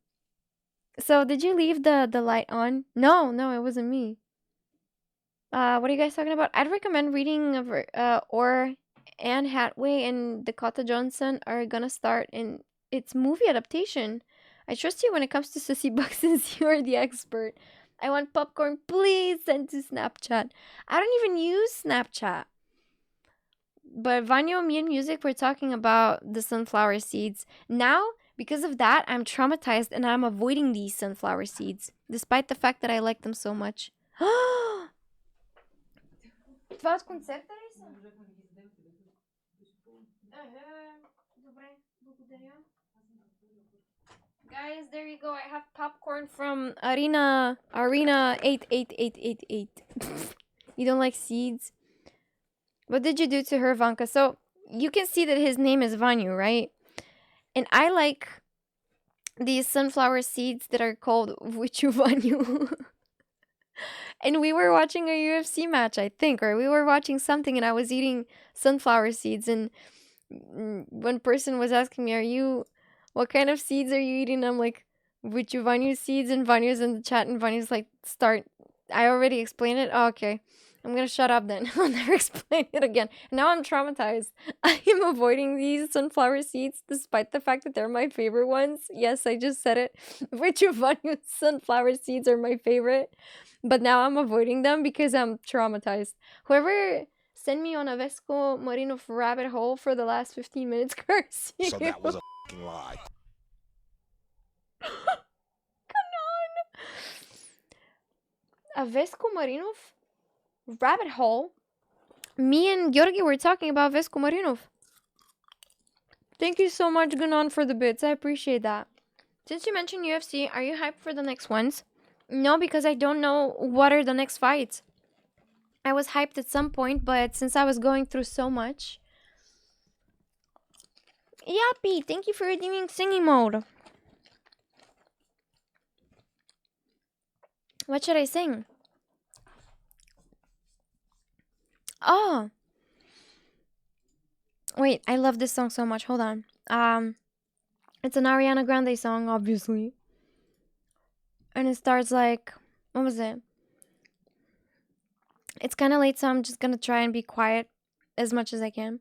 So, did you leave the light on? No, it wasn't me. What are you guys talking about? I'd recommend reading or Anne Hathaway and Dakota Johnson are gonna start in its movie adaptation. I trust you when it comes to Sissy Buck since you're the expert. I want popcorn, please send to Snapchat. I don't even use Snapchat. But Vanyo, me and Music, we're talking about the sunflower seeds. Now, because of that, I'm traumatized and I'm avoiding these sunflower seeds. Despite the fact that I like them so much. Това от концерта ли са? Добре, благодаря. Guys, there you go. I have popcorn from Arena 88888. You don't like seeds? What did you do to her, Vanka? So, you can see that his name is Vanyu, right? And I like these sunflower seeds that are called Vichu Vanyu. And we were watching a UFC match, I think, or we were watching something and I was eating sunflower seeds and one person was asking me, what kind of seeds are you eating? I'm like, Vichu Vanyu seeds, and Vanyu's in the chat and Vanyu's like, I already explained it? Oh, okay. I'm gonna shut up then. I'll never explain it again. Now I'm traumatized. I am avoiding these sunflower seeds despite the fact that they're my favorite ones. Yes, I just said it. Vichu Vanyu sunflower seeds are my favorite. But now I'm avoiding them because I'm traumatized. Whoever sent me on a Vesco Marino rabbit hole for the last 15 minutes, curse you. So that was a fucking lie. Come on. A Vesco Marinov rabbit hole? Me and Georgi were talking about Vesco Marinov. Thank you so much, Gunan, for the bits. I appreciate that. Since you mentioned UFC, are you hyped for the next ones? No, because I don't know what are the next fights. I was hyped at some point, but since I was going through so much... Yappy, thank you for redeeming singing mode. What should I sing? Oh! Wait, I love this song so much. Hold on. It's an Ariana Grande song, obviously. And it starts like... What was it? It's kind of late, so I'm just gonna try and be quiet as much as I can.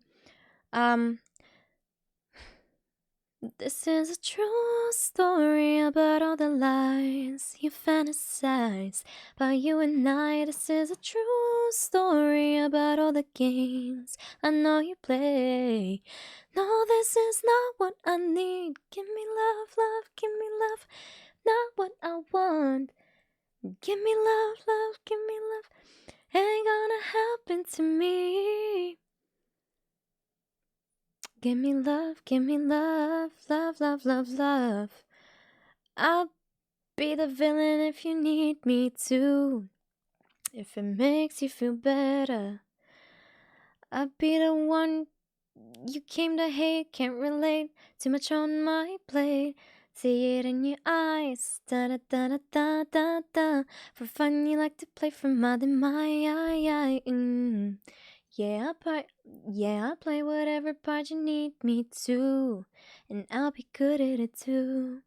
This is a true story about all the lies you fantasize about you and I. This is a true story about all the games I know you play. No, this is not what I need. Give me love, love, give me love. Not what I want. Give me love, love, give me love. Ain't gonna happen to me. Give me love, love, love, love, love. I'll be the villain if you need me to. If it makes you feel better. I'll be the one you came to hate. Can't relate, too much on my plate. See it in your eyes. Da da da da da da da. For fun, you like to play from my Yeah, I play whatever part you need me to, and I'll be good at it too.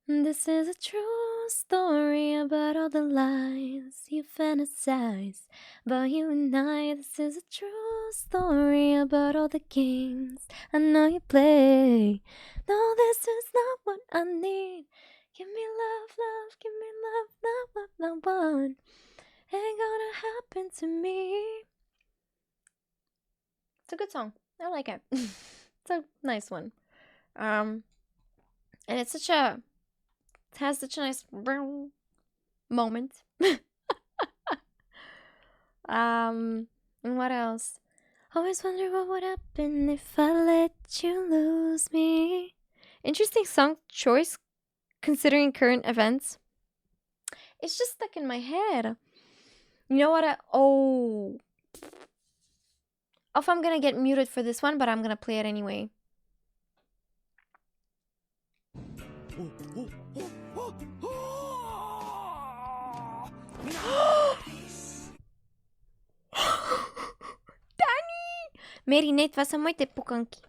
This is a true story about all the lies you fantasize about you and I. This is a true story about all the games I know you play. No, this is not what I need. Give me love, love, give me love, not what I want. Ain't gonna happen to me. It's a good song. I like it. It's a nice one. And it's such a... It has such a nice moment. And what else? Always wonder what would happen if I let you lose me. Interesting song choice considering current events. It's just stuck in my head. You know what? If I'm gonna get muted for this one, but I'm gonna play it anyway. Danny! Mary, Nate, vas să mă uite pucanchi.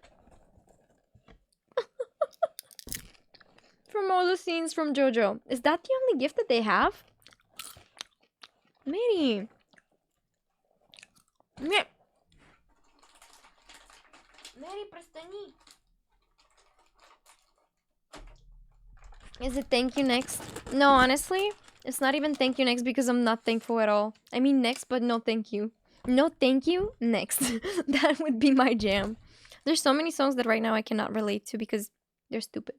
From all the scenes from JoJo. Is that the only gift that they have? Mary. Mary, престани. Is it thank you next? No, honestly, it's not even thank you next because I'm not thankful at all. I mean next, but no thank you. No thank you, next. That would be my jam. There's so many songs that right now I cannot relate to because they're stupid.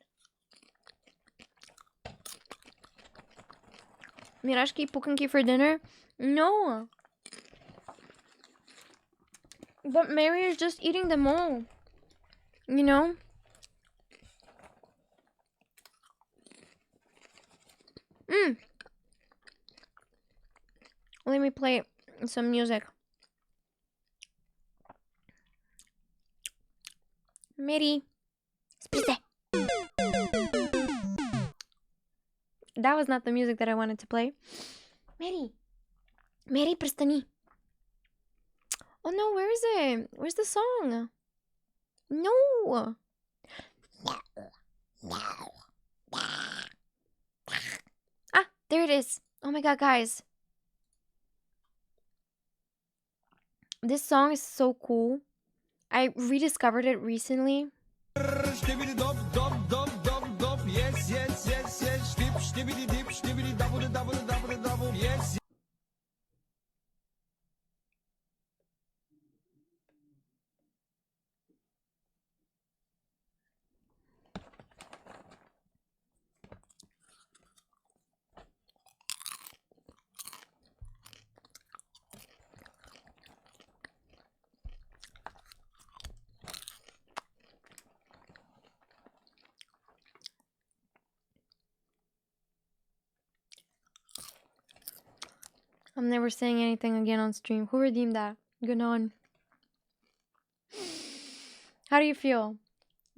Mirashki, pukanki for dinner? No. But Mary is just eating them all. You know? Let me play some music. Mary. Spise. That was not the music that I wanted to play. Mary. Mary, prestani. Oh no, where is it? Where's the song? No. Ah, there it is. Oh my god, guys. This song is so cool. I rediscovered it recently. I'm never saying anything again on stream. Who redeemed that? Ganon. How do you feel?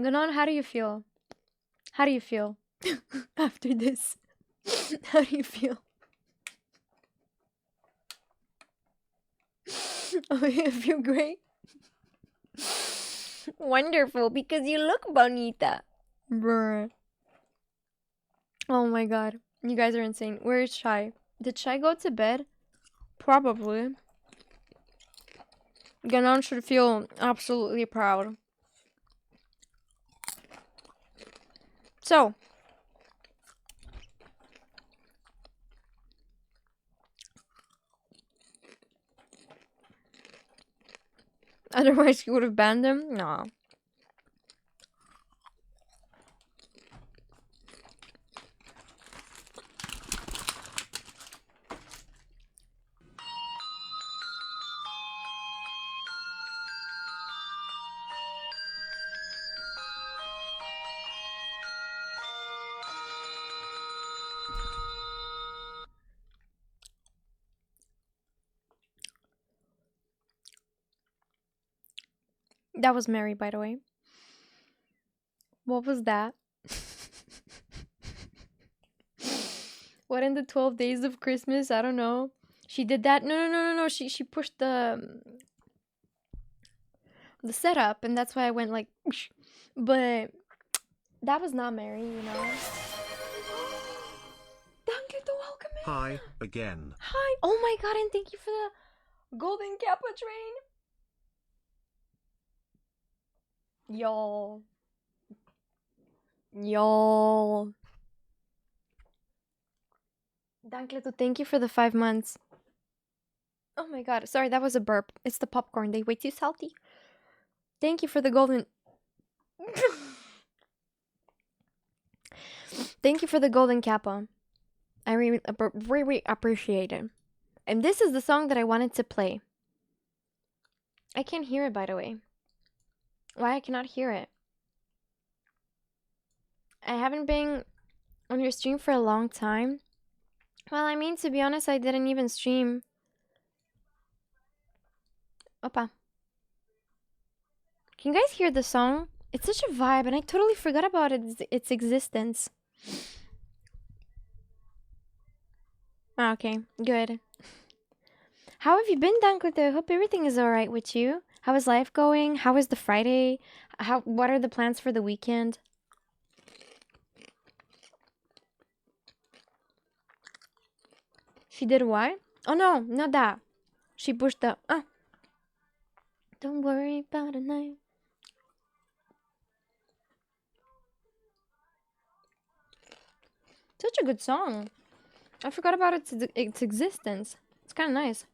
Ganon, how do you feel? How do you feel? After this? How do you feel? Oh, I feel great. Wonderful, because you look bonita. Bruh. Oh my god. You guys are insane. Where is Shai? Did Shai go to bed? Probably. Ganon should feel absolutely proud. So. Otherwise he would have banned him? Nah. That was Mary, by the way. What was that? What in the 12 days of Christmas? I don't know. She did that. No. She pushed the setup, and that's why I went like. But that was not Mary, you know. Thank you to welcome me. Hi, again. Hi. Oh my god, and thank you for the golden Kappa train. Y'all. Dankleto, thank you for the 5 months. Oh my god, sorry, that was a burp. It's the popcorn. They way too salty. Thank you for the golden. Thank you for the golden Kappa. I really appreciate it. And this is the song that I wanted to play. I can't hear it, by the way. Why I cannot hear it? I haven't been on your stream for a long time. Well, I mean, to be honest, I didn't even stream. Opa. Can you guys hear the song? It's such a vibe, and I totally forgot about its existence. Okay, good. How have you been, Dankote? I hope everything is alright with you. How is life going? How is the Friday? What are the plans for the weekend? She did what? Oh no, not that. She pushed the... Don't worry about a night. Such a good song. I forgot about its existence. It's kind of nice.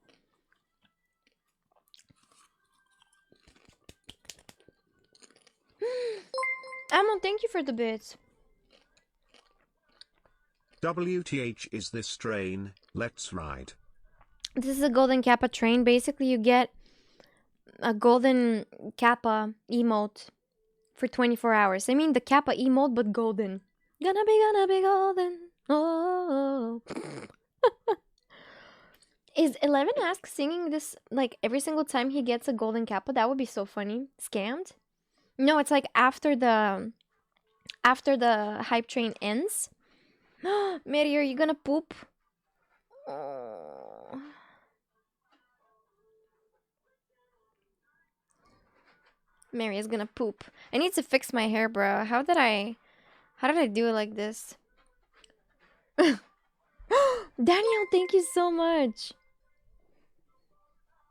Amon, thank you for the bits. WTH is this train, let's ride. This is a golden Kappa train. Basically, you get a golden Kappa emote for 24 hours. I mean, the Kappa emote, but golden. Gonna be golden. Oh. Is 11ask singing this like every single time he gets a golden Kappa? That would be so funny. Scammed? No, it's like after the hype train ends. Mary, are you gonna poop? Oh. Mary is gonna poop. I need to fix my hair, bro. How did I do it like this? Daniel, thank you so much.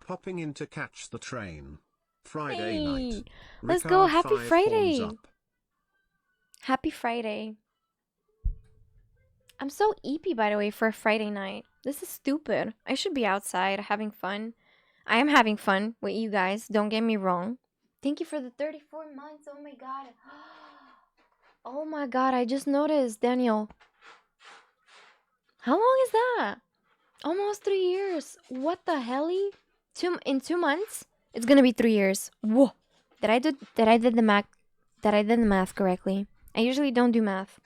Popping in to catch the train. Friday Hey, night. let's go. Ricard Happy 5 Friday. horns up. Happy Friday. I'm so eepy, by the way, for a Friday night. This is stupid. I should be outside having fun. I am having fun with you guys. Don't get me wrong. Thank you for the 34 months. Oh my god. Oh my god, I just noticed, Daniel. How long is that? Almost 3 years. What the helly? In 2 months, it's gonna be 3 years. Whoa. Did I do the math correctly? I usually don't do math.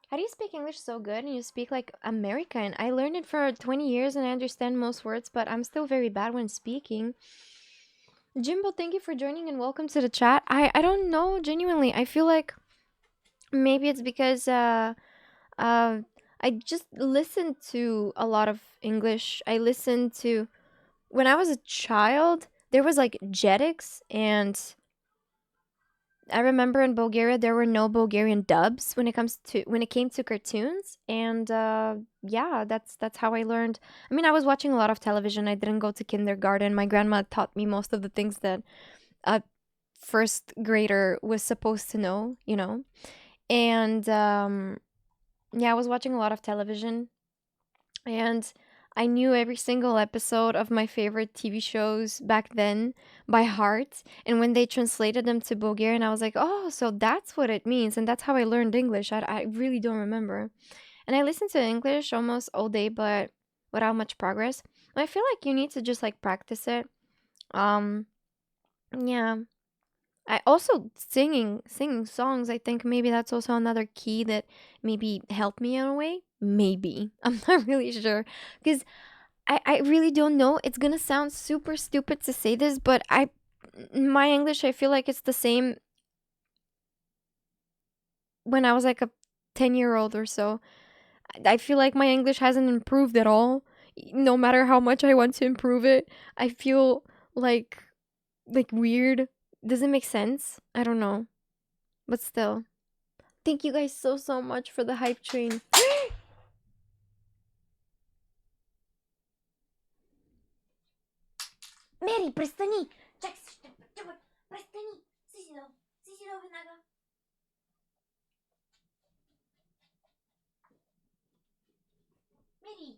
How do you speak English so good and you speak like American? I learned it for 20 years and I understand most words, but I'm still very bad when speaking. Jimbo, thank you for joining and welcome to the chat. I don't know, genuinely. I feel like maybe it's because I just listened to a lot of English. I listened to... When I was a child, there was like Jetix, and I remember in Bulgaria there were no Bulgarian dubs when it came to cartoons, and yeah, that's how I learned. I mean, I was watching a lot of television. I didn't go to kindergarten. My grandma taught me most of the things that a first grader was supposed to know, you know. And yeah, I was watching a lot of television, and I knew every single episode of my favorite TV shows back then by heart. And when they translated them to Bulgarian, I was like, oh, so that's what it means. And that's how I learned English. I really don't remember. And I listened to English almost all day, but without much progress. I feel like you need to just like practice it. Yeah. I also singing songs. I think maybe that's also another key that maybe helped me in a way. Maybe. I'm not really sure. Because I really don't know. It's gonna sound super stupid to say this, but my English, I feel like it's the same when I was like a 10-year-old or so. I feel like my English hasn't improved at all. No matter how much I want to improve it, I feel like weird. Does it make sense? I don't know. But still. Thank you guys so much for the hype train. Mary, престани! Престани! Си си до веднага. Mary!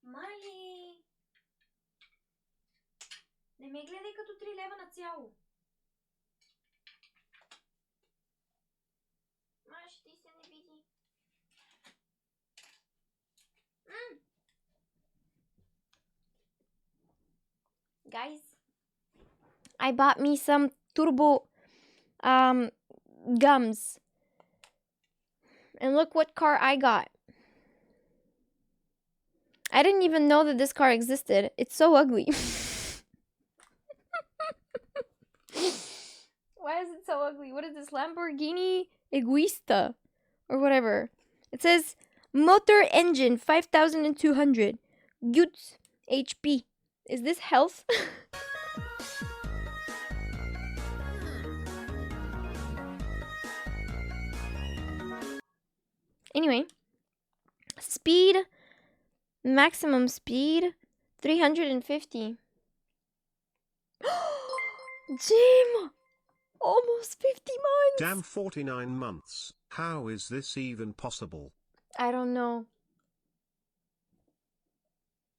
Мали! Не ме гледай като 3 лева на цяло. Маш, ти се не види. Guys, I bought me some turbo gums. And look what car I got. I didn't even know that this car existed. It's so ugly. Why is it so ugly? What is this? Lamborghini Egoista or whatever. It says motor engine 5200 Gutz HP. Is this health? Anyway, speed, maximum speed 350. Jim! Almost 50 months! Damn, 49 months. How is this even possible? I don't know.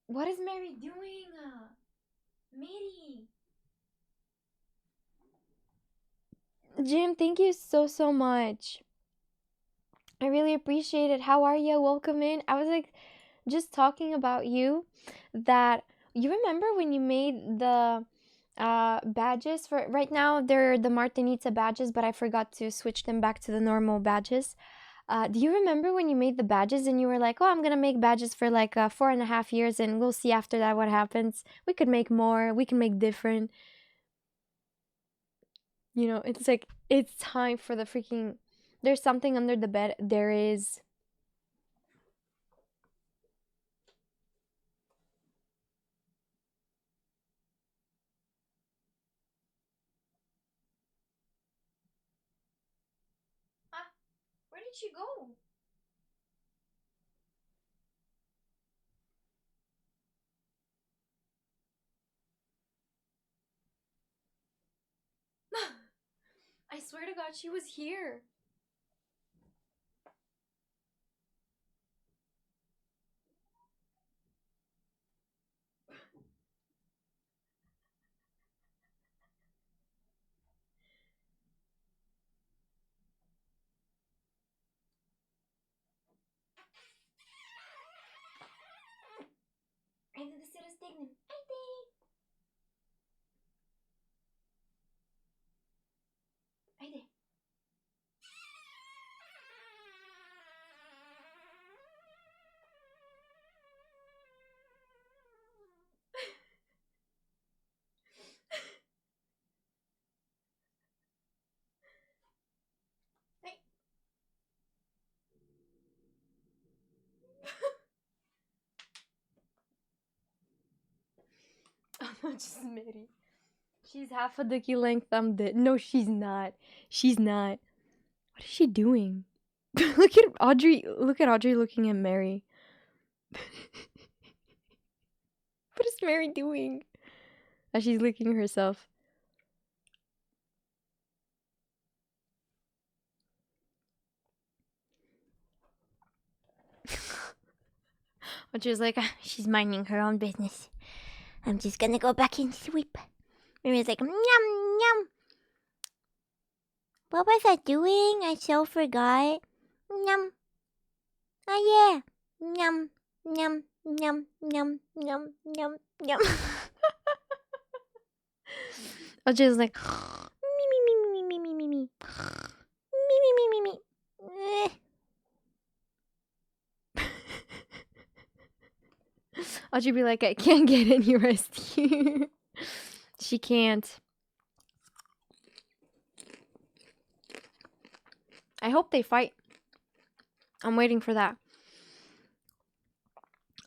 What is Mary doing? Mary! Jim, thank you so much. I really appreciate it. How are you? Welcome in. I was like just talking about you, that you remember when you made the badges for right now they're the Martinitza badges, but I forgot to switch them back to the normal badges. Do you remember when you made the badges and you were like, oh, I'm gonna make badges for like 4.5 years and we'll see after that what happens. We could make more, we can make different. You know, it's like it's time for the freaking, there's something under the bed. There is. Where did she go? I swear to God, she was here. Айде да се разтегнем. Айде! Айде! Oh no, just Mary. She's half a dicky length. I'm dead. No, she's not. She's not. What is she doing? Look at Audrey. Look at Audrey looking at Mary. What is Mary doing? As she's licking herself. Audrey's like, she's minding her own business. I'm just gonna go back and sleep. Mary's like, yum, yum. What was I doing? I so forgot. Yum. Oh yeah. Yum, yum, yum, yum, yum, yum, yum. Audrey's like, me, me, me, me, me, me, me, me. Me, me, me, me, me. Audrey be like, I can't get any rest here. She can't. I hope they fight. I'm waiting for that.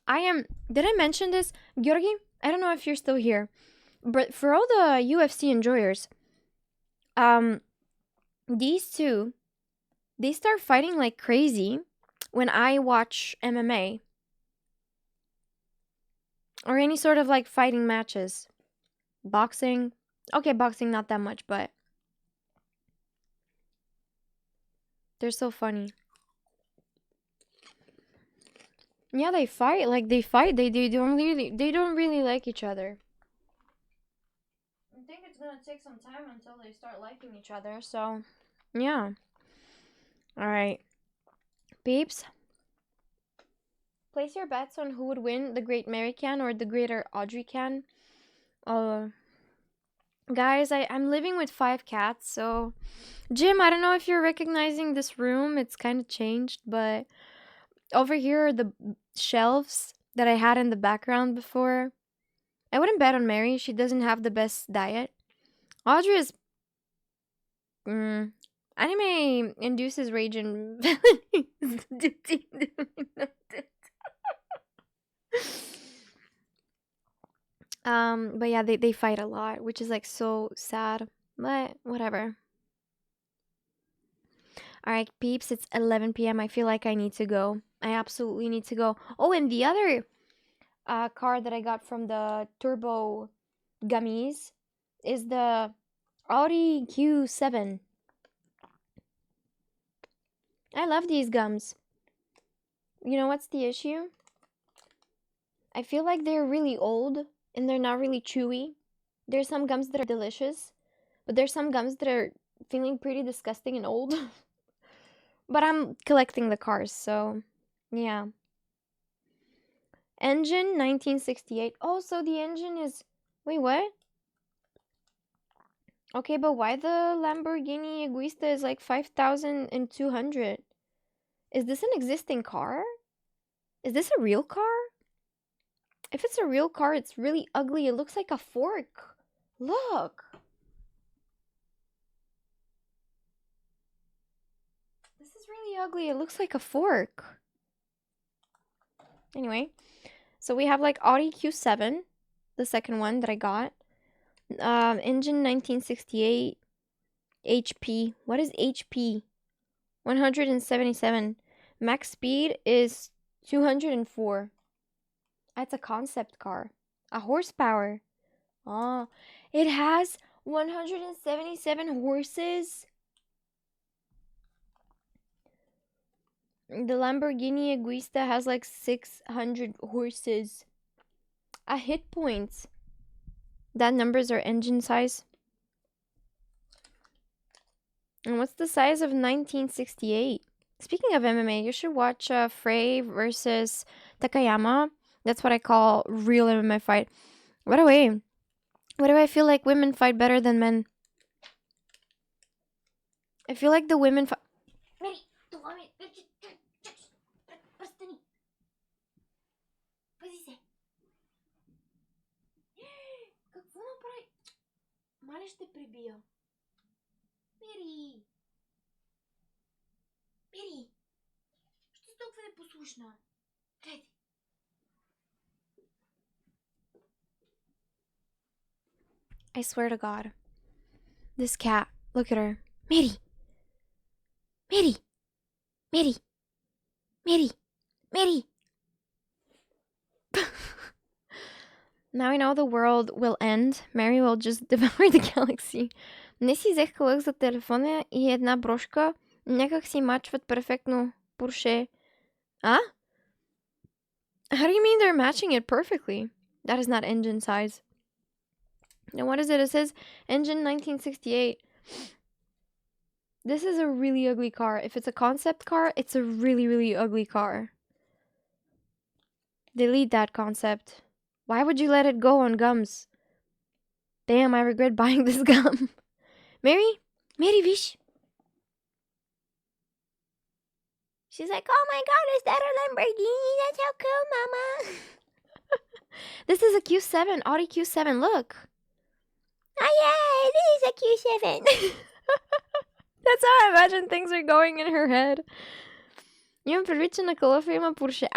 Did I mention this? Georgi, I don't know if you're still here. But for all the UFC enjoyers, these two, they start fighting like crazy when I watch MMA. Or any sort of like fighting matches. Boxing. Okay, boxing not that much, but they're so funny. Yeah, they fight. Like they fight. They don't really like each other. I think it's gonna take some time until they start liking each other. So, yeah. All right, peeps. Place your bets on who would win, the Great Mary Can or the Greater Audrey Can. Guys, I'm living with 5 cats, so Jim, I don't know if you're recognizing this room. It's kind of changed, but over here are the shelves that I had in the background before. I wouldn't bet on Mary. She doesn't have the best diet. Audrey is... anime induces rage and... but yeah, they fight a lot, which is like so sad. But whatever. Alright, peeps, it's 11 p.m. I feel like I need to go. I absolutely need to go. Oh, and the other car that I got from the Turbo Gummies is the Audi Q7. I love these gums. You know what's the issue? I feel like they're really old and they're not really chewy. There's some gums that are delicious, but there's some gums that are feeling pretty disgusting and old. But I'm collecting the cars, so yeah. Engine 1968. Oh, so the engine is... Wait, what? Okay, but why the Lamborghini Egoista is like 5,200? Is this an existing car? Is this a real car? If it's a real car, it's really ugly. It looks like a fork. Look. This is really ugly. It looks like a fork. Anyway, so we have like Audi Q7, the second one that I got. Engine 1968. HP. What is HP? 177. Max speed is 204. That's a concept car. A horsepower. Oh, it has 177 horses. The Lamborghini Egoista has like 600 horses. A hit points. That numbers are engine size. And what's the size of 1968? Speaking of MMA, you should watch Frey versus Takayama. That's what I call real MMA fight. By the way, why do I feel like women fight better than men? I feel like the women fight... Мале ще прибия. Мери! Мери! Що си толкова непослушна? Гледай! I swear to God. This cat. Look at her. Mary! Mary! Mary! Mary! Mary! Now I know the world will end. Mary will just devour the galaxy. Не си взех кълък за телефона и една брошка. Някак си мачват перфектно. Порше. А? How do you mean they're matching it perfectly? That is not engine size. Now what is it? It says engine 1968. This is a really ugly car. If it's a concept car, it's a really, really ugly car. Delete that concept. Why would you let it go on gums? Damn, I regret buying this gum. Mary? Mary, Vish? She's like, oh my God, is that a Lamborghini? That's so cool, Mama. This is a Q7, Audi Q7, look. yeah, this is a Q7. That's how I imagine things are going in her head. Имам предвид, че на Калъфа има Порше.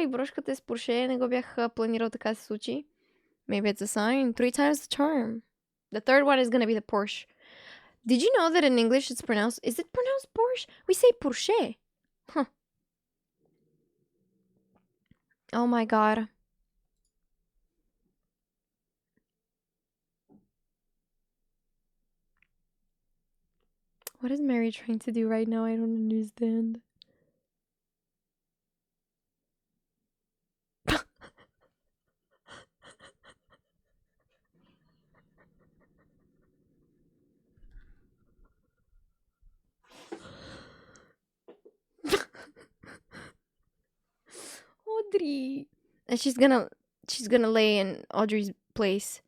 И брошката е с Порше. Не го бях планирал така да се случи. Maybe it's a sign. 3 times the charm. The third one is gonna be the Porsche. Did you know that in English it's pronounced... Is it pronounced Porsche? We say Porsche. Huh. Oh my god. What is Mary trying to do right now? I don't understand. Audrey. And she's gonna lay in Audrey's place.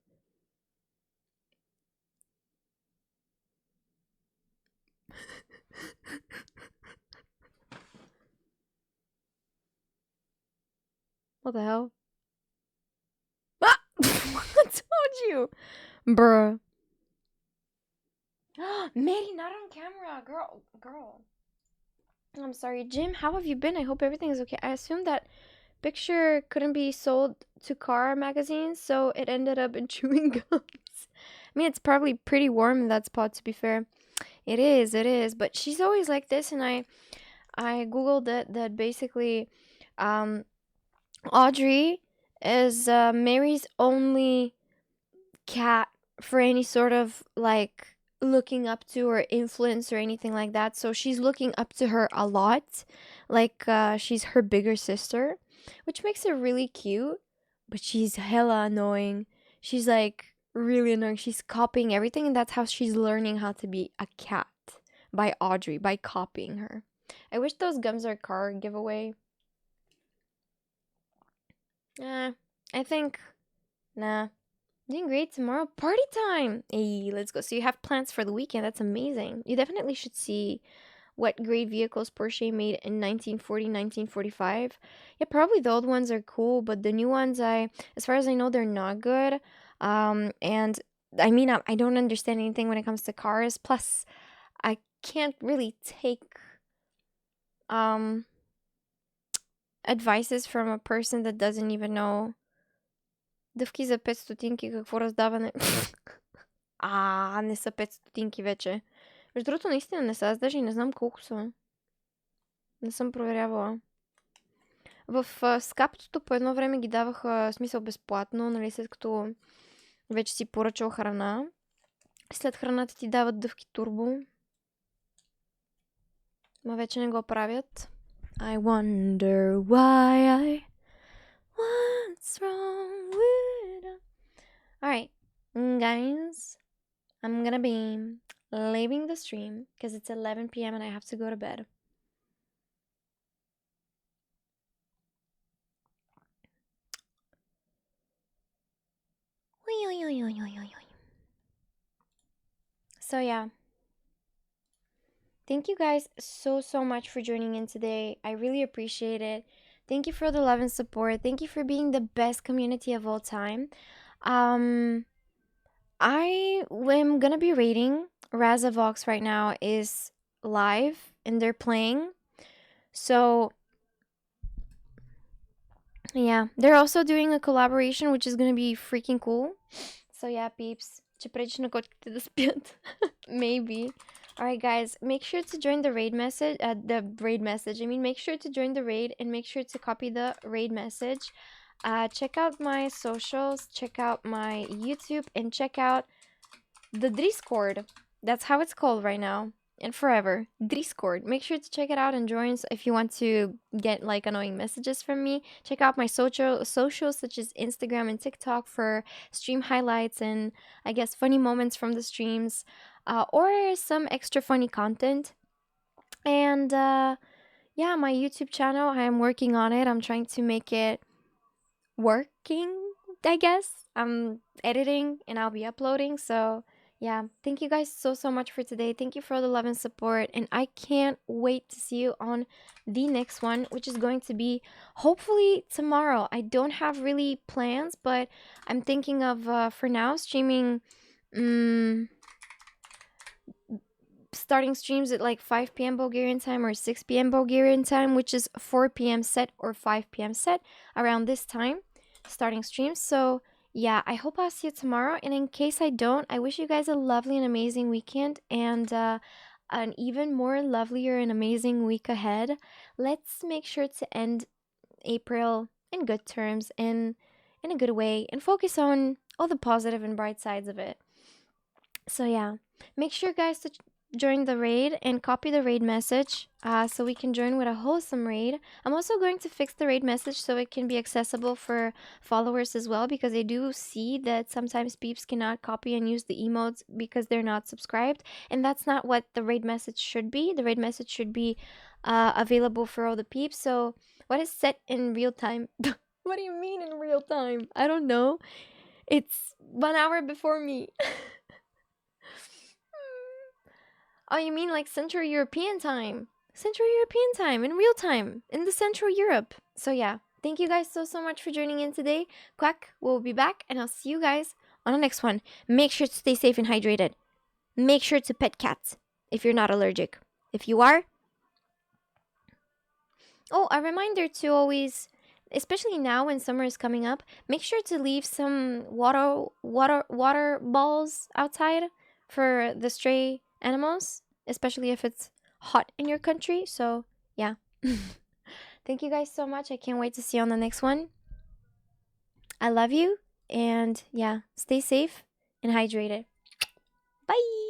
What the hell? Ah! I told you! Bruh. Mary, not on camera. Girl. I'm sorry. Jim, how have you been? I hope everything is okay. I assumed that picture couldn't be sold to car magazines, so it ended up in chewing gums. I mean, it's probably pretty warm in that spot, to be fair. It is. But she's always like this, and I googled it, that basically Audrey is Mary's only cat for any sort of like looking up to or influence or anything like that. So she's looking up to her a lot, like she's her bigger sister, which makes her really cute, but she's hella annoying. She's like really annoying. She's copying everything, and that's how she's learning how to be a cat, by Audrey, by copying her. I wish those gums are car giveaway. I think, nah. Doing great tomorrow. Party time! Hey, let's go. So you have plans for the weekend. That's amazing. You definitely should see what great vehicles Porsche made in 1940, 1945. Yeah, probably the old ones are cool, but the new ones, as far as I know, they're not good. And I mean, I don't understand anything when it comes to cars. Plus, I can't really take advices from a person that doesn't even know. Дъвки за 5 стотинки, какво раздаване? Не са 5 стотинки вече. Между другото, наистина не са. Аз даже и не знам колко са. Не съм проверявала. В скаптото по едно време ги даваха, смисъл, безплатно, нали, след като вече си поръчал храна. След храната ти дават дъвки турбо. Ма вече не го правят. I wonder why what's wrong with us? Alright, guys, I'm gonna be leaving the stream because it's 11 p.m. and I have to go to bed. So yeah, thank you guys so much for joining in today. I really appreciate it. Thank you for the love and support. Thank you for being the best community of all time. I am gonna be rating Razavox right now is live and they're playing. So yeah, they're also doing a collaboration, which is gonna be freaking cool. So yeah, peeps, че пречиш на котките да спят. Maybe. Alright guys, make sure to join the raid message, make sure to join the raid and make sure to copy the raid message. Check out my socials, check out my YouTube, and check out the Discord. That's how it's called right now and forever. Discord. Make sure to check it out and join if you want to get like annoying messages from me. Check out my socials such as Instagram and TikTok for stream highlights and I guess funny moments from the streams. Or some extra funny content. And yeah, my YouTube channel, I am working on it. I'm trying to make it working, I guess. I'm editing and I'll be uploading. So yeah, thank you guys so much for today. Thank you for all the love and support. And I can't wait to see you on the next one, which is going to be hopefully tomorrow. I don't have really plans, but I'm thinking of, for now, streaming starting streams at like 5 p.m. Bulgarian time or 6 p.m. Bulgarian time, which is 4 p.m. set or 5 p.m. set, around this time, starting streams. So yeah, I hope I'll see you tomorrow. And in case I don't, I wish you guys a lovely and amazing weekend and an even more lovelier and amazing week ahead. Let's make sure to end April in good terms and in a good way and focus on all the positive and bright sides of it. So yeah, make sure guys to join the raid and copy the raid message so we can join with a wholesome raid. I'm also going to fix the raid message so it can be accessible for followers as well, because I do see that sometimes peeps cannot copy and use the emotes because they're not subscribed, and that's not what the raid message should be. The raid message should be available for all the peeps. So what is set in real time? What do you mean in real time? I don't know. It's 1 hour before me. Oh, you mean like Central European time? Central European time, in real time, in the Central Europe. So yeah, thank you guys so much for joining in today. Quack will be back, and I'll see you guys on the next one. Make sure to stay safe and hydrated. Make sure to pet cats if you're not allergic. If you are... Oh, a reminder to always, especially now when summer is coming up, make sure to leave some water balls outside for the stray animals, especially if it's hot in your country. So yeah. Thank you guys so much. I can't wait to see you on the next one. I love you, and yeah, stay safe and hydrated. Bye.